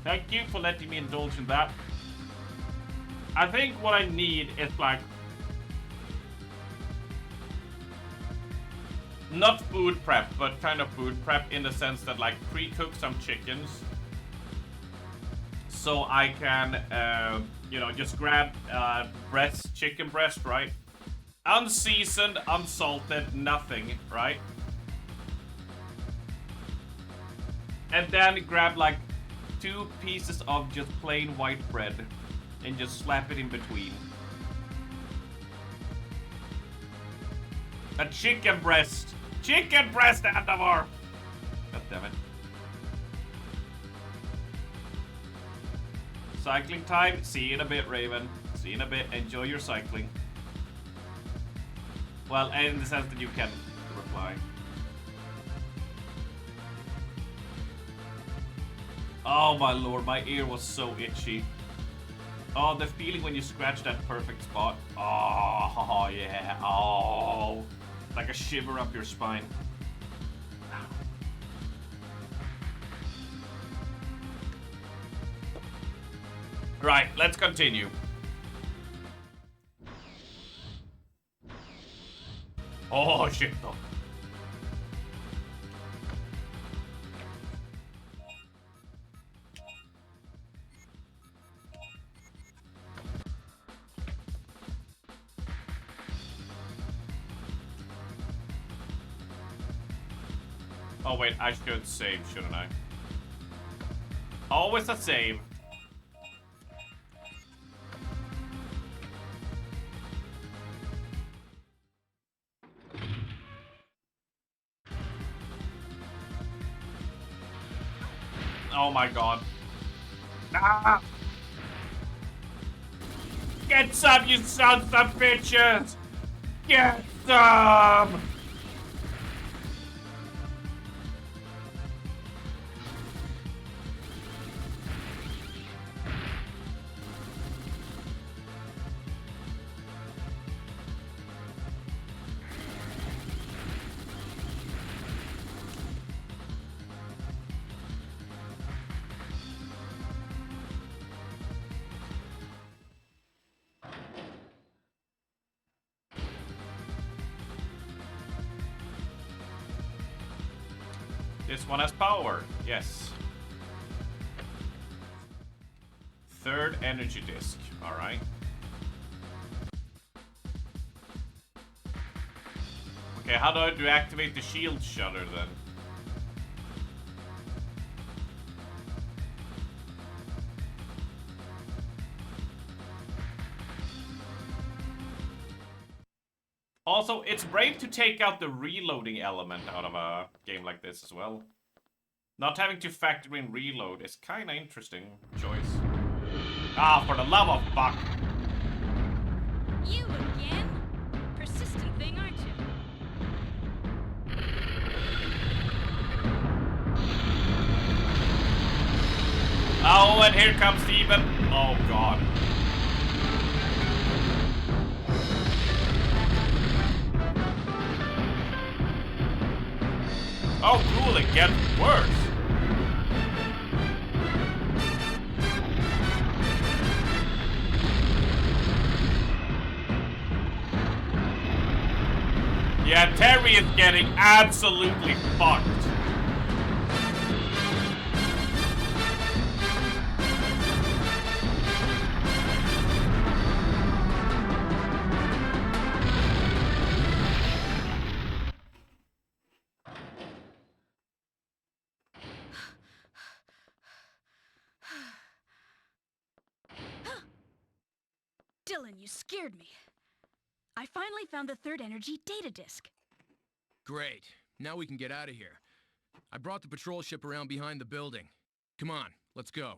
S2: Thank you for letting me indulge in that. I think what I need is like... not food prep, but kind of food prep in the sense that like pre-cook some chickens. So I can, you know, just grab chicken breast, right? Unseasoned, unsalted, nothing, right? And then grab like 2 pieces of just plain white bread and just slap it in between. A chicken breast! Chicken breast, Andavar! God damn it. Cycling time. See you in a bit, Raven. See you in a bit. Enjoy your cycling. Well, in the sense that you can reply. Oh my lord, my ear was so itchy. Oh, the feeling when you scratch that perfect spot. Oh, yeah. Oh, like a shiver up your spine. Right, let's continue. Oh, shit, though. Oh wait, I should save, shouldn't I? Always a save. Oh my god. Ah! Get some, you sons of bitches! Get some! This one has power, yes. Third energy disc, alright. Okay, how do I deactivate the shield shutter then? Also, it's brave to take out the reloading element out of a game like this as well. Not having to factor in reload is kinda interesting choice. Ah, for the love of fuck!
S6: You again? Persistent thing, aren't you?
S2: Oh, and here comes Steven! Oh god. Oh, cool, it gets worse. Yeah, Terry is getting absolutely fucked.
S6: Dylan, you scared me. I finally found the third energy data disk.
S5: Great. Now we can get out of here. I brought the patrol ship around behind the building. Come on, let's go.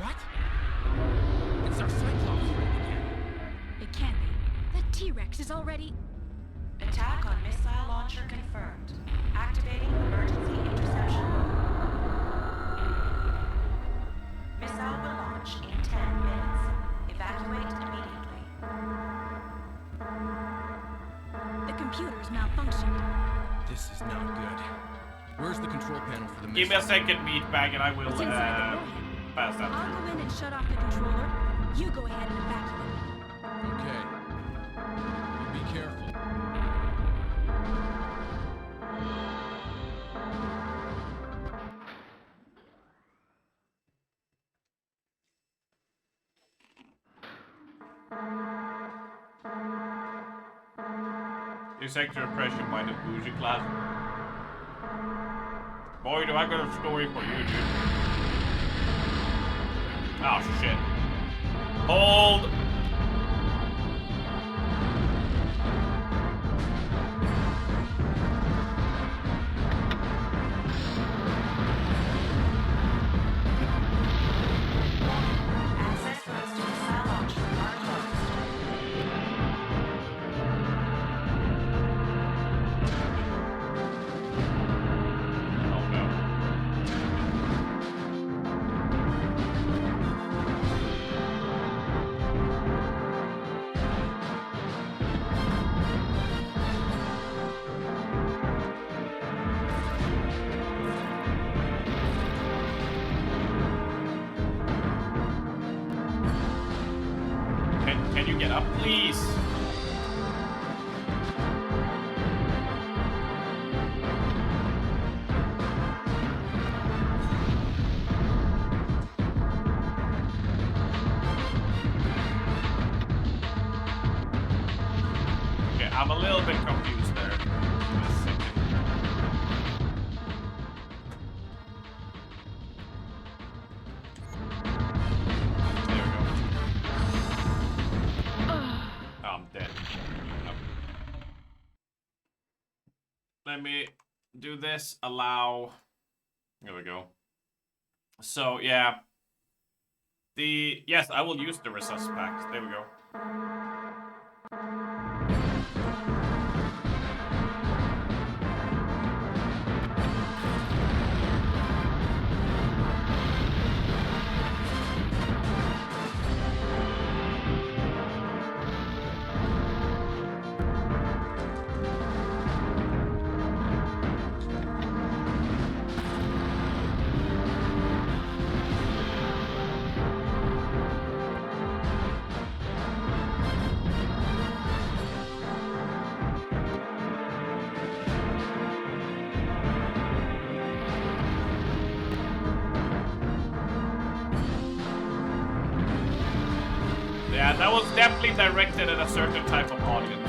S5: What? It's our Cyclops friend again.
S6: It can't be. The T-Rex is already...
S7: Attack on missile launcher confirmed. Activating emergency interception mode. Missile will launch in 10 minutes. Evacuate immediately.
S6: The computer's malfunctioned.
S5: This is not good. Where's the control panel for the
S2: Give me a
S5: missile?
S2: second, meatbag, and I will
S6: It's inside the warhead.
S2: pass that
S6: I'll
S2: through.
S6: go in and shut off the controller. You go ahead and evacuate.
S5: Okay. You be careful.
S2: Your sector oppression by the bougie class. Boy, do I got a story for you, dude. Oh, shit. Hold!
S7: Access roads to missile launcher are closed.
S2: Oh, no. Can you get up, please? Okay, I'm a little bit confused there. Give me a second. There we go. Oh, I'm dead. Nope. Let me do this. Allow. There we go. So, yeah. Yes, I will use the resus pack. There we go. Yeah, that was definitely directed at a certain type of audience.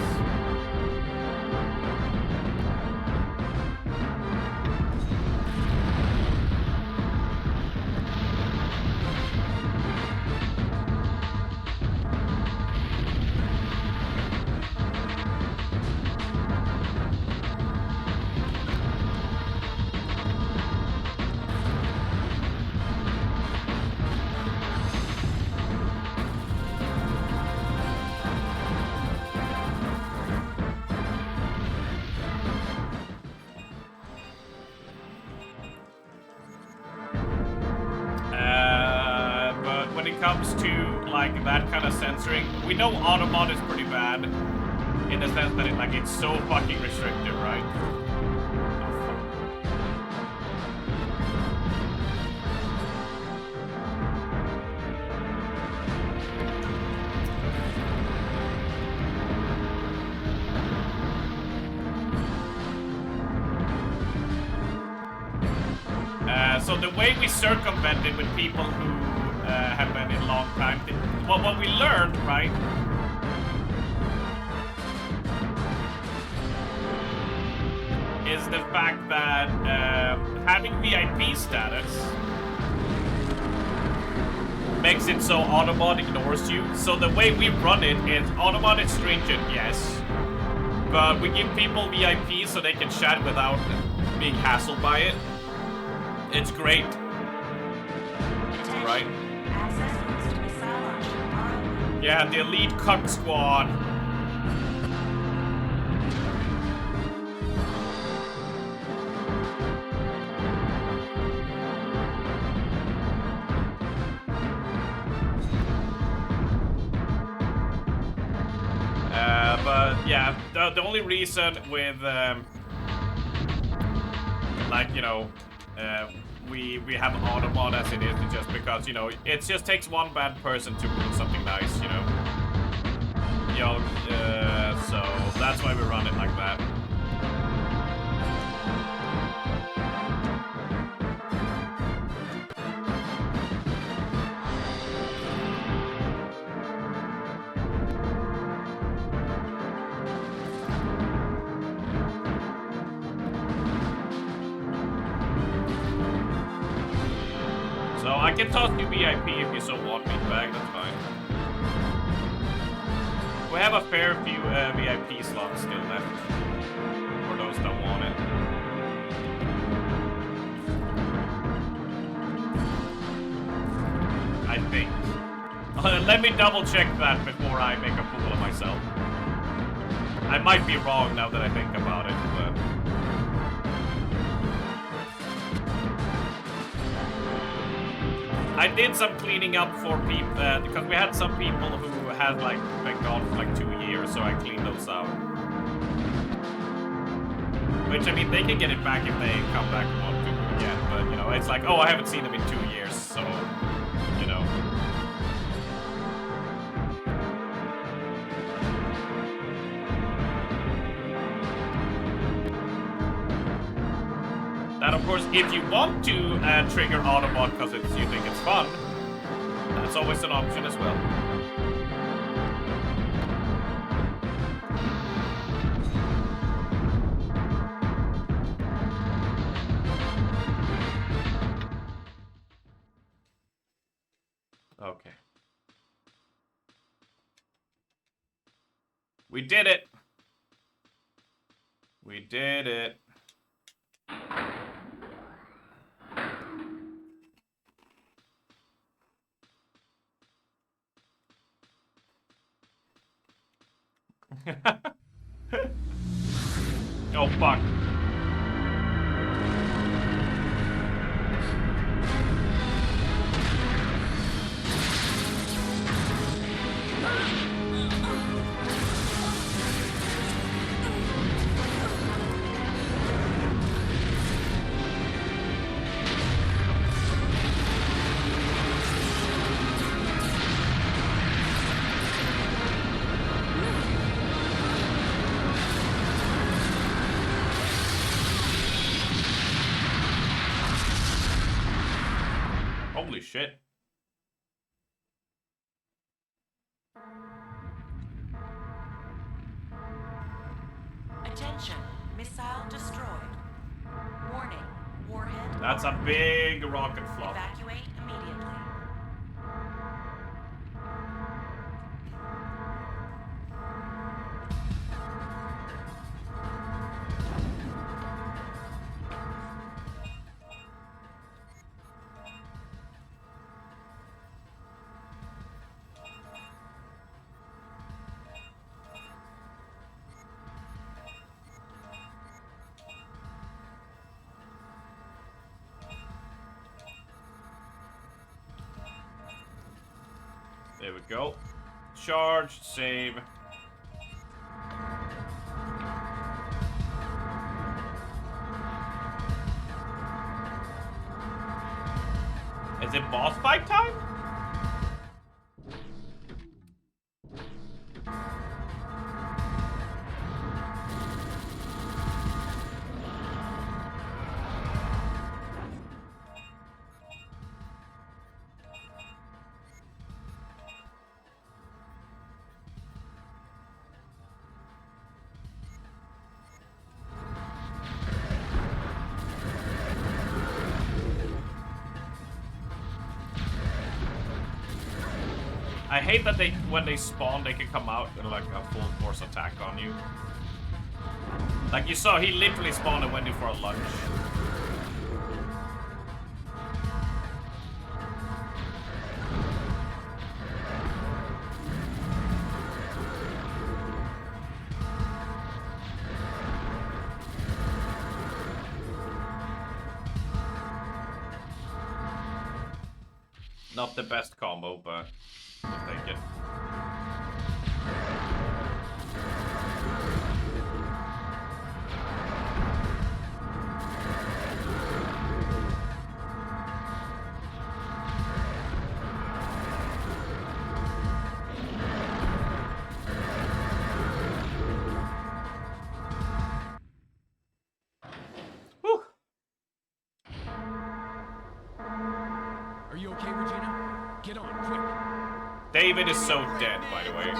S2: But when it comes to like that kind of censoring, we know Automod is pretty bad in the sense that it's so fucking restrictive, right? So the way we circumvent it with people who have been in long time, what we learned, right, is the fact that having VIP status makes it so Automod ignores you. So the way we run it is Automod is stringent, yes, but we give people VIP so they can chat without being hassled by it. It's great. Right? Yeah, the elite cuck squad. But yeah, the only reason with we have Automod as it is just because, it just takes one bad person to ruin something nice, so that's why we run it like that. So I can toss you VIP if you so want me back, that's fine. We have a fair few VIP slots still left for those that want it. I think. Let me double check that before I make a fool of myself. I might be wrong now that I think about it, but... I did some cleaning up for people, because we had some people who had been gone for 2 years, so I cleaned those out. Which, I mean, they can get it back if they come back and want to again, but, it's like, oh, I haven't seen them in 2 years, so, And of course, if you want to trigger Autobot because you think it's fun, that's always an option as well. Okay. We did it. We did it. Oh, fuck. Holy shit.
S7: Attention, missile destroyed. Warning, warhead.
S2: That's a big rocket flop.
S7: Evacuate immediately.
S2: There we go. Charge, save. Is it boss fight time? I hate that when they spawn, they can come out in like a full force attack on you. Like you saw, he literally spawned and went in for a lunge. Not the best combo, but I'll take it. Whew.
S5: Are you okay, Regina? Get on, quick.
S2: David is so dead, by the way.
S5: We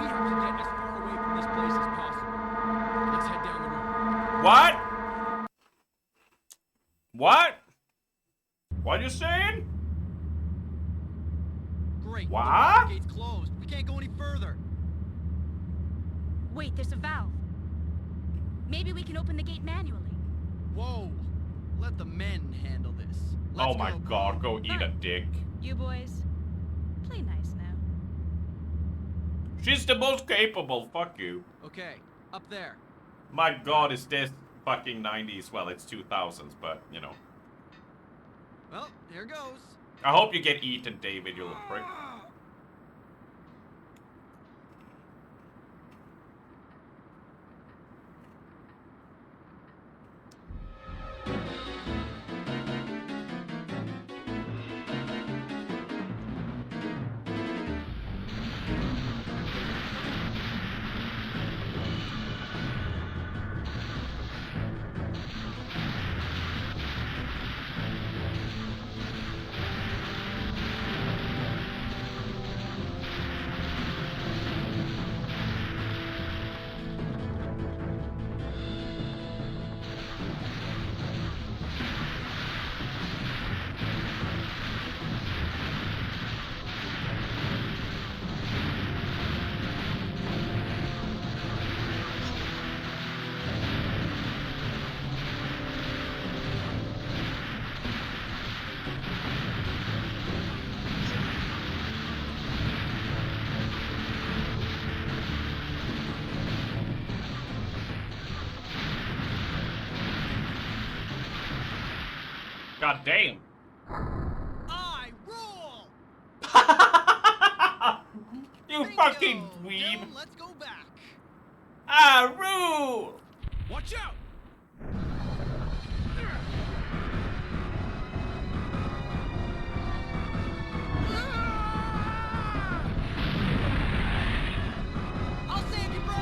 S5: have to get as far away from this place as possible. Let's head down the road.
S2: What? What? What you saying?
S10: Great.
S2: What?
S10: The water gate's closed. We can't go any further.
S6: Wait, there's a valve. Maybe we can open the gate manually.
S10: Whoa. Let the men handle this.
S2: Oh
S10: Let's
S2: my
S10: go.
S2: god, go eat a dick.
S6: You boys, play nice now.
S2: She's the most capable, fuck you.
S10: Okay, up there.
S2: My god, is this fucking 90s? Well, it's 2000s, but, you know.
S10: Well, here goes.
S2: I hope you get eaten, David, you little prick. God damn.
S10: I rule!
S2: You
S10: Bingo!
S2: fucking dweeb.
S10: Dylan, let's go back.
S2: I rule!
S5: Watch out!
S10: I'll save you, bro!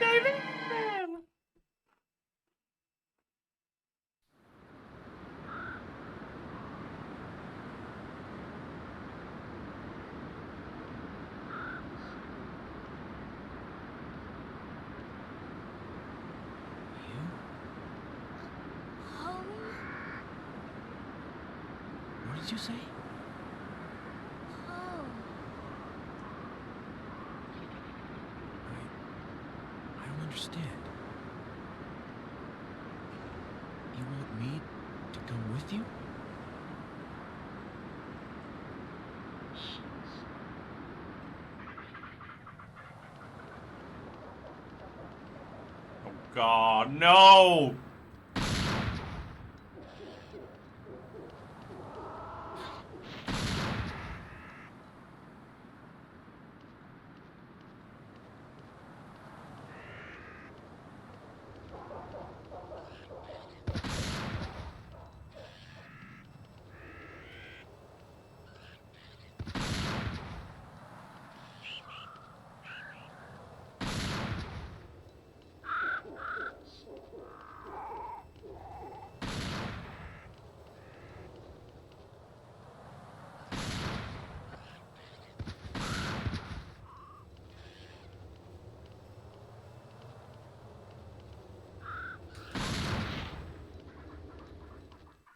S2: David, man.
S9: Home?
S5: What did you say?
S9: Home.
S5: I don't understand. You want me to come with you?
S2: Oh God, no!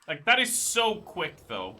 S2: Like, that is so quick, though.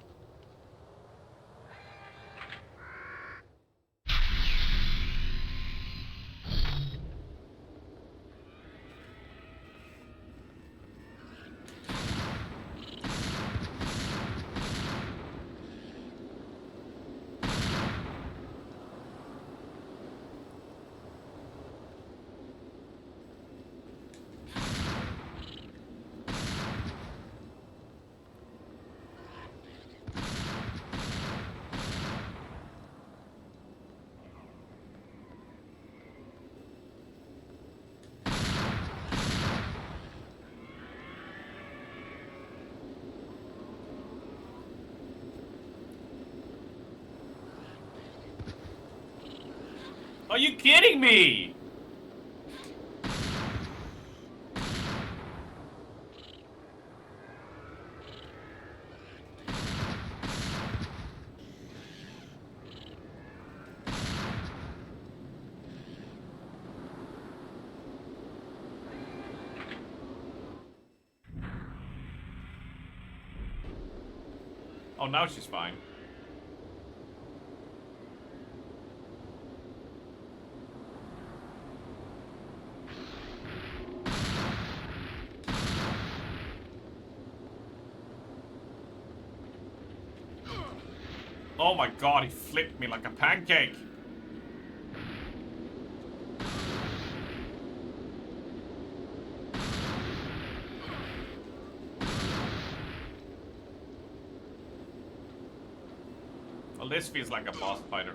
S2: Are you kidding me? Oh, now she's fine. Oh my God, he flipped me like a pancake. Well, this feels like a boss fighter.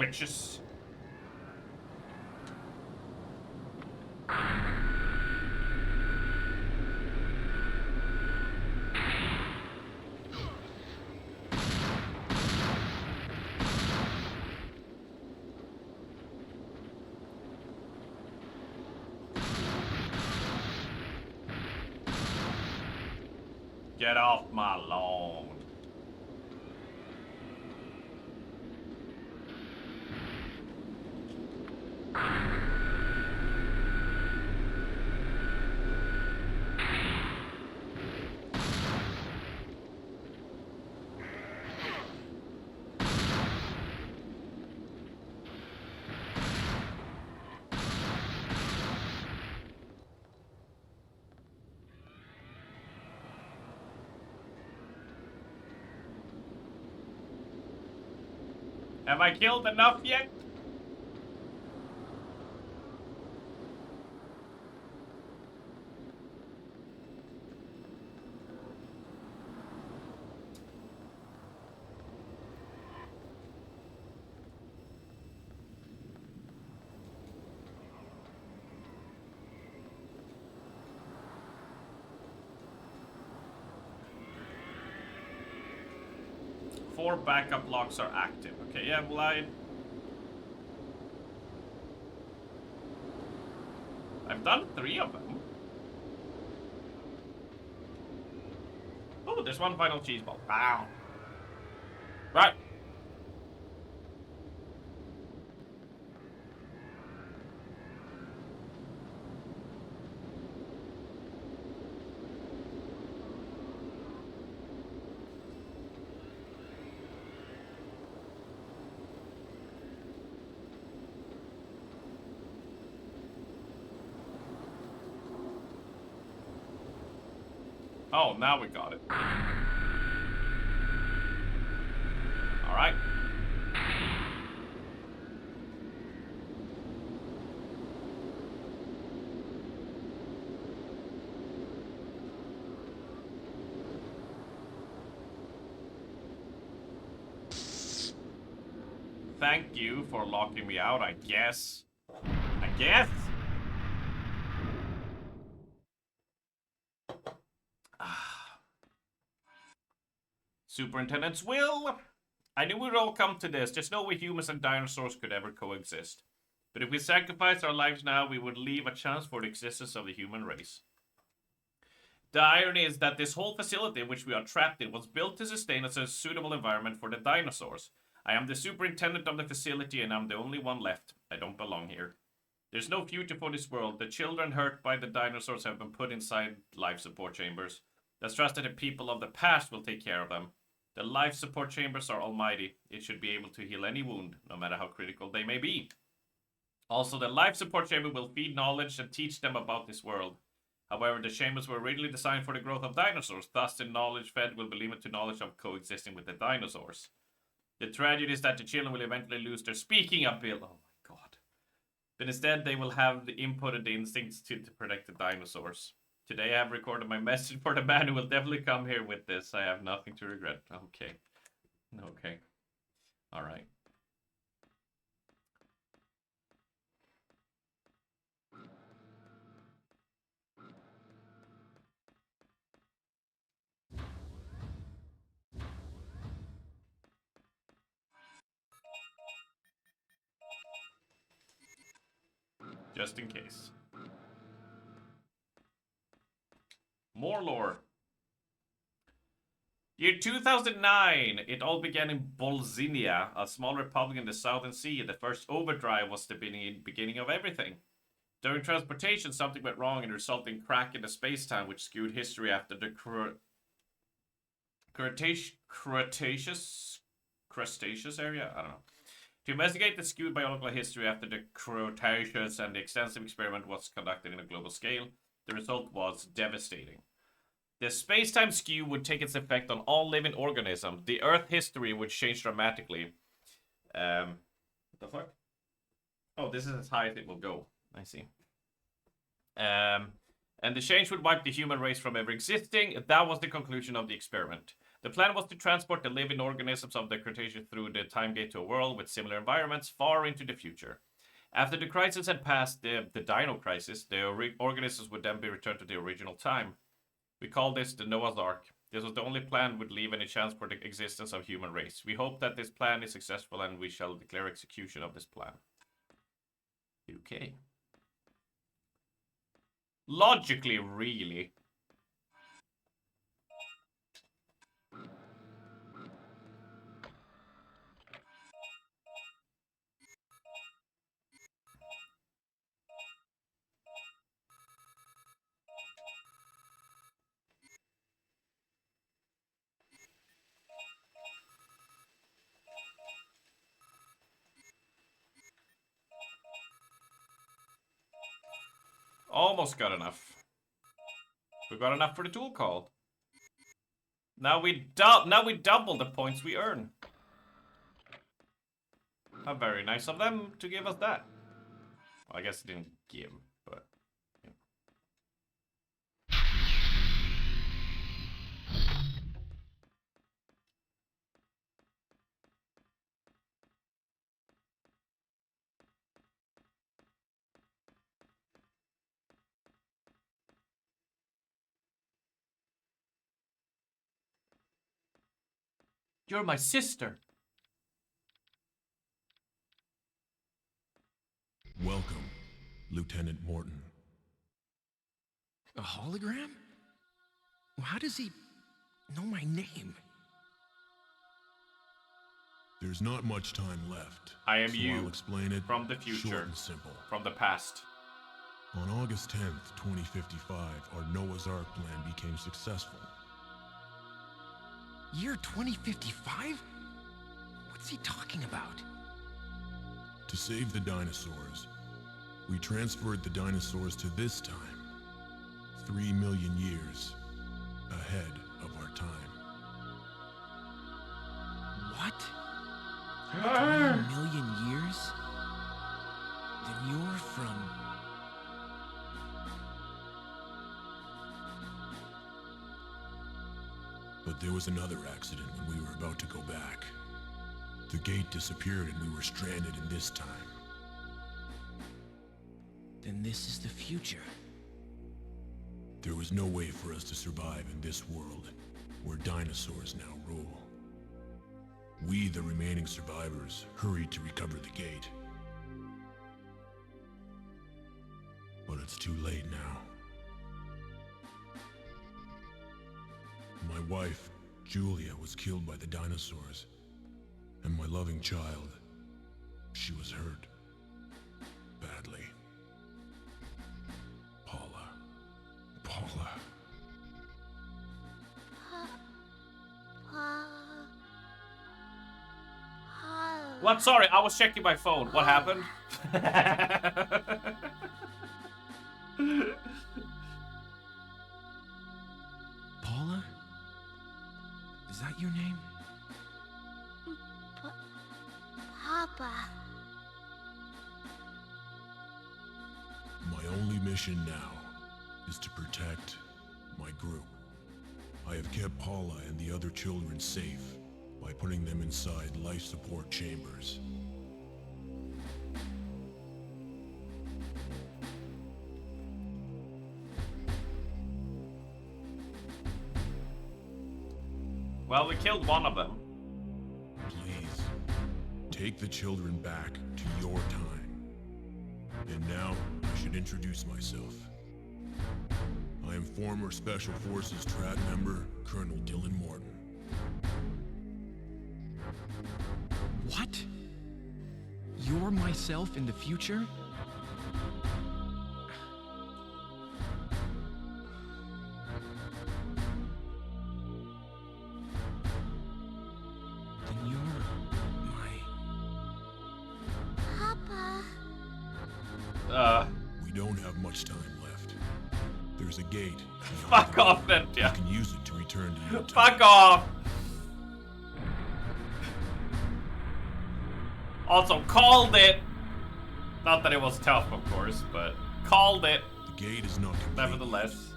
S2: bitches. Get off my lawn. Have I killed enough yet? Four backup locks are active. Okay, yeah, well, I've done 3 of them. Oh, there's one final cheese ball. Wow. Right. Oh, now we got it. Alright. Thank you for locking me out, I guess. I guess? Superintendent's will. I knew we'd all come to this. There's no way humans and dinosaurs could ever coexist. But if we sacrifice our lives now, we would leave a chance for the existence of the human race. The irony is that this whole facility in which we are trapped in was built to sustain us a suitable environment for the dinosaurs. I am the superintendent of the facility and I'm the only one left. I don't belong here. There's no future for this world. The children hurt by the dinosaurs have been put inside life support chambers. Let's trust that the people of the past will take care of them. The life support chambers are almighty. It should be able to heal any wound, no matter how critical they may be. Also, the life support chamber will feed knowledge and teach them about this world. However, the chambers were originally designed for the growth of dinosaurs, thus the knowledge fed will be limited to knowledge of coexisting with the dinosaurs. The tragedy is that the children will eventually lose their speaking ability. Oh my god. But instead, they will have the input and the instincts to protect the dinosaurs. Today I have recorded my message for the man who will definitely come here with this. I have nothing to regret. Okay. Okay. Alright. Just in case. More lore. Year 2009. It all began in Bolzinia, a small republic in the Southern Sea. The first overdrive was the beginning of everything. During transportation, something went wrong and resulted in crack in the space-time, which skewed history after the Cretaceous area? I don't know. To investigate the skewed biological history after the Cretaceous and the extensive experiment was conducted in a global scale, the result was devastating. The space-time skew would take its effect on all living organisms. The Earth history would change dramatically. What the fuck? Oh, this is as high as it will go. I see. And the change would wipe the human race from ever existing. That was the conclusion of the experiment. The plan was to transport the living organisms of the Cretaceous through the time gate to a world with similar environments far into the future. After the crisis had passed, the Dino crisis, the organisms would then be returned to the original time. We call this the Noah's Ark. This was the only plan would leave any chance for the existence of human race. We hope that this plan is successful and we shall declare execution of this plan. Okay. Logically, really. Almost got enough. We got enough for the tool call. Now we double the points we earn. How very nice of them to give us that. Well, I guess it didn't give, but yeah. You're my sister.
S4: Welcome, Lieutenant Morton.
S5: A hologram? Well, how does he know my name?
S4: There's not much time left.
S2: I am
S4: so
S2: you.
S4: I'll explain it
S2: From the future.
S4: Short and simple.
S2: From the past.
S4: On August 10th, 2055, our Noah's Ark plan became successful.
S5: Year 2055? What's he talking about?
S4: To save the dinosaurs, we transferred the dinosaurs to this time. 3 million years ahead of our time.
S5: What? 3 million years? Then you're from...
S4: But there was another accident when we were about to go back. The gate disappeared and we were stranded in this time.
S5: Then this is the future.
S4: There was no way for us to survive in this world, where dinosaurs now rule. We, the remaining survivors, hurried to recover the gate. But it's too late now. My wife, Julia, was killed by the dinosaurs. And my loving child, she was hurt. Badly. Paula.
S2: What? Sorry, I was checking my phone. What happened?
S5: Paula? Is that your name?
S9: Papa.
S4: My only mission now is to protect my group. I have kept Paula and the other children safe by putting them inside life support chambers.
S2: Well, we killed one of them.
S4: Please, take the children back to your time. And now, I should introduce myself. I am former Special Forces Strat member, Colonel Dylan Morton.
S5: What? You're myself in the future? Then you're my...
S9: Papa.
S4: We don't have much time left. There's a gate.
S2: Fuck off then,
S4: You
S2: yeah.
S4: can use it to return to your time.
S2: Fuck off! Also, called it! Not that it was tough, of course, but called it,
S4: The gate is not complete.
S2: nevertheless.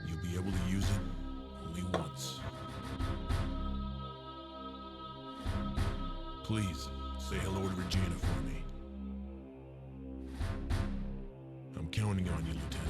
S4: You'll
S11: be able to use it only once. Please, say hello to Regina for me. I'm counting on you, Lieutenant.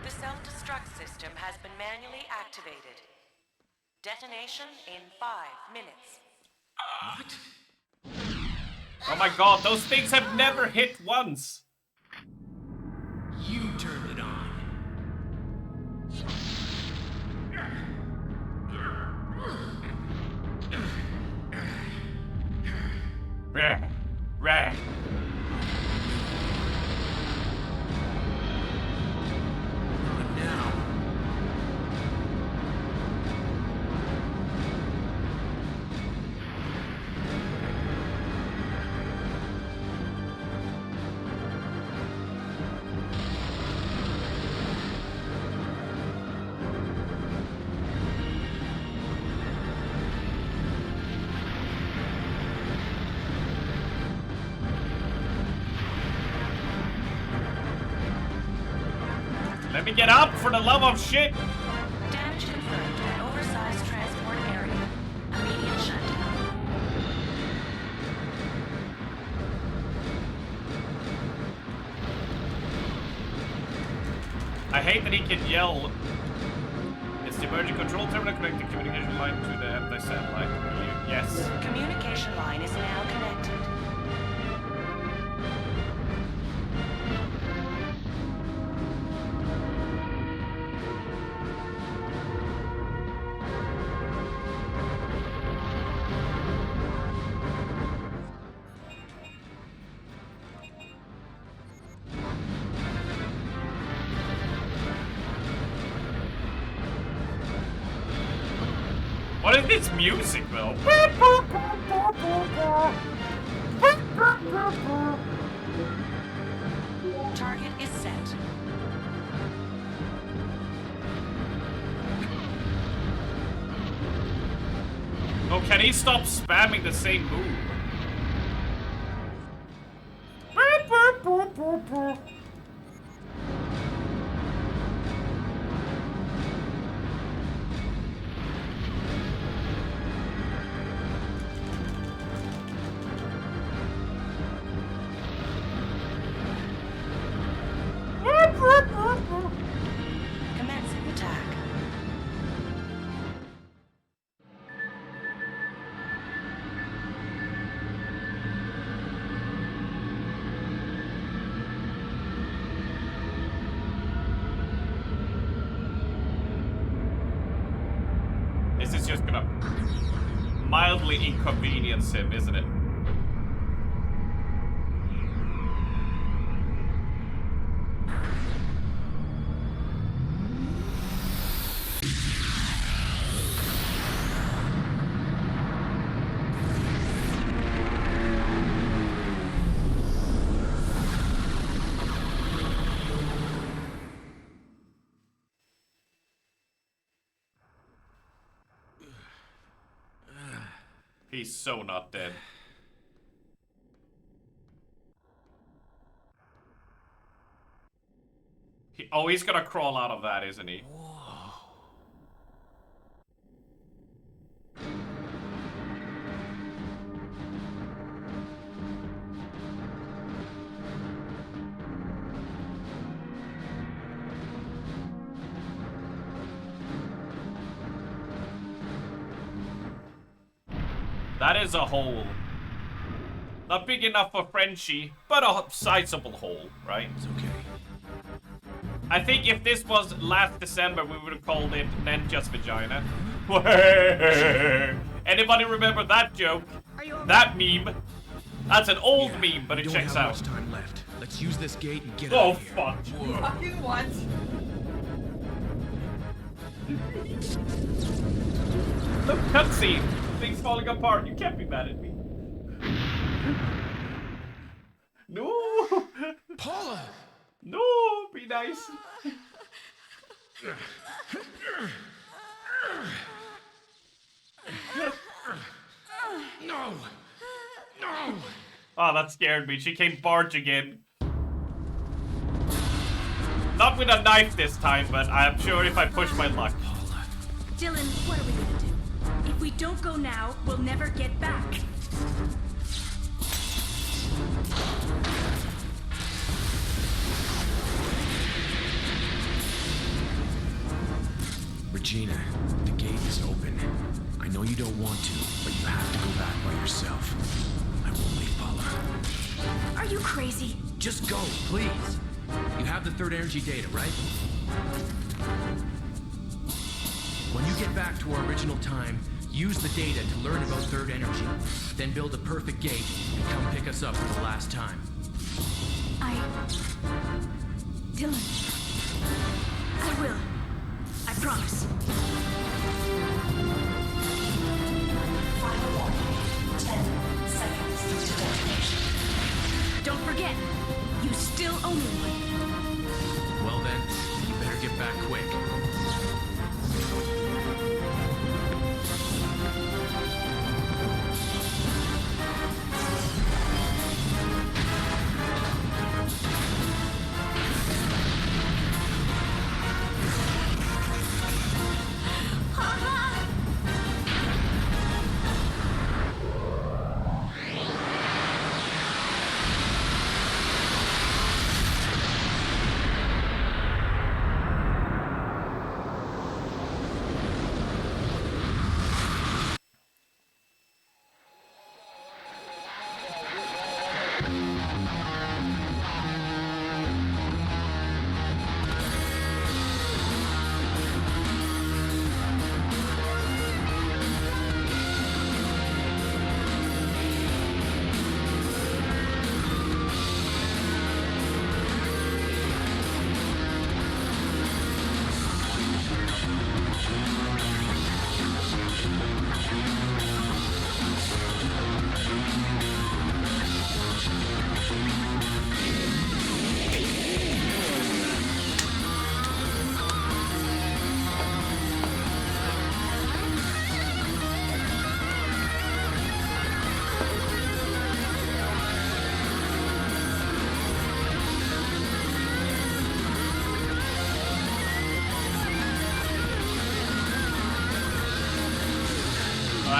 S7: The self-destruct system has been manually activated. Detonation in 5 minutes.
S2: Oh my god, those things have never hit once!
S5: You turned it on.
S2: Rah, rah.
S5: Not now.
S2: Let me get up for the love of shit!
S7: Damage confirmed to an oversized transport area. Immediate shutdown.
S2: I hate that he can yell. It's the emerging control terminal connecting communication line to the anti-satellite. Yes.
S7: Communication line is now connected.
S2: What is this music though?
S7: Target is set.
S2: Oh, can he stop spamming the same move?
S7: Commencing attack.
S2: This is just gonna mildly inconvenience him, isn't it? He's so not dead. He's gonna crawl out of that, isn't he? That is a hole. Not big enough for Frenchie, but a sizable hole, right?
S5: It's okay.
S2: I think if this was last December, we would have called it Nenja's vagina. Anybody remember that joke? That meme? That's an old meme, but it
S5: We
S2: checks
S5: don't have
S2: out.
S5: much time left. Let's use this gate and get
S2: Oh,
S5: out of here.
S2: fuck.
S3: Fucking what?
S2: Look, cutscene. Things falling apart. You can't be mad at me. No.
S5: Paula!
S2: No, be nice.
S5: No! No!
S2: Oh, that scared me. She came barging in. Not with a knife this time, but I'm sure if I push my luck.
S6: Dylan, what are we gonna do? If we don't go now, we'll never get back.
S5: Regina, the gate is open. I know you don't want to, but you have to go back by yourself. I won't leave Paula.
S6: Are you crazy?
S5: Just go, please. You have the third energy data, right? When you get back to our original time, use the data to learn about third energy. Then build a perfect gate and come pick us up for the last time.
S6: Dylan. I will. I promise.
S7: Final warning. 10 seconds to detonation.
S6: Don't forget, you still owe me one.
S5: Well then, you better get back quick.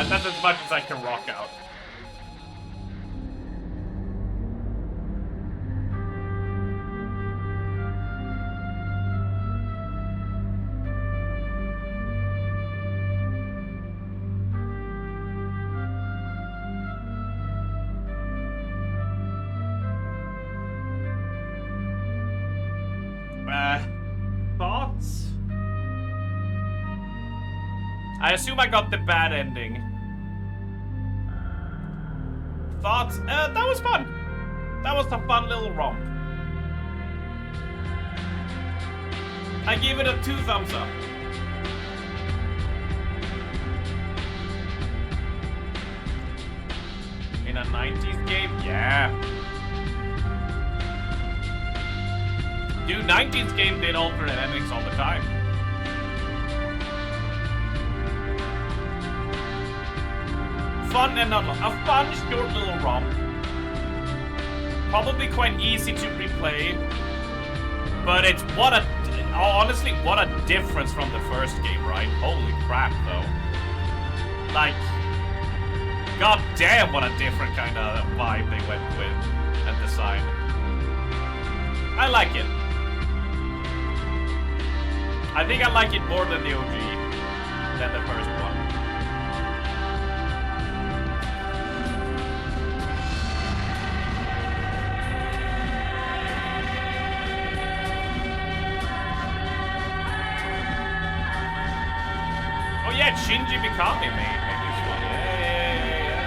S2: That's as much as I can rock out. Thoughts? I assume I got the bad ending. Thoughts? That was fun. That was a fun little romp. I give it a 2 thumbs up. In a 90s game? Yeah. Dude, 90s game did alternate endings all the time. Fun and a fun short little romp. Probably quite easy to replay. But it's honestly, what a difference from the first game, right? Holy crap, though. Like, god damn, what a different kind of vibe they went with and design. I like it. I think I like it more than the OG, than the first one. Oh yeah, Shinji Mikami made this one. Yeah.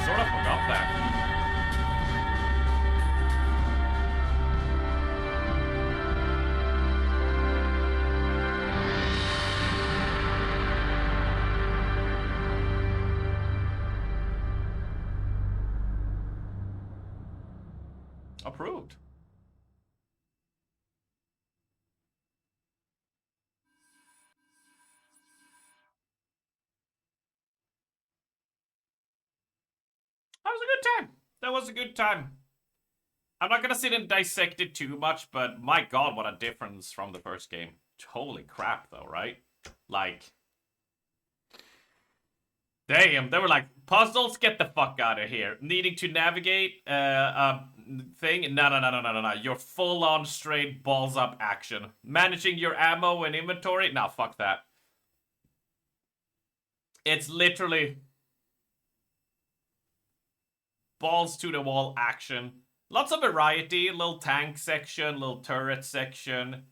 S2: Sort of forgot that. Approved. That was a good time. That was a good time. I'm not gonna sit and dissect it too much, but my god, what a difference from the first game. Holy crap, though, right? Like, damn, they were like, puzzles, get the fuck out of here. Needing to navigate a thing? No. You're full on straight balls up action. Managing your ammo and inventory? Nah, fuck that. It's literally balls to the wall action. Lots of variety, little tank section, little turret section.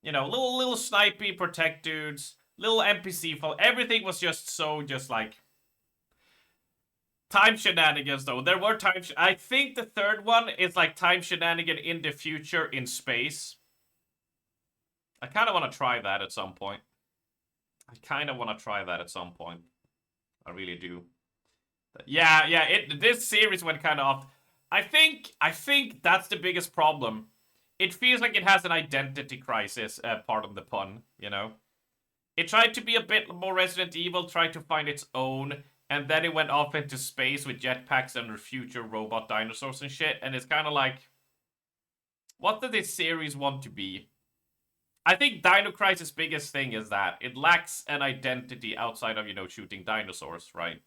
S2: You know, little snipey protect dudes, little NPC fall. Everything was just so like time shenanigans though. There were times. I think the third one is like time shenanigan in the future in space. I kind of want to try that at some point. I really do. Yeah. This series went kind of off. I think that's the biggest problem. It feels like it has an identity crisis, pardon the pun, you know? It tried to be a bit more Resident Evil, tried to find its own, and then it went off into space with jetpacks and future robot dinosaurs and shit, and it's kind of like, what did this series want to be? I think Dino Crisis' biggest thing is that it lacks an identity outside of, you know, shooting dinosaurs, right?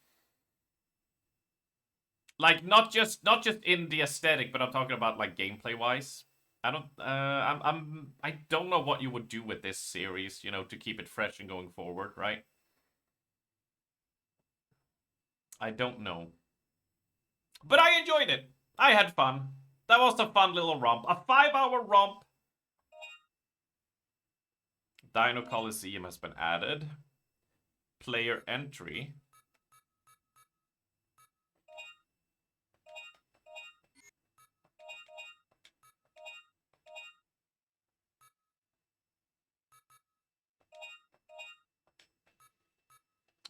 S2: Like, not just in the aesthetic, but I'm talking about, like, gameplay-wise. I don't know what you would do with this series, you know, to keep it fresh and going forward, right? I don't know. But I enjoyed it. I had fun. That was a fun little romp. A 5-hour romp. Dino Coliseum has been added. Player entry.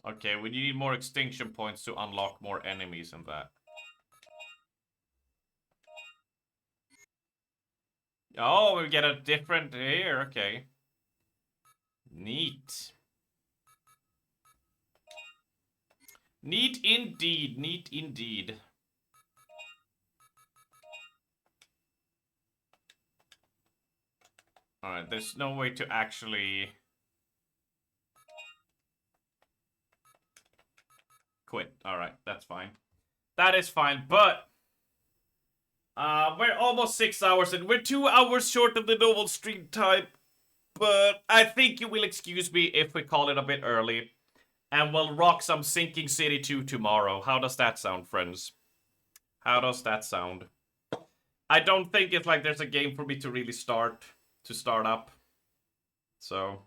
S2: Okay, we need more extinction points to unlock more enemies in that. Oh, we get a different here, okay. Neat. Neat indeed. Alright, there's no way to actually quit. Alright, that's fine. That is fine, but we're almost 6 hours and we're 2 hours short of the normal stream time. But I think you will excuse me if we call it a bit early. And we'll rock some Sinking City 2 tomorrow. How does that sound, friends? How does that sound? I don't think it's like there's a game for me to really start up. So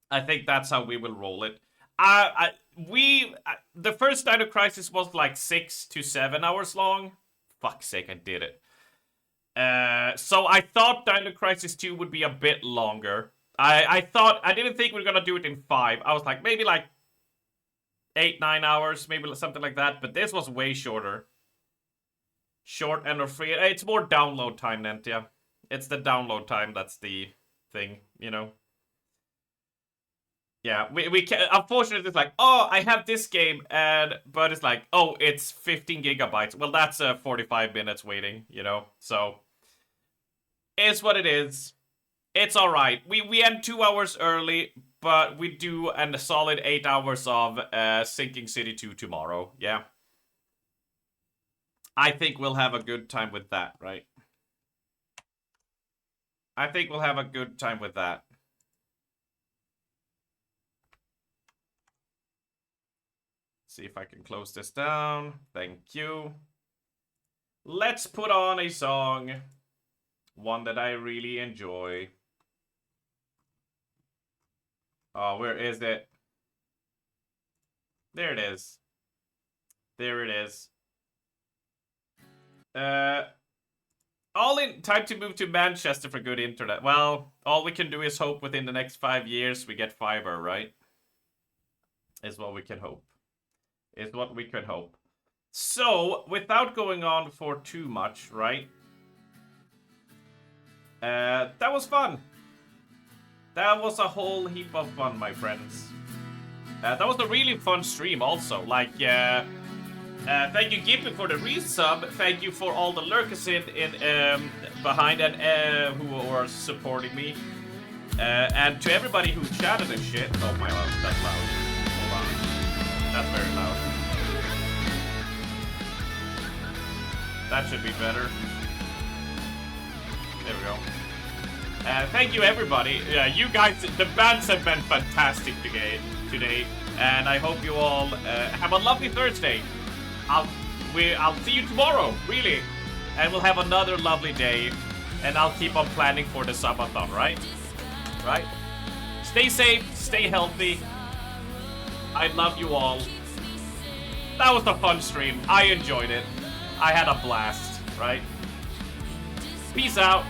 S2: I think that's how we will roll it. The first Dino Crisis was like 6 to 7 hours long. Fuck's sake, I did it. So I thought Dino Crisis 2 would be a bit longer. I didn't think we were gonna do it in 5. I was like, maybe like 8-9 hours, maybe something like that. But this was way shorter. Short and free. It's more download time, Nentia. It's the download time that's the thing, you know. Yeah, we can, unfortunately, it's like, oh, I have this game, but it's like, oh, it's 15 gigabytes. Well, that's 45 minutes waiting, you know. So it's what it is. It's all right. We end 2 hours early, but we do a solid 8 hours of Sinking City 2 tomorrow. Yeah. I think we'll have a good time with that, right? I think we'll have a good time with that. See if I can close this down. Thank you. Let's put on a song. One that I really enjoy. Oh, where is it? There it is. There it is. All in time to move to Manchester for good internet. Well, all we can do is hope within the next 5 years we get fiber, right? Is what we can hope. Is what we could hope. So, without going on for too much, right? That was fun. That was a whole heap of fun, my friends. That was a really fun stream also. Like, thank you, Gippy, for the resub. Thank you for all the lurkers behind and who are supporting me. And to everybody who chatted and shit. Oh my god, that's loud. Hold on. That's very loud. That should be better. There we go. Thank you, everybody. You guys, the bands have been fantastic today, and I hope you all have a lovely Thursday. I'll see you tomorrow, really, and we'll have another lovely day, and I'll keep on planning for the subathon, right? Right? Stay safe, stay healthy. I love you all. That was a fun stream. I enjoyed it. I had a blast, right? Peace out.